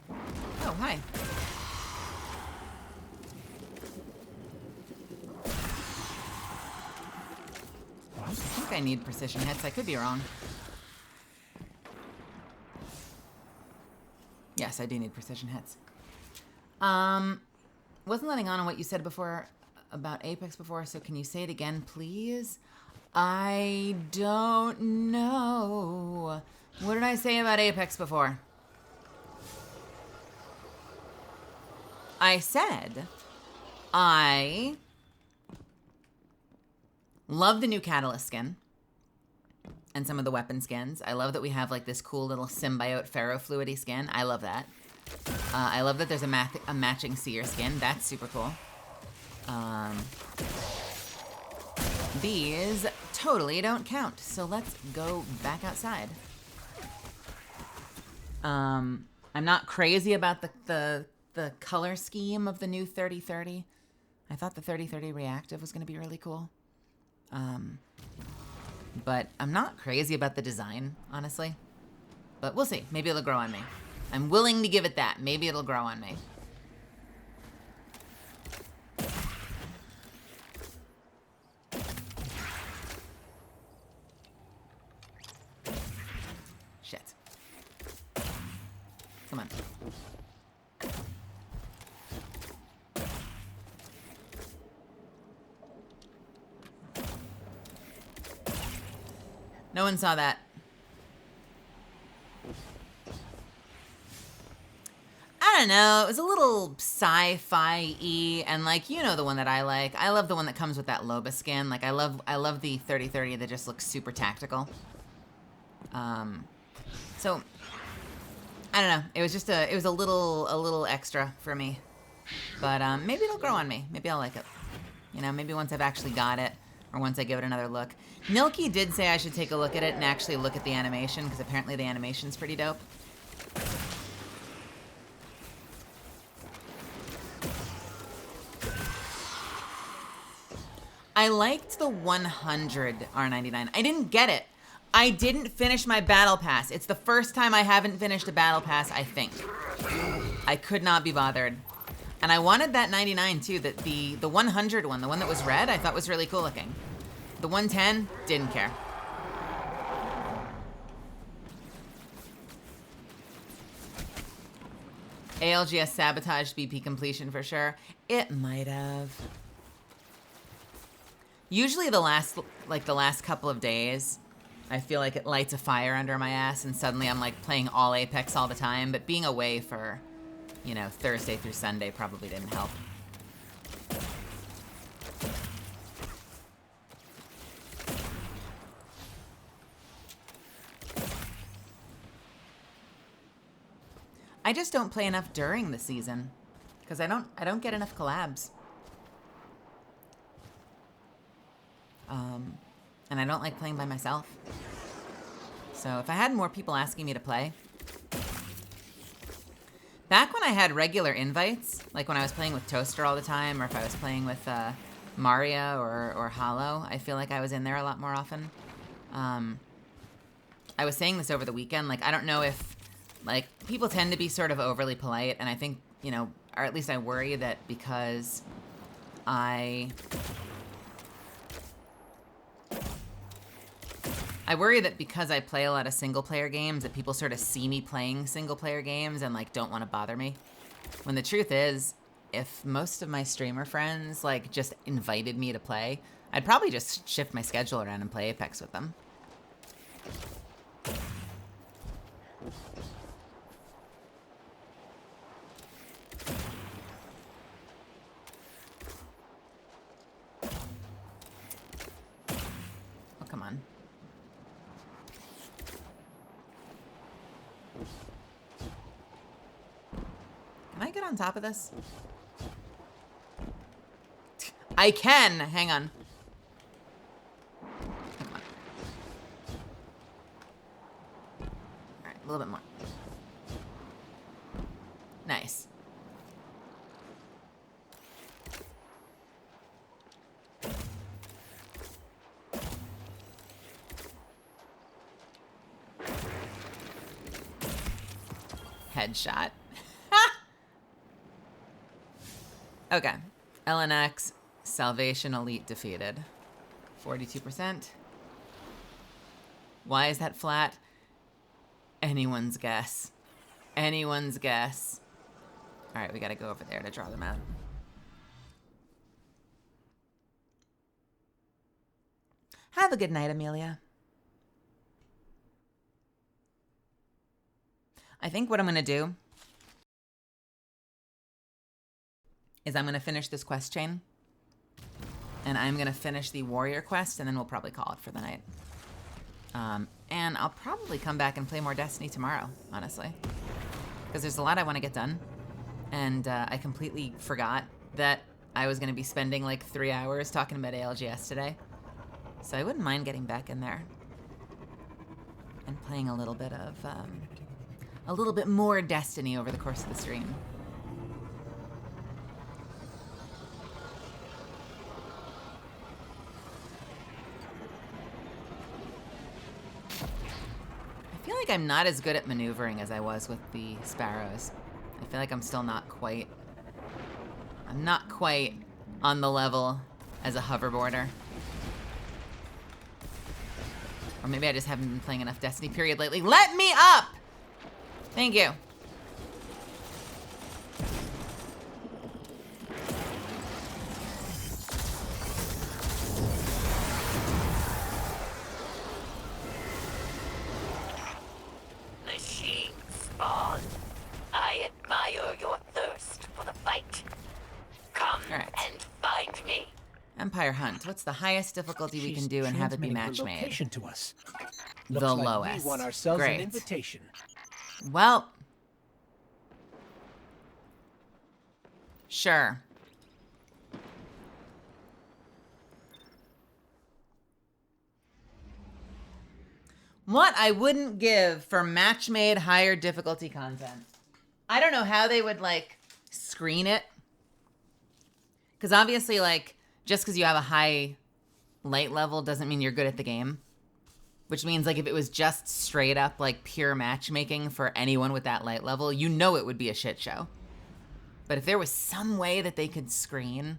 Oh, hi. I think I need precision hits. I could be wrong. Yes, I do need precision hits. Wasn't letting on what you said before about Apex before, so can you say it again, please? I don't know. What did I say about Apex before? I said I love the new Catalyst skin and some of the weapon skins. I love that we have like this cool little symbiote ferrofluidy skin. I love that. I love that there's a matching seer skin. That's super cool. These totally don't count. So let's go back outside. I'm not crazy about the color scheme of the new 3030. I thought the 3030 reactive was going to be really cool. But I'm not crazy about the design, honestly. But we'll see. Maybe it'll grow on me. I'm willing to give it that. Maybe it'll grow on me. Shit. Come on. No one saw that. I don't know. It was a little sci-fi-y, and like, you know the one that I like. I love the one that comes with that Loba skin. Like, I love the 3030 that just looks super tactical. So I don't know. It was just it was a little extra for me. But maybe it'll grow on me. Maybe I'll like it. You know, maybe once I've actually got it, or once I give it another look. Milky did say I should take a look at it and actually look at the animation, because apparently the animation's pretty dope. I liked the 100 R99. I didn't get it. I didn't finish my battle pass. It's the first time I haven't finished a battle pass, I think. I could not be bothered. And I wanted that 99 too, the 100 one, the one that was red, I thought was really cool looking. The 110, didn't care. ALGS sabotaged BP completion for sure. It might have. Usually the last couple of days, I feel like it lights a fire under my ass and suddenly I'm like playing all Apex all the time, but being away for, you know, Thursday through Sunday probably didn't help. I just don't play enough during the season because I don't get enough collabs. And I don't like playing by myself. So if I had more people asking me to play. Back when I had regular invites, like when I was playing with Toaster all the time, or if I was playing with Maria or Hollow, I feel like I was in there a lot more often. I was saying this over the weekend, like I don't know if Like, people tend to be sort of overly polite, and I think, you know, or at least I worry that because I worry that because I play a lot of single-player games, that people sort of see me playing single-player games and, like, don't want to bother me. When the truth is, if most of my streamer friends, like, just invited me to play, I'd probably just shift my schedule around and play Apex with them. Oh, come on. Can I get on top of this? I can! Hang on. Come on. Alright, a little bit more. Nice. Headshot. Okay. LNX, Salvation Elite defeated. 42%. Why is that flat? Anyone's guess. Anyone's guess. Alright, we gotta go over there to draw them out. Have a good night, Amelia. I think what I'm gonna do is I'm gonna finish this quest chain. And I'm gonna finish the warrior quest, and then we'll probably call it for the night. And I'll probably come back and play more Destiny tomorrow, honestly. Because there's a lot I want to get done. And I completely forgot that I was gonna be spending like 3 hours talking about ALGS today. So I wouldn't mind getting back in there and playing a little bit of, a little bit more Destiny over the course of the stream. I feel like I'm not as good at maneuvering as I was with the Sparrows. I feel like I'm still not quite... I'm not quite on the level as a hoverboarder. Or maybe I just haven't been playing enough Destiny, period, lately. Let me up! Thank you. Machine spawn. I admire your thirst for the fight. Come and find me. Empire Hunt. What's the highest difficulty we can do and have it be match made? Location to us. The Looks like lowest. We won ourselves Great. an invitation. Well, sure. What I wouldn't give for match-made higher difficulty content. I don't know how they would, like, screen it. Because obviously, like, just because you have a high light level doesn't mean you're good at the game. Which means, like, if it was just straight up, like, pure matchmaking for anyone with that light level, you know it would be a shit show. But if there was some way that they could screen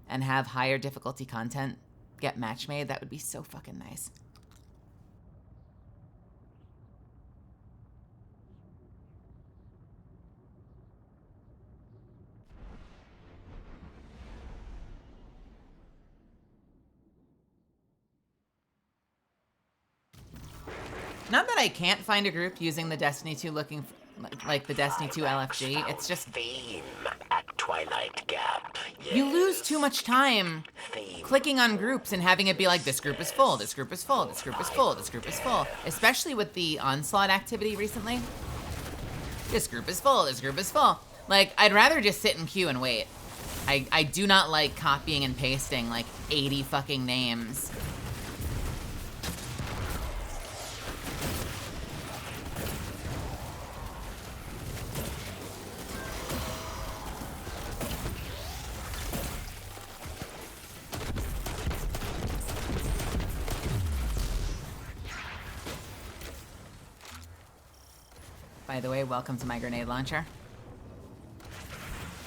and have higher difficulty content get match made, that would be so fucking nice. Not that I can't find a group using the Destiny 2 looking like the Destiny 2 LFG. It's just Theme at Twilight Gap. you lose too much time clicking on groups and having it be like, this group is full, this group is full, this group is full, this group is full. Especially with the Onslaught activity recently. This group is full, this group is full. Like, I'd rather just sit in queue and wait. I do not like copying and pasting like 80 fucking names. By the way, welcome to my grenade launcher.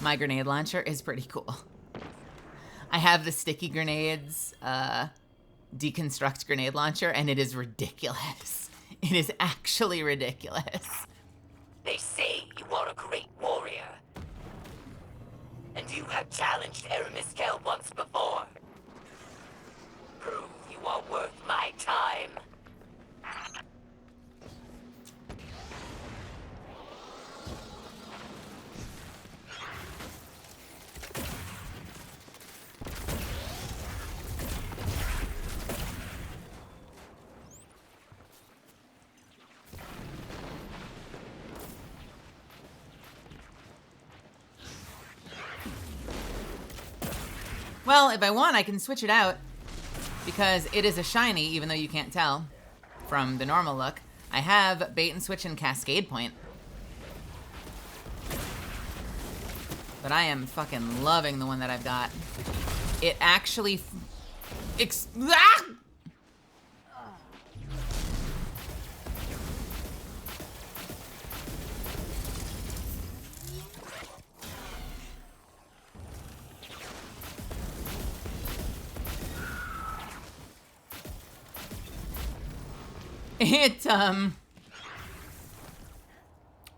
My grenade launcher is pretty cool. I have the sticky grenades deconstruct grenade launcher, and it is ridiculous. It is actually ridiculous. They say you are a great warrior. And you have challenged Eramiskel once before. Prove you are worth my time. Well, if I want, I can switch it out because it is a shiny, even though you can't tell from the normal look. I have bait and switch and cascade point. But I am fucking loving the one that I've got. It actually... Ah!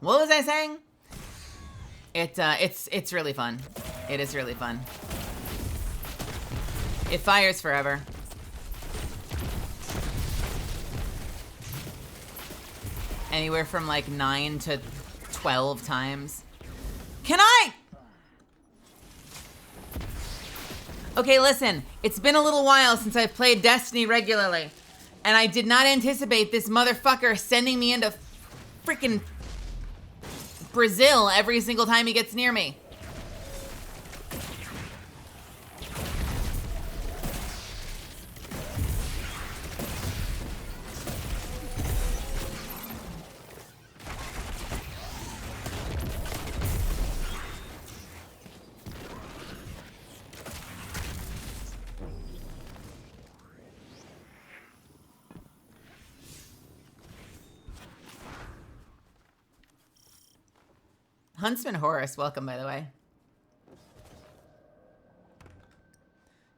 What was I saying? It's really fun. It is really fun. It fires forever. Anywhere from like 9 to 12 times. Can I? Okay, listen. It's been a little while since I've played Destiny regularly. And I did not anticipate this motherfucker sending me into freaking Brazil every single time he gets near me. Huntsman Horace, welcome, by the way.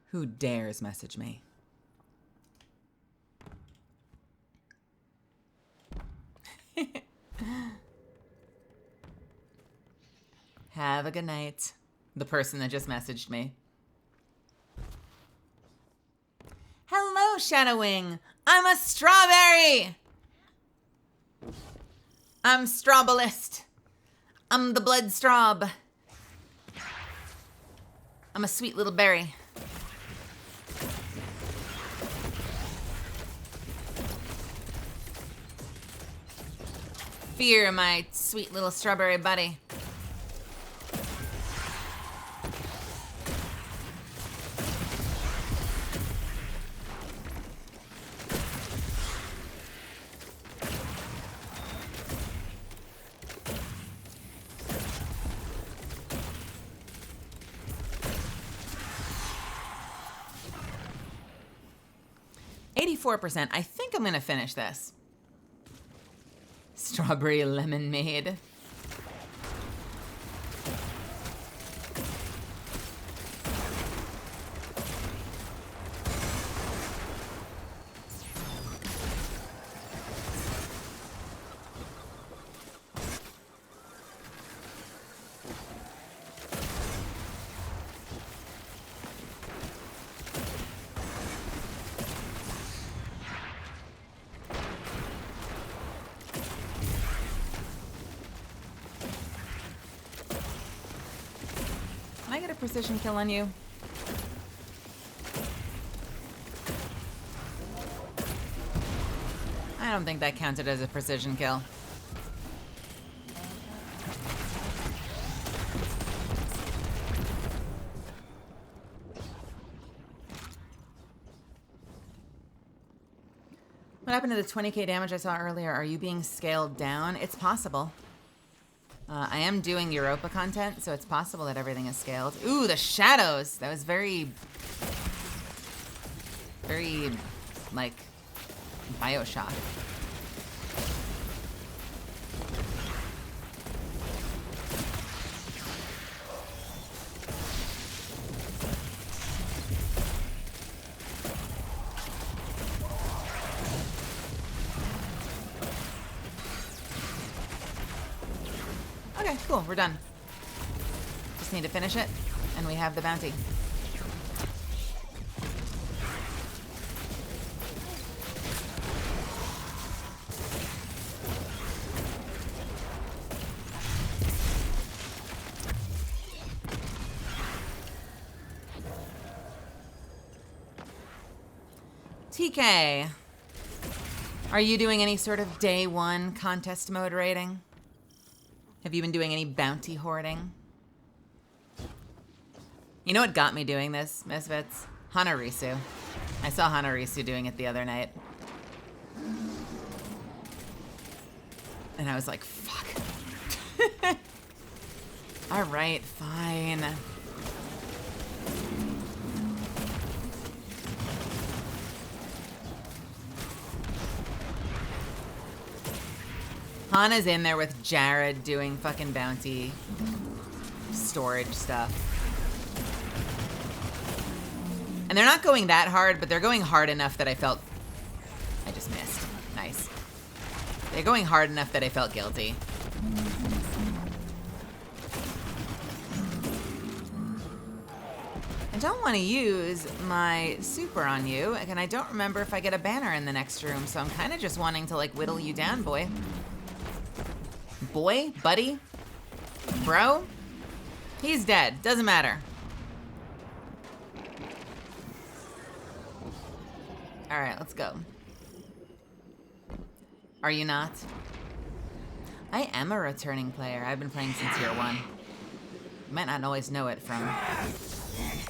Who dares message me? Have a good night. The person that just messaged me. Hello, Shadowwing. I'm a strawberry. I'm Strawbalist. I'm the blood straw. I'm a sweet little berry. Fear, my sweet little strawberry buddy. %. I think I'm gonna finish this. Strawberry lemonade. Can I get a precision kill on you? I don't think that counted as a precision kill. What happened to the 20k damage I saw earlier? Are you being scaled down? It's possible. I am doing Europa content, so it's possible that everything is scaled. Ooh, the shadows! That was very, like, Bioshock. Okay, cool. We're done. Just need to finish it, and we have the bounty. TK, are you doing any sort of day one contest mode raiding? Have you been doing any bounty hoarding? You know what got me doing this, Misfits? Hanarisu. I saw Hanarisu doing it the other night. And I was like, fuck. All right, fine. Hana's in there with Jared doing fucking bounty storage stuff. And they're not going that hard, but they're going hard enough that I felt... I just missed. Nice. They're going hard enough that I felt guilty. I don't want to use my super on you, and I don't remember if I get a banner in the next room, so I'm kind of just wanting to, like, whittle you down, boy. Boy? Buddy? Bro? He's dead. Doesn't matter. Alright, let's go. Are you not? I am a returning player. I've been playing since year 1. You might not always know it from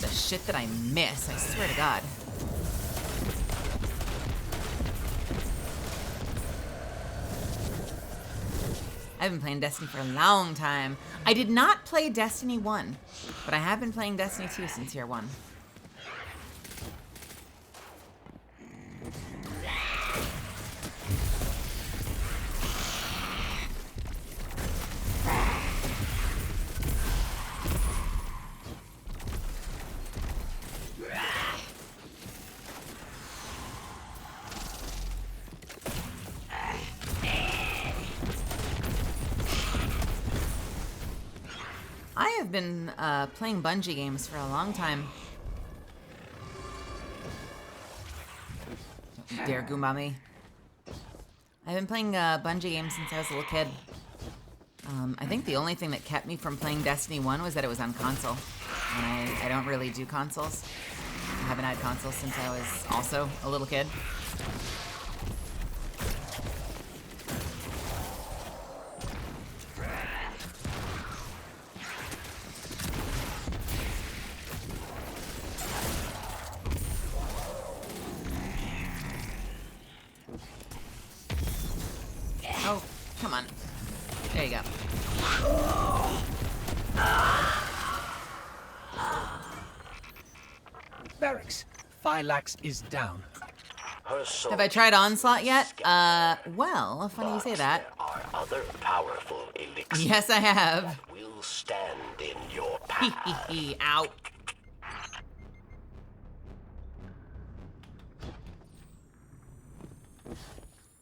the shit that I miss, I swear to God. I've been playing Destiny for a long time. I did not play Destiny 1, but I have been playing Destiny 2 since year 1. I have been playing Bungie games for a long time. Don't dare Goomba me. I've been playing Bungie games since I was a little kid. I think the only thing that kept me from playing Destiny 1 was that it was on console. And I don't really do consoles. I haven't had consoles since I was also a little kid. Oh, come on. There you go. Barracks. Phylax is down. Have I tried Onslaught yet? Well, funny you say that. Are other powerful elixirs Yes, I have. that will stand in your path. Ow.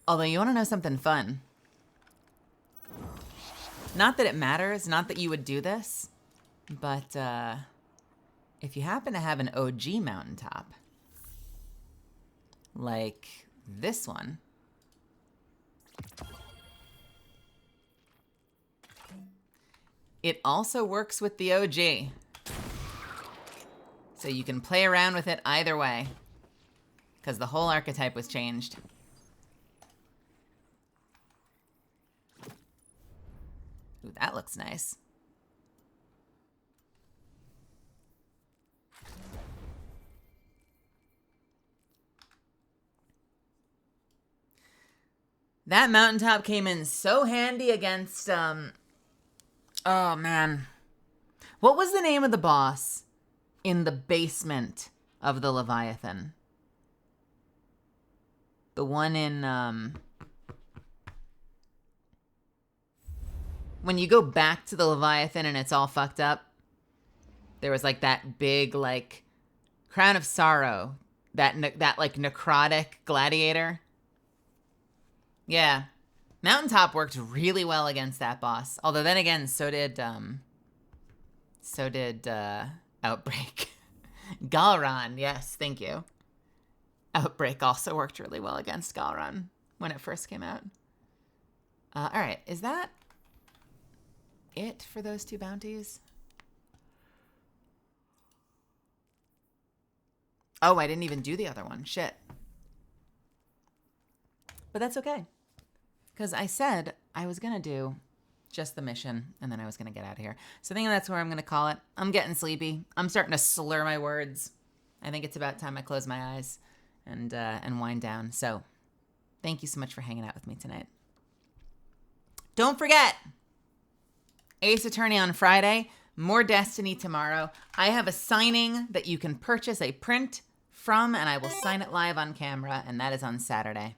Although, you want to know something fun? Not that it matters, not that you would do this, but if you happen to have an OG mountaintop, like this one, it also works with the OG. So you can play around with it either way, because the whole archetype was changed. Ooh, that looks nice. That mountaintop came in so handy against, oh man. What was the name of the boss in the basement of the Leviathan? The one in, when you go back to the Leviathan and it's all fucked up, there was like that big, like, Crown of Sorrow, that like necrotic gladiator. Yeah. Mountaintop worked really well against that boss. Although then again, so did Outbreak. Galran, yes, thank you. Outbreak also worked really well against Galran when it first came out. All right, is that it for those 2 bounties? Oh, I didn't even do the other one. Shit. But that's okay. Because I said I was going to do just the mission, and then I was going to get out of here. So I think that's where I'm going to call it. I'm getting sleepy. I'm starting to slur my words. I think it's about time I close my eyes and wind down. So thank you so much for hanging out with me tonight. Don't forget, Ace Attorney on Friday, more Destiny tomorrow. I have a signing that you can purchase a print from, and I will sign it live on camera, and that is on Saturday.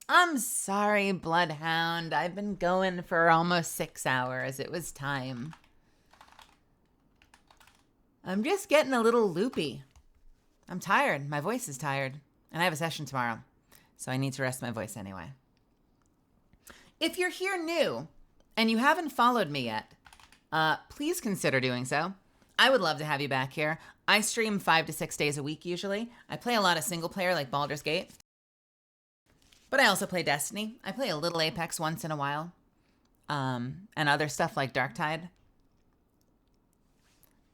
I'm sorry, Bloodhound. I've been going for almost 6 hours. It was time. I'm just getting a little loopy. I'm tired. My voice is tired. And I have a session tomorrow, so I need to rest my voice anyway. If you're here new and you haven't followed me yet, please consider doing so. I would love to have you back here. I stream 5 to 6 days a week usually. I play a lot of single player like Baldur's Gate. But I also play Destiny. I play a little Apex once in a while. And other stuff like Darktide.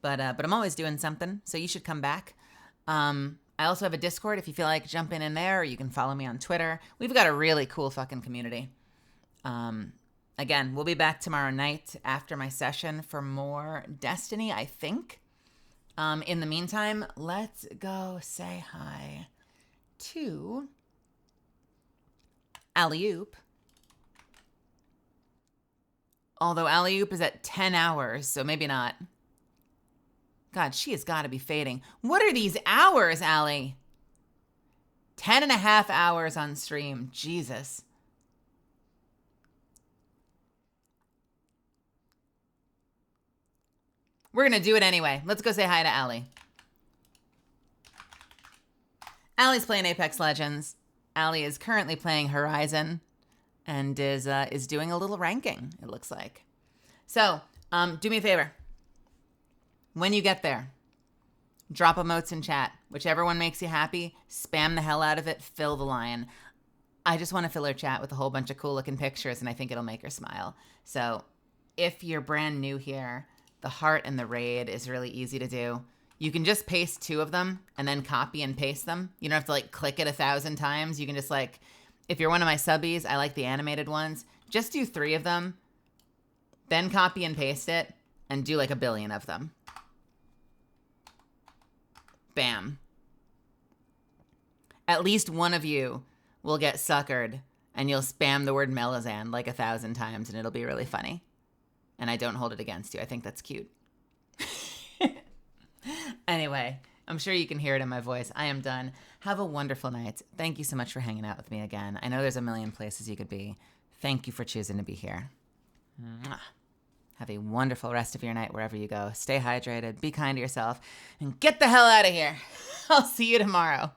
But I'm always doing something, so you should come back. I also have a Discord if you feel like jumping in there, or you can follow me on Twitter. We've got a really cool fucking community. Again, we'll be back tomorrow night after my session for more Destiny, I think. In the meantime, let's go say hi to Alley-oop. Although Alley-oop is at 10 hours, so maybe not. God, she has got to be fading. What are these hours, Allie? 10.5 hours on stream. Jesus. We're going to do it anyway. Let's go say hi to Allie. Allie's playing Apex Legends. Allie is currently playing Horizon and is doing a little ranking, it looks like. So, do me a favor. When you get there, drop emotes in chat. Whichever one makes you happy, spam the hell out of it, fill the line. I just want to fill her chat with a whole bunch of cool looking pictures, and I think it'll make her smile. So, if you're brand new here, the heart and the raid is really easy to do. You can just paste 2 of them and then copy and paste them. You don't have to like click it 1,000 times. You can just like, if you're one of my subbies, I like the animated ones. Just do 3 of them, then copy and paste it, and do like 1 billion of them. Bam. At least one of you will get suckered and you'll spam the word Melazan like 1,000 times and it'll be really funny. And I don't hold it against you. I think that's cute. Anyway, I'm sure you can hear it in my voice. I am done. Have a wonderful night. Thank you so much for hanging out with me again. I know there's a million places you could be. Thank you for choosing to be here. Mwah. Have a wonderful rest of your night wherever you go. Stay hydrated, be kind to yourself, and get the hell out of here. I'll see you tomorrow.